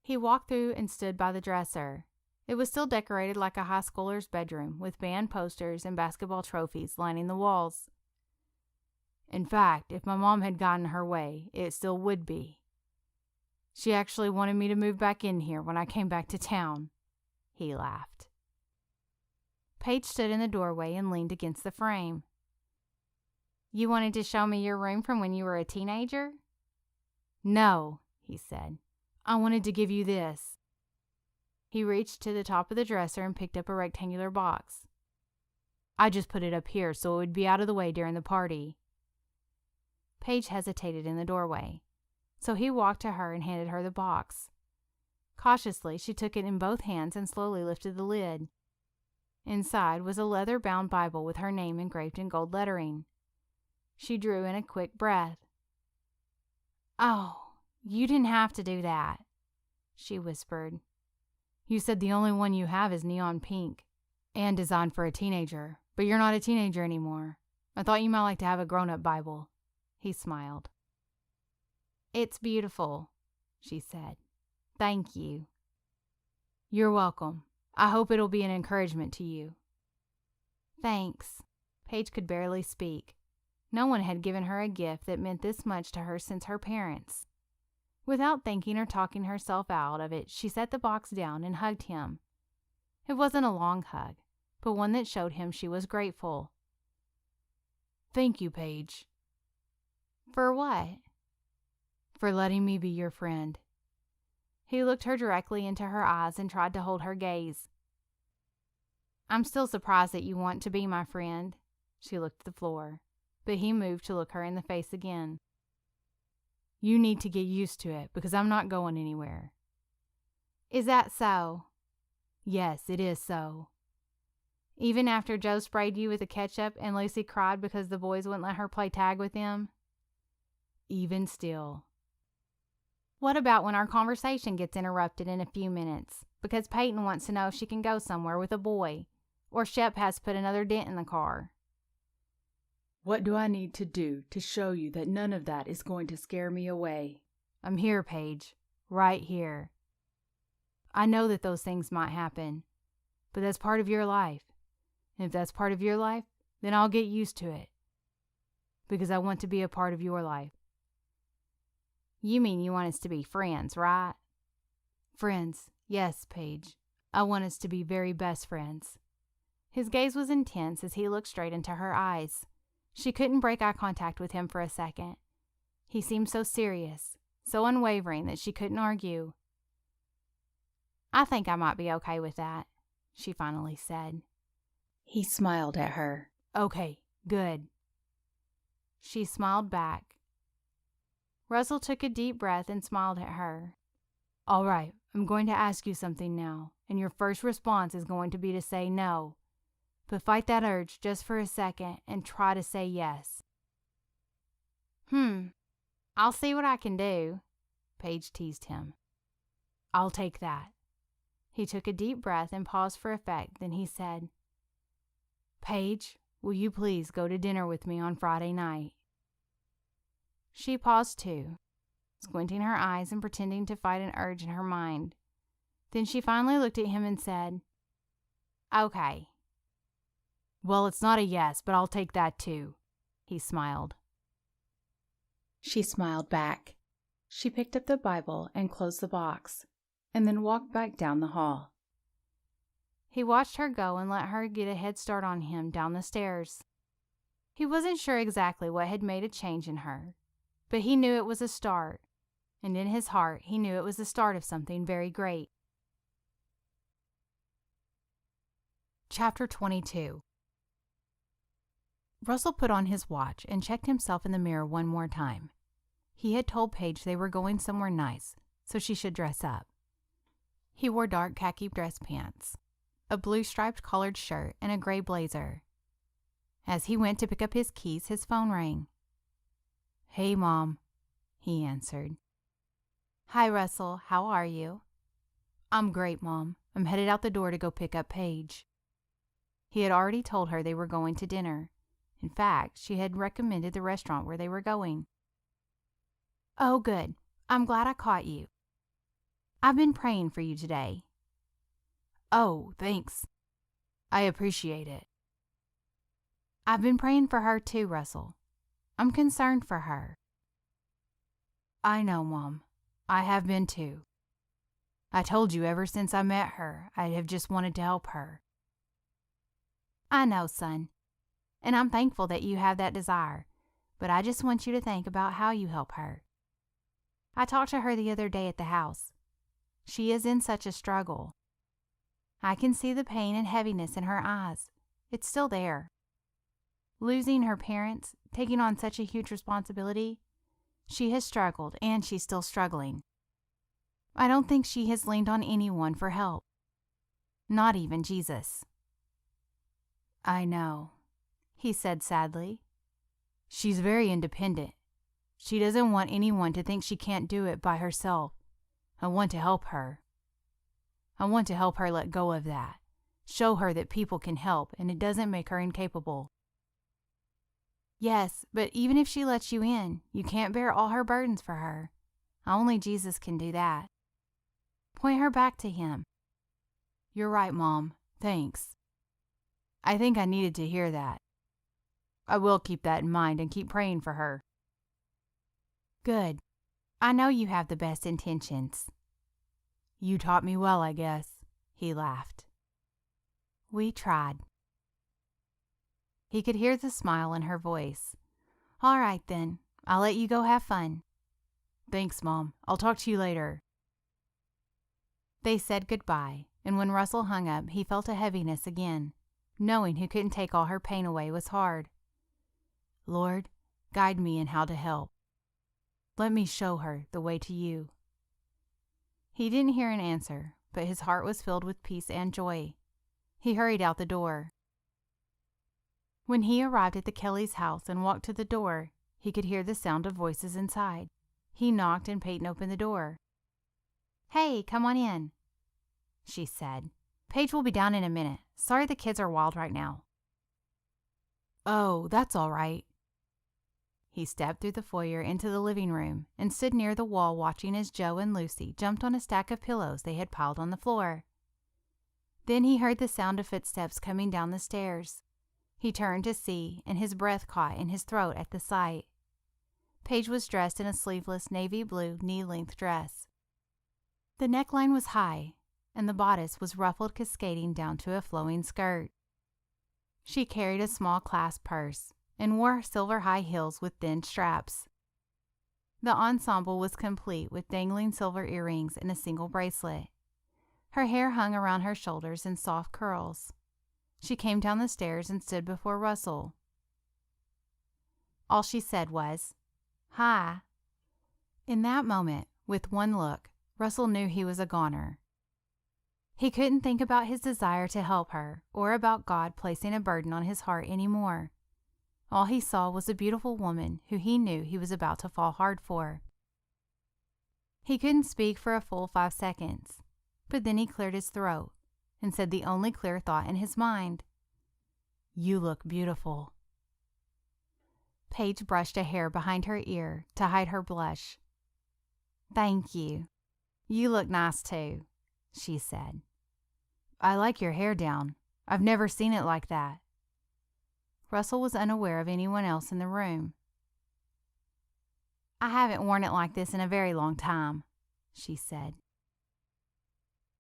Speaker 1: He walked through and stood by the dresser. It was still decorated like a high schooler's bedroom, with band posters and basketball trophies lining the walls. "In fact, if my mom had gotten her way, it still would be. She actually wanted me to move back in here when I came back to town." He laughed. Paige stood in the doorway and leaned against the frame. "You wanted to show me your room from when you were a teenager?" "No," he said. "I wanted to give you this." He reached to the top of the dresser and picked up a rectangular box. "I just put it up here so it would be out of the way during the party." Paige hesitated in the doorway, so he walked to her and handed her the box. Cautiously, she took it in both hands and slowly lifted the lid. Inside was a leather-bound Bible with her name engraved in gold lettering. She drew in a quick breath. "Oh, you didn't have to do that," she whispered. "You said the only one you have is neon pink and designed for a teenager, but you're not a teenager anymore. I thought you might like to have a grown-up Bible." He smiled. "It's beautiful," she said. "Thank you." "You're welcome. I hope it'll be an encouragement to you." "Thanks." Paige could barely speak. No one had given her a gift that meant this much to her since her parents. Without thinking or talking herself out of it, she set the box down and hugged him. It wasn't a long hug, but one that showed him she was grateful. "Thank you, Paige." "For what?" "For letting me be your friend." He looked her directly into her eyes and tried to hold her gaze. "I'm still surprised that you want to be my friend." She looked at the floor, but he moved to look her in the face again. "You need to get used to it, because I'm not going anywhere." "Is that so?" "Yes, it is so." "Even after Joe sprayed you with the ketchup and Lucy cried because the boys wouldn't let her play tag with him?" "Even still." "What about when our conversation gets interrupted in a few minutes because Peyton wants to know if she can go somewhere with a boy, or Shep has put another dent in the car?"
Speaker 3: "What do I need to do to show you that none of that is going to scare me away?"
Speaker 1: "I'm here, Paige. Right here. I know that those things might happen, but that's part of your life. And if that's part of your life, then I'll get used to it. Because I want to be a part of your life." "You mean you want us to be friends, right?" "Friends. Yes, Paige. I want us to be very best friends." His gaze was intense as he looked straight into her eyes. She couldn't break eye contact with him for a second. He seemed so serious, so unwavering that she couldn't argue. "I think I might be okay with that," she finally said.
Speaker 3: He smiled at her.
Speaker 1: "Okay, good." She smiled back. Russell took a deep breath and smiled at her. "All right, I'm going to ask you something now, and your first response is going to be to say no. But fight that urge just for a second and try to say yes." I'll see what I can do," Paige teased him. "I'll take that." He took a deep breath and paused for effect, then he said, "Paige, will you please go to dinner with me on Friday night?" She paused too, squinting her eyes and pretending to fight an urge in her mind. Then she finally looked at him and said, "Okay." "Well, it's not a yes, but I'll take that too," he smiled.
Speaker 3: She smiled back. She picked up the Bible and closed the box, and then walked back down the hall.
Speaker 1: He watched her go and let her get a head start on him down the stairs. He wasn't sure exactly what had made a change in her, but he knew it was a start, and in his heart he knew it was the start of something very great. Chapter 22. Russell put on his watch and checked himself in the mirror one more time. He had told Paige they were going somewhere nice, so she should dress up. He wore dark khaki dress pants, a blue striped collared shirt, and a gray blazer. As he went to pick up his keys, his phone rang. "Hey, Mom," he answered. "Hi, Russell. How are you?" "I'm great, Mom. I'm headed out the door to go pick up Paige." He had already told her they were going to dinner. In fact, she had recommended the restaurant where they were going. "Oh, good. I'm glad I caught you. I've been praying for you today." "Oh, thanks. I appreciate it." "I've been praying for her too, Russell. I'm concerned for her." "I know, Mom. I have been too. I told you ever since I met her, I have just wanted to help her." "I know, son. And I'm thankful that you have that desire, but I just want you to think about how you help her. I talked to her the other day at the house. She is in such a struggle. I can see the pain and heaviness in her eyes. It's still there. Losing her parents, taking on such a huge responsibility, she has struggled and she's still struggling. I don't think she has leaned on anyone for help. Not even Jesus.
Speaker 5: I know, he said sadly.
Speaker 1: She's very independent. She doesn't want anyone to think she can't do it by herself. I want to help her. I want to help her let go of that. Show her that people can help and it doesn't make her incapable.
Speaker 5: Yes, but even if she lets you in, you can't bear all her burdens for her. Only Jesus can do that. Point her back to him.
Speaker 1: You're right, Mom. Thanks. I think I needed to hear that. I will keep that in mind and keep praying for her.
Speaker 5: Good. I know you have the best intentions.
Speaker 1: You taught me well, I guess,
Speaker 5: he laughed. We tried. He could hear the smile in her voice. All right, then. I'll let you go have fun.
Speaker 1: Thanks, Mom. I'll talk to you later.
Speaker 5: They said goodbye, and when Russell hung up, he felt a heaviness again. Knowing who couldn't take all her pain away was hard.
Speaker 1: Lord, guide me in how to help. Let me show her the way to you.
Speaker 5: He didn't hear an answer, but his heart was filled with peace and joy. He hurried out the door. When he arrived at the Kellys' house and walked to the door, he could hear the sound of voices inside. He knocked and Peyton opened the door.
Speaker 3: Hey, come on in, she said. Paige will be down in a minute. Sorry the kids are wild right now.
Speaker 1: Oh, that's all right.
Speaker 5: He stepped through the foyer into the living room and stood near the wall watching as Joe and Lucy jumped on a stack of pillows they had piled on the floor. Then he heard the sound of footsteps coming down the stairs. He turned to see, and his breath caught in his throat at the sight. Paige was dressed in a sleeveless navy blue knee-length dress. The neckline was high, and the bodice was ruffled cascading down to a flowing skirt. She carried a small clasp purse and wore silver high heels with thin straps. The ensemble was complete with dangling silver earrings and a single bracelet. Her hair hung around her shoulders in soft curls. She came down the stairs and stood before Russell. All she said was, "Hi." In that moment, with one look, Russell knew he was a goner. He couldn't think about his desire to help her or about God placing a burden on his heart anymore. All he saw was a beautiful woman who he knew he was about to fall hard for. He couldn't speak for a full 5 seconds, but then he cleared his throat and said the only clear thought in his mind. "You look beautiful." Paige brushed a hair behind her ear to hide her blush. "Thank you. You look nice too," she said.
Speaker 1: I like your hair down. I've never seen it like that.
Speaker 5: Russell was unaware of anyone else in the room. "I haven't worn it like this in a very long time," she said.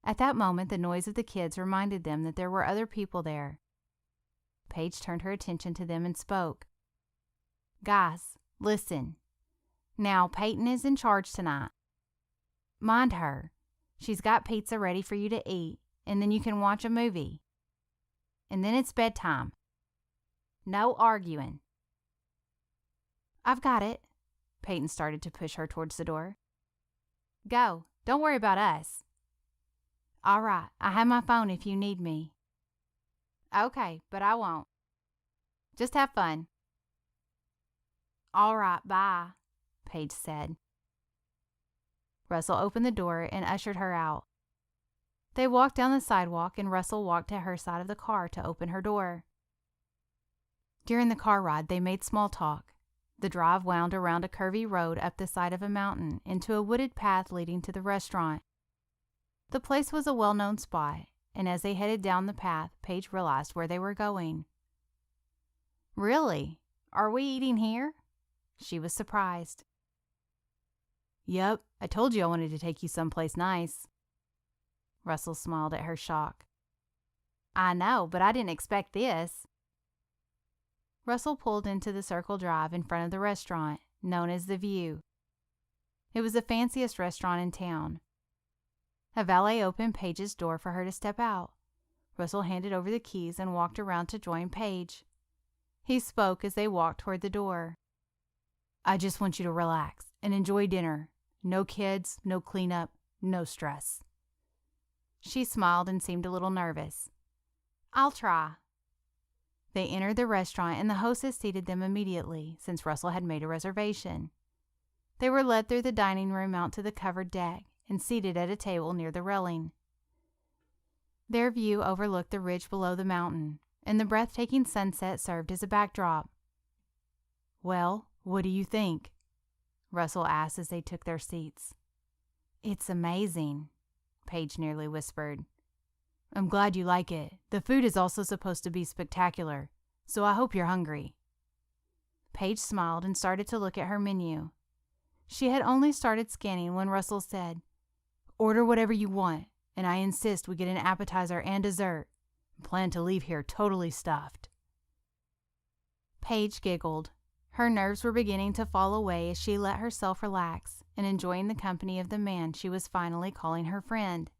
Speaker 5: At that moment, the noise of the kids reminded them that there were other people there. Paige turned her attention to them and spoke. "Guys, listen. Now, Peyton is in charge tonight. Mind her. She's got pizza ready for you to eat, and then you can watch a movie. And then it's bedtime. No arguing." "I've got it." Peyton started to push her towards the door. "Go. Don't worry about us." "All right. I have my phone if you need me." "Okay, but I won't. Just have fun." "All right, bye," Paige said. Russell opened the door and ushered her out. They walked down the sidewalk and Russell walked to her side of the car to open her door. During the car ride, they made small talk. The drive wound around a curvy road up the side of a mountain into a wooded path leading to the restaurant. The place was a well-known spot, and as they headed down the path, Paige realized where they were going. "Really? Are we eating here?" She was surprised.
Speaker 1: "Yep, I told you I wanted to take you someplace nice."
Speaker 5: Russell smiled at her shock. "I know, but I didn't expect this." Russell pulled into the circle drive in front of the restaurant, known as The View. It was the fanciest restaurant in town. A valet opened Paige's door for her to step out. Russell handed over the keys and walked around to join Paige. He spoke as they walked toward the door.
Speaker 1: "I just want you to relax and enjoy dinner. No kids, no cleanup, no stress."
Speaker 5: She smiled and seemed a little nervous. "I'll try."
Speaker 1: They entered the restaurant and the hostess seated them immediately, since Russell had made a reservation. They were led through the dining room out to the covered deck and seated at a table near the railing. Their view overlooked the ridge below the mountain, and the breathtaking sunset served as a backdrop. "Well, what do you think?" Russell asked as they took their seats. "It's amazing," Paige nearly whispered. "I'm glad you like it. The food is also supposed to be spectacular, so I hope you're hungry." Paige smiled and started to look at her menu. She had only started scanning when Russell said, "Order whatever you want, and I insist we get an appetizer and dessert. I plan to leave here totally stuffed." Paige giggled. Her nerves were beginning to fall away as she let herself relax and enjoying the company of the man she was finally calling her friend.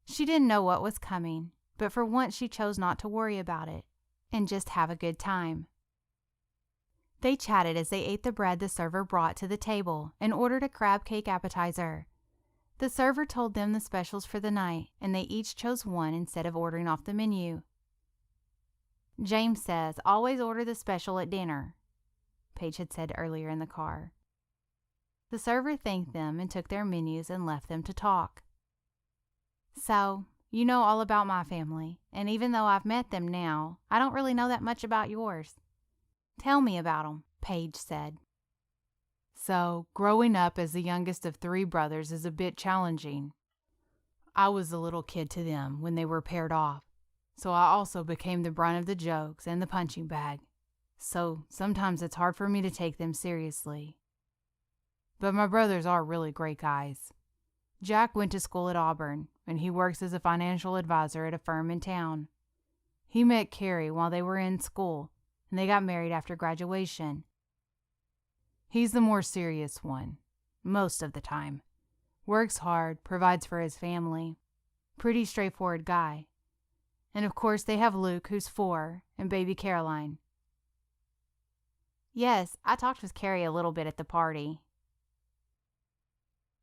Speaker 1: She didn't know what was coming, but for once she chose not to worry about it and just have a good time. They chatted as they ate the bread the server brought to the table and ordered a crab cake appetizer. The server told them the specials for the night, and they each chose one instead of ordering off the menu. "James says always order the special at dinner," Paige had said earlier in the car. The server thanked them and took their menus and left them to talk. "So, you know all about my family, and even though I've met them now, I don't really know that much about yours. Tell me about 'em," Paige said.
Speaker 2: So, growing up as the youngest of 3 brothers is a bit challenging. I was the little kid to them when they were paired off, so I also became the brunt of the jokes and the punching bag. So, sometimes it's hard for me to take them seriously. But my brothers are really great guys. Jack went to school at Auburn, and he works as a financial advisor at a firm in town. He met Carrie while they were in school, and they got married after graduation. He's the more serious one, most of the time. Works hard, provides for his family. Pretty straightforward guy. And of course they have Luke, who's 4, and baby Caroline.
Speaker 1: "Yes, I talked with Carrie a little bit at the party."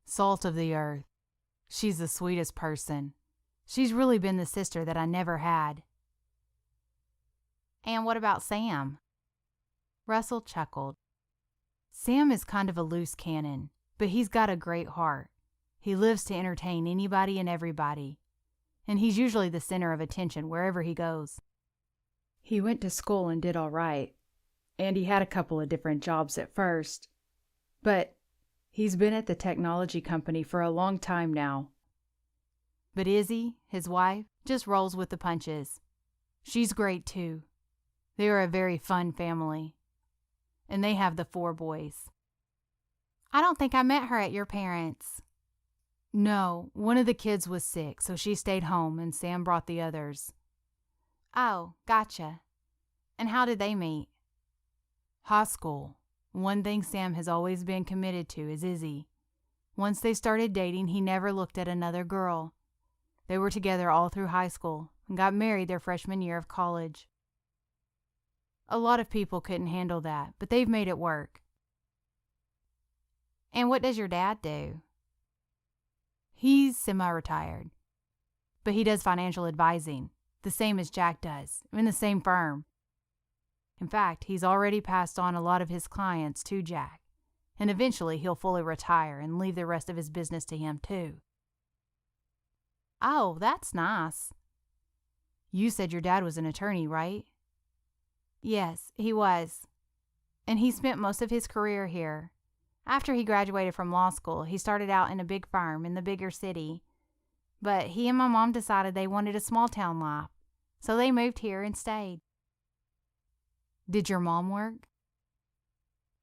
Speaker 2: Salt of the earth. She's the sweetest person. She's really been the sister that I never had.
Speaker 1: "And what about Sam?"
Speaker 2: Russell chuckled. Sam is kind of a loose cannon, but he's got a great heart. He lives to entertain anybody and everybody, and he's usually the center of attention wherever he goes.
Speaker 3: He went to school and did all right, and he had a couple of different jobs at first, but he's been at the technology company for a long time now.
Speaker 2: But Izzy, his wife, just rolls with the punches. She's great too. They are a very fun family, and they have the 4 boys.
Speaker 1: "I don't think I met her at your parents'."
Speaker 2: No, one of the kids was sick, so she stayed home, and Sam brought the others.
Speaker 1: "Oh, gotcha. And how did they meet?"
Speaker 2: High school. One thing Sam has always been committed to is Izzy. Once they started dating, he never looked at another girl. They were together all through high school and got married their freshman year of college. A lot of people couldn't handle that, but they've made it work.
Speaker 1: "And what does your dad do?"
Speaker 2: He's semi-retired, but he does financial advising, the same as Jack does, in the same firm. In fact, he's already passed on a lot of his clients to Jack, and eventually he'll fully retire and leave the rest of his business to him too.
Speaker 1: "Oh, that's nice."
Speaker 2: You said your dad was an attorney, right?
Speaker 1: "Yes, he was. And he spent most of his career here. After he graduated from law school, he started out in a big firm in the bigger city. But he and my mom decided they wanted a small town life, so they moved here and stayed."
Speaker 2: Did your mom work?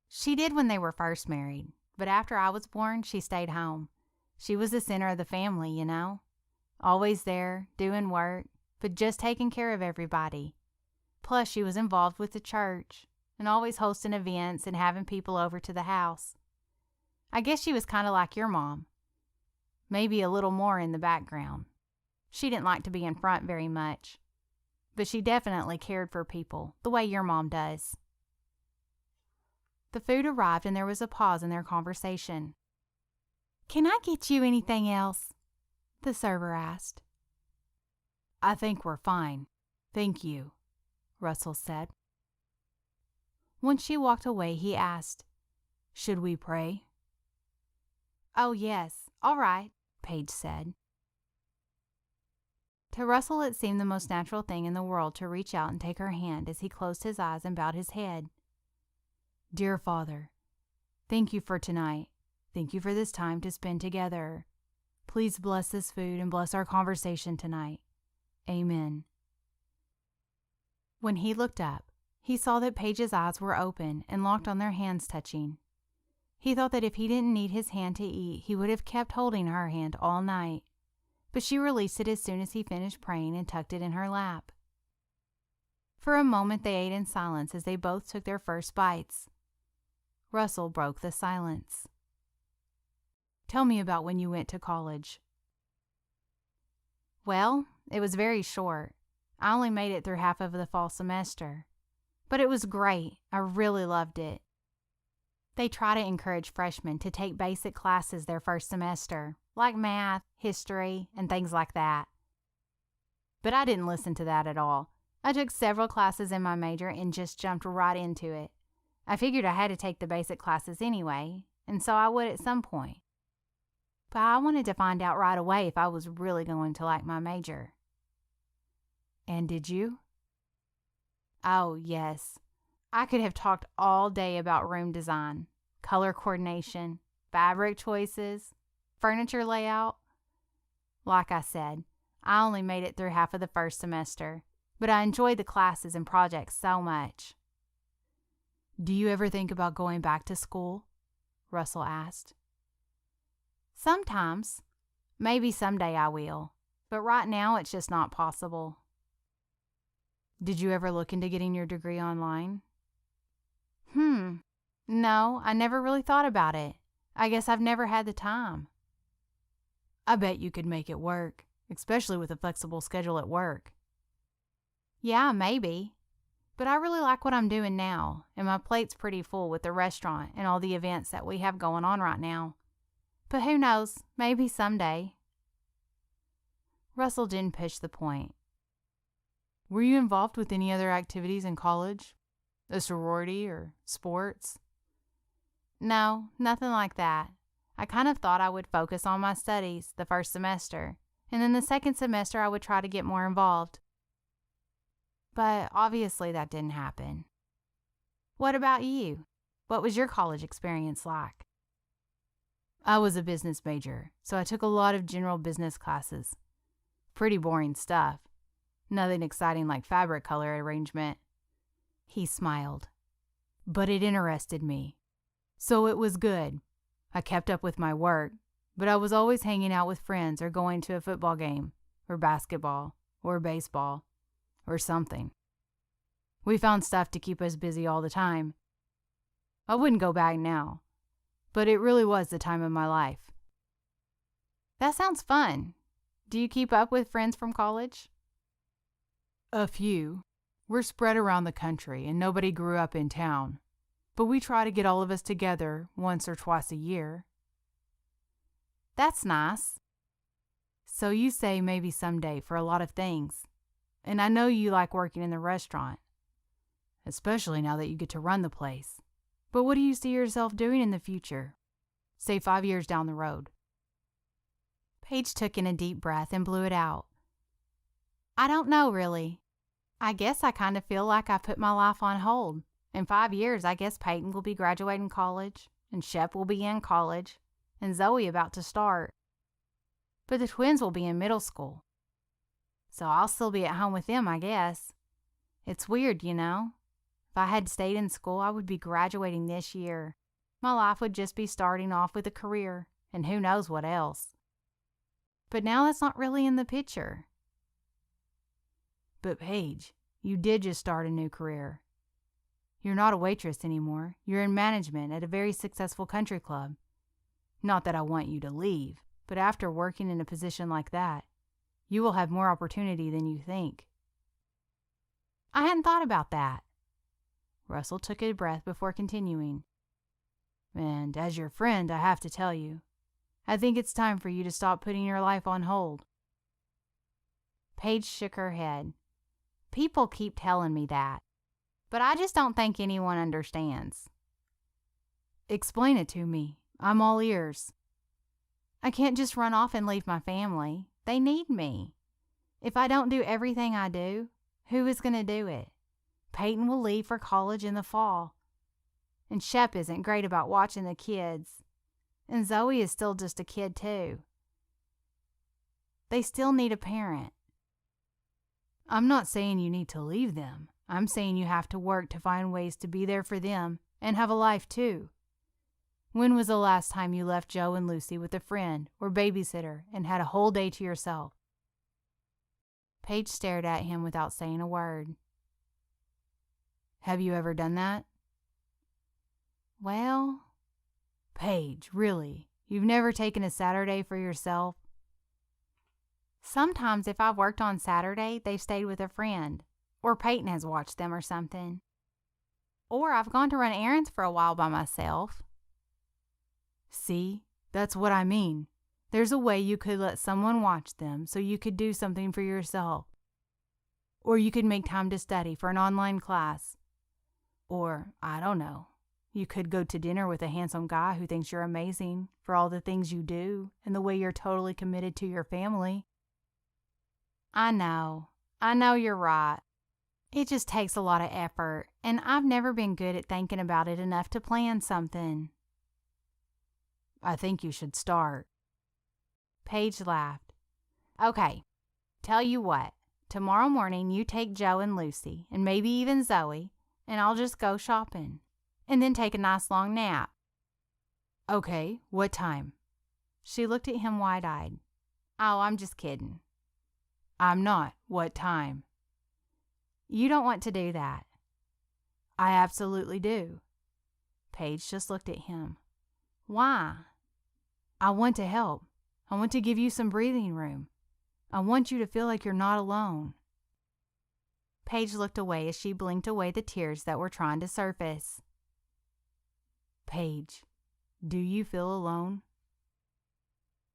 Speaker 1: "She did when they were first married, but after I was born, she stayed home. She was the center of the family, you know. Always there, doing work, but just taking care of everybody. Plus, she was involved with the church and always hosting events and having people over to the house. I guess she was kind of like your mom. Maybe a little more in the background. She didn't like to be in front very much. But she definitely cared for people, the way your mom does." The food arrived and there was a pause in their conversation. "Can I get you anything else?" the server asked.
Speaker 2: I think we're fine.
Speaker 5: "Thank you," Russell said.
Speaker 1: When she walked away, he asked,
Speaker 5: "Should we pray?"
Speaker 1: "Oh, yes, all right," Paige said. To Russell, it seemed the most natural thing in the world to reach out and take her hand as he closed his eyes and bowed his head.
Speaker 5: "Dear Father, thank you for tonight. Thank you for this time to spend together. Please bless this food and bless our conversation tonight. Amen."
Speaker 1: When he looked up, he saw that Paige's eyes were open and locked on their hands touching. He thought that if he didn't need his hand to eat, he would have kept holding her hand all night. But she released it as soon as he finished praying and tucked it in her lap. For a moment they ate in silence as they both took their first bites. Russell broke the silence.
Speaker 5: "Tell me about when you went to college."
Speaker 1: "Well, it was very short. I only made it through half of the fall semester. But it was great. I really loved it. They try to encourage freshmen to take basic classes their first semester, like math, history, and things like that. But I didn't listen to that at all. I took several classes in my major and just jumped right into it. I figured I had to take the basic classes anyway, and so I would at some point. But I wanted to find out right away if I was really going to like my major."
Speaker 5: "And did you?"
Speaker 1: "Oh, yes. I could have talked all day about room design, color coordination, fabric choices, furniture layout. Like I said, I only made it through half of the first semester, but I enjoyed the classes and projects so much."
Speaker 5: "Do you ever think about going back to school?" Russell asked.
Speaker 1: "Sometimes. Maybe someday I will, but right now it's just not possible."
Speaker 5: "Did you ever look into getting your degree online?"
Speaker 1: No, I never really thought about it. I guess I've never had the time."
Speaker 5: "I bet you could make it work, especially with a flexible schedule at work."
Speaker 1: "Yeah, maybe. But I really like what I'm doing now, and my plate's pretty full with the restaurant and all the events that we have going on right now. But who knows, maybe someday."
Speaker 5: Russell didn't push the point. "Were you involved with any other activities in college? A sorority or sports?"
Speaker 1: "No, nothing like that. I kind of thought I would focus on my studies the first semester, and then the second semester I would try to get more involved. But obviously that didn't happen. What about you? What was your college experience like?"
Speaker 5: "I was a business major, so I took a lot of general business classes. Pretty boring stuff. Nothing exciting like fabric color arrangement." He smiled. "But it interested me. So it was good. I kept up with my work, but I was always hanging out with friends or going to a football game, or basketball, or baseball, or something. We found stuff to keep us busy all the time. I wouldn't go back now, but it really was the time of my life."
Speaker 1: "That sounds fun. Do you keep up with friends from college?"
Speaker 2: A few. We're spread around the country, and nobody grew up in town. But we try to get all of us together once or twice a year."
Speaker 1: "That's nice."
Speaker 5: "So you say maybe someday for a lot of things. And I know you like working in the restaurant, especially now that you get to run the place. But what do you see yourself doing in the future? Say 5 years down the road."
Speaker 1: Paige took in a deep breath and blew it out. "I don't know, really. I guess I kind of feel like I put my life on hold. In 5 years, I guess Peyton will be graduating college, and Shep will be in college, and Zoe about to start. But the twins will be in middle school. So I'll still be at home with them, I guess. It's weird, you know. If I had stayed in school, I would be graduating this year. My life would just be starting off with a career, and who knows what else. But now that's not really in the picture."
Speaker 5: "But Paige, you did just start a new career. You're not a waitress anymore. You're in management at a very successful country club. Not that I want you to leave, but after working in a position like that, you will have more opportunity than you think."
Speaker 1: "I hadn't thought about that."
Speaker 5: Russell took a breath before continuing. "And as your friend, I have to tell you, I think it's time for you to stop putting your life on hold."
Speaker 1: Paige shook her head. People keep telling me that, but I just don't think anyone understands.
Speaker 2: Explain it to me. I'm all ears.
Speaker 1: I can't just run off and leave my family. They need me. If I don't do everything I do, who is going to do it? Peyton will leave for college in the fall. And Shep isn't great about watching the kids. And Zoe is still just a kid too. They still need a parent.
Speaker 2: I'm not saying you need to leave them. I'm saying you have to work to find ways to be there for them and have a life too. When was the last time you left Joe and Lucy with a friend or babysitter and had a whole day to yourself?
Speaker 1: Paige stared at him without saying a word.
Speaker 2: Have you ever done that?
Speaker 1: Well,
Speaker 2: Paige, really? You've never taken a Saturday for yourself?
Speaker 1: sometimes if I've worked on Saturday, they've stayed with a friend, or Peyton has watched them or something. Or I've gone to run errands for a while by myself.
Speaker 2: See, that's what I mean. There's a way you could let someone watch them so you could do something for yourself. Or you could make time to study for an online class. Or, I don't know, you could go to dinner with a handsome guy who thinks you're amazing for all the things you do and the way you're totally committed to your family.
Speaker 1: I know you're right. It just takes a lot of effort, and I've never been good at thinking about it enough to plan something.
Speaker 2: I think you should start.
Speaker 1: Paige laughed. Okay, tell you what. Tomorrow morning you take Joe and Lucy, and maybe even Zoe, and I'll just go shopping, and then take a nice long nap.
Speaker 2: Okay, what time?
Speaker 1: She looked at him wide-eyed. Oh, I'm just kidding.
Speaker 2: I'm not. What time?
Speaker 1: You don't want to do that.
Speaker 2: I absolutely do.
Speaker 1: Paige just looked at him. Why?
Speaker 2: I want to help. I want to give you some breathing room. I want you to feel like you're not alone.
Speaker 1: Paige looked away as she blinked away the tears that were trying to surface.
Speaker 2: Paige, do you feel alone?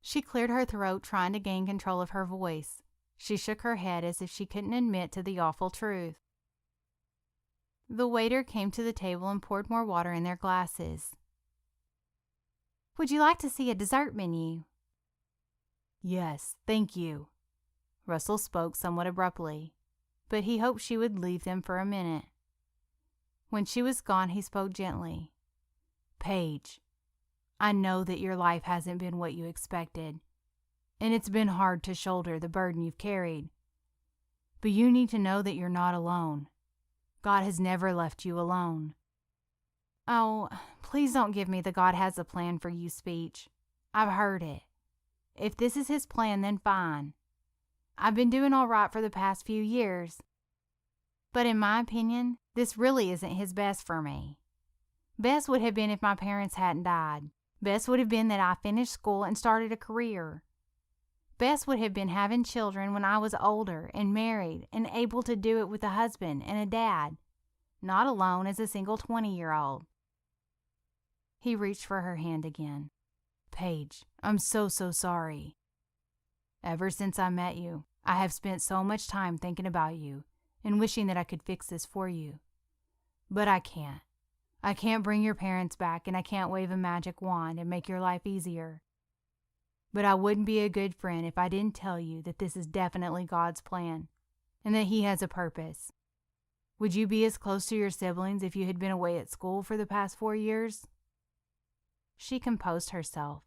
Speaker 1: She cleared her throat, trying to gain control of her voice. She shook her head as if she couldn't admit to the awful truth. The waiter came to the table and poured more water in their glasses. Would you like to see a dessert menu?
Speaker 2: Yes, thank you.
Speaker 1: Russell spoke somewhat abruptly, but he hoped she would leave them for a minute. When she was gone, he spoke gently.
Speaker 2: Paige, I know that your life hasn't been what you expected, and it's been hard to shoulder the burden you've carried. But you need to know that you're not alone. God has never left you alone.
Speaker 1: Oh, please don't give me the God has a plan for you speech. I've heard it. If this is his plan, then fine. I've been doing all right for the past few years. But in my opinion, this really isn't his best for me. Best would have been if my parents hadn't died. Best would have been that I finished school and started a career. Best would have been having children when I was older and married and able to do it with a husband and a dad, not alone as a single 20-year-old. He reached for her hand again.
Speaker 2: Paige, I'm so sorry. Ever since I met you, I have spent so much time thinking about you and wishing that I could fix this for you. But I can't. I can't bring your parents back, and I can't wave a magic wand and make your life easier. But I wouldn't be a good friend if I didn't tell you that this is definitely God's plan and that he has a purpose. Would you be as close to your siblings if you had been away at school for the past 4 years?
Speaker 1: She composed herself.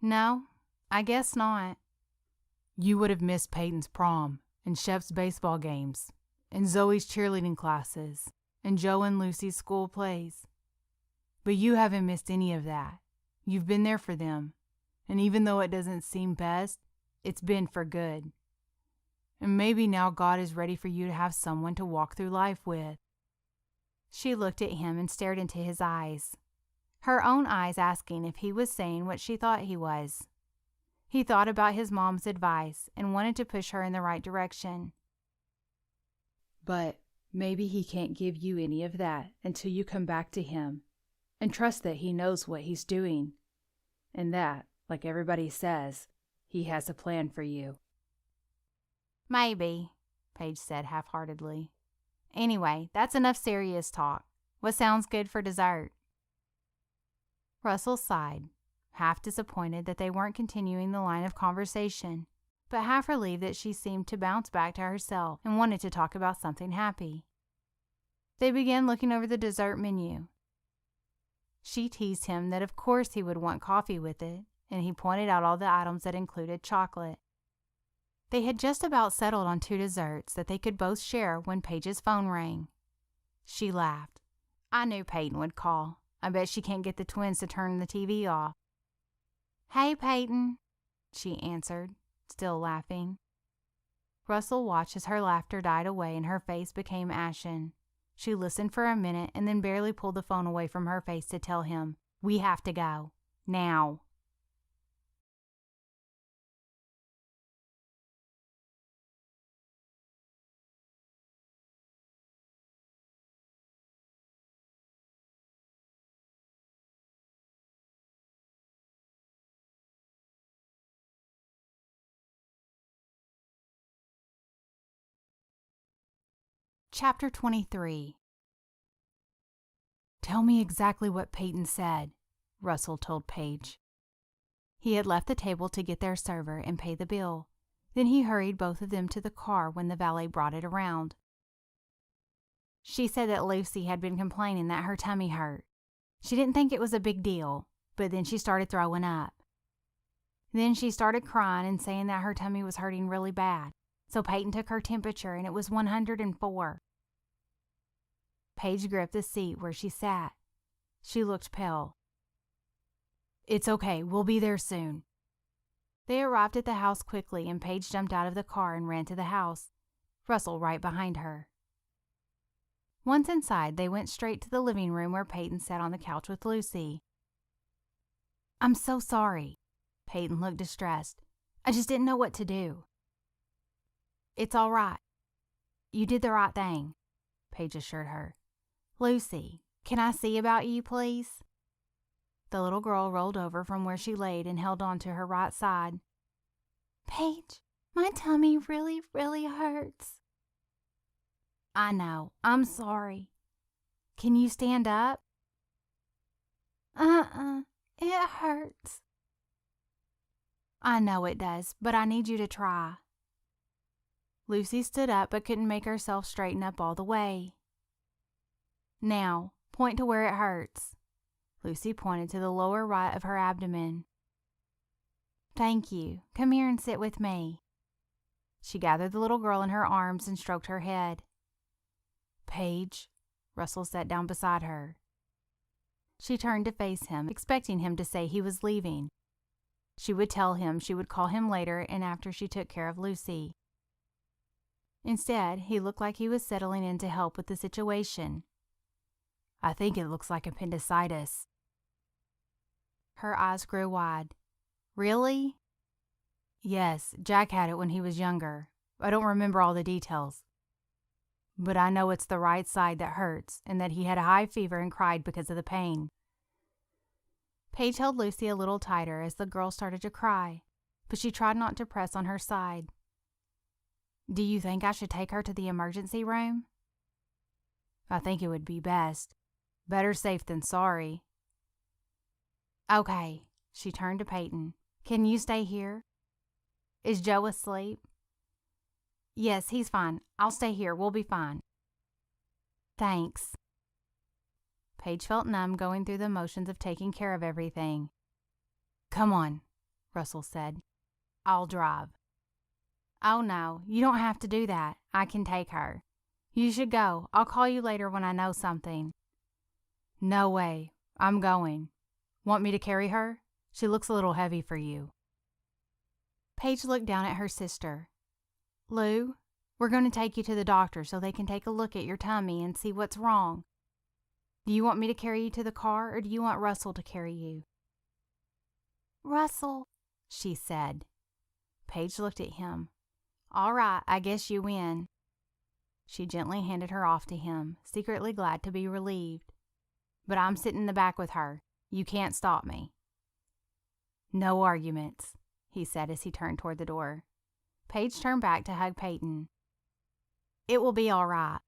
Speaker 1: No, I guess not.
Speaker 2: You would have missed Peyton's prom and Shep's baseball games and Zoe's cheerleading classes and Joe and Lucy's school plays. But you haven't missed any of that. You've been there for them. And even though it doesn't seem best, it's been for good. And maybe now God is ready for you to have someone to walk through life with.
Speaker 1: She looked at him and stared into his eyes, her own eyes asking if he was saying what she thought he was. He thought about his mom's advice and wanted to push her in the right direction.
Speaker 3: But maybe he can't give you any of that until you come back to him and trust that he knows what he's doing, and that, like everybody says, he has a plan for you.
Speaker 1: Maybe, Paige said half-heartedly. Anyway, that's enough serious talk. What sounds good for dessert? Russell sighed, half disappointed that they weren't continuing the line of conversation, but half relieved that she seemed to bounce back to herself and wanted to talk about something happy. They began looking over the dessert menu. She teased him that of course he would want coffee with it, and he pointed out all the items that included chocolate. They had just about settled on 2 desserts that they could both share when Paige's phone rang. She laughed. I knew Peyton would call. I bet she can't get the twins to turn the TV off. Hey, Peyton, she answered, still laughing. Russell watched as her laughter died away and her face became ashen. She listened for a minute and then barely pulled the phone away from her face to tell him, "We have to go. Now." Chapter 23. "Tell me exactly what Peyton said," Russell told Paige. He had left the table to get their server and pay the bill. Then he hurried both of them to the car when the valet brought it around. She said that Lucy had been complaining that her tummy hurt. She didn't think it was a big deal, but then she started throwing up. Then she started crying and saying that her tummy was hurting really bad. So Peyton took her temperature and it was 104. Paige gripped the seat where she sat. She looked pale. "It's okay, we'll be there soon." They arrived at the house quickly and Paige jumped out of the car and ran to the house, Russell right behind her. Once inside, they went straight to the living room where Peyton sat on the couch with Lucy. "I'm so sorry." Peyton looked distressed. "I just didn't know what to do." "It's all right. You did the right thing," Paige assured her. "Lucy, can I see about you, please?" The little girl rolled over from where she laid and held on to her right side. "Paige, my tummy really, really hurts." "I know. I'm sorry. Can you stand up?" It hurts." "I know it does, but I need you to try." Lucy stood up but couldn't make herself straighten up all the way. "Now, point to where it hurts." Lucy pointed to the lower right of her abdomen. "Thank you. Come here and sit with me." She gathered the little girl in her arms and stroked her head. "Paige," Russell sat down beside her. She turned to face him, expecting him to say he was leaving. She would tell him she would call him later and after she took care of Lucy. Instead, he looked like he was settling in to help with the situation. "I think it looks like appendicitis." Her eyes grew wide. "Really?" "Yes, Jack had it when he was younger. I don't remember all the details. But I know it's the right side that hurts and that he had a high fever and cried because of the pain." Paige held Lucy a little tighter as the girl started to cry, but she tried not to press on her side. "Do you think I should take her to the emergency room?" "I think it would be best. Better safe than sorry." "Okay." She turned to Peyton. "Can you stay here?" "Is Joe asleep?" "Yes, he's fine. I'll stay here. We'll be fine." "Thanks." Paige felt numb going through the motions of taking care of everything. "Come on," Russell said. "I'll drive." "Oh no, you don't have to do that. I can take her. You should go. I'll call you later when I know something." "No way. I'm going. Want me to carry her? She looks a little heavy for you." Paige looked down at her sister. "Lou, we're going to take you to the doctor so they can take a look at your tummy and see what's wrong. Do you want me to carry you to the car or do you want Russell to carry you?" "Russell," she said. Paige looked at him. "All right, I guess you win." She gently handed her off to him, secretly glad to be relieved. "But I'm sitting in the back with her. You can't stop me." "No arguments," he said as he turned toward the door. Paige turned back to hug Peyton. It will be all right.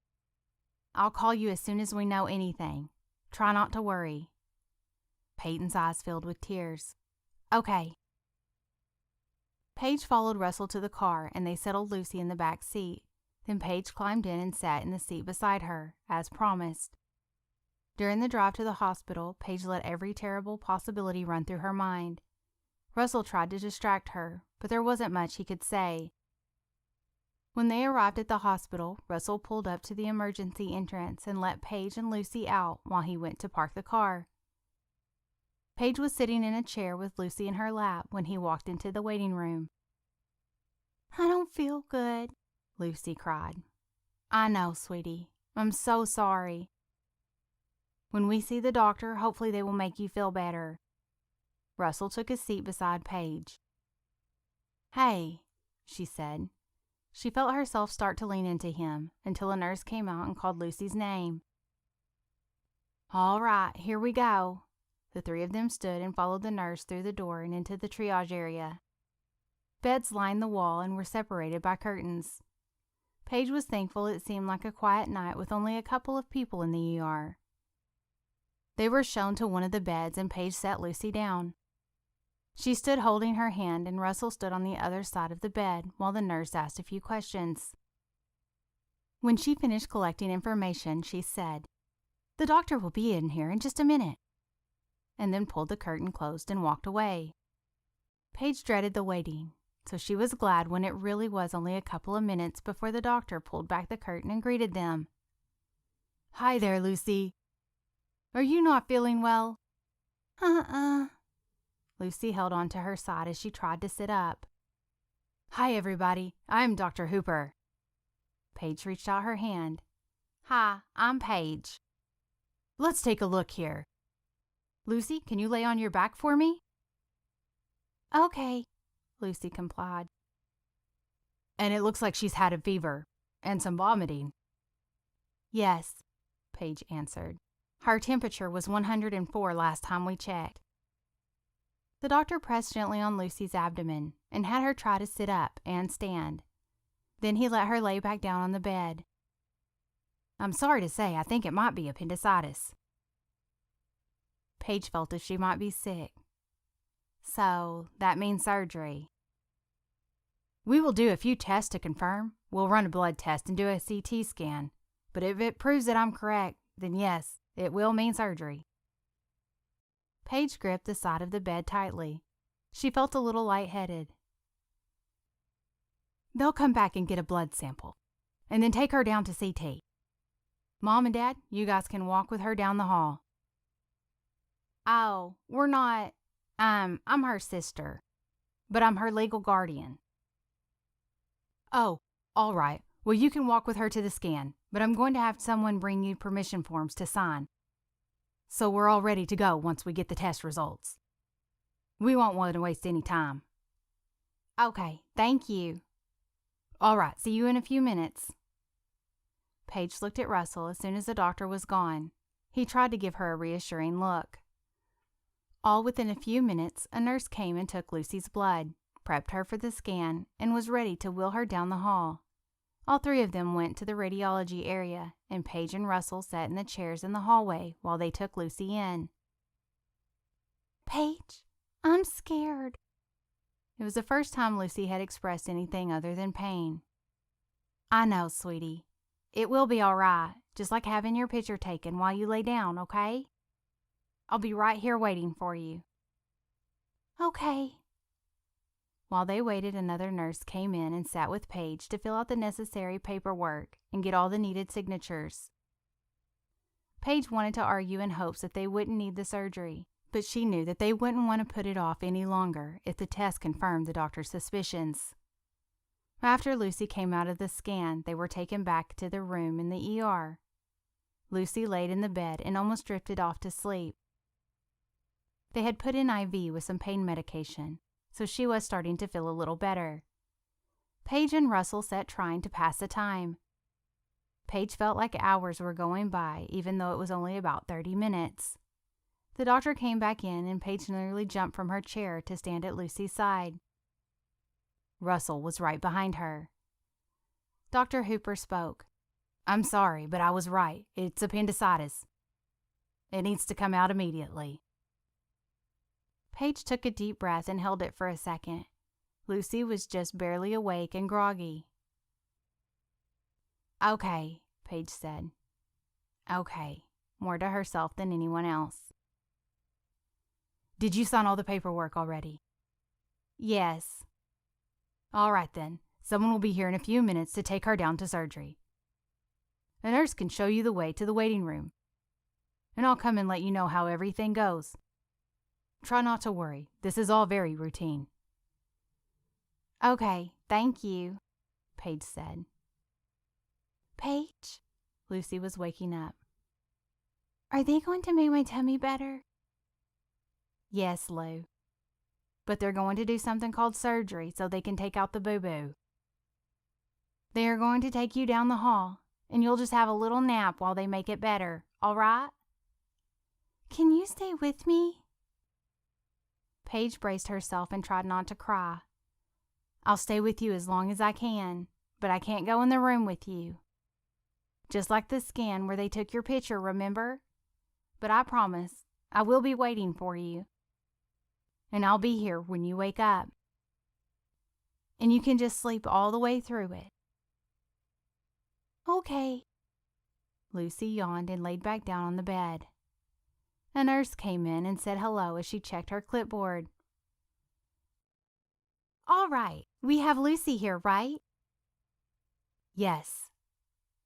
Speaker 1: I'll call you as soon as we know anything. Try not to worry. Peyton's eyes filled with tears. Okay. Paige followed Russell to the car, and they settled Lucy in the back seat. Then Paige climbed in and sat in the seat beside her, as promised. During the drive to the hospital, Paige let every terrible possibility run through her mind. Russell tried to distract her, but there wasn't much he could say. When they arrived at the hospital, Russell pulled up to the emergency entrance and let Paige and Lucy out while he went to park the car. Paige was sitting in a chair with Lucy in her lap when he walked into the waiting room. "I don't feel good," Lucy cried. "I know, sweetie. I'm so sorry. When we see the doctor, hopefully they will make you feel better." Russell took a seat beside Paige. "Hey," she said. She felt herself start to lean into him until a nurse came out and called Lucy's name. "All right, here we go." The three of them stood and followed the nurse through the door and into the triage area. Beds lined the wall and were separated by curtains. Paige was thankful it seemed like a quiet night with only a couple of people in the ER. They were shown to one of the beds and Paige sat Lucy down. She stood holding her hand and Russell stood on the other side of the bed while the nurse asked a few questions. When she finished collecting information, she said, "The doctor will be in here in just a minute," and then pulled the curtain closed and walked away. Paige dreaded the waiting, so she was glad when it really was only a couple of minutes before the doctor pulled back the curtain and greeted them. "Hi there, Lucy. Are you not feeling well?" Lucy held on to her side as she tried to sit up. "Hi, everybody. I'm Dr. Hooper." Paige reached out her hand. "Hi, I'm Paige." "Let's take a look here. Lucy, can you lay on your back for me?" "Okay," Lucy complied. "And it looks like she's had a fever and some vomiting." "Yes," Paige answered. "Her temperature was 104 last time we checked." The doctor pressed gently on Lucy's abdomen and had her try to sit up and stand. Then he let her lay back down on the bed. "I'm sorry to say, I think it might be appendicitis." Paige felt as she might be sick. "So, that means surgery." "We will do a few tests to confirm. We'll run a blood test and do a CT scan. But if it proves that I'm correct, then yes, it will mean surgery." Paige gripped the side of the bed tightly. She felt a little lightheaded. "They'll come back and get a blood sample, and then take her down to CT. Mom and Dad, you guys can walk with her down the hall." "Oh, we're not, I'm her sister, but I'm her legal guardian." "Oh, all right. Well, you can walk with her to the scan, but I'm going to have someone bring you permission forms to sign. So we're all ready to go once we get the test results. We won't want to waste any time." "Okay, thank you." "All right, see you in a few minutes." Paige looked at Russell as soon as the doctor was gone. He tried to give her a reassuring look. All within a few minutes, a nurse came and took Lucy's blood, prepped her for the scan, and was ready to wheel her down the hall. All three of them went to the radiology area, and Paige and Russell sat in the chairs in the hallway while they took Lucy in.
Speaker 5: "Paige, I'm scared."
Speaker 1: It was the first time Lucy had expressed anything other than pain.
Speaker 5: "I know, sweetie. It will be all right, just like having your picture taken while you lay down, okay? I'll be right here waiting for you."
Speaker 3: Okay.
Speaker 1: While they waited, another nurse came in and sat with Paige to fill out the necessary paperwork and get all the needed signatures. Paige wanted to argue in hopes that they wouldn't need the surgery, but she knew that they wouldn't want to put it off any longer if the test confirmed the doctor's suspicions. After Lucy came out of the scan, they were taken back to their room in the ER. Lucy laid in the bed and almost drifted off to sleep. They had put in IV with some pain medication, so she was starting to feel a little better. Paige and Russell sat trying to pass the time. Paige felt like hours were going by, even though it was only about 30 minutes. The doctor came back in, and Paige nearly jumped from her chair to stand at Lucy's side. Russell was right behind her. Dr. Hooper spoke. I'm sorry, but I was right. It's appendicitis. It needs to come out immediately.
Speaker 5: Paige took a deep breath and held it for a second. Lucy was just barely awake and groggy. Okay, Paige said. Okay, more to herself than anyone else.
Speaker 1: Did you sign all the paperwork already?
Speaker 5: Yes.
Speaker 1: All right then. Someone will be here in a few minutes to take her down to surgery. A nurse can show you the way to the waiting room. And I'll come and let you know how everything goes. Try not to worry. This is all very routine.
Speaker 5: Okay, thank you, Paige said.
Speaker 3: Paige?
Speaker 5: Lucy was waking up.
Speaker 3: Are they going to make my tummy better?
Speaker 5: Yes, Lou. But they're going to do something called surgery so they can take out the boo-boo. They are going to take you down the hall, and you'll just have a little nap while they make it better, all right?
Speaker 3: Can you stay with me?
Speaker 5: Paige braced herself and tried not to cry. I'll stay with you as long as I can, but I can't go in the room with you. Just like the scan where they took your picture, remember? But I promise, I will be waiting for you. And I'll be here when you wake up. And you can just sleep all the way through it.
Speaker 3: Okay.
Speaker 5: Lucy yawned and laid back down on the bed. A nurse came in and said hello as she checked her clipboard.
Speaker 3: All right, we have Lucy here, right?
Speaker 5: Yes,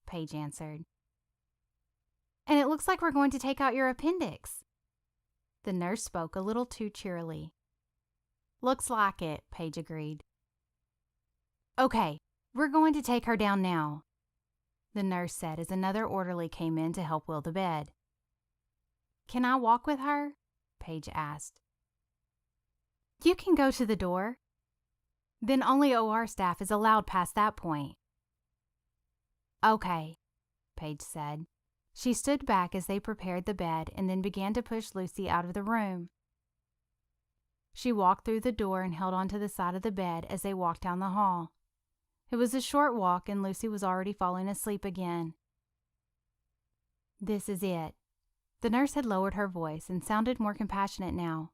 Speaker 5: Paige answered.
Speaker 3: And it looks like we're going to take out your appendix.
Speaker 5: The nurse spoke a little too cheerily. Looks like it, Paige agreed.
Speaker 1: Okay, we're going to take her down now,
Speaker 5: the nurse said as another orderly came in to help wheel the bed. Can I walk with her? Paige asked.
Speaker 3: You can go to the door.
Speaker 1: Then only OR staff is allowed past that point.
Speaker 5: Okay, Paige said. She stood back as they prepared the bed and then began to push Lucy out of the room. She walked through the door and held onto the side of the bed as they walked down the hall. It was a short walk and Lucy was already falling asleep again. This is it. The nurse had lowered her voice and sounded more compassionate now.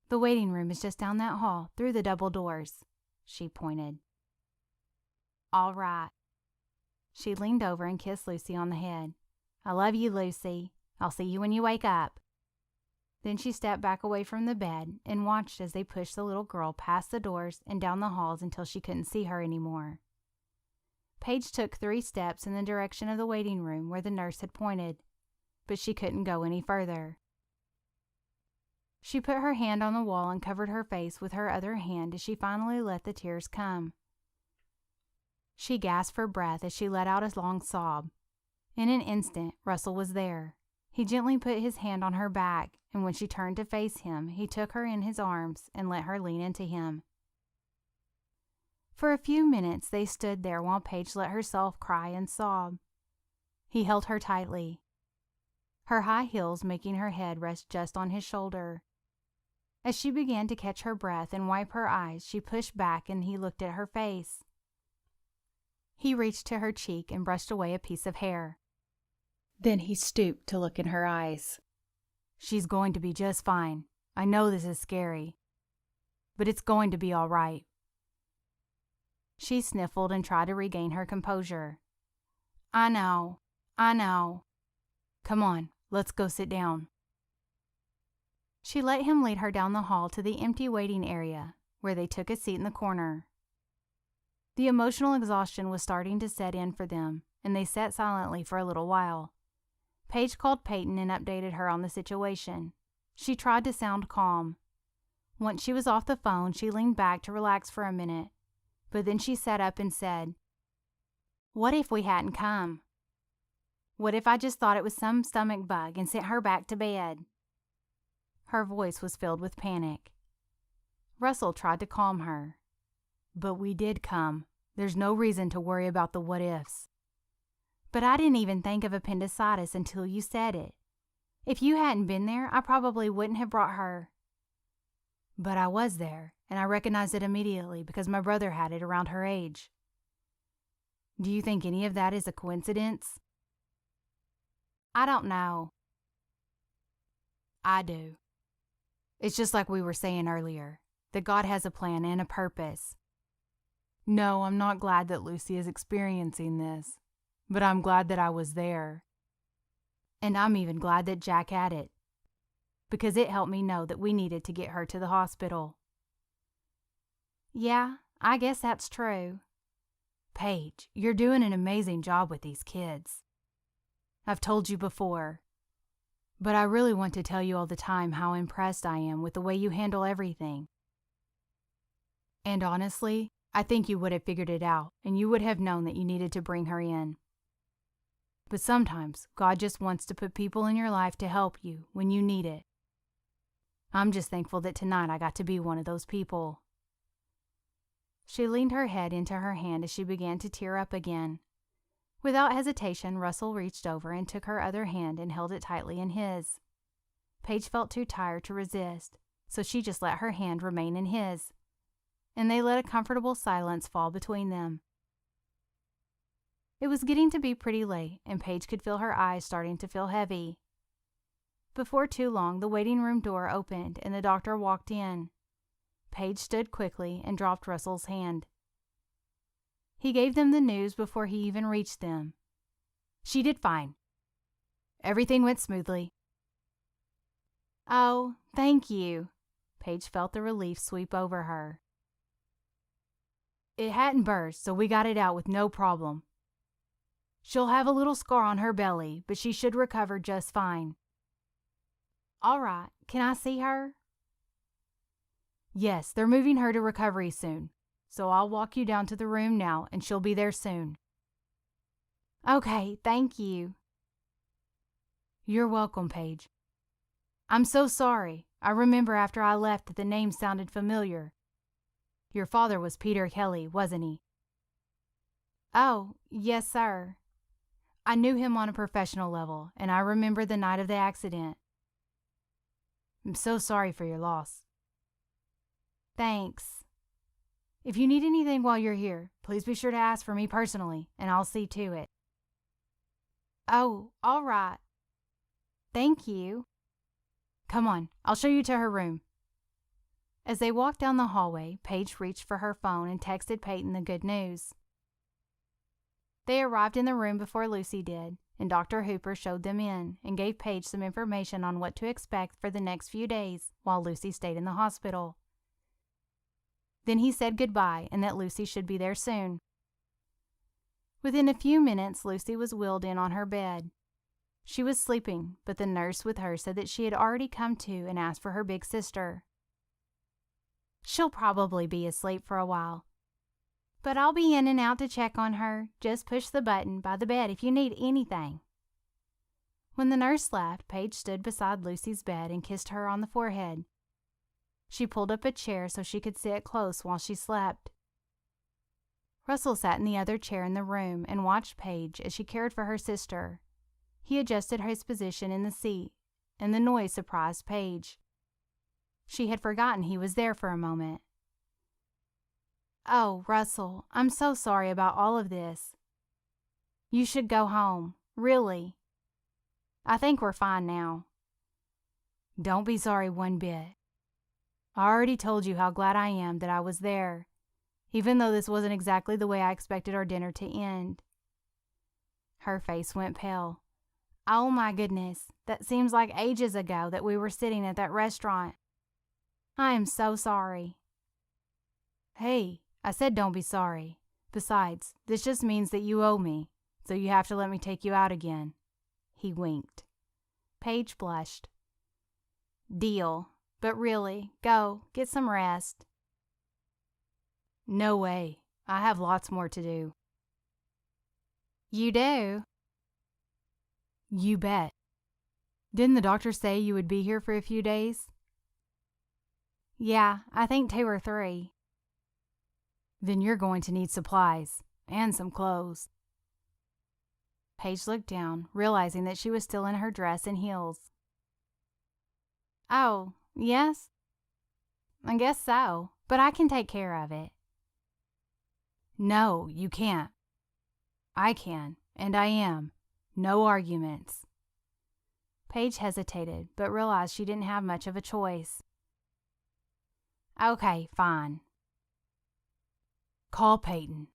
Speaker 5: The waiting room is just down that hall, through the double doors, she pointed. All right. She leaned over and kissed Lucy on the head. I love you, Lucy. I'll see you when you wake up. Then she stepped back away from the bed and watched as they pushed the little girl past the doors and down the halls until she couldn't see her anymore. Paige took 3 steps in the direction of the waiting room where the nurse had pointed, but she couldn't go any further. She put her hand on the wall and covered her face with her other hand as she finally let the tears come. She gasped for breath as she let out a long sob. In an instant, Russell was there. He gently put his hand on her back, and when she turned to face him, he took her in his arms and let her lean into him. For a few minutes, they stood there while Paige let herself cry and sob. He held her tightly, her high heels making her head rest just on his shoulder. As she began to catch her breath and wipe her eyes, she pushed back and he looked at her face. He reached to her cheek and brushed away a piece of hair.
Speaker 3: Then he stooped to look in her eyes.
Speaker 1: She's going to be just fine. I know this is scary, but it's going to be all right.
Speaker 5: She sniffled and tried to regain her composure.
Speaker 1: I know. Come on, let's go sit down.
Speaker 5: She let him lead her down the hall to the empty waiting area, where they took a seat in the corner. The emotional exhaustion was starting to set in for them, and they sat silently for a little while. Paige called Peyton and updated her on the situation. She tried to sound calm. Once she was off the phone, she leaned back to relax for a minute, but then she sat up and said, "What if we hadn't come? What if I just thought it was some stomach bug and sent her back to bed?" Her voice was filled with panic. Russell tried to calm her.
Speaker 1: But we did come. There's no reason to worry about the what-ifs.
Speaker 5: But I didn't even think of appendicitis until you said it. If you hadn't been there, I probably wouldn't have brought her.
Speaker 1: But I was there, and I recognized it immediately because my brother had it around her age. Do you think any of that is a coincidence?
Speaker 5: I don't know.
Speaker 1: I do. It's just like we were saying earlier, that God has a plan and a purpose. No, I'm not glad that Lucy is experiencing this, but I'm glad that I was there. And I'm even glad that Jack had it, because it helped me know that we needed to get her to the hospital.
Speaker 5: Yeah, I guess that's true.
Speaker 1: Paige, you're doing an amazing job with these kids. I've told you before, but I really want to tell you all the time how impressed I am with the way you handle everything. And honestly, I think you would have figured it out, and you would have known that you needed to bring her in. But sometimes God just wants to put people in your life to help you when you need it. I'm just thankful that tonight I got to be one of those people.
Speaker 5: She leaned her head into her hand as she began to tear up again. Without hesitation, Russell reached over and took her other hand and held it tightly in his. Paige felt too tired to resist, so she just let her hand remain in his, and they let a comfortable silence fall between them. It was getting to be pretty late, and Paige could feel her eyes starting to feel heavy. Before too long, the waiting room door opened and the doctor walked in. Paige stood quickly and dropped Russell's hand. He gave them the news before he even reached them.
Speaker 1: She did fine. Everything went smoothly.
Speaker 5: Oh, thank you. Paige felt the relief sweep over her.
Speaker 1: It hadn't burst, so we got it out with no problem. She'll have a little scar on her belly, but she should recover just fine.
Speaker 5: All right, can I see her?
Speaker 1: Yes, they're moving her to recovery soon, so I'll walk you down to the room now and she'll be there soon.
Speaker 5: Okay, thank you.
Speaker 1: You're welcome, Paige. I'm so sorry. I remember after I left that the name sounded familiar. Your father was Peter Kelly, wasn't he?
Speaker 5: Oh, yes, sir.
Speaker 1: I knew him on a professional level, and I remember the night of the accident. I'm so sorry for your loss.
Speaker 5: Thanks.
Speaker 1: If you need anything while you're here, please be sure to ask for me personally, and I'll see to it.
Speaker 5: Oh, all right. Thank you.
Speaker 1: Come on, I'll show you to her room.
Speaker 5: As they walked down the hallway, Paige reached for her phone and texted Peyton the good news. They arrived in the room before Lucy did, and Dr. Hooper showed them in and gave Paige some information on what to expect for the next few days while Lucy stayed in the hospital. Then he said goodbye and that Lucy should be there soon. Within a few minutes, Lucy was wheeled in on her bed. She was sleeping, but the nurse with her said that she had already come to and asked for her big sister. She'll probably be asleep for a while, but I'll be in and out to check on her. Just push the button by the bed if you need anything. When the nurse left, Paige stood beside Lucy's bed and kissed her on the forehead. She pulled up a chair so she could sit close while she slept. Russell sat in the other chair in the room and watched Paige as she cared for her sister. He adjusted his position in the seat, and the noise surprised Paige. She had forgotten he was there for a moment. Oh, Russell, I'm so sorry about all of this. You should go home, really. I think we're fine now.
Speaker 1: Don't be sorry one bit. I already told you how glad I am that I was there, even though this wasn't exactly the way I expected our dinner to end.
Speaker 5: Her face went pale. Oh my goodness, that seems like ages ago that we were sitting at that restaurant. I am so sorry.
Speaker 1: Hey, I said don't be sorry. Besides, this just means that you owe me, so you have to let me take you out again. He winked.
Speaker 5: Paige blushed. Deal, but really, go, get some rest.
Speaker 1: No way. I have lots more to do.
Speaker 5: You do?
Speaker 1: You bet. Didn't the doctor say you would be here for a few days?
Speaker 5: Yeah, I think 2 or 3.
Speaker 1: Then you're going to need supplies and some clothes.
Speaker 5: Paige looked down, realizing that she was still in her dress and heels. Oh, yes? I guess so, but I can take care of it.
Speaker 1: No, you can't. I can, and I am. No arguments. Paige hesitated, but realized she didn't have much of a choice. Okay, fine. Call Peyton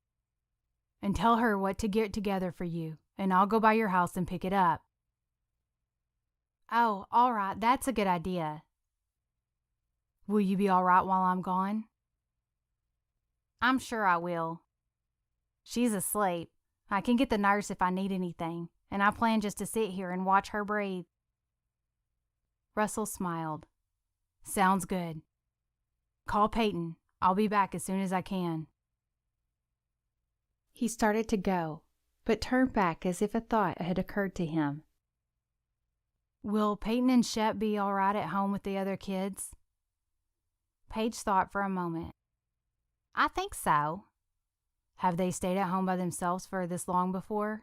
Speaker 1: and tell her what to get together for you, and I'll go by your house and pick it up. Oh, all right, that's a good idea. Will you be all right while I'm gone? I'm sure I will. She's asleep. I can get the nurse if I need anything, and I plan just to sit here and watch her breathe. Russell smiled. Sounds good. Call Peyton. I'll be back as soon as I can.
Speaker 3: He started to go, but turned back as if a thought had occurred to him.
Speaker 1: Will Peyton and Shep be all right at home with the other kids? Paige thought for a moment. I think so. Have they stayed at home by themselves for this long before?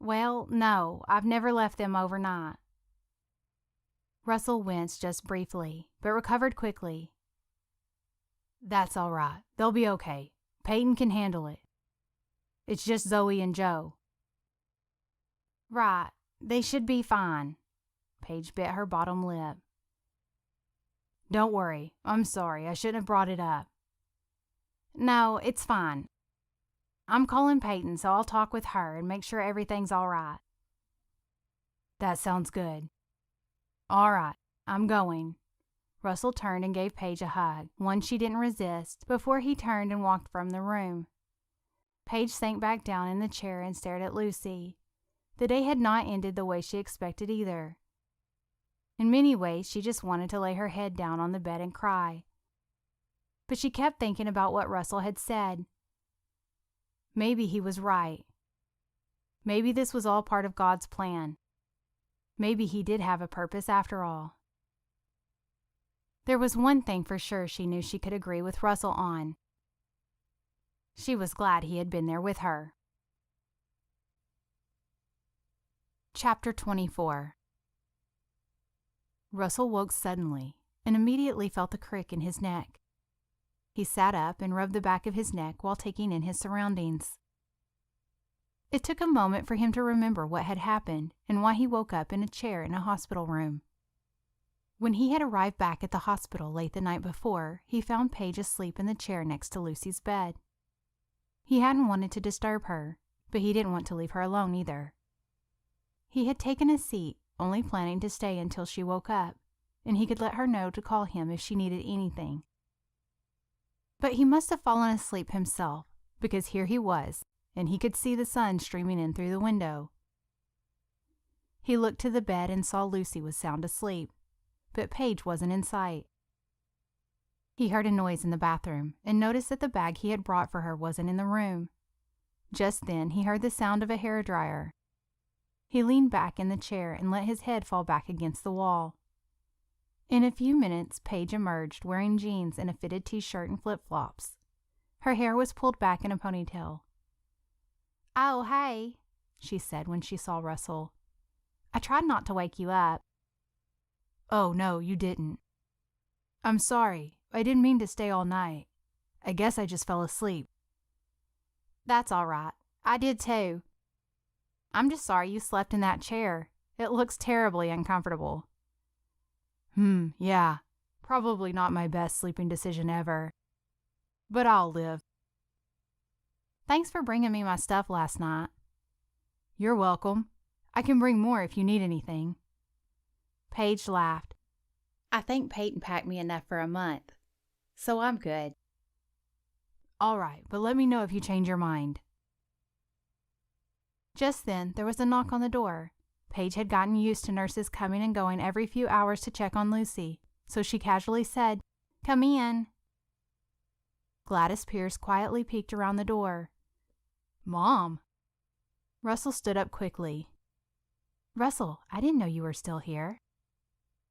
Speaker 1: Well, no, I've never left them overnight. Russell winced just briefly, but recovered quickly. That's all right. They'll be okay. Peyton can handle it. It's just Zoe and Joe. Right. They should be fine. Paige bit her bottom lip. Don't worry. I'm sorry. I shouldn't have brought it up. No, it's fine. I'm calling Peyton, so I'll talk with her and make sure everything's all right. That sounds good. All right, I'm going. Russell turned and gave Paige a hug, one she didn't resist, before he turned and walked from the room. Paige sank back down in the chair and stared at Lucy. The day had not ended the way she expected either. In many ways, she just wanted to lay her head down on the bed and cry. But she kept thinking about what Russell had said. Maybe he was right. Maybe this was all part of God's plan. Maybe he did have a purpose after all. There was one thing for sure she knew she could agree with Russell on. She was glad he had been there with her. Chapter 24. Russell woke suddenly and immediately felt a crick in his neck. He sat up and rubbed the back of his neck while taking in his surroundings. It took a moment for him to remember what had happened and why he woke up in a chair in a hospital room. When he had arrived back at the hospital late the night before, he found Paige asleep in the chair next to Lucy's bed. He hadn't wanted to disturb her, but he didn't want to leave her alone either. He had taken a seat, only planning to stay until she woke up, and he could let her know to call him if she needed anything. But he must have fallen asleep himself, because here he was, and he could see the sun streaming in through the window. He looked to the bed and saw Lucy was sound asleep, but Paige wasn't in sight. He heard a noise in the bathroom and noticed that the bag he had brought for her wasn't in the room. Just then he heard the sound of a hairdryer. He leaned back in the chair and let his head fall back against the wall. In a few minutes, Paige emerged wearing jeans and a fitted t-shirt and flip-flops. Her hair was pulled back in a ponytail. "Oh, hey," she said when she saw Russell. "I tried not to wake you up." "Oh, no, you didn't." "I'm sorry. I didn't mean to stay all night. I guess I just fell asleep." "That's all right. I did too. I'm just sorry you slept in that chair. It looks terribly uncomfortable." Yeah. Probably not my best sleeping decision ever. But I'll live. Thanks for bringing me my stuff last night." "You're welcome. I can bring more if you need anything." Paige laughed.
Speaker 3: I think Peyton packed me enough for a month, so I'm good.
Speaker 1: "All right, but let me know if you change your mind." Just then, there was a knock on the door. Paige had gotten used to nurses coming and going every few hours to check on Lucy, so she casually said, "Come in." Gladys Pierce quietly peeked around the door. "Mom." Russell stood up quickly. "Russell, I didn't know you were still here."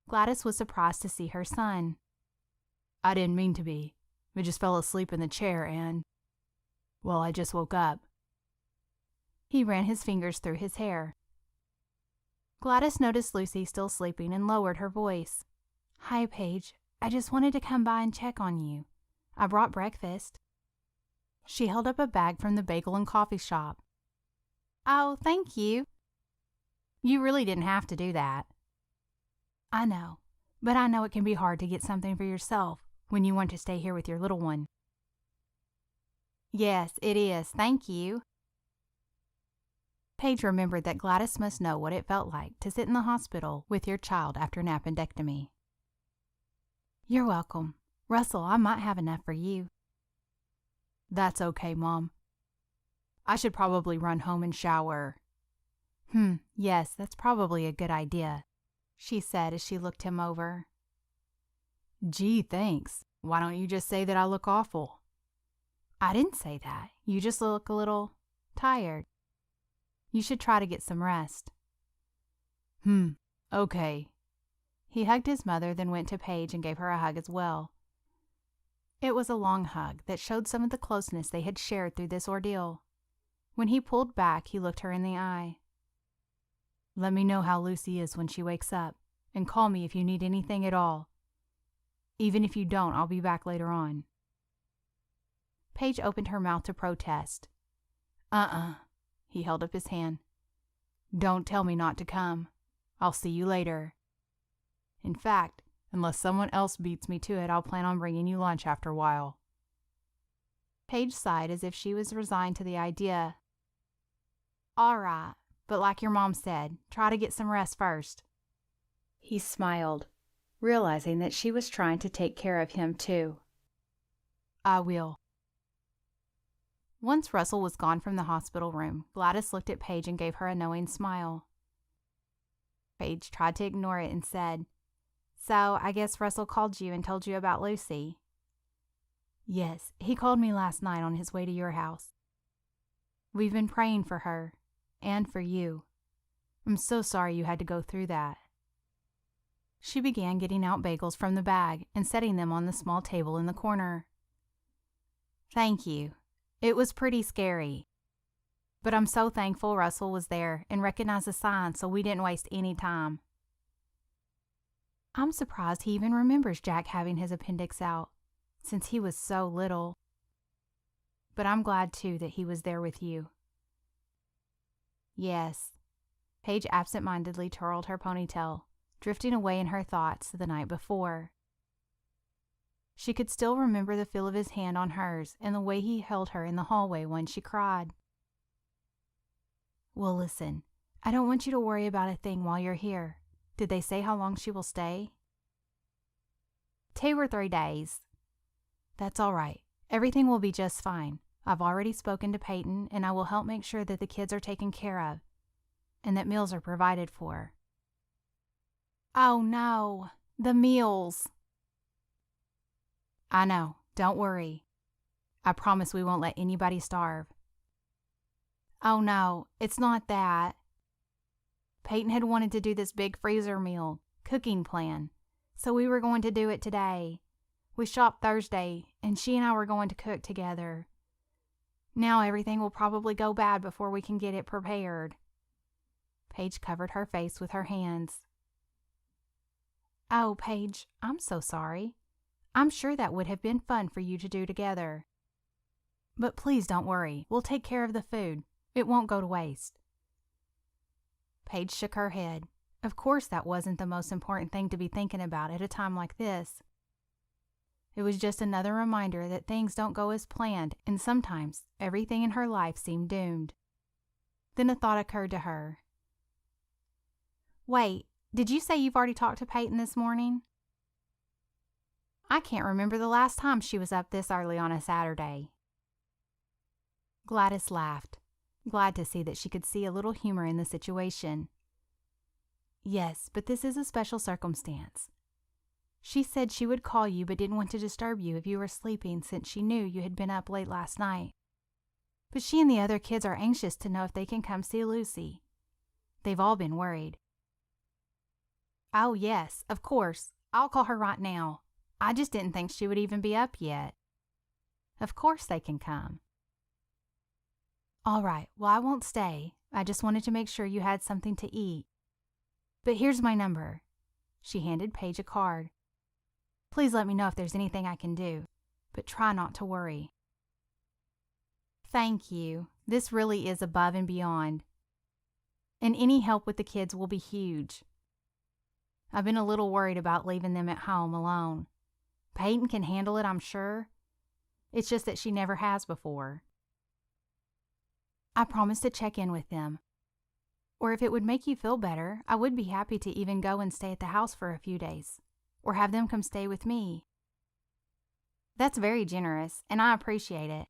Speaker 1: Gladys was surprised to see her son. "I didn't mean to be. I just fell asleep in the chair and, well, I just woke up." He ran his fingers through his hair. Gladys noticed Lucy still sleeping and lowered her voice. "Hi, Paige. I just wanted to come by and check on you. I brought breakfast." She held up a bag from the bagel and coffee shop. "Oh, thank you. You really didn't have to do that." "I know, but I know it can be hard to get something for yourself when you want to stay here with your little one." "Yes, it is. Thank you." Paige remembered that Gladys must know what it felt like to sit in the hospital with your child after an appendectomy. "You're welcome. Russell, I might have enough for you." "That's okay, Mom. I should probably run home and shower." Yes, that's probably a good idea," she said as she looked him over. "Gee, thanks. Why don't you just say that I look awful?" "I didn't say that. You just look a little tired. You should try to get some rest."
Speaker 2: Okay."
Speaker 1: He hugged his mother, then went to Paige and gave her a hug as well. It was a long hug that showed some of the closeness they had shared through this ordeal. When he pulled back, he looked her in the eye.
Speaker 2: "Let me know how Lucy is when she wakes up, and call me if you need anything at all. Even if you don't, I'll be back later on."
Speaker 1: Paige opened her mouth to protest.
Speaker 2: He held up his hand. "Don't tell me not to come. I'll see you later. In fact, unless someone else beats me to it, I'll plan on bringing you lunch after a while."
Speaker 1: Paige sighed as if she was resigned to the idea. "All right, but like your mom said, try to get some rest first."
Speaker 3: He smiled, realizing that she was trying to take care of him too.
Speaker 2: "I will."
Speaker 1: Once Russell was gone from the hospital room, Gladys looked at Paige and gave her a knowing smile. Paige tried to ignore it and said, "So, I guess Russell called you and told you about Lucy."
Speaker 2: "Yes, he called me last night on his way to your house.
Speaker 1: We've been praying for her, and for you.
Speaker 2: I'm so sorry you had to go through that."
Speaker 1: She began getting out bagels from the bag and setting them on the small table in the corner. "Thank you. It was pretty scary. But I'm so thankful Russell was there and recognized the signs so we didn't waste any time." "I'm surprised he even remembers Jack having his appendix out, since he was so little. But I'm glad, too, that he was there with you." "Yes." Paige absent-mindedly twirled her ponytail, drifting away in her thoughts to the night before. She could still remember the feel of his hand on hers and the way he held her in the hallway when she cried. "Well, listen, I don't want you to worry about a thing while you're here. Did they say how long she will stay?" 2 or 3 days. "That's all right. Everything will be just fine. I've already spoken to Peyton, and I will help make sure that the kids are taken care of and that meals are provided for." "Oh, no. The meals." "I know. Don't worry. I promise we won't let anybody starve." "Oh, no. It's not that. Peyton had wanted to do this big freezer meal cooking plan, so we were going to do it today. We shopped Thursday, and she and I were going to cook together. Now everything will probably go bad before we can get it prepared." Paige covered her face with her hands. "Oh, Paige, I'm so sorry. I'm sure that would have been fun for you to do together. But please don't worry. We'll take care of the food. It won't go to waste." Paige shook her head. Of course that wasn't the most important thing to be thinking about at a time like this. It was just another reminder that things don't go as planned, and sometimes everything in her life seemed doomed. Then a thought occurred to her. "Wait, did you say you've already talked to Peyton this morning?" "I can't remember the last time she was up this early on a Saturday." Gladys laughed, glad to see that she could see a little humor in the situation. "Yes, but this is a special circumstance. She said she would call you but didn't want to disturb you if you were sleeping since she knew you had been up late last night. But she and the other kids are anxious to know if they can come see Lucy. They've all been worried." "Oh, yes, of course. I'll call her right now. I just didn't think she would even be up yet. Of course they can come." "All right, well, I won't stay. I just wanted to make sure you had something to eat. But here's my number." She handed Paige a card. "Please let me know if there's anything I can do, but try not to worry." Thank you. This really is above and beyond. And any help with the kids will be huge. I've been a little worried about leaving them at home alone. Peyton can handle it, I'm sure. It's just that she never has before. I promise to check in with them. Or if it would make you feel better, I would be happy to even go and stay at the house for a few days. Or have them come stay with me. That's very generous, and I appreciate it.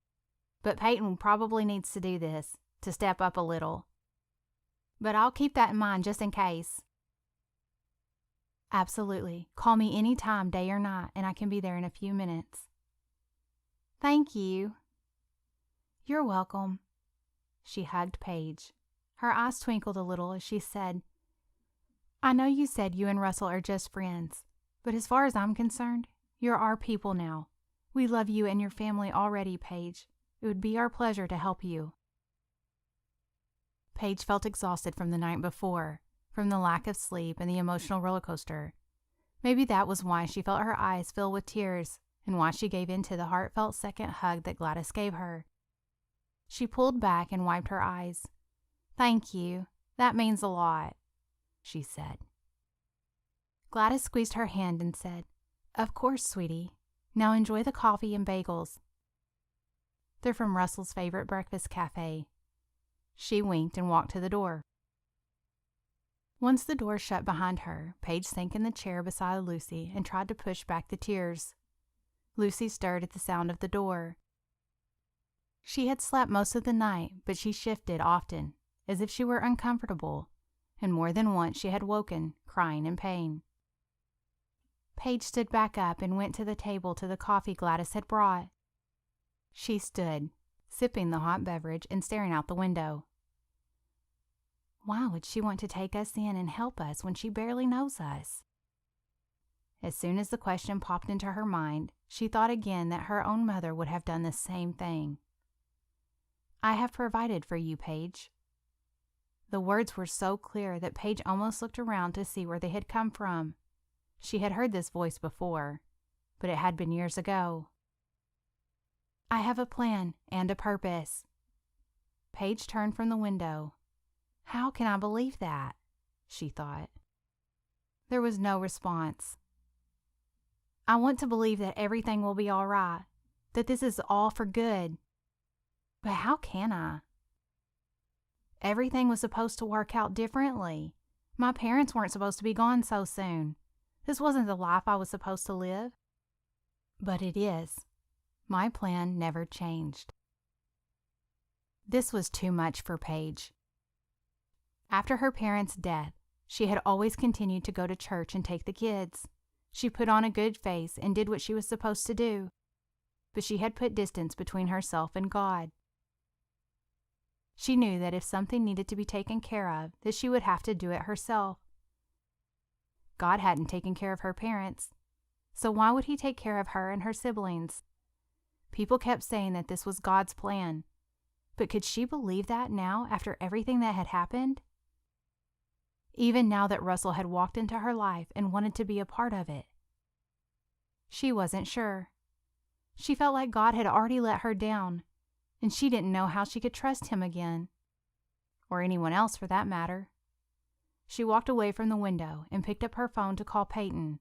Speaker 1: But Peyton probably needs to do this, to step up a little. But I'll keep that in mind just in case. Absolutely. Call me any time, day or night, and I can be there in a few minutes. Thank you. You're welcome. She hugged Paige. Her eyes twinkled a little as she said, I know you said you and Russell are just friends, but as far as I'm concerned, you're our people now. We love you and your family already, Paige. It would be our pleasure to help you. Paige felt exhausted from the night before, from the lack of sleep and the emotional roller coaster. Maybe that was why she felt her eyes fill with tears and why she gave in to the heartfelt second hug that Gladys gave her. She pulled back and wiped her eyes. Thank you. That means a lot, she said. Gladys squeezed her hand and said, Of course, sweetie. Now enjoy the coffee and bagels. They're from Russell's favorite breakfast cafe. She winked and walked to the door. Once the door shut behind her, Paige sank in the chair beside Lucy and tried to push back the tears. Lucy stirred at the sound of the door. She had slept most of the night, but she shifted often, as if she were uncomfortable, and more than once she had woken, crying in pain. Paige stood back up and went to the table to the coffee Gladys had brought. She stood, sipping the hot beverage and staring out the window. Why would she want to take us in and help us when she barely knows us? As soon as the question popped into her mind, she thought again that her own mother would have done the same thing. I have provided for you, Paige. The words were so clear that Paige almost looked around to see where they had come from. She had heard this voice before, but it had been years ago. I have a plan and a purpose. Paige turned from the window. How can I believe that? She thought. There was no response. I want to believe that everything will be all right, that this is all for good. But how can I? Everything was supposed to work out differently. My parents weren't supposed to be gone so soon. This wasn't the life I was supposed to live. But it is. My plan never changed. This was too much for Paige. After her parents' death, she had always continued to go to church and take the kids. She put on a good face and did what she was supposed to do. But she had put distance between herself and God. She knew that if something needed to be taken care of, that she would have to do it herself. God hadn't taken care of her parents, so why would he take care of her and her siblings? People kept saying that this was God's plan, but could she believe that now after everything that had happened? Even now that Russell had walked into her life and wanted to be a part of it. She wasn't sure. She felt like God had already let her down, and she didn't know how she could trust him again. Or anyone else for that matter. She walked away from the window and picked up her phone to call Peyton.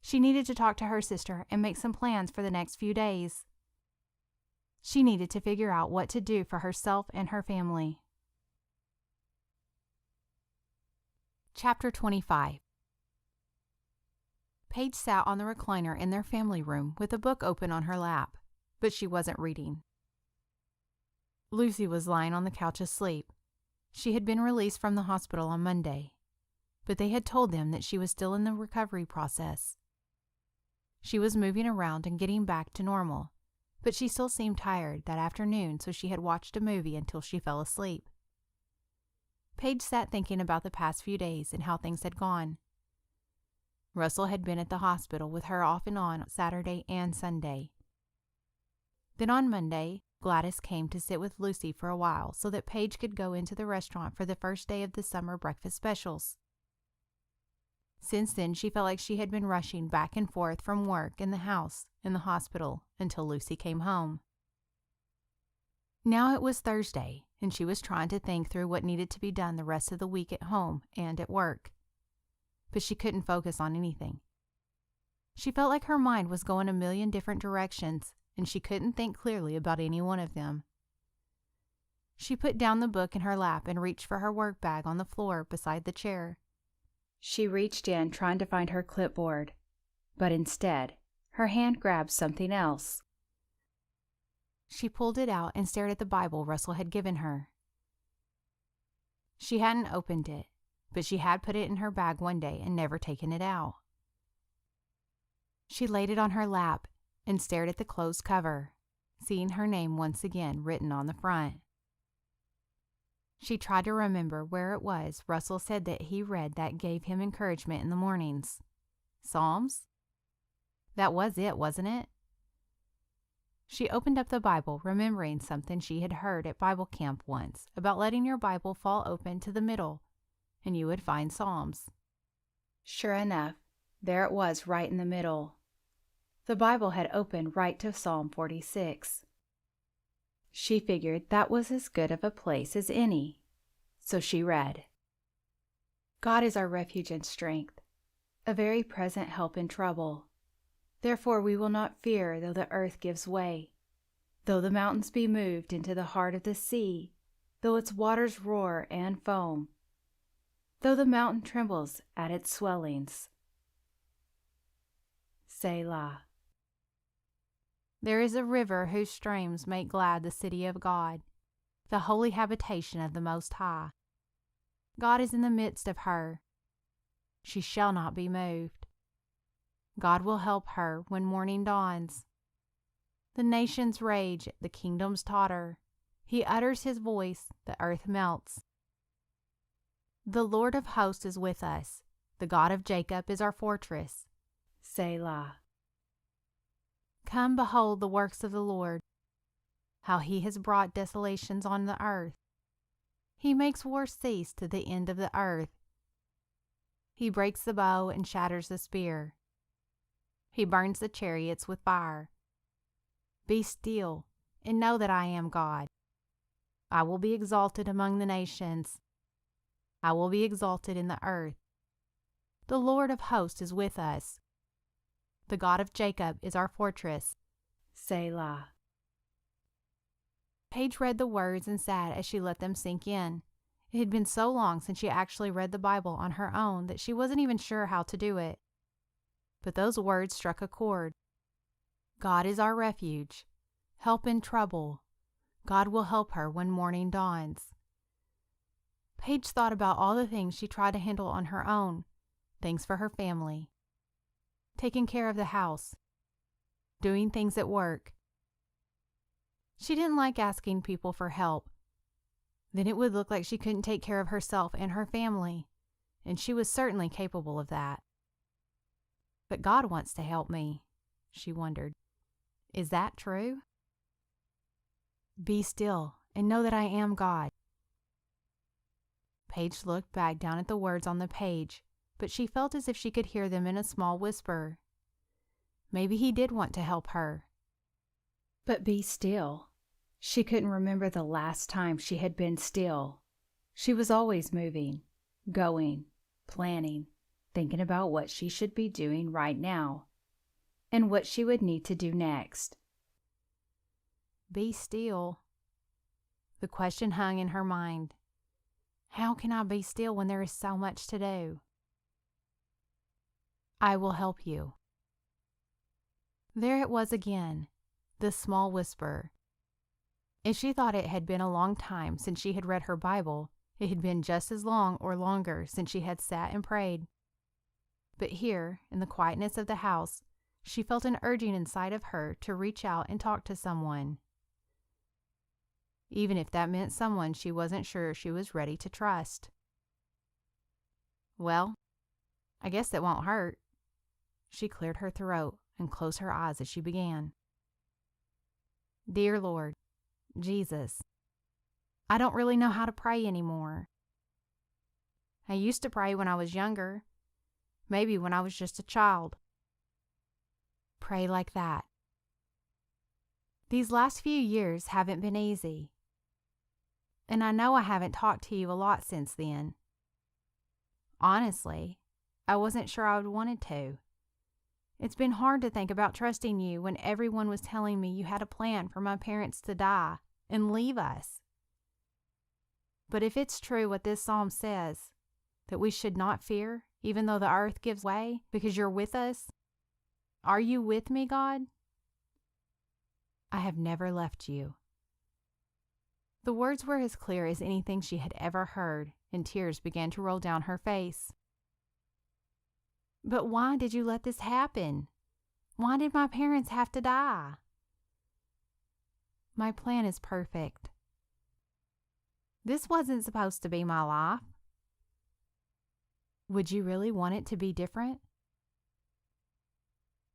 Speaker 1: She needed to talk to her sister and make some plans for the next few days. She needed to figure out what to do for herself and her family. Chapter 25. Paige sat on the recliner in their family room with a book open on her lap, but she wasn't reading. Lucy was lying on the couch asleep. She had been released from the hospital on Monday, but they had told them that she was still in the recovery process. She was moving around and getting back to normal, but she still seemed tired that afternoon, so she had watched a movie until she fell asleep. Paige sat thinking about the past few days and how things had gone. Russell had been at the hospital with her off and on Saturday and Sunday. Then on Monday, Gladys came to sit with Lucy for a while so that Paige could go into the restaurant for the first day of the summer breakfast specials. Since then, she felt like she had been rushing back and forth from work in the house and the hospital until Lucy came home.
Speaker 5: Now it was Thursday, and she was trying to think through what needed to be done the rest of the week at home and at work. But she couldn't focus on anything. She felt like her mind was going a million different directions, and she couldn't think clearly about any one of them. She put down the book in her lap and reached for her work bag on the floor beside the chair.
Speaker 3: She reached in, trying to find her clipboard, but instead, her hand grabbed something else.
Speaker 5: She pulled it out and stared at the Bible Russell had given her. She hadn't opened it, but she had put it in her bag one day and never taken it out. She laid it on her lap and stared at the closed cover, seeing her name once again written on the front. She tried to remember where it was Russell said that he read that gave him encouragement in the mornings. Psalms? That was it, wasn't it? She opened up the Bible, remembering something she had heard at Bible camp once about letting your Bible fall open to the middle, and you would find Psalms.
Speaker 3: Sure enough, there it was right in the middle. The Bible had opened right to Psalm 46. She figured that was as good of a place as any. So she read, God is our refuge and strength, a very present help in trouble. Therefore we will not fear though the earth gives way, though the mountains be moved into the heart of the sea, though its waters roar and foam, though the mountain trembles at its swellings. Selah.
Speaker 5: There is a river whose streams make glad the city of God, the holy habitation of the Most High. God is in the midst of her. She shall not be moved. God will help her when morning dawns. The nations rage, the kingdoms totter. He utters his voice, the earth melts. The Lord of hosts is with us. The God of Jacob is our fortress.
Speaker 3: Selah.
Speaker 5: Come behold the works of the Lord, how he has brought desolations on the earth. He makes war cease to the end of the earth. He breaks the bow and shatters the spear. He burns the chariots with fire. Be still and know that I am God. I will be exalted among the nations. I will be exalted in the earth. The Lord of hosts is with us. The God of Jacob is our fortress.
Speaker 3: Selah.
Speaker 5: Paige read the words and sat as she let them sink in. It had been so long since she actually read the Bible on her own that she wasn't even sure how to do it. But those words struck a chord. God is our refuge, help in trouble. God will help her when morning dawns. Paige thought about all the things she tried to handle on her own, things for her family, taking care of the house, doing things at work. She didn't like asking people for help. Then it would look like she couldn't take care of herself and her family, and she was certainly capable of that. But God wants to help me, she wondered. Is that true? Be still and know that I am God. Paige looked back down at the words on the page, but she felt as if she could hear them in a small whisper. Maybe he did want to help her.
Speaker 3: But be still. She couldn't remember the last time she had been still. She was always moving, going, planning, thinking about what she should be doing right now, and what she would need to do next.
Speaker 5: Be still. The question hung in her mind. How can I be still when there is so much to do? I will help you. There it was again, the small whisper. If she thought it had been a long time since she had read her Bible, it had been just as long or longer since she had sat and prayed. But here, in the quietness of the house, she felt an urging inside of her to reach out and talk to someone. Even if that meant someone she wasn't sure she was ready to trust. Well, I guess that won't hurt. She cleared her throat and closed her eyes as she began. Dear Lord, Jesus, I don't really know how to pray anymore. I used to pray when I was younger, maybe when I was just a child. Pray like that. These last few years haven't been easy. and I know I haven't talked to you a lot since then. Honestly, I wasn't sure I would wanted to. It's been hard to think about trusting you when everyone was telling me you had a plan for my parents to die and leave us. But if it's true what this psalm says, that we should not fear, even though the earth gives way, because you're with us, are you with me, God? I have never left you. The words were as clear as anything she had ever heard, and tears began to roll down her face. But why did you let this happen? Why did my parents have to die? My plan is perfect. This wasn't supposed to be my life. Would you really want it to be different?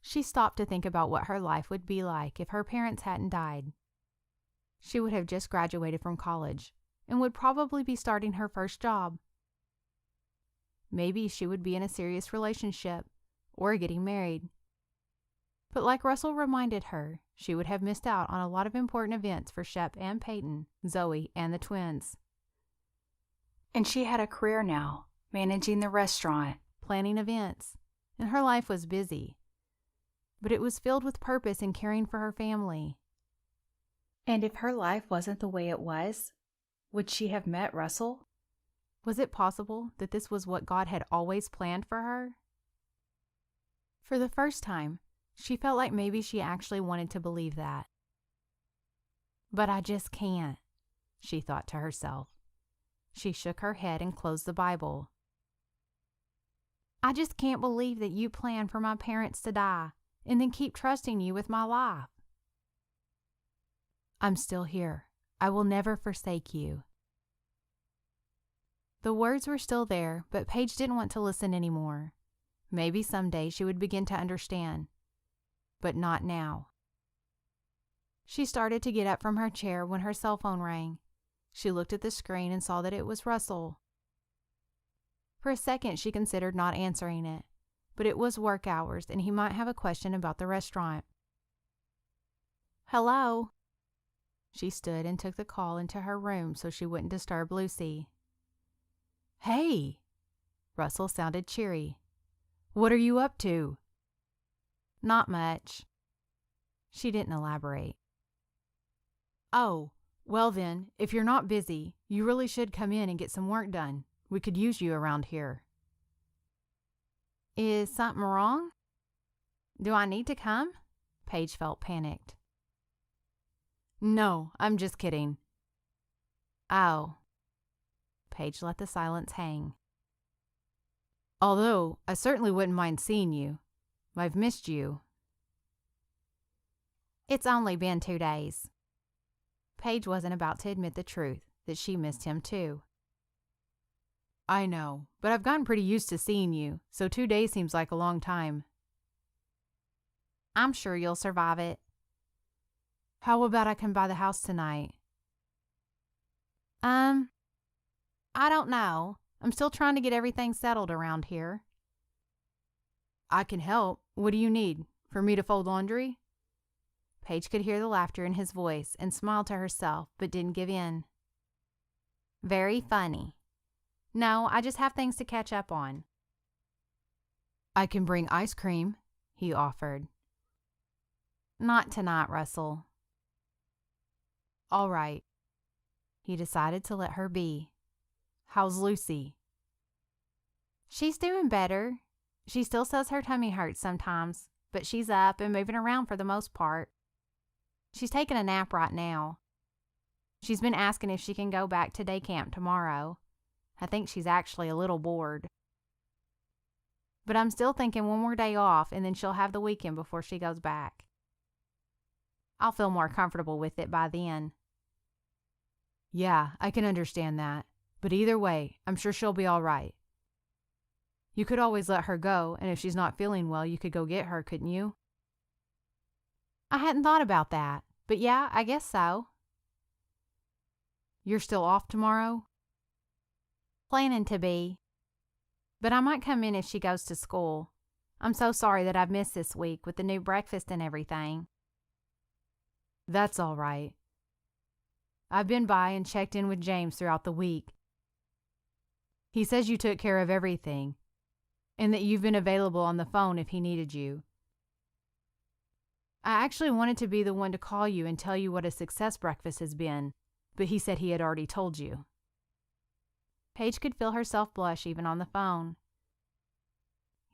Speaker 5: She stopped to think about what her life would be like if her parents hadn't died. She would have just graduated from college and would probably be starting her first job. Maybe she would be in a serious relationship or getting married. But like Russell reminded her, she would have missed out on a lot of important events for Shep and Peyton, Zoe, and the twins.
Speaker 3: And she had a career now, managing the restaurant,
Speaker 5: planning events, and her life was busy. But it was filled with purpose in caring for her family.
Speaker 3: And if her life wasn't the way it was, would she have met Russell?
Speaker 5: Was it possible that this was what God had always planned for her? For the first time, she felt like maybe she actually wanted to believe that. But I just can't, she thought to herself. She shook her head and closed the Bible. I just can't believe that you planned for my parents to die and then keep trusting you with my life. I'm still here. I will never forsake you. The words were still there, but Paige didn't want to listen anymore. Maybe someday she would begin to understand, but not now. She started to get up from her chair when her cell phone rang. She looked at the screen and saw that it was Russell. For a second, she considered not answering it, but it was work hours and he might have a question about the restaurant. Hello? She stood and took the call into her room so she wouldn't disturb Lucy. Hey! Russell sounded cheery. What are you up to? Not much. She didn't elaborate. Oh, well then, if you're not busy, you really should come in and get some work done. We could use you around here. Is something wrong? Do I need to come? Paige felt panicked. No, I'm just kidding. Oh. Paige let the silence hang. Although, I certainly wouldn't mind seeing you. I've missed you. It's only been 2 days. Paige wasn't about to admit the truth, that she missed him too. I know, but I've gotten pretty used to seeing you, so 2 days seems like a long time. I'm sure you'll survive it. How about I come by the house tonight? I don't know. I'm still trying to get everything settled around here. I can help. What do you need? For me to fold laundry? Paige could hear the laughter in his voice and smiled to herself, but didn't give in. Very funny. No, I just have things to catch up on. I can bring ice cream, he offered. Not tonight, Russell. All right. He decided to let her be. How's Lucy? She's doing better. She still says her tummy hurts sometimes, but she's up and moving around for the most part. She's taking a nap right now. She's been asking if she can go back to day camp tomorrow. I think she's actually a little bored. But I'm still thinking one more day off and then she'll have the weekend before she goes back. I'll feel more comfortable with it by then. Yeah, I can understand that. But either way, I'm sure she'll be all right. You could always let her go, and if she's not feeling well, you could go get her, couldn't you? I hadn't thought about that, but yeah, I guess so. You're still off tomorrow? Planning to be. But I might come in if she goes to school. I'm so sorry that I've missed this week with the new breakfast and everything. That's all right.
Speaker 1: I've been by and checked in with James throughout the week. He says you took care of everything, and that you've been available on the phone if he needed you. I actually wanted to be the one to call you and tell you what a success breakfast has been, but he said he had already told you. Paige could feel herself blush even on the phone.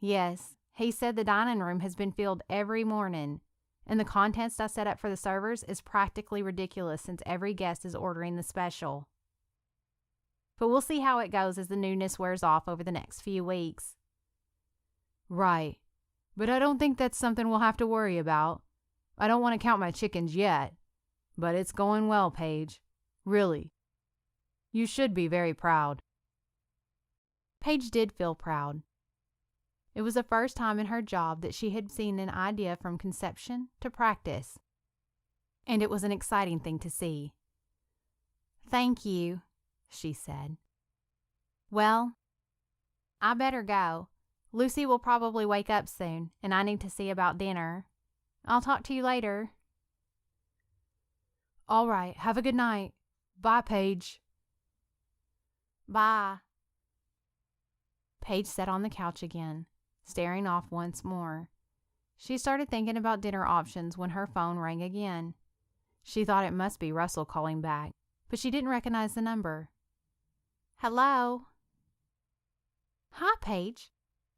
Speaker 1: Yes, he said the dining room has been filled every morning, and the contest I set up for the servers is practically ridiculous since every guest is ordering the special. But we'll see how it goes as the newness wears off over the next few weeks. Right, but I don't think that's something we'll have to worry about. I don't want to count my chickens yet, but it's going well, Paige. Really. You should be very proud. Paige did feel proud. It was the first time in her job that she had seen an idea from conception to practice, and it was an exciting thing to see. Thank you, she said. Well, I better go. Lucy will probably wake up soon, and I need to see about dinner. I'll talk to you later. All right, have a good night. Bye, Paige. Bye. Paige sat on the couch again, staring off once more. She started thinking about dinner options when her phone rang again. She thought it must be Russell calling back, but she didn't recognize the number. Hello? Hi, Paige.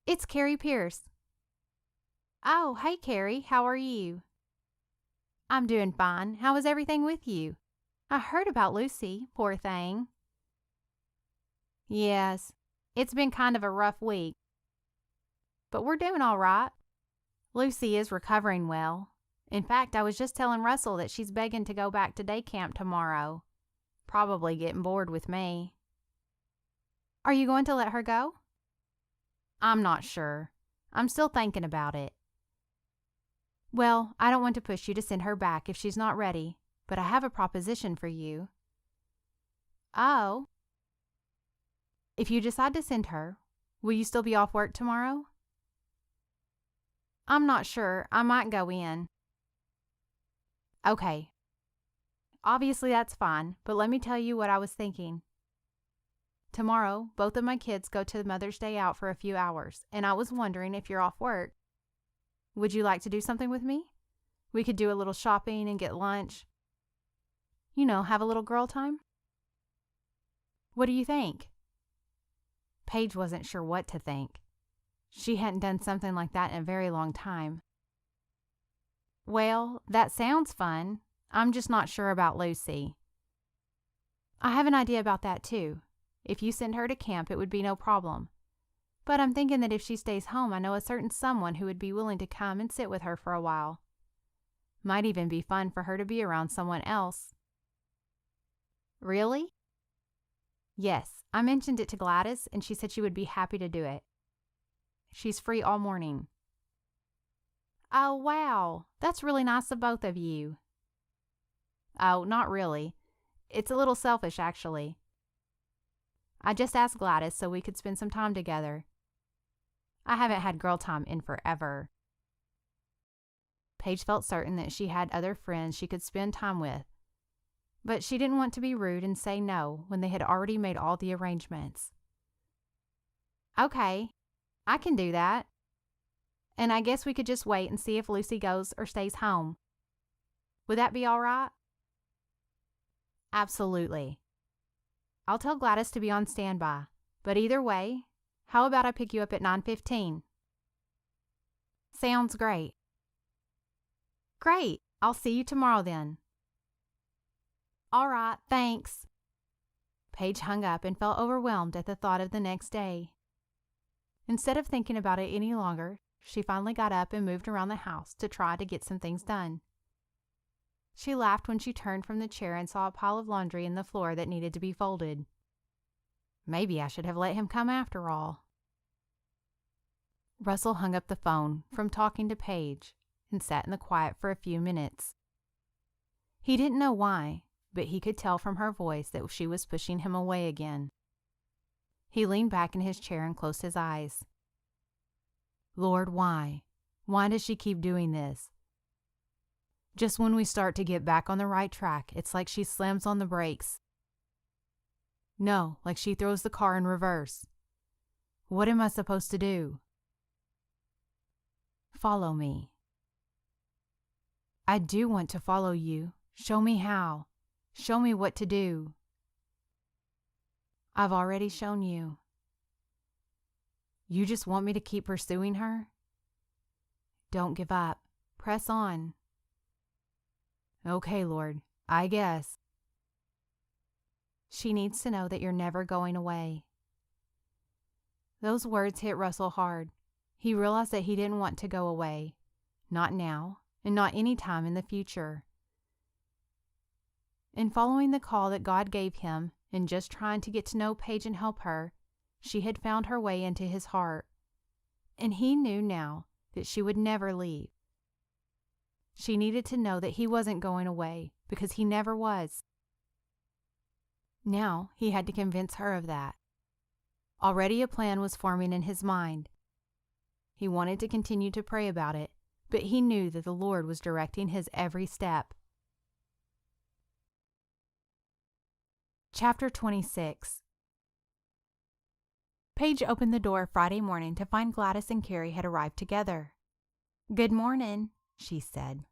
Speaker 1: It's Carrie Pierce. Oh, hey, Carrie. How are you? I'm doing fine. How is everything with you? I heard about Lucy, poor thing. Yes, it's been kind of a rough week. But we're doing all right. Lucy is recovering well. In fact, I was just telling Russell that she's begging to go back to day camp tomorrow. Probably getting bored with me. Are you going to let her go? I'm not sure. I'm still thinking about it. Well, I don't want to push you to send her back if she's not ready, but I have a proposition for you. Oh? If you decide to send her, will you still be off work tomorrow? I'm not sure. I might go in. Okay. Obviously that's fine, but let me tell you what I was thinking. Tomorrow, both of my kids go to Mother's Day out for a few hours, and I was wondering if you're off work. Would you like to do something with me? We could do a little shopping and get lunch. You know, have a little girl time. What do you think? Paige wasn't sure what to think. She hadn't done something like that in a very long time. Well, that sounds fun. I'm just not sure about Lucy. I have an idea about that too. If you send her to camp, it would be no problem. But I'm thinking that if she stays home, I know a certain someone who would be willing to come and sit with her for a while. Might even be fun for her to be around someone else. Really? Yes, I mentioned it to Gladys, and she said she would be happy to do it. She's free all morning. Oh, wow. That's really nice of both of you. Oh, not really. It's a little selfish, actually. I just asked Gladys so we could spend some time together. I haven't had girl time in forever. Paige felt certain that she had other friends she could spend time with, but she didn't want to be rude and say no when they had already made all the arrangements. Okay, I can do that. And I guess we could just wait and see if Lucy goes or stays home. Would that be all right? Absolutely. I'll tell Gladys to be on standby, but either way, how about I pick you up at 9:15? Sounds great. Great. I'll see you tomorrow then. All right, thanks. Paige hung up and felt overwhelmed at the thought of the next day. Instead of thinking about it any longer, she finally got up and moved around the house to try to get some things done. She laughed when she turned from the chair and saw a pile of laundry in the floor that needed to be folded. Maybe I should have let him come after all. Russell hung up the phone from talking to Paige and sat in the quiet for a few minutes. He didn't know why, but he could tell from her voice that she was pushing him away again. He leaned back in his chair and closed his eyes. Lord, why? Why does she keep doing this? Just when we start to get back on the right track, it's like she slams on the brakes. No, like she throws the car in reverse. What am I supposed to do? Follow me. I do want to follow you. Show me how. Show me what to do. I've already shown you. You just want me to keep pursuing her? Don't give up. Press on. Okay, Lord, I guess. She needs to know that you're never going away. Those words hit Russell hard. He realized that he didn't want to go away. Not now, and not any time in the future. In following the call that God gave him, and just trying to get to know Paige and help her, she had found her way into his heart. And he knew now that she would never leave. She needed to know that he wasn't going away, because he never was. Now he had to convince her of that. Already a plan was forming in his mind. He wanted to continue to pray about it, but he knew that the Lord was directing his every step. Chapter 26. Paige opened the door Friday morning to find Gladys and Carrie had arrived together. "Good morning," she said.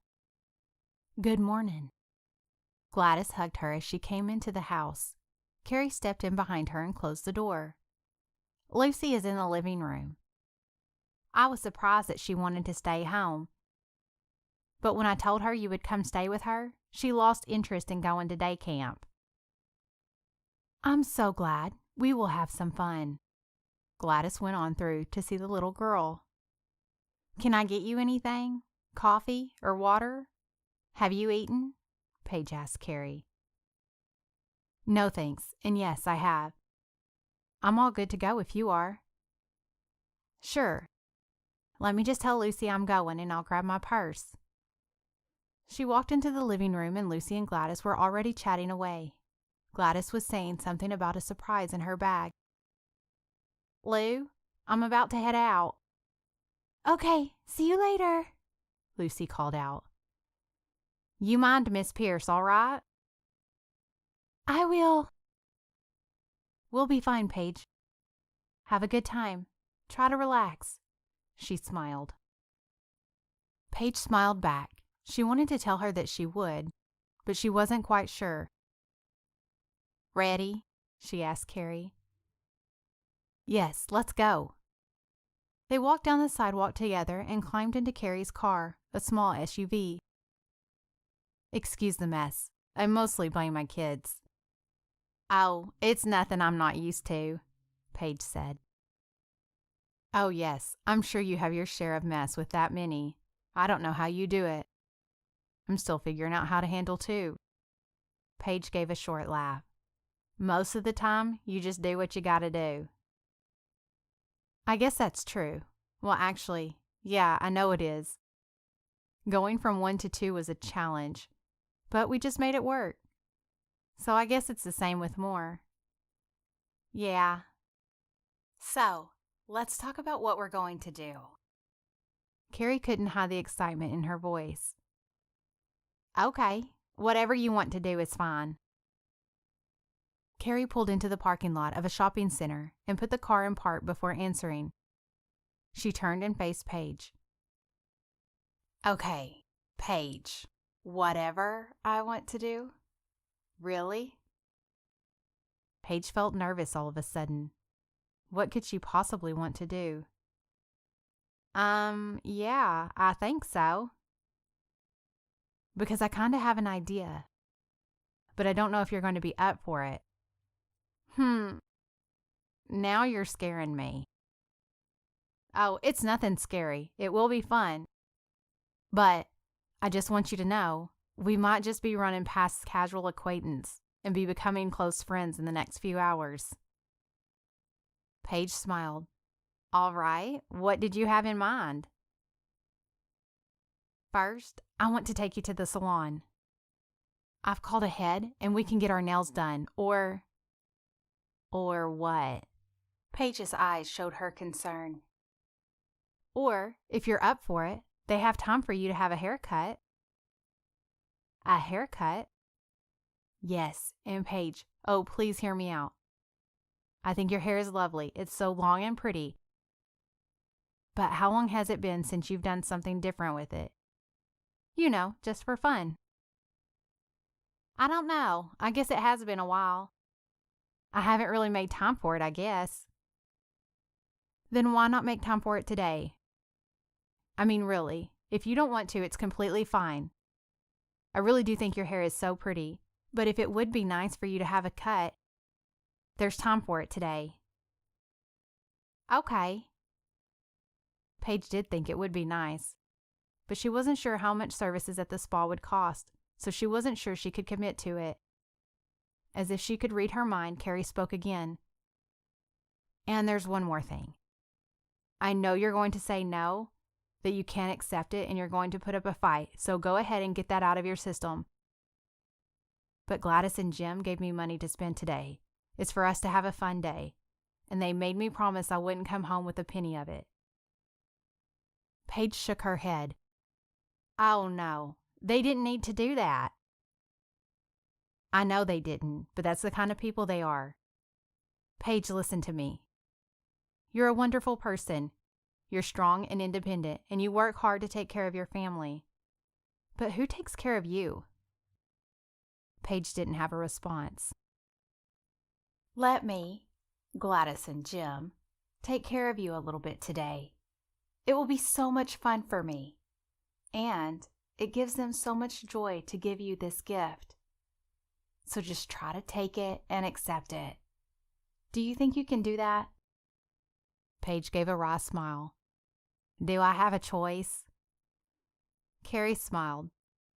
Speaker 1: "Good morning." Gladys hugged her as she came into the house. Carrie stepped in behind her and closed the door. "Lucy is in the living room. I was surprised that she wanted to stay home. But when I told her you would come stay with her, she lost interest in going to day camp." "I'm so glad. We will have some fun." Gladys went on through to see the little girl. "Can I get you anything? Coffee or water? Have you eaten?" Paige asked Carrie. "No thanks, and yes, I have. I'm all good to go if you are." "Sure. Let me just tell Lucy I'm going and I'll grab my purse." She walked into the living room and Lucy and Gladys were already chatting away. Gladys was saying something about a surprise in her bag. "Lou, I'm about to head out." "Okay, see you later," Lucy called out. "You mind Miss Pierce, all right?" "I will." "We'll be fine, Paige. Have a good time. Try to relax." She smiled. Paige smiled back. She wanted to tell her that she would, but she wasn't quite sure. "Ready?" she asked Carrie. "Yes, let's go." They walked down the sidewalk together and climbed into Carrie's car, a small SUV. "Excuse the mess. I mostly blame my kids." "Oh, it's nothing I'm not used to," Paige said. "Oh yes, I'm sure you have your share of mess with that many. I don't know how you do it." "I'm still figuring out how to handle two." Paige gave a short laugh. "Most of the time, you just do what you gotta do." "I guess that's true. Well, actually, yeah, I know it is. Going from 1 to 2 was a challenge, but we just made it work. So I guess it's the same with more." "Yeah. So, let's talk about what we're going to do." Carrie couldn't hide the excitement in her voice. "Okay, whatever you want to do is fine." Carrie pulled into the parking lot of a shopping center and put the car in park before answering. She turned and faced Paige. "Okay, Paige, whatever I want to do? Really?" Paige felt nervous all of a sudden. What could she possibly want to do? Yeah, I think so. Because I kind of have an idea, but I don't know if you're going to be up for it." Now you're scaring me." "Oh, it's nothing scary. It will be fun. But I just want you to know, we might just be running past casual acquaintance and be becoming close friends in the next few hours." Paige smiled. "All right, what did you have in mind?" "First, I want to take you to the salon. I've called ahead and we can get our nails done, or..." "Or what?" Paige's eyes showed her concern. "Or, if you're up for it, they have time for you to have a haircut." A haircut? Yes, and Paige, oh, please hear me out. I think your hair is lovely. It's so long and pretty. But how long has it been since you've done something different with it? You know, just for fun. I don't know. I guess it has been a while. I haven't really made time for it, I guess. Then why not make time for it today? I mean, really, if you don't want to, it's completely fine. I really do think your hair is so pretty, but if it would be nice for you to have a cut, there's time for it today. Okay. Paige did think it would be nice, but she wasn't sure how much services at the spa would cost, so she wasn't sure she could commit to it. As if she could read her mind, Carrie spoke again. And there's one more thing. I know you're going to say no, that you can't accept it and you're going to put up a fight, so go ahead and get that out of your system. But Gladys and Jim gave me money to spend today. It's for us to have a fun day, and they made me promise I wouldn't come home with a penny of it. Paige shook her head. Oh no, they didn't need to do that. I know they didn't, but that's the kind of people they are. Paige, listen to me. You're a wonderful person. You're strong and independent, and you work hard to take care of your family. But who takes care of you? Paige didn't have a response. Let me, Gladys and Jim, take care of you a little bit today. It will be so much fun for me, and it gives them so much joy to give you this gift. So just try to take it and accept it. Do you think you can do that? Paige gave a wry smile. Do I have a choice? Carrie smiled.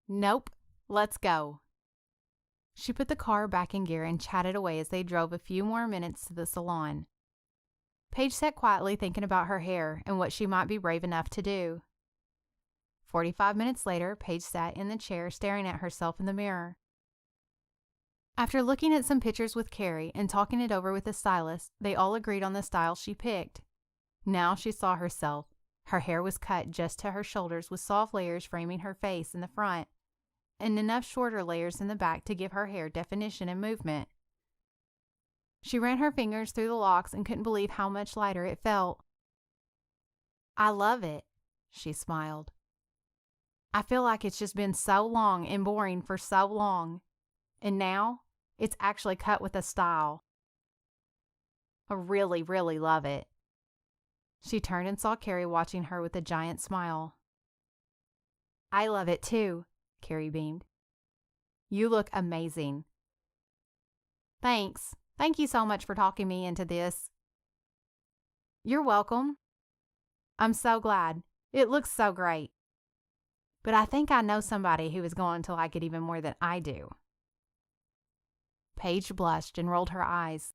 Speaker 1: Nope, let's go. She put the car back in gear and chatted away as they drove a few more minutes to the salon. Paige sat quietly thinking about her hair and what she might be brave enough to do. 45 minutes later, Paige sat in the chair staring at herself in the mirror. After looking at some pictures with Carrie and talking it over with the stylist, they all agreed on the style she picked. Now she saw herself. Her hair was cut just to her shoulders with soft layers framing her face in the front, and enough shorter layers in the back to give her hair definition and movement. She ran her fingers through the locks and couldn't believe how much lighter it felt. I love it, she smiled. I feel like it's just been so long and boring for so long, and now it's actually cut with a style. I really, really love it. She turned and saw Carrie watching her with a giant smile. I love it too, Carrie beamed. You look amazing. Thanks. Thank you so much for talking me into this. You're welcome. I'm so glad. It looks so great. But I think I know somebody who is going to like it even more than I do. Paige blushed and rolled her eyes.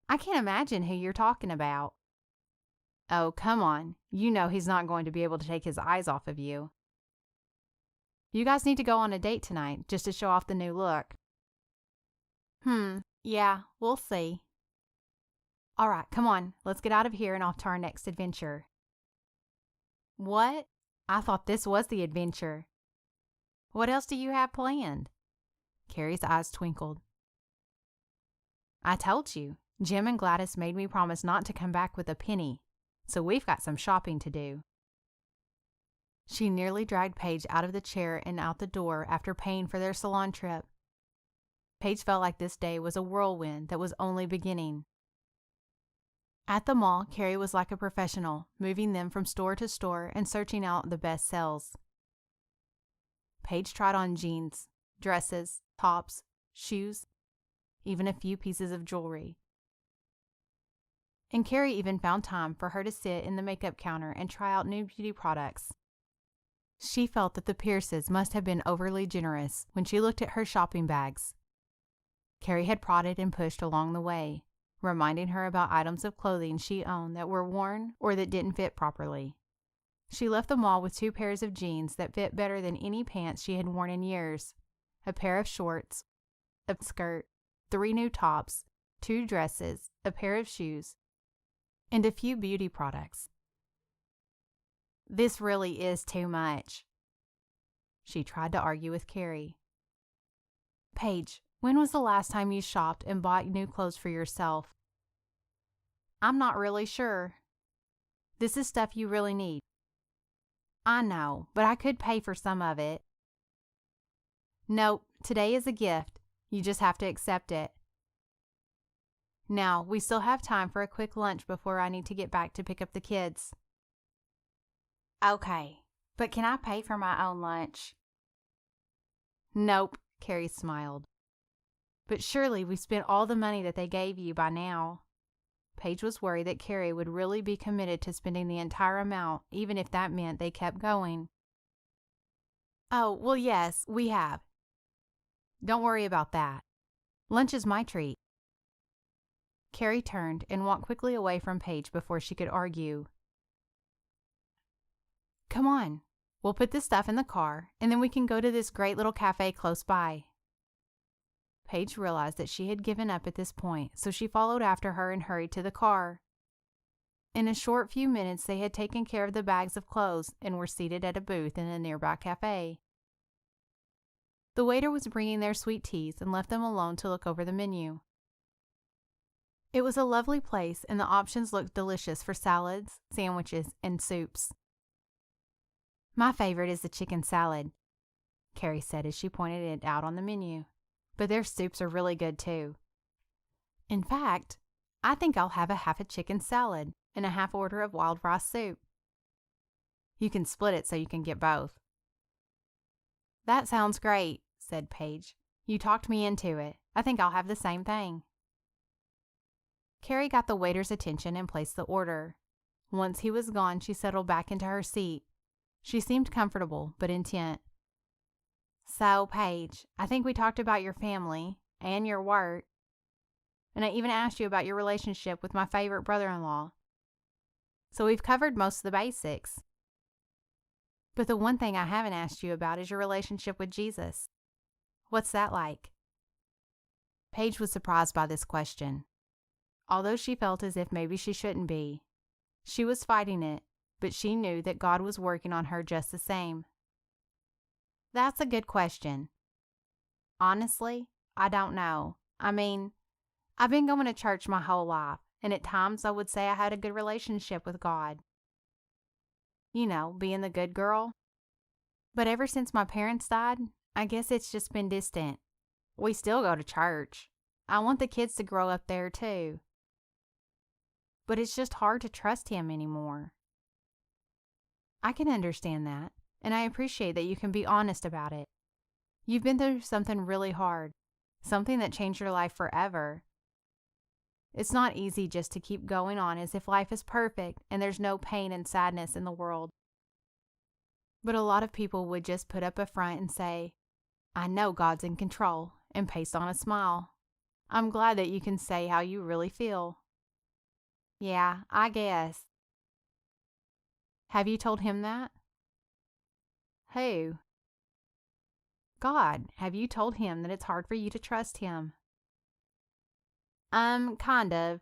Speaker 1: I can't imagine who you're talking about. Oh, come on. You know he's not going to be able to take his eyes off of you. You guys need to go on a date tonight, just to show off the new look. Yeah, we'll see. All right, come on. Let's get out of here and off to our next adventure. What? I thought this was the adventure. What else do you have planned? Carrie's eyes twinkled. I told you, Jim and Gladys made me promise not to come back with a penny, so we've got some shopping to do. She nearly dragged Paige out of the chair and out the door after paying for their salon trip. Paige felt like this day was a whirlwind that was only beginning. At the mall, Carrie was like a professional, moving them from store to store and searching out the best sells. Paige tried on jeans, dresses, tops, shoes, even a few pieces of jewelry. And Carrie even found time for her to sit in the makeup counter and try out new beauty products. She felt that the Pierces must have been overly generous when she looked at her shopping bags. Carrie had prodded and pushed along the way, reminding her about items of clothing she owned that were worn or that didn't fit properly. She left the mall with 2 pairs of jeans that fit better than any pants she had worn in years, a pair of shorts, a skirt, 3 new tops, 2 dresses, a pair of shoes, and a few beauty products. This really is too much. She tried to argue with Carrie. Paige, when was the last time you shopped and bought new clothes for yourself? I'm not really sure. This is stuff you really need. I know, but I could pay for some of it. Nope, today is a gift. You just have to accept it. Now, we still have time for a quick lunch before I need to get back to pick up the kids. Okay, but can I pay for my own lunch? Nope, Carrie smiled. But surely we spent all the money that they gave you by now. Paige was worried that Carrie would really be committed to spending the entire amount, even if that meant they kept going. Oh, well, yes, we have. Don't worry about that. Lunch is my treat. Carrie turned and walked quickly away from Paige before she could argue. Come on, we'll put this stuff in the car, and then we can go to this great little cafe close by. Paige realized that she had given up at this point, so she followed after her and hurried to the car. In a short few minutes, they had taken care of the bags of clothes and were seated at a booth in a nearby cafe. The waiter was bringing their sweet teas and left them alone to look over the menu. It was a lovely place, and the options looked delicious for salads, sandwiches, and soups. My favorite is the chicken salad, Carrie said as she pointed it out on the menu. But their soups are really good too. In fact, I think I'll have half a chicken salad and a half order of wild rice soup. You can split it so you can get both. That sounds great, said Paige. You talked me into it. I think I'll have the same thing. Carrie got the waiter's attention and placed the order. Once he was gone, she settled back into her seat. She seemed comfortable, but intent. So, Paige, I think we talked about your family and your work, and I even asked you about your relationship with my favorite brother-in-law. So we've covered most of the basics. But the one thing I haven't asked you about is your relationship with Jesus. What's that like? Paige was surprised by this question. Although she felt as if maybe she shouldn't be. She was fighting it, but she knew that God was working on her just the same. That's a good question. Honestly, I don't know. I mean, I've been going to church my whole life, and at times I would say I had a good relationship with God. You know, being the good girl. But ever since my parents died, I guess it's just been distant. We still go to church. I want the kids to grow up there too. But it's just hard to trust Him anymore. I can understand that. And I appreciate that you can be honest about it. You've been through something really hard, something that changed your life forever. It's not easy just to keep going on as if life is perfect and there's no pain and sadness in the world. But a lot of people would just put up a front and say, I know God's in control, and paste on a smile. I'm glad that you can say how you really feel. Yeah, I guess. Have you told Him that? Who? God, have you told Him that it's hard for you to trust Him? Kind of.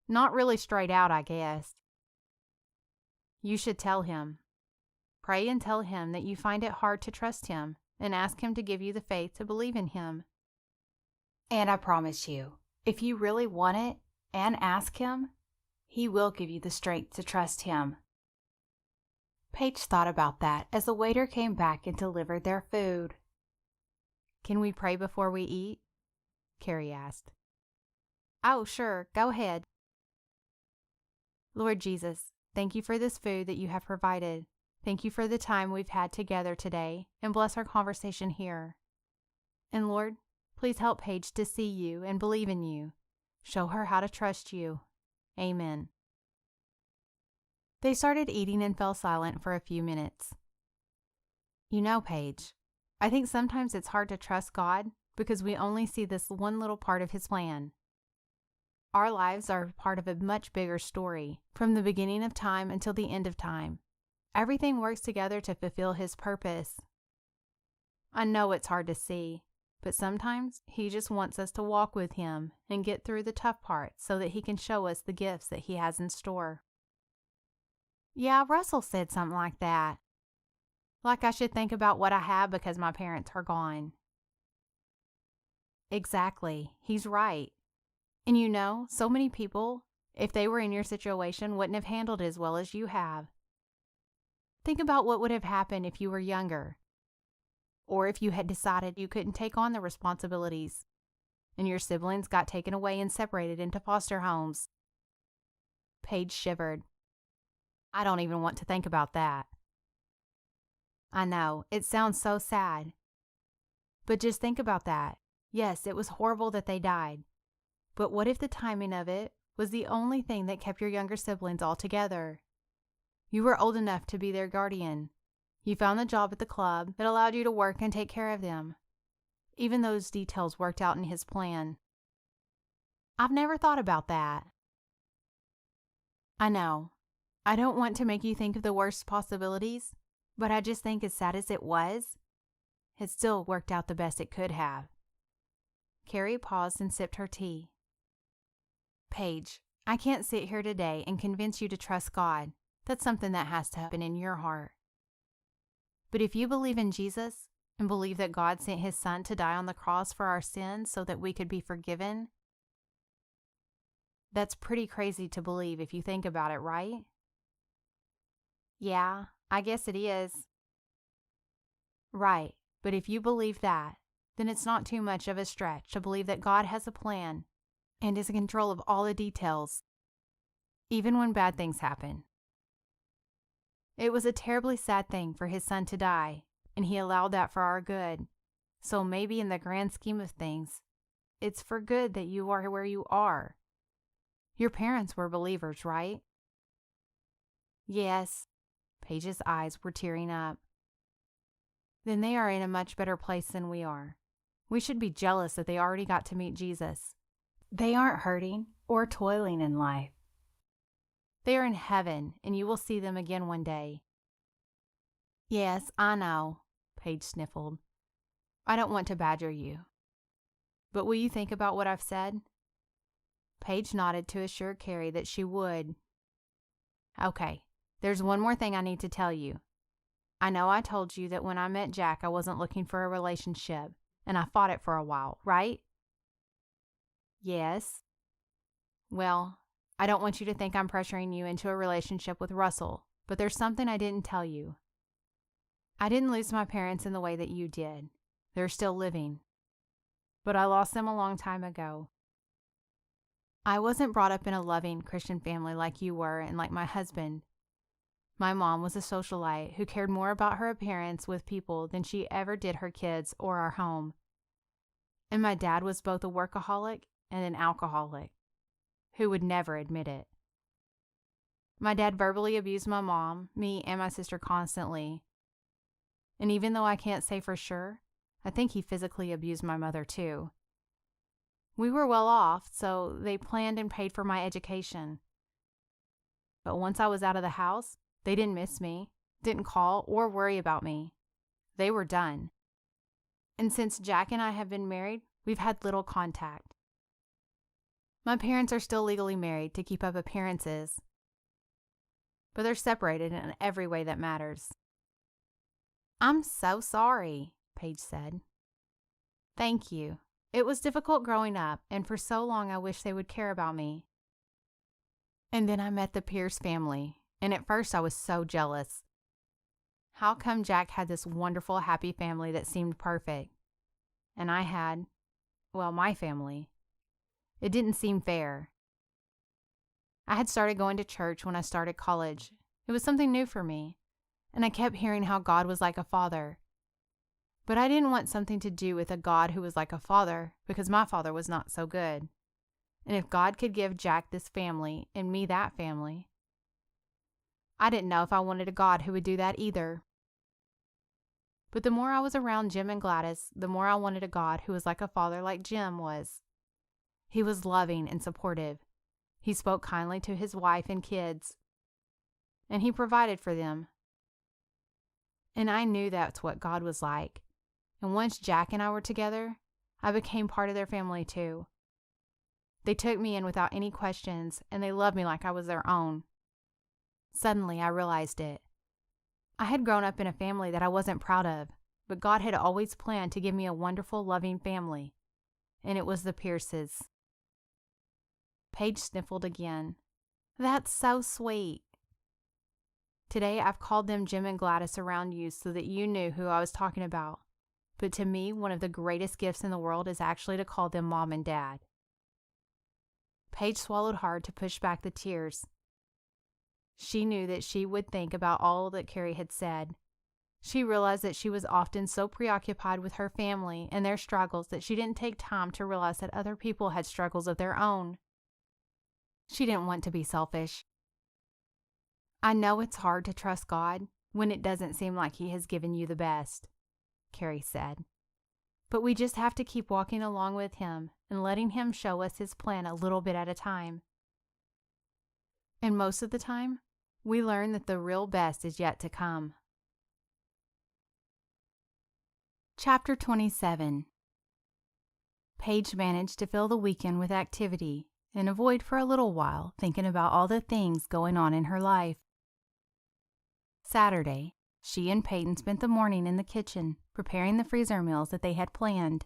Speaker 1: Not really straight out, I guess. You should tell Him. Pray and tell Him that you find it hard to trust Him, and ask Him to give you the faith to believe in Him. And I promise you, if you really want it and ask Him, He will give you the strength to trust Him. Paige thought about that as the waiter came back and delivered their food. Can we pray before we eat? Carrie asked. Oh, sure, go ahead. Lord Jesus, thank you for this food that you have provided. Thank you for the time we've had together today, and bless our conversation here. And Lord, please help Paige to see you and believe in you. Show her how to trust you. Amen. They started eating and fell silent for a few minutes. You know, Paige, I think sometimes it's hard to trust God because we only see this one little part of His plan. Our lives are part of a much bigger story, from the beginning of time until the end of time. Everything works together to fulfill His purpose. I know it's hard to see, but sometimes He just wants us to walk with Him and get through the tough parts so that He can show us the gifts that He has in store. Yeah, Russell said something like that. Like I should think about what I have because my parents are gone. Exactly. He's right. And you know, so many people, if they were in your situation, wouldn't have handled it as well as you have. Think about what would have happened if you were younger, or if you had decided you couldn't take on the responsibilities, and your siblings got taken away and separated into foster homes. Paige shivered. I don't even want to think about that. I know, it sounds so sad. But just think about that. Yes, it was horrible that they died. But what if the timing of it was the only thing that kept your younger siblings all together? You were old enough to be their guardian. You found the job at the club that allowed you to work and take care of them. Even those details worked out in his plan. I've never thought about that. I know. I don't want to make you think of the worst possibilities, but I just think as sad as it was, it still worked out the best it could have. Carrie paused and sipped her tea. Paige, I can't sit here today and convince you to trust God. That's something that has to happen in your heart. But if you believe in Jesus and believe that God sent his son to die on the cross for our sins so that we could be forgiven, that's pretty crazy to believe if you think about it, right? Yeah, I guess it is. Right, but if you believe that, then it's not too much of a stretch to believe that God has a plan and is in control of all the details, even when bad things happen. It was a terribly sad thing for his son to die, and he allowed that for our good. So maybe in the grand scheme of things, it's for good that you are where you are. Your parents were believers, right? Yes. Paige's eyes were tearing up. Then they are in a much better place than we are. We should be jealous that they already got to meet Jesus. They aren't hurting or toiling in life. They are in heaven, and you will see them again one day. Yes, I know, Paige sniffled. I don't want to badger you. But will you think about what I've said? Paige nodded to assure Carrie that she would. Okay, there's one more thing I need to tell you. I know I told you that when I met Jack I wasn't looking for a relationship, and I fought it for a while, right? Yes. Well, I don't want you to think I'm pressuring you into a relationship with Russell, but there's something I didn't tell you. I didn't lose my parents in the way that you did. They're still living. But I lost them a long time ago. I wasn't brought up in a loving Christian family like you were and like my husband. My mom was a socialite who cared more about her appearance with people than she ever did her kids or our home. And my dad was both a workaholic and an alcoholic, who would never admit it. My dad verbally abused my mom, me, and my sister constantly. And even though I can't say for sure, I think he physically abused my mother too. We were well off, so they planned and paid for my education. But once I was out of the house, they didn't miss me, didn't call or worry about me. They were done. And since Jack and I have been married, we've had little contact. My parents are still legally married to keep up appearances, but they're separated in every way that matters. I'm so sorry, Paige said. Thank you. It was difficult growing up, and for so long I wished they would care about me. And then I met the Pierce family, and at first I was so jealous. How come Jack had this wonderful, happy family that seemed perfect? And I had, well, my family. It didn't seem fair. I had started going to church when I started college. It was something new for me, and I kept hearing how God was like a father. But I didn't want something to do with a God who was like a father because my father was not so good. And if God could give Jack this family and me that family, I didn't know if I wanted a God who would do that either. But the more I was around Jim and Gladys, the more I wanted a God who was like a father like Jim was. He was loving and supportive. He spoke kindly to his wife and kids. And he provided for them. And I knew that's what God was like. And once Jack and I were together, I became part of their family too. They took me in without any questions, and they loved me like I was their own. Suddenly, I realized it. I had grown up in a family that I wasn't proud of, but God had always planned to give me a wonderful, loving family, and it was the Pierces. Paige sniffled again. That's so sweet. Today I've called them Jim and Gladys around you so that you knew who I was talking about. But to me, one of the greatest gifts in the world is actually to call them Mom and Dad. Paige swallowed hard to push back the tears. She knew that she would think about all that Carrie had said. She realized that she was often so preoccupied with her family and their struggles that she didn't take time to realize that other people had struggles of their own. She didn't want to be selfish. I know it's hard to trust God when it doesn't seem like He has given you the best, Carrie said. But we just have to keep walking along with Him and letting Him show us His plan a little bit at a time. And most of the time, we learn that the real best is yet to come. Chapter 27. Paige managed to fill the weekend with activity and avoid for a little while thinking about all the things going on in her life. Saturday, she and Peyton spent the morning in the kitchen preparing the freezer meals that they had planned.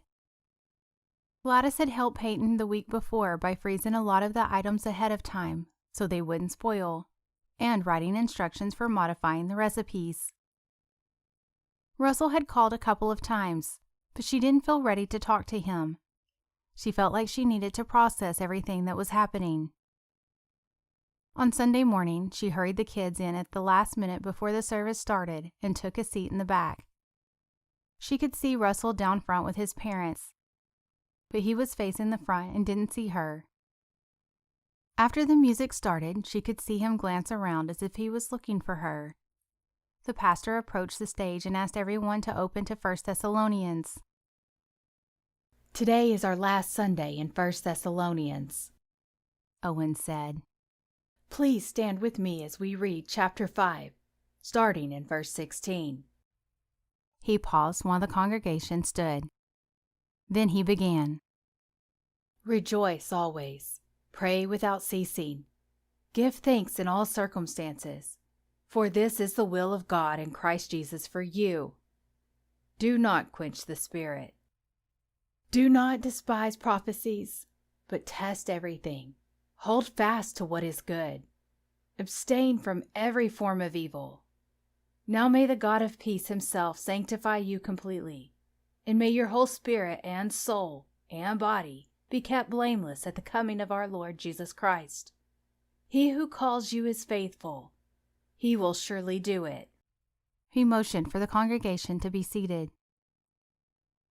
Speaker 1: Gladys had helped Peyton the week before by freezing a lot of the items ahead of time so they wouldn't spoil, and writing instructions for modifying the recipes. Russell had called a couple of times, but she didn't feel ready to talk to him. She felt like she needed to process everything that was happening. On Sunday morning, she hurried the kids in at the last minute before the service started and took a seat in the back. She could see Russell down front with his parents, but he was facing the front and didn't see her. After the music started, she could see him glance around as if he was looking for her. The pastor approached the stage and asked everyone to open to 1 Thessalonians.
Speaker 3: Today is our last Sunday in 1 Thessalonians,
Speaker 1: Owen said.
Speaker 3: Please stand with me as we read chapter 5, starting in verse 16.
Speaker 1: He paused while the congregation stood. Then he began.
Speaker 3: Rejoice always, pray without ceasing, give thanks in all circumstances, for this is the will of God in Christ Jesus for you. Do not quench the Spirit. Do not despise prophecies, but test everything. Hold fast to what is good. Abstain from every form of evil. Now may the God of peace Himself sanctify you completely, and may your whole spirit and soul and body be kept blameless at the coming of our Lord Jesus Christ. He who calls you is faithful. He will surely do it.
Speaker 1: He motioned for the congregation to be seated.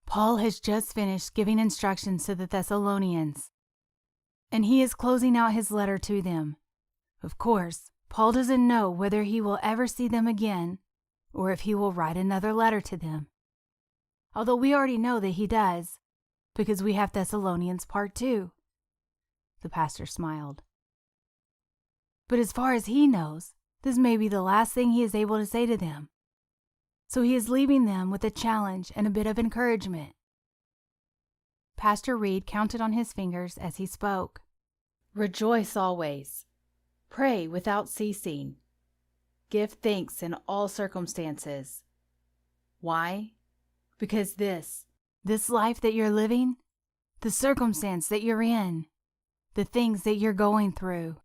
Speaker 1: Paul has just finished giving instructions to the Thessalonians, and he is closing out his letter to them. Of course, Paul doesn't know whether he will ever see them again or if he will write another letter to them. Although we already know that he does, because we have Thessalonians Part 2. The pastor smiled. But as far as he knows, this may be the last thing he is able to say to them. So he is leaving them with a challenge and a bit of encouragement. Pastor Reed counted on his fingers as he spoke.
Speaker 3: Rejoice always. Pray without ceasing. Give thanks in all circumstances. Why? Because this
Speaker 1: life that you're living, the circumstance that you're in, the things that you're going through,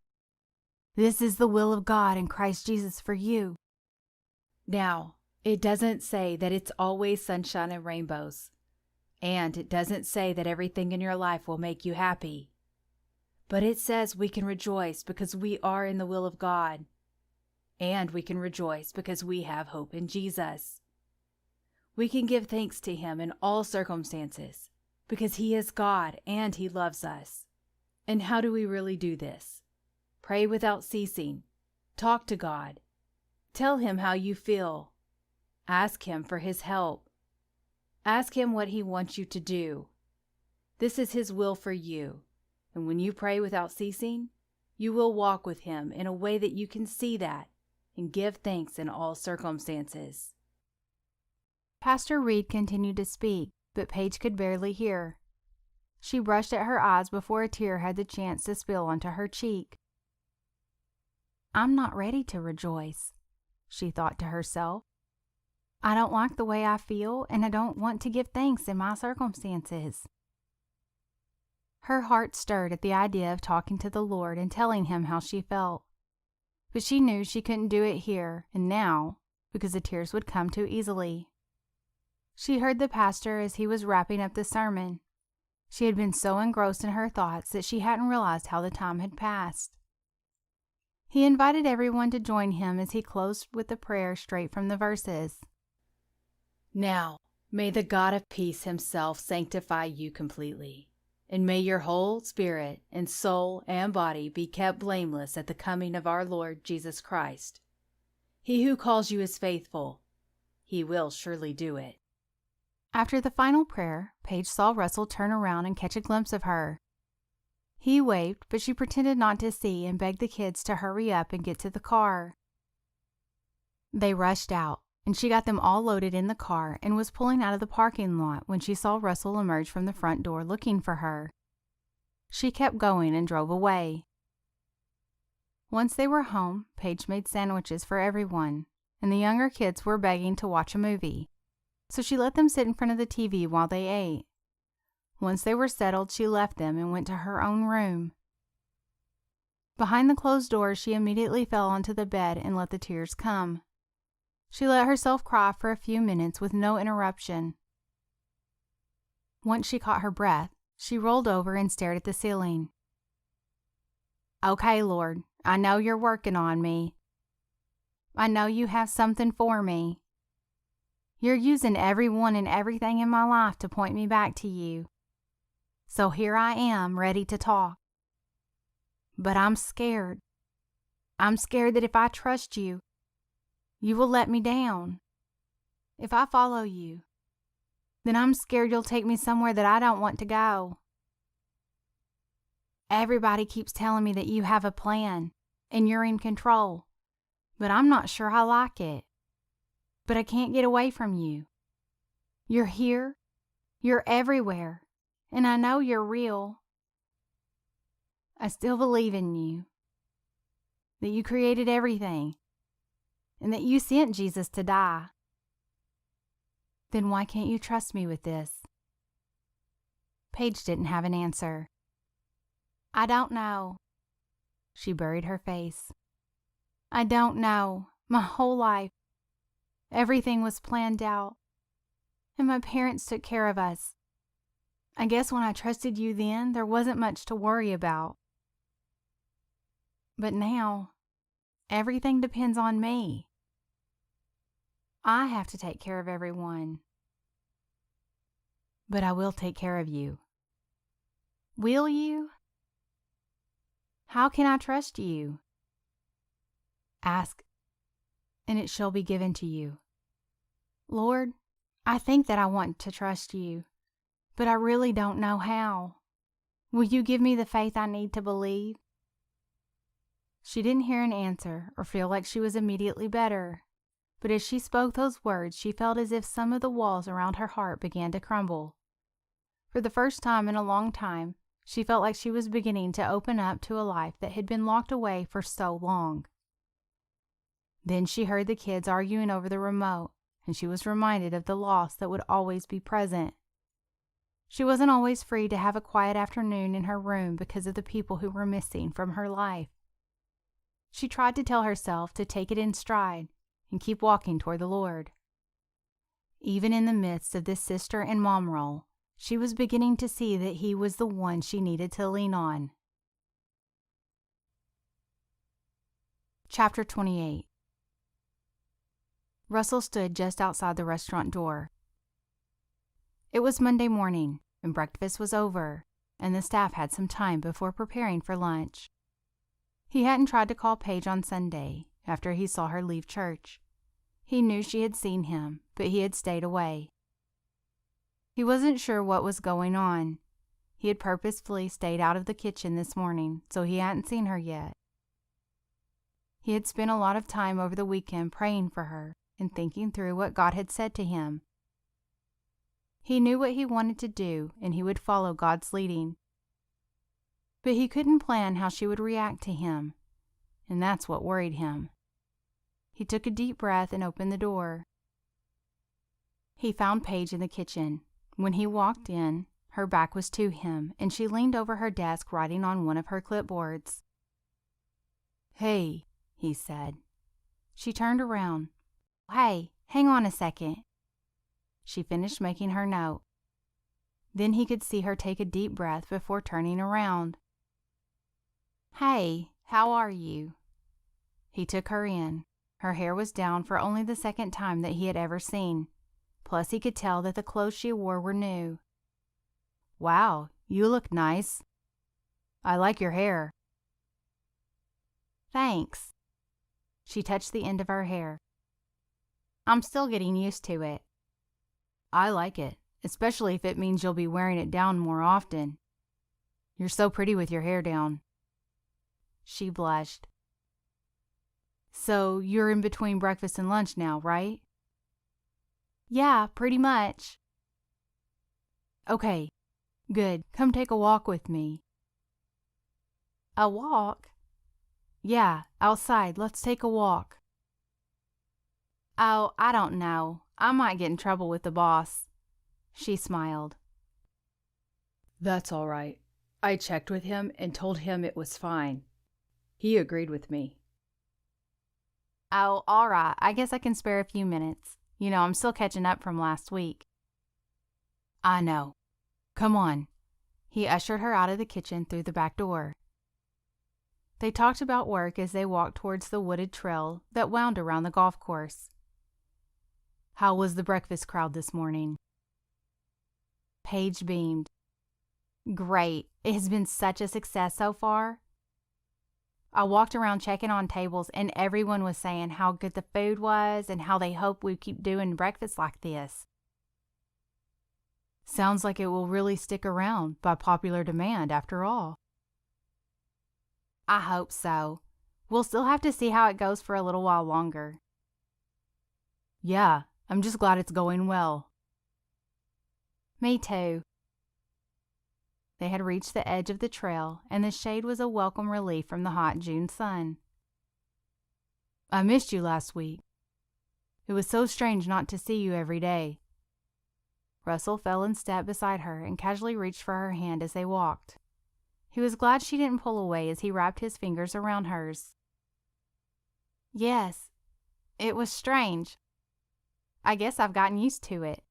Speaker 1: this is the will of God in Christ Jesus for you.
Speaker 3: Now, it doesn't say that it's always sunshine and rainbows. And it doesn't say that everything in your life will make you happy. But it says we can rejoice because we are in the will of God. And we can rejoice because we have hope in Jesus. We can give thanks to Him in all circumstances because He is God and He loves us. And how do we really do this? Pray without ceasing. Talk to God. Tell Him how you feel. Ask Him for His help. Ask Him what He wants you to do. This is His will for you, and when you pray without ceasing, you will walk with Him in a way that you can see that and give thanks in all circumstances.
Speaker 1: Pastor Reed continued to speak, but Paige could barely hear. She brushed at her eyes before a tear had the chance to spill onto her cheek. I'm not ready to rejoice, she thought to herself. I don't like the way I feel, and I don't want to give thanks in my circumstances. Her heart stirred at the idea of talking to the Lord and telling him how she felt. But she knew she couldn't do it here and now because the tears would come too easily. She heard the pastor as he was wrapping up the sermon. She had been so engrossed in her thoughts that she hadn't realized how the time had passed. He invited everyone to join him as he closed with a prayer straight from the verses.
Speaker 3: Now, may the God of peace himself sanctify you completely, and may your whole spirit and soul and body be kept blameless at the coming of our Lord Jesus Christ. He who calls you is faithful. He will surely do it.
Speaker 1: After the final prayer, Paige saw Russell turn around and catch a glimpse of her. He waved, but she pretended not to see and begged the kids to hurry up and get to the car. They rushed out, and she got them all loaded in the car and was pulling out of the parking lot when she saw Russell emerge from the front door looking for her. She kept going and drove away. Once they were home, Paige made sandwiches for everyone, and the younger kids were begging to watch a movie, so she let them sit in front of the TV while they ate. Once they were settled, she left them and went to her own room. Behind the closed doors, she immediately fell onto the bed and let the tears come. She let herself cry for a few minutes with no interruption. Once she caught her breath, she rolled over and stared at the ceiling. Okay, Lord, I know you're working on me. I know you have something for me. You're using everyone and everything in my life to point me back to you. So here I am, ready to talk. But I'm scared. I'm scared that if I trust you, you will let me down. If I follow you, then I'm scared you'll take me somewhere that I don't want to go. Everybody keeps telling me that you have a plan and you're in control, but I'm not sure I like it. But I can't get away from you. You're here, you're everywhere, and I know you're real. I still believe in you, that you created everything, and that you sent Jesus to die. Then why can't you trust me with this? Paige didn't have an answer. I don't know. She buried her face. I don't know. My whole life, everything was planned out, and my parents took care of us. I guess when I trusted you then, there wasn't much to worry about. But now, everything depends on me. I have to take care of everyone. But I will take care of you. Will you? How can I trust you? Ask, and it shall be given to you. Lord, I think that I want to trust you, but I really don't know how. Will you give me the faith I need to believe? She didn't hear an answer or feel like she was immediately better, but as she spoke those words, she felt as if some of the walls around her heart began to crumble. For the first time in a long time, she felt like she was beginning to open up to a life that had been locked away for so long. Then she heard the kids arguing over the remote, and she was reminded of the loss that would always be present. She wasn't always free to have a quiet afternoon in her room because of the people who were missing from her life. She tried to tell herself to take it in stride and keep walking toward the Lord. Even in the midst of this sister and mom role, she was beginning to see that He was the one she needed to lean on. Chapter 28. Russell stood just outside the restaurant door. It was Monday morning, and breakfast was over, and the staff had some time before preparing for lunch. He hadn't tried to call Paige on Sunday, after he saw her leave church. He knew she had seen him, but he had stayed away. He wasn't sure what was going on. He had purposefully stayed out of the kitchen this morning, so he hadn't seen her yet. He had spent a lot of time over the weekend praying for her and thinking through what God had said to him. He knew what he wanted to do, and he would follow God's leading. But he couldn't plan how she would react to him, and that's what worried him. He took a deep breath and opened the door. He found Paige in the kitchen. When he walked in, her back was to him, and she leaned over her desk writing on one of her clipboards.
Speaker 2: "Hey,"
Speaker 1: he said. She turned around. "Hey, hang on a second." She finished making her note. Then he could see her take a deep breath before turning around. "Hey, how are you?" He took her in. Her hair was down for only the second time that he had ever seen. Plus, he could tell that the clothes she wore were new. "Wow, you look nice. I like your hair." "Thanks." She touched the end of her hair. "I'm still getting used to it."
Speaker 2: "I like it, especially if it means you'll be wearing it down more often. You're so pretty with your hair down."
Speaker 1: She blushed.
Speaker 2: "So you're in between breakfast and lunch now, right?"
Speaker 1: "Yeah, pretty much."
Speaker 2: "Okay, good. Come take a walk with me."
Speaker 1: "A walk?"
Speaker 2: "Yeah, outside. Let's take a walk."
Speaker 1: "Oh, I don't know. I might get in trouble with the boss." She smiled.
Speaker 3: "That's all right. I checked with him and told him it was fine. He agreed with me."
Speaker 1: "Oh, all right. I guess I can spare a few minutes. You know, I'm still catching up from last week."
Speaker 2: "I know. Come on."
Speaker 1: He ushered her out of the kitchen through the back door. They talked about work as they walked towards the wooded trail that wound around the golf course.
Speaker 2: "How was the breakfast crowd this morning?"
Speaker 1: Paige beamed. "Great. It has been such a success so far. I walked around checking on tables, and everyone was saying how good the food was and how they hope we keep doing breakfast like this."
Speaker 2: "Sounds like it will really stick around by popular demand after all."
Speaker 1: "I hope so. We'll still have to see how it goes for a little while longer."
Speaker 2: "Yeah, I'm just glad it's going well."
Speaker 1: "Me too." They had reached the edge of the trail, and the shade was a welcome relief from the hot June sun.
Speaker 2: "I missed you last week. It was so strange not to see you every day."
Speaker 1: Russell fell in step beside her and casually reached for her hand as they walked. He was glad she didn't pull away as he wrapped his fingers around hers. "Yes, it was strange. I guess I've gotten used to it."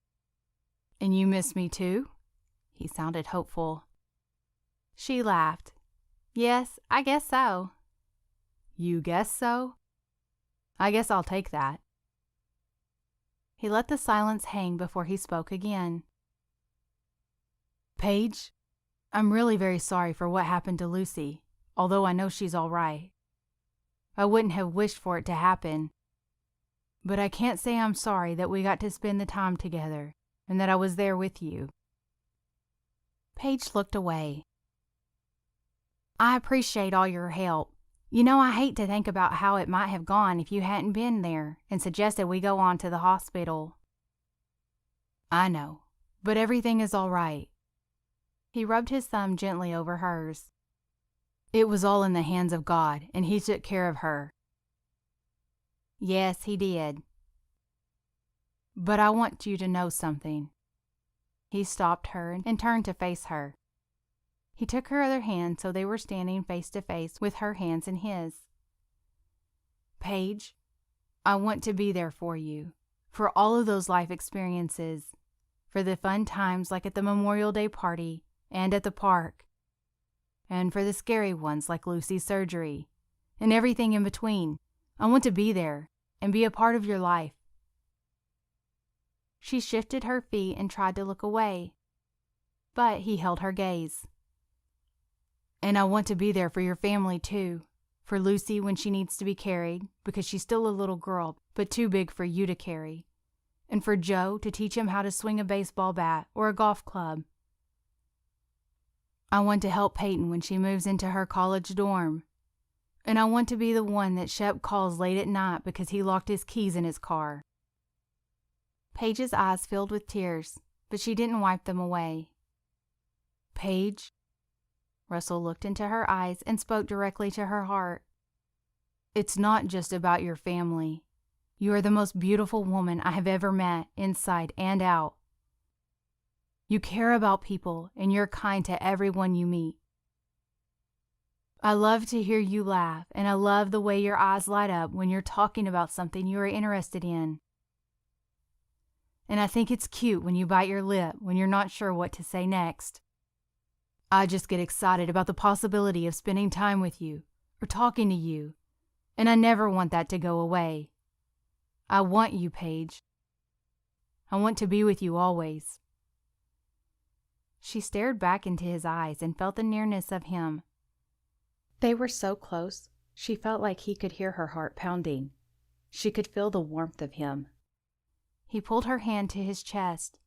Speaker 2: "And you miss me too?"
Speaker 1: He sounded hopeful. She laughed. "Yes, I guess so."
Speaker 2: "You guess so? I guess I'll take that."
Speaker 1: He let the silence hang before he spoke again.
Speaker 2: "Paige, I'm really very sorry for what happened to Lucy, although I know she's all right. I wouldn't have wished for it to happen. But I can't say I'm sorry that we got to spend the time together and that I was there with you."
Speaker 1: Paige looked away. "I appreciate all your help. You know, I hate to think about how it might have gone if you hadn't been there and suggested we go on to the hospital."
Speaker 2: "I know, but everything is all right."
Speaker 1: He rubbed his thumb gently over hers.
Speaker 2: "It was all in the hands of God, and He took care of her."
Speaker 1: "Yes, He did."
Speaker 2: "But I want you to know something."
Speaker 1: He stopped her and turned to face her. He took her other hand so they were standing face to face with her hands in his.
Speaker 2: "Paige, I want to be there for you, for all of those life experiences, for the fun times like at the Memorial Day party and at the park, and for the scary ones like Lucy's surgery, and everything in between. I want to be there and be a part of your life."
Speaker 1: She shifted her feet and tried to look away, but he held her gaze.
Speaker 2: "And I want to be there for your family too, for Lucy when she needs to be carried, because she's still a little girl, but too big for you to carry, and for Joe to teach him how to swing a baseball bat or a golf club. I want to help Peyton when she moves into her college dorm, and I want to be the one that Shep calls late at night because he locked his keys in his car."
Speaker 1: Paige's eyes filled with tears, but she didn't wipe them away.
Speaker 2: "Paige,"
Speaker 1: Russell looked into her eyes and spoke directly to her heart.
Speaker 2: "It's not just about your family.
Speaker 1: You are the most beautiful woman I have ever met, inside and out. You care about people and you're kind to everyone you meet. I love to hear you laugh, and I love the way your eyes light up when you're talking about something you are interested in. And I think it's cute when you bite your lip when you're not sure what to say next. I just get excited about the possibility of spending time with you or talking to you, and I never want that to go away. I want you, Paige. I want to be with you always. She stared back into his eyes and felt the nearness of him.
Speaker 3: They were so close, she felt like he could hear her heart pounding. She could feel the warmth of him.
Speaker 1: He pulled her hand to his chest.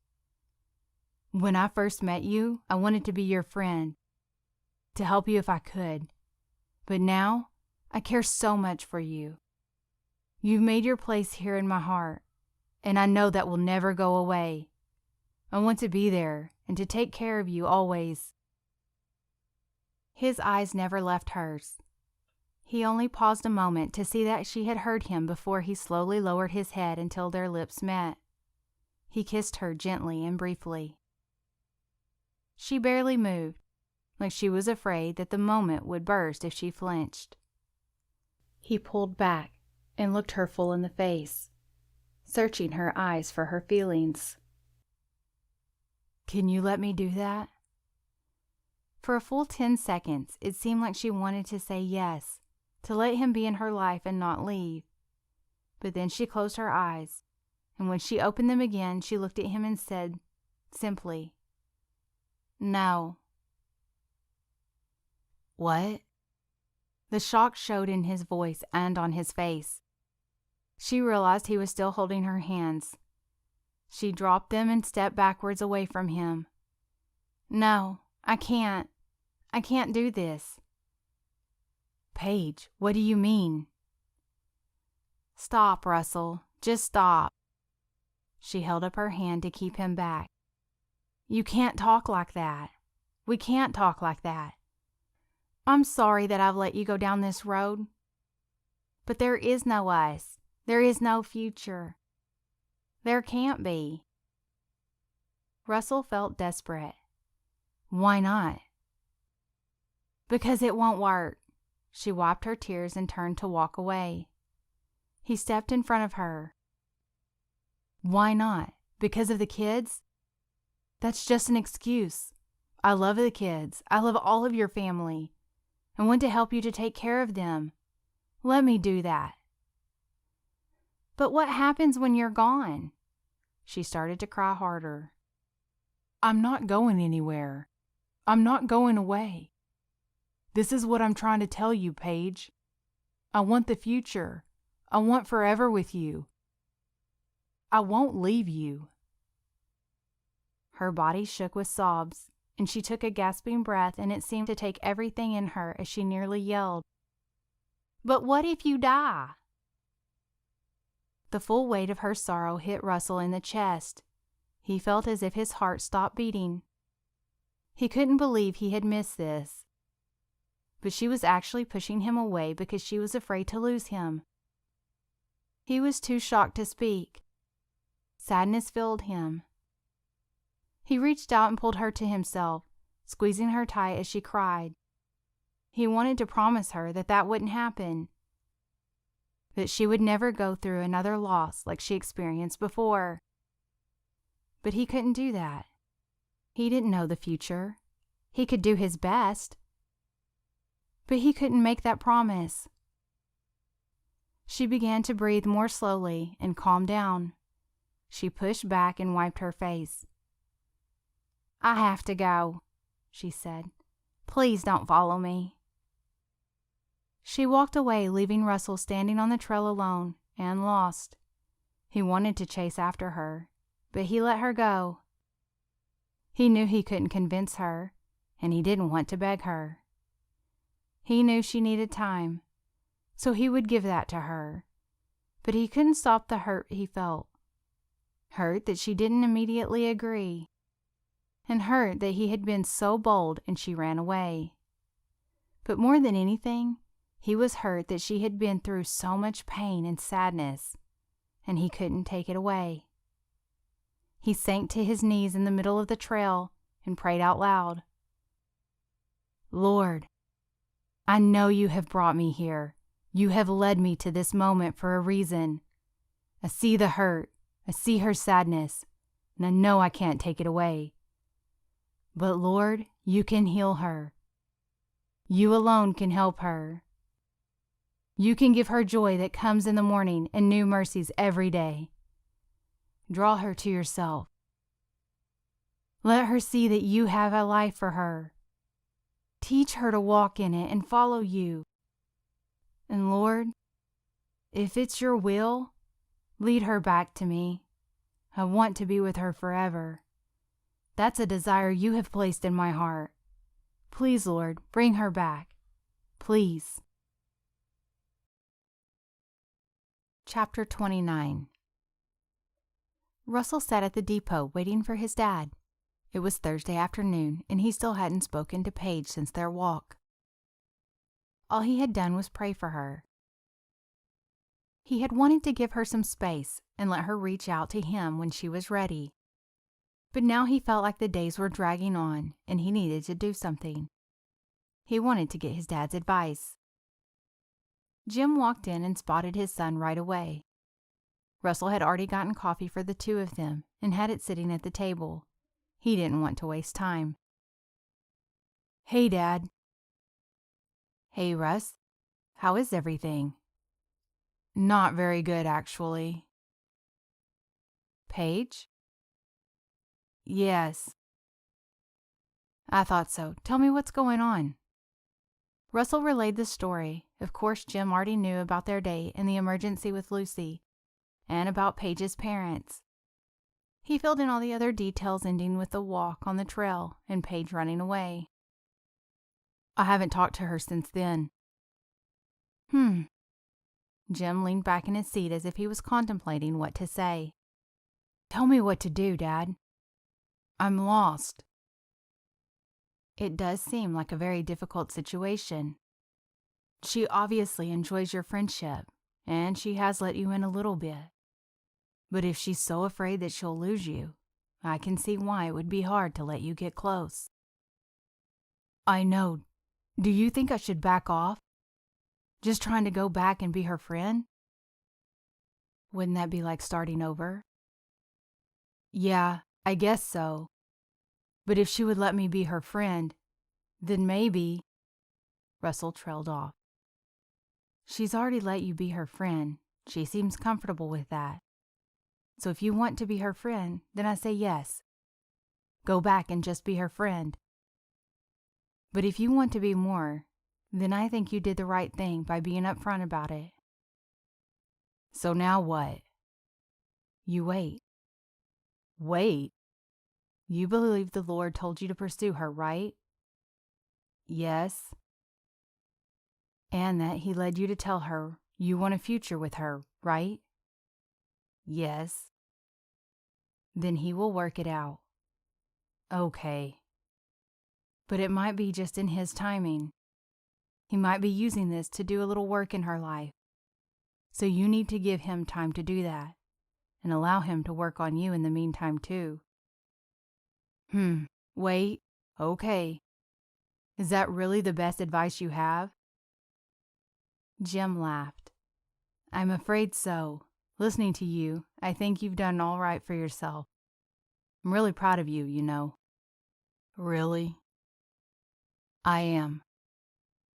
Speaker 1: When I first met you, I wanted to be your friend, to help you if I could. But now, I care so much for you. You've made your place here in my heart, and I know that will never go away. I want to be there and to take care of you always. His eyes never left hers. He only paused a moment to see that she had heard him before he slowly lowered his head until their lips met. He kissed her gently and briefly. She barely moved, like she was afraid that the moment would burst if she flinched.
Speaker 3: He pulled back and looked her full in the face, searching her eyes for her feelings.
Speaker 1: Can you let me do that? For a full 10 seconds, it seemed like she wanted to say yes, to let him be in her life and not leave. But then she closed her eyes, and when she opened them again, she looked at him and said, simply, "No." What? The shock showed in his voice and on his face. She realized he was still holding her hands. She dropped them and stepped backwards away from him. "No, I can't. I can't do this." "Paige, what do you mean?" "Stop, Russell. Just stop." She held up her hand to keep him back. "You can't talk like that. We can't talk like that. I'm sorry that I've let you go down this road. But there is no us. There is no future. There can't be." Russell felt desperate. Why not? "Because it won't work." She wiped her tears and turned to walk away. He stepped in front of her. "Why not? Because of the kids? That's just an excuse. I love the kids. I love all of your family. I want to help you to take care of them. Let me do that." "But what happens when you're gone?" She started to cry harder.
Speaker 2: I'm not going anywhere. I'm not going away. This is what I'm trying to tell you, Paige. I want the future. I want forever with you. I won't leave you.
Speaker 1: Her body shook with sobs, and she took a gasping breath, and it seemed to take everything in her as she nearly yelled, "But what if you die?" The full weight of her sorrow hit Russell in the chest. He felt as if his heart stopped beating. He couldn't believe he had missed this. But she was actually pushing him away because she was afraid to lose him. He was too shocked to speak. Sadness filled him. He reached out and pulled her to himself, squeezing her tight as she cried. He wanted to promise her that that wouldn't happen, that she would never go through another loss like she experienced before. But he couldn't do that. He didn't know the future. He could do his best, but he couldn't make that promise. She began to breathe more slowly and calm down. She pushed back and wiped her face. "I have to go," she said. "Please don't follow me." She walked away, leaving Russell standing on the trail alone and lost. He wanted to chase after her, but he let her go. He knew he couldn't convince her, and he didn't want to beg her. He knew she needed time, so he would give that to her. But he couldn't stop the hurt he felt. Hurt that she didn't immediately agree, and hurt that he had been so bold and she ran away. But more than anything, he was hurt that she had been through so much pain and sadness. and he couldn't take it away. He sank to his knees in the middle of the trail and prayed out loud. Lord, I know you have brought me here. You have led me to this moment for a reason. I see the hurt, I see her sadness, and I know I can't take it away. But Lord, you can heal her. You alone can help her. You can give her joy that comes in the morning and new mercies every day. Draw her to yourself. Let her see that you have a life for her. Teach her to walk in it and follow you. And Lord, if it's your will, lead her back to me. I want to be with her forever. That's a desire you have placed in my heart. Please, Lord, bring her back. Please. Chapter 29. Russell sat at the depot waiting for his dad. It was Thursday afternoon, and he still hadn't spoken to Paige since their walk. All he had done was pray for her. He had wanted to give her some space and let her reach out to him when she was ready. But now he felt like the days were dragging on, and he needed to do something. He wanted to get his dad's advice. Jim walked in and spotted his son right away. Russell had already gotten coffee for the two of them and had it sitting at the table. He didn't want to waste time. Hey, Dad. Hey, Russ. How is everything? Not very good, actually. Paige? Yes. I thought so. Tell me what's going on. Russell relayed the story. Of course, Jim already knew about their date and the emergency with Lucy, and about Paige's parents. He filled in all the other details, ending with the walk on the trail and Paige running away. I haven't talked to her since then. Jim leaned back in his seat as if he was contemplating what to say. Tell me what to do, Dad. I'm lost. It does seem like a very difficult situation. She obviously enjoys your friendship, and she has let you in a little bit. But if she's so afraid that she'll lose you, I can see why it would be hard to let you get close. I know. Do you think I should back off? Just trying to go back and be her friend? Wouldn't that be like starting over? Yeah, I guess so. But if she would let me be her friend, then maybe... Russell trailed off. She's already let you be her friend. She seems comfortable with that. So if you want to be her friend, then I say yes. Go back and just be her friend. But if you want to be more, then I think you did the right thing by being upfront about it. So now what? You wait. Wait? You believe the Lord told you to pursue her, right? Yes. And that He led you to tell her you want a future with her, right? Yes. Then He will work it out. Okay. But it might be just in His timing. He might be using this to do a little work in her life. So you need to give Him time to do that, and allow Him to work on you in the meantime too. Wait. Okay. Is that really the best advice you have? Jim laughed. I'm afraid so. Listening to you, I think you've done all right for yourself. I'm really proud of you, you know. Really? I am.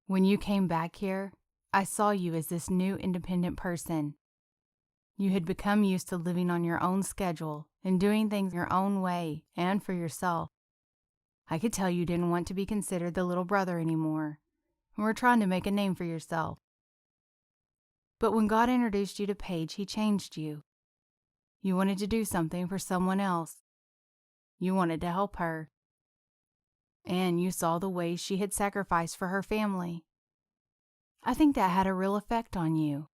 Speaker 1: When you came back here, I saw you as this new independent person. You had become used to living on your own schedule and doing things your own way and for yourself. I could tell you didn't want to be considered the little brother anymore, and were trying to make a name for yourself. But when God introduced you to Paige, He changed you. You wanted to do something for someone else. You wanted to help her. And you saw the ways she had sacrificed for her family. I think that had a real effect on you.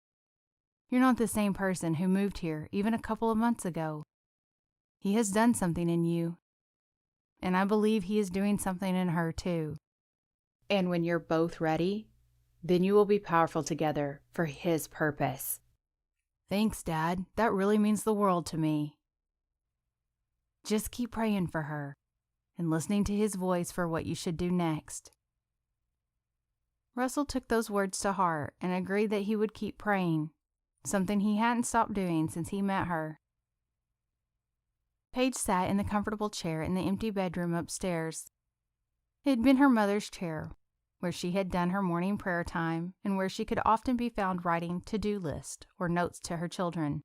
Speaker 1: You're not the same person who moved here even a couple of months ago. He has done something in you, and I believe He is doing something in her too.
Speaker 3: And when you're both ready, then you will be powerful together for His purpose.
Speaker 1: Thanks, Dad. That really means the world to me.
Speaker 5: Just keep praying for her and listening to his voice for what you should do next. Russell took those words to heart and agreed that he would keep praying, something he hadn't stopped doing since he met her. Paige sat in the comfortable chair in the empty bedroom upstairs. It had been her mother's chair, where she had done her morning prayer time and where she could often be found writing to-do lists or notes to her children.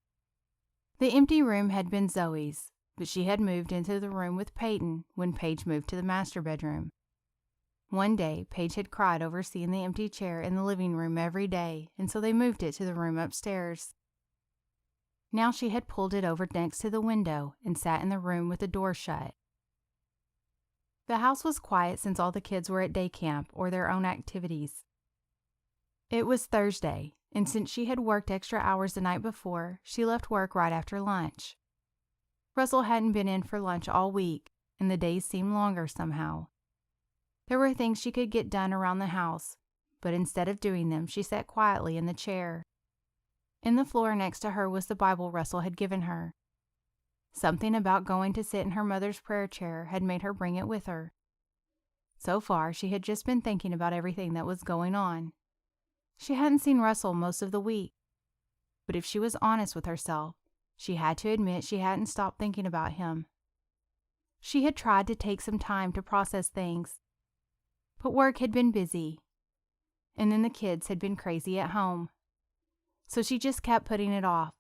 Speaker 5: The empty room had been Zoe's, but she had moved into the room with Peyton when Paige moved to the master bedroom. One day, Paige had cried over seeing the empty chair in the living room every day, and so they moved it to the room upstairs. Now she had pulled it over next to the window and sat in the room with the door shut. The house was quiet since all the kids were at day camp or their own activities. It was Thursday, and since she had worked extra hours the night before, she left work right after lunch. Russell hadn't been in for lunch all week, and the days seemed longer somehow. There were things she could get done around the house, but instead of doing them, she sat quietly in the chair. In the floor next to her was the Bible Russell had given her. Something about going to sit in her mother's prayer chair had made her bring it with her. So far, she had just been thinking about everything that was going on. She hadn't seen Russell most of the week, but if she was honest with herself, she had to admit she hadn't stopped thinking about him. She had tried to take some time to process things, but work had been busy, and then the kids had been crazy at home, so she just kept putting it off.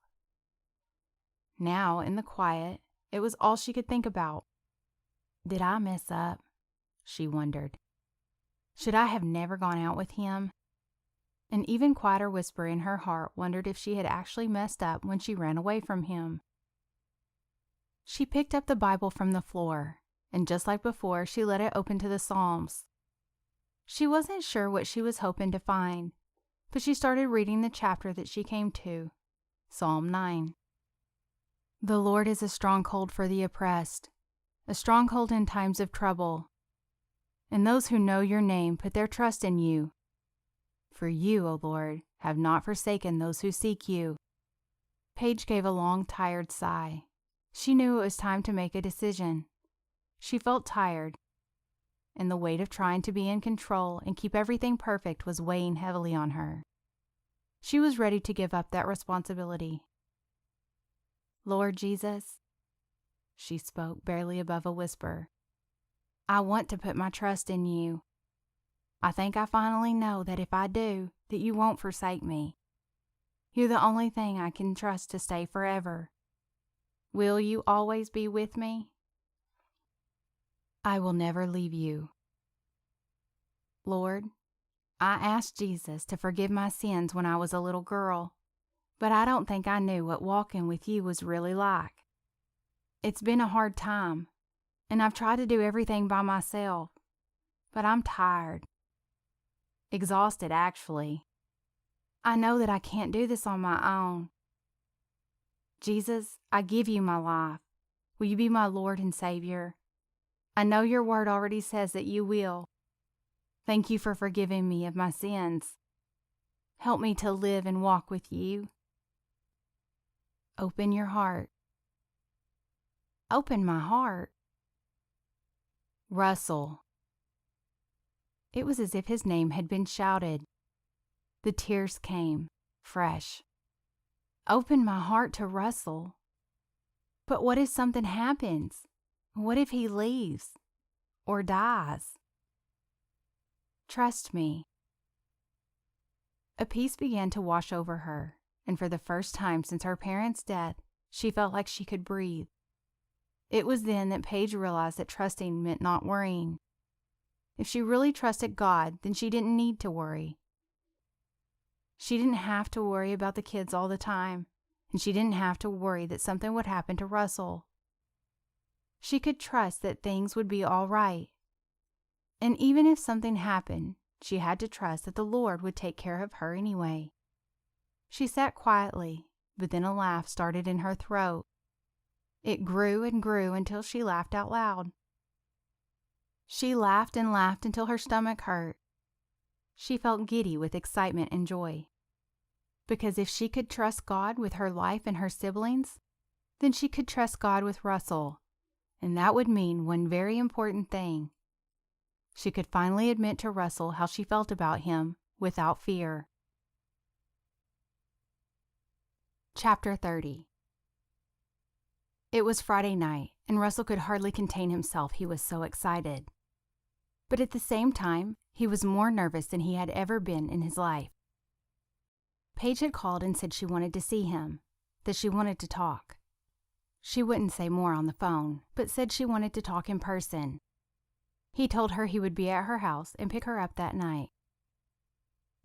Speaker 5: Now, in the quiet, it was all she could think about. Did I mess up? She wondered. Should I have never gone out with him? An even quieter whisper in her heart wondered if she had actually messed up when she ran away from him. She picked up the Bible from the floor, and just like before, she let it open to the Psalms. She wasn't sure what she was hoping to find, but she started reading the chapter that she came to, Psalm 9. The Lord is a stronghold for the oppressed, a stronghold in times of trouble. And those who know your name put their trust in you. For you, O Lord, have not forsaken those who seek you. Paige gave a long, tired sigh. She knew it was time to make a decision. She felt tired, and the weight of trying to be in control and keep everything perfect was weighing heavily on her. She was ready to give up that responsibility. Lord Jesus, she spoke barely above a whisper, I want to put my trust in you. I think I finally know that if I do, that you won't forsake me. You're the only thing I can trust to stay forever. Will you always be with me? I will never leave you. Lord, I asked Jesus to forgive my sins when I was a little girl, but I don't think I knew what walking with you was really like. It's been a hard time, and I've tried to do everything by myself, but I'm tired. Exhausted, actually. I know that I can't do this on my own. Jesus, I give you my life. Will you be my Lord and Savior? I know your word already says that you will. Thank you for forgiving me of my sins. Help me to live and walk with you. Open your heart. Open my heart. Russell. It was as if his name had been shouted. The tears came, fresh. Open my heart to Russell. But what if something happens? What if he leaves or dies? Trust me. A peace began to wash over her, and for the first time since her parents' death, she felt like she could breathe. It was then that Paige realized that trusting meant not worrying. If she really trusted God, then she didn't need to worry. She didn't have to worry about the kids all the time, and she didn't have to worry that something would happen to Russell. She could trust that things would be all right. And even if something happened, she had to trust that the Lord would take care of her anyway. She sat quietly, but then a laugh started in her throat. It grew and grew until she laughed out loud. She laughed and laughed until her stomach hurt. She felt giddy with excitement and joy.
Speaker 1: Because if she could trust God with her life and her siblings, then she could trust God with Russell, and that would mean one very important thing. She could finally admit to Russell how she felt about him without fear. Chapter 30. It was Friday night, and Russell could hardly contain himself, he was so excited. But at the same time, he was more nervous than he had ever been in his life. Paige had called and said she wanted to see him, that she wanted to talk. She wouldn't say more on the phone, but said she wanted to talk in person. He told her he would be at her house and pick her up that night.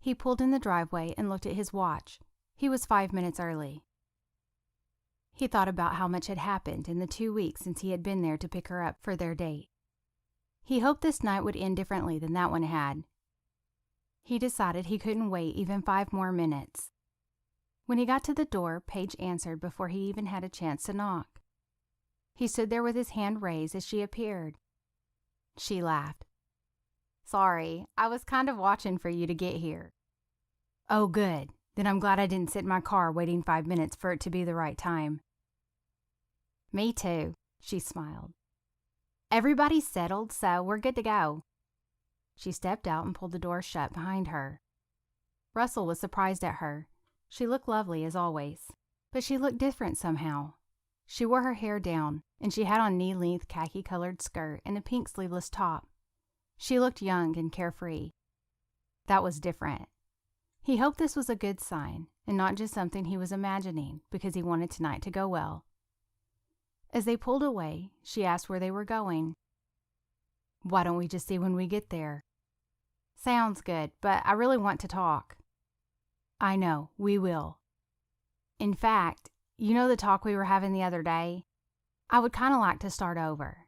Speaker 1: He pulled in the driveway and looked at his watch. He was 5 minutes early. He thought about how much had happened in the 2 weeks since he had been there to pick her up for their date. He hoped this night would end differently than that one had. He decided he couldn't wait even 5 more minutes. When he got to the door, Paige answered before he even had a chance to knock. He stood there with his hand raised as she appeared. She laughed. "Sorry, I was kind of watching for you to get here." "Oh, good. Then I'm glad I didn't sit in my car waiting 5 minutes for it to be the right time." "Me too," she smiled. "Everybody's settled, so we're good to go." She stepped out and pulled the door shut behind her. Russell was surprised at her. She looked lovely as always, but she looked different somehow. She wore her hair down, and she had on knee-length khaki-colored skirt and a pink sleeveless top. She looked young and carefree. That was different. He hoped this was a good sign, and not just something he was imagining, because he wanted tonight to go well. As they pulled away, she asked where they were going. "Why don't we just see when we get there?" "Sounds good, but I really want to talk." "I know, we will. In fact, you know the talk we were having the other day? I would kind of like to start over."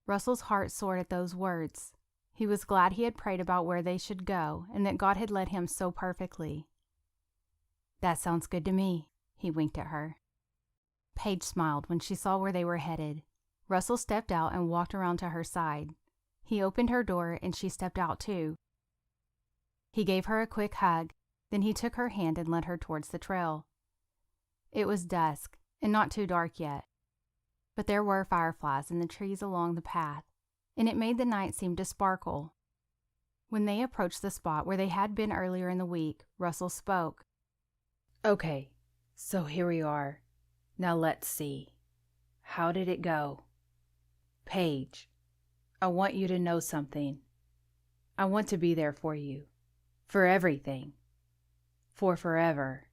Speaker 1: Russell's heart soared at those words. He was glad he had prayed about where they should go and that God had led him so perfectly. "That sounds good to me," he winked at her. Paige smiled when she saw where they were headed. Russell stepped out and walked around to her side. He opened her door and she stepped out too. He gave her a quick hug, then he took her hand and led her towards the trail. It was dusk and not too dark yet, but there were fireflies in the trees along the path, and it made the night seem to sparkle. When they approached the spot where they had been earlier in the week, Russell spoke.
Speaker 3: "Okay, so here we are. Now let's see. How did it go? Paige, I want you to know something. I want to be there for you. For everything. For forever."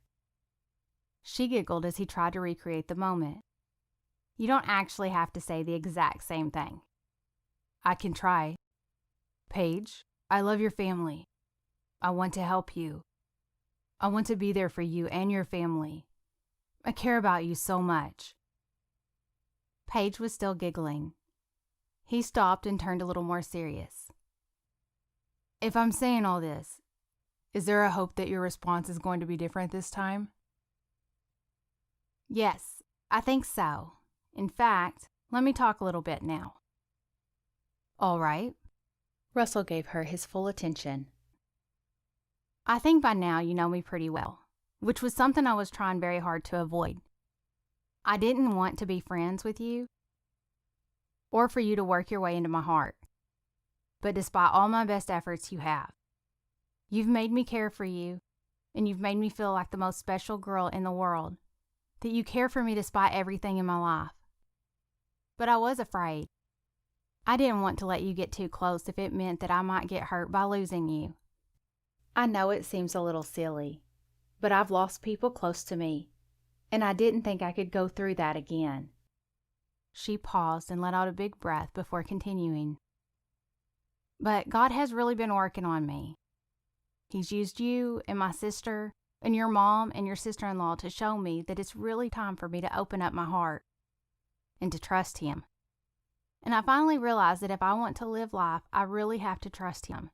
Speaker 1: She giggled as he tried to recreate the moment. "You don't actually have to say the exact same thing." "I can try. Paige, I love your family. I want to help you. I want to be there for you and your family. I care about you so much." Paige was still giggling. He stopped and turned a little more serious. "If I'm saying all this, is there a hope that your response is going to be different this time?" "Yes, I think so. In fact, let me talk a little bit now." "All right."
Speaker 3: Russell gave her his full attention.
Speaker 1: "I think by now you know me pretty well, which was something I was trying very hard to avoid. I didn't want to be friends with you or for you to work your way into my heart. But despite all my best efforts, you have. You've made me care for you, and you've made me feel like the most special girl in the world, that you care for me despite everything in my life. But I was afraid. I didn't want to let you get too close if it meant that I might get hurt by losing you.
Speaker 3: I know it seems a little silly, but I've lost people close to me, and I didn't think I could go through that again."
Speaker 1: She paused and let out a big breath before continuing. "But God has really been working on me. He's used you and my sister and your mom and your sister-in-law to show me that it's really time for me to open up my heart and to trust Him. And I finally realized that if I want to live life, I really have to trust Him.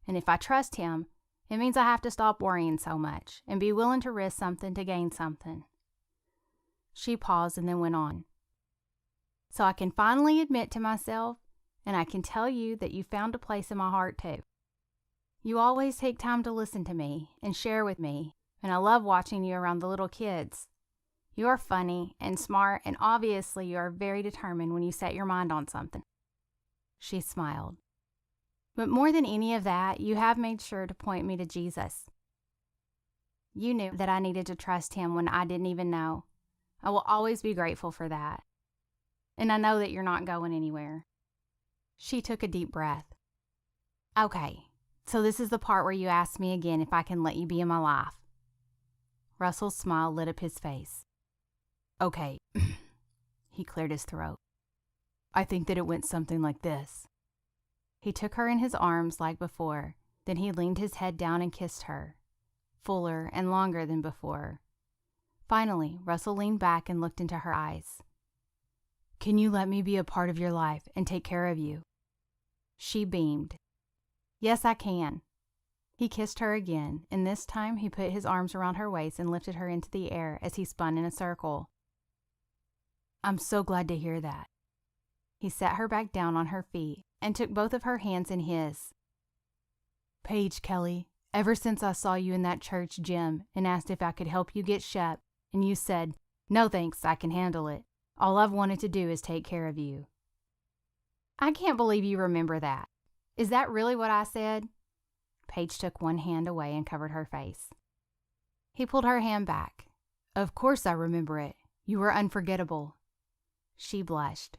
Speaker 1: And if I trust Him, it means I have to stop worrying so much and be willing to risk something to gain something." She paused and then went on. "So I can finally admit to myself, and I can tell you that you found a place in my heart too. You always take time to listen to me and share with me, and I love watching you around the little kids. You are funny and smart, and obviously you are very determined when you set your mind on something." She smiled. "But more than any of that, you have made sure to point me to Jesus. You knew that I needed to trust him when I didn't even know. I will always be grateful for that. And I know that you're not going anywhere." She took a deep breath. "Okay, so this is the part where you ask me again if I can let you be in my life." Russell's smile lit up his face. "Okay." He cleared his throat.
Speaker 2: I think that it went something like this.
Speaker 1: He took her in his arms like before, then he leaned his head down and kissed her, fuller and longer than before. Finally, Russell leaned back and looked into her eyes.
Speaker 2: "Can you let me be a part of your life and take care of you?"
Speaker 1: She beamed. "Yes, I can." He kissed her again, and this time he put his arms around her waist and lifted her into the air as he spun in a circle.
Speaker 2: "I'm so glad to hear that."
Speaker 1: He set her back down on her feet and took both of her hands in his.
Speaker 2: "Paige, Kelly, ever since I saw you in that church gym and asked if I could help you get Shep, and you said, 'No thanks, I can handle it,' all I've wanted to do is take care of you."
Speaker 1: "I can't believe you remember that. Is that really what I said?" Paige took one hand away and covered her face. He pulled her hand back.
Speaker 2: "Of course I remember it. You were unforgettable."
Speaker 1: She blushed.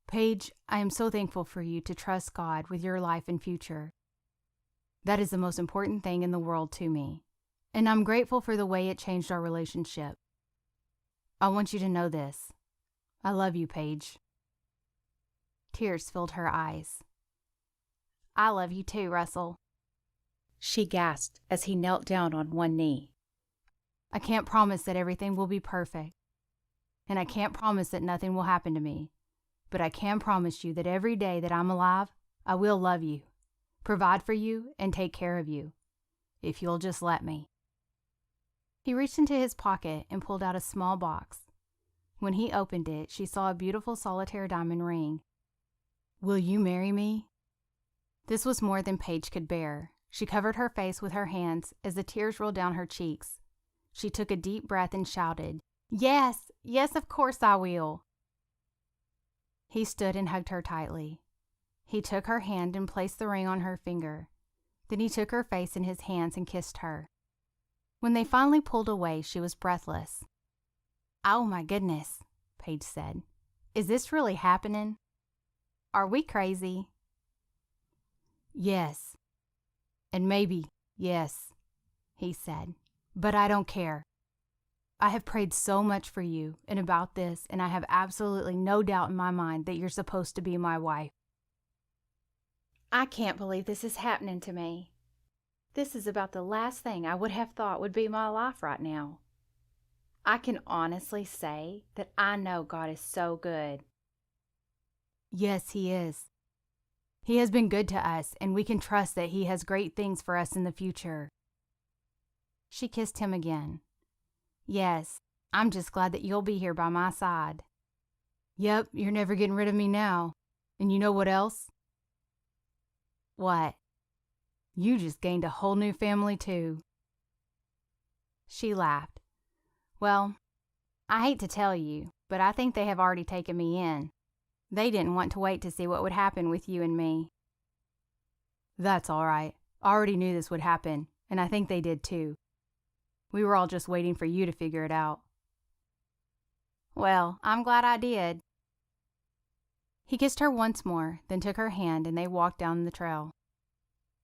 Speaker 2: "Paige, I am so thankful for you to trust God with your life and future. That is the most important thing in the world to me, and I'm grateful for the way it changed our relationship. I want you to know this. I love you, Paige."
Speaker 1: Tears filled her eyes. "I love you too, Russell," she gasped as he knelt down on one knee.
Speaker 2: "I can't promise that everything will be perfect, and I can't promise that nothing will happen to me, but I can promise you that every day that I'm alive, I will love you, provide for you, and take care of you, if you'll just let me."
Speaker 1: He reached into his pocket and pulled out a small box. When he opened it, she saw a beautiful solitaire diamond ring.
Speaker 2: "Will you marry me?"
Speaker 1: This was more than Paige could bear. She covered her face with her hands as the tears rolled down her cheeks. She took a deep breath and shouted, "Yes, yes, of course I will." He stood and hugged her tightly. He took her hand and placed the ring on her finger. Then he took her face in his hands and kissed her. When they finally pulled away, she was breathless. "Oh my goodness," Paige said. "Is this really happening? Are we crazy?"
Speaker 2: "Yes. And maybe, yes," he said. "But I don't care. I have prayed so much for you and about this, and I have absolutely no doubt in my mind that you're supposed to be my wife."
Speaker 1: "I can't believe this is happening to me. This is about the last thing I would have thought would be my life right now. I can honestly say that I know God is so good."
Speaker 2: "Yes, he is. He has been good to us, and we can trust that he has great things for us in the future."
Speaker 1: She kissed him again. "Yes, I'm just glad that you'll be here by my side."
Speaker 2: "Yep, you're never getting rid of me now. And you know what else?"
Speaker 1: "What?"
Speaker 2: "You just gained a whole new family, too."
Speaker 1: She laughed. "Well, I hate to tell you, but I think they have already taken me in. They didn't want to wait to see what would happen with you and me."
Speaker 2: "That's all right. I already knew this would happen, and I think they did too. We were all just waiting for you to figure it out."
Speaker 1: "Well, I'm glad I did." He kissed her once more, then took her hand and they walked down the trail.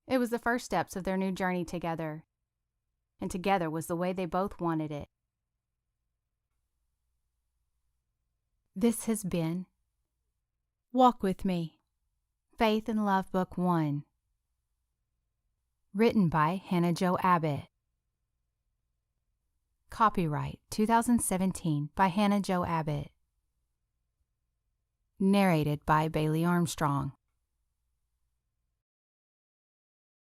Speaker 1: It was the first steps of their new journey together, and together was the way they both wanted it.
Speaker 5: This has been Walk With Me, Faith and Love Book 1. Written by Hannah Jo Abbott. Copyright 2017 by Hannah Jo Abbott. Narrated by Bailey Armstrong.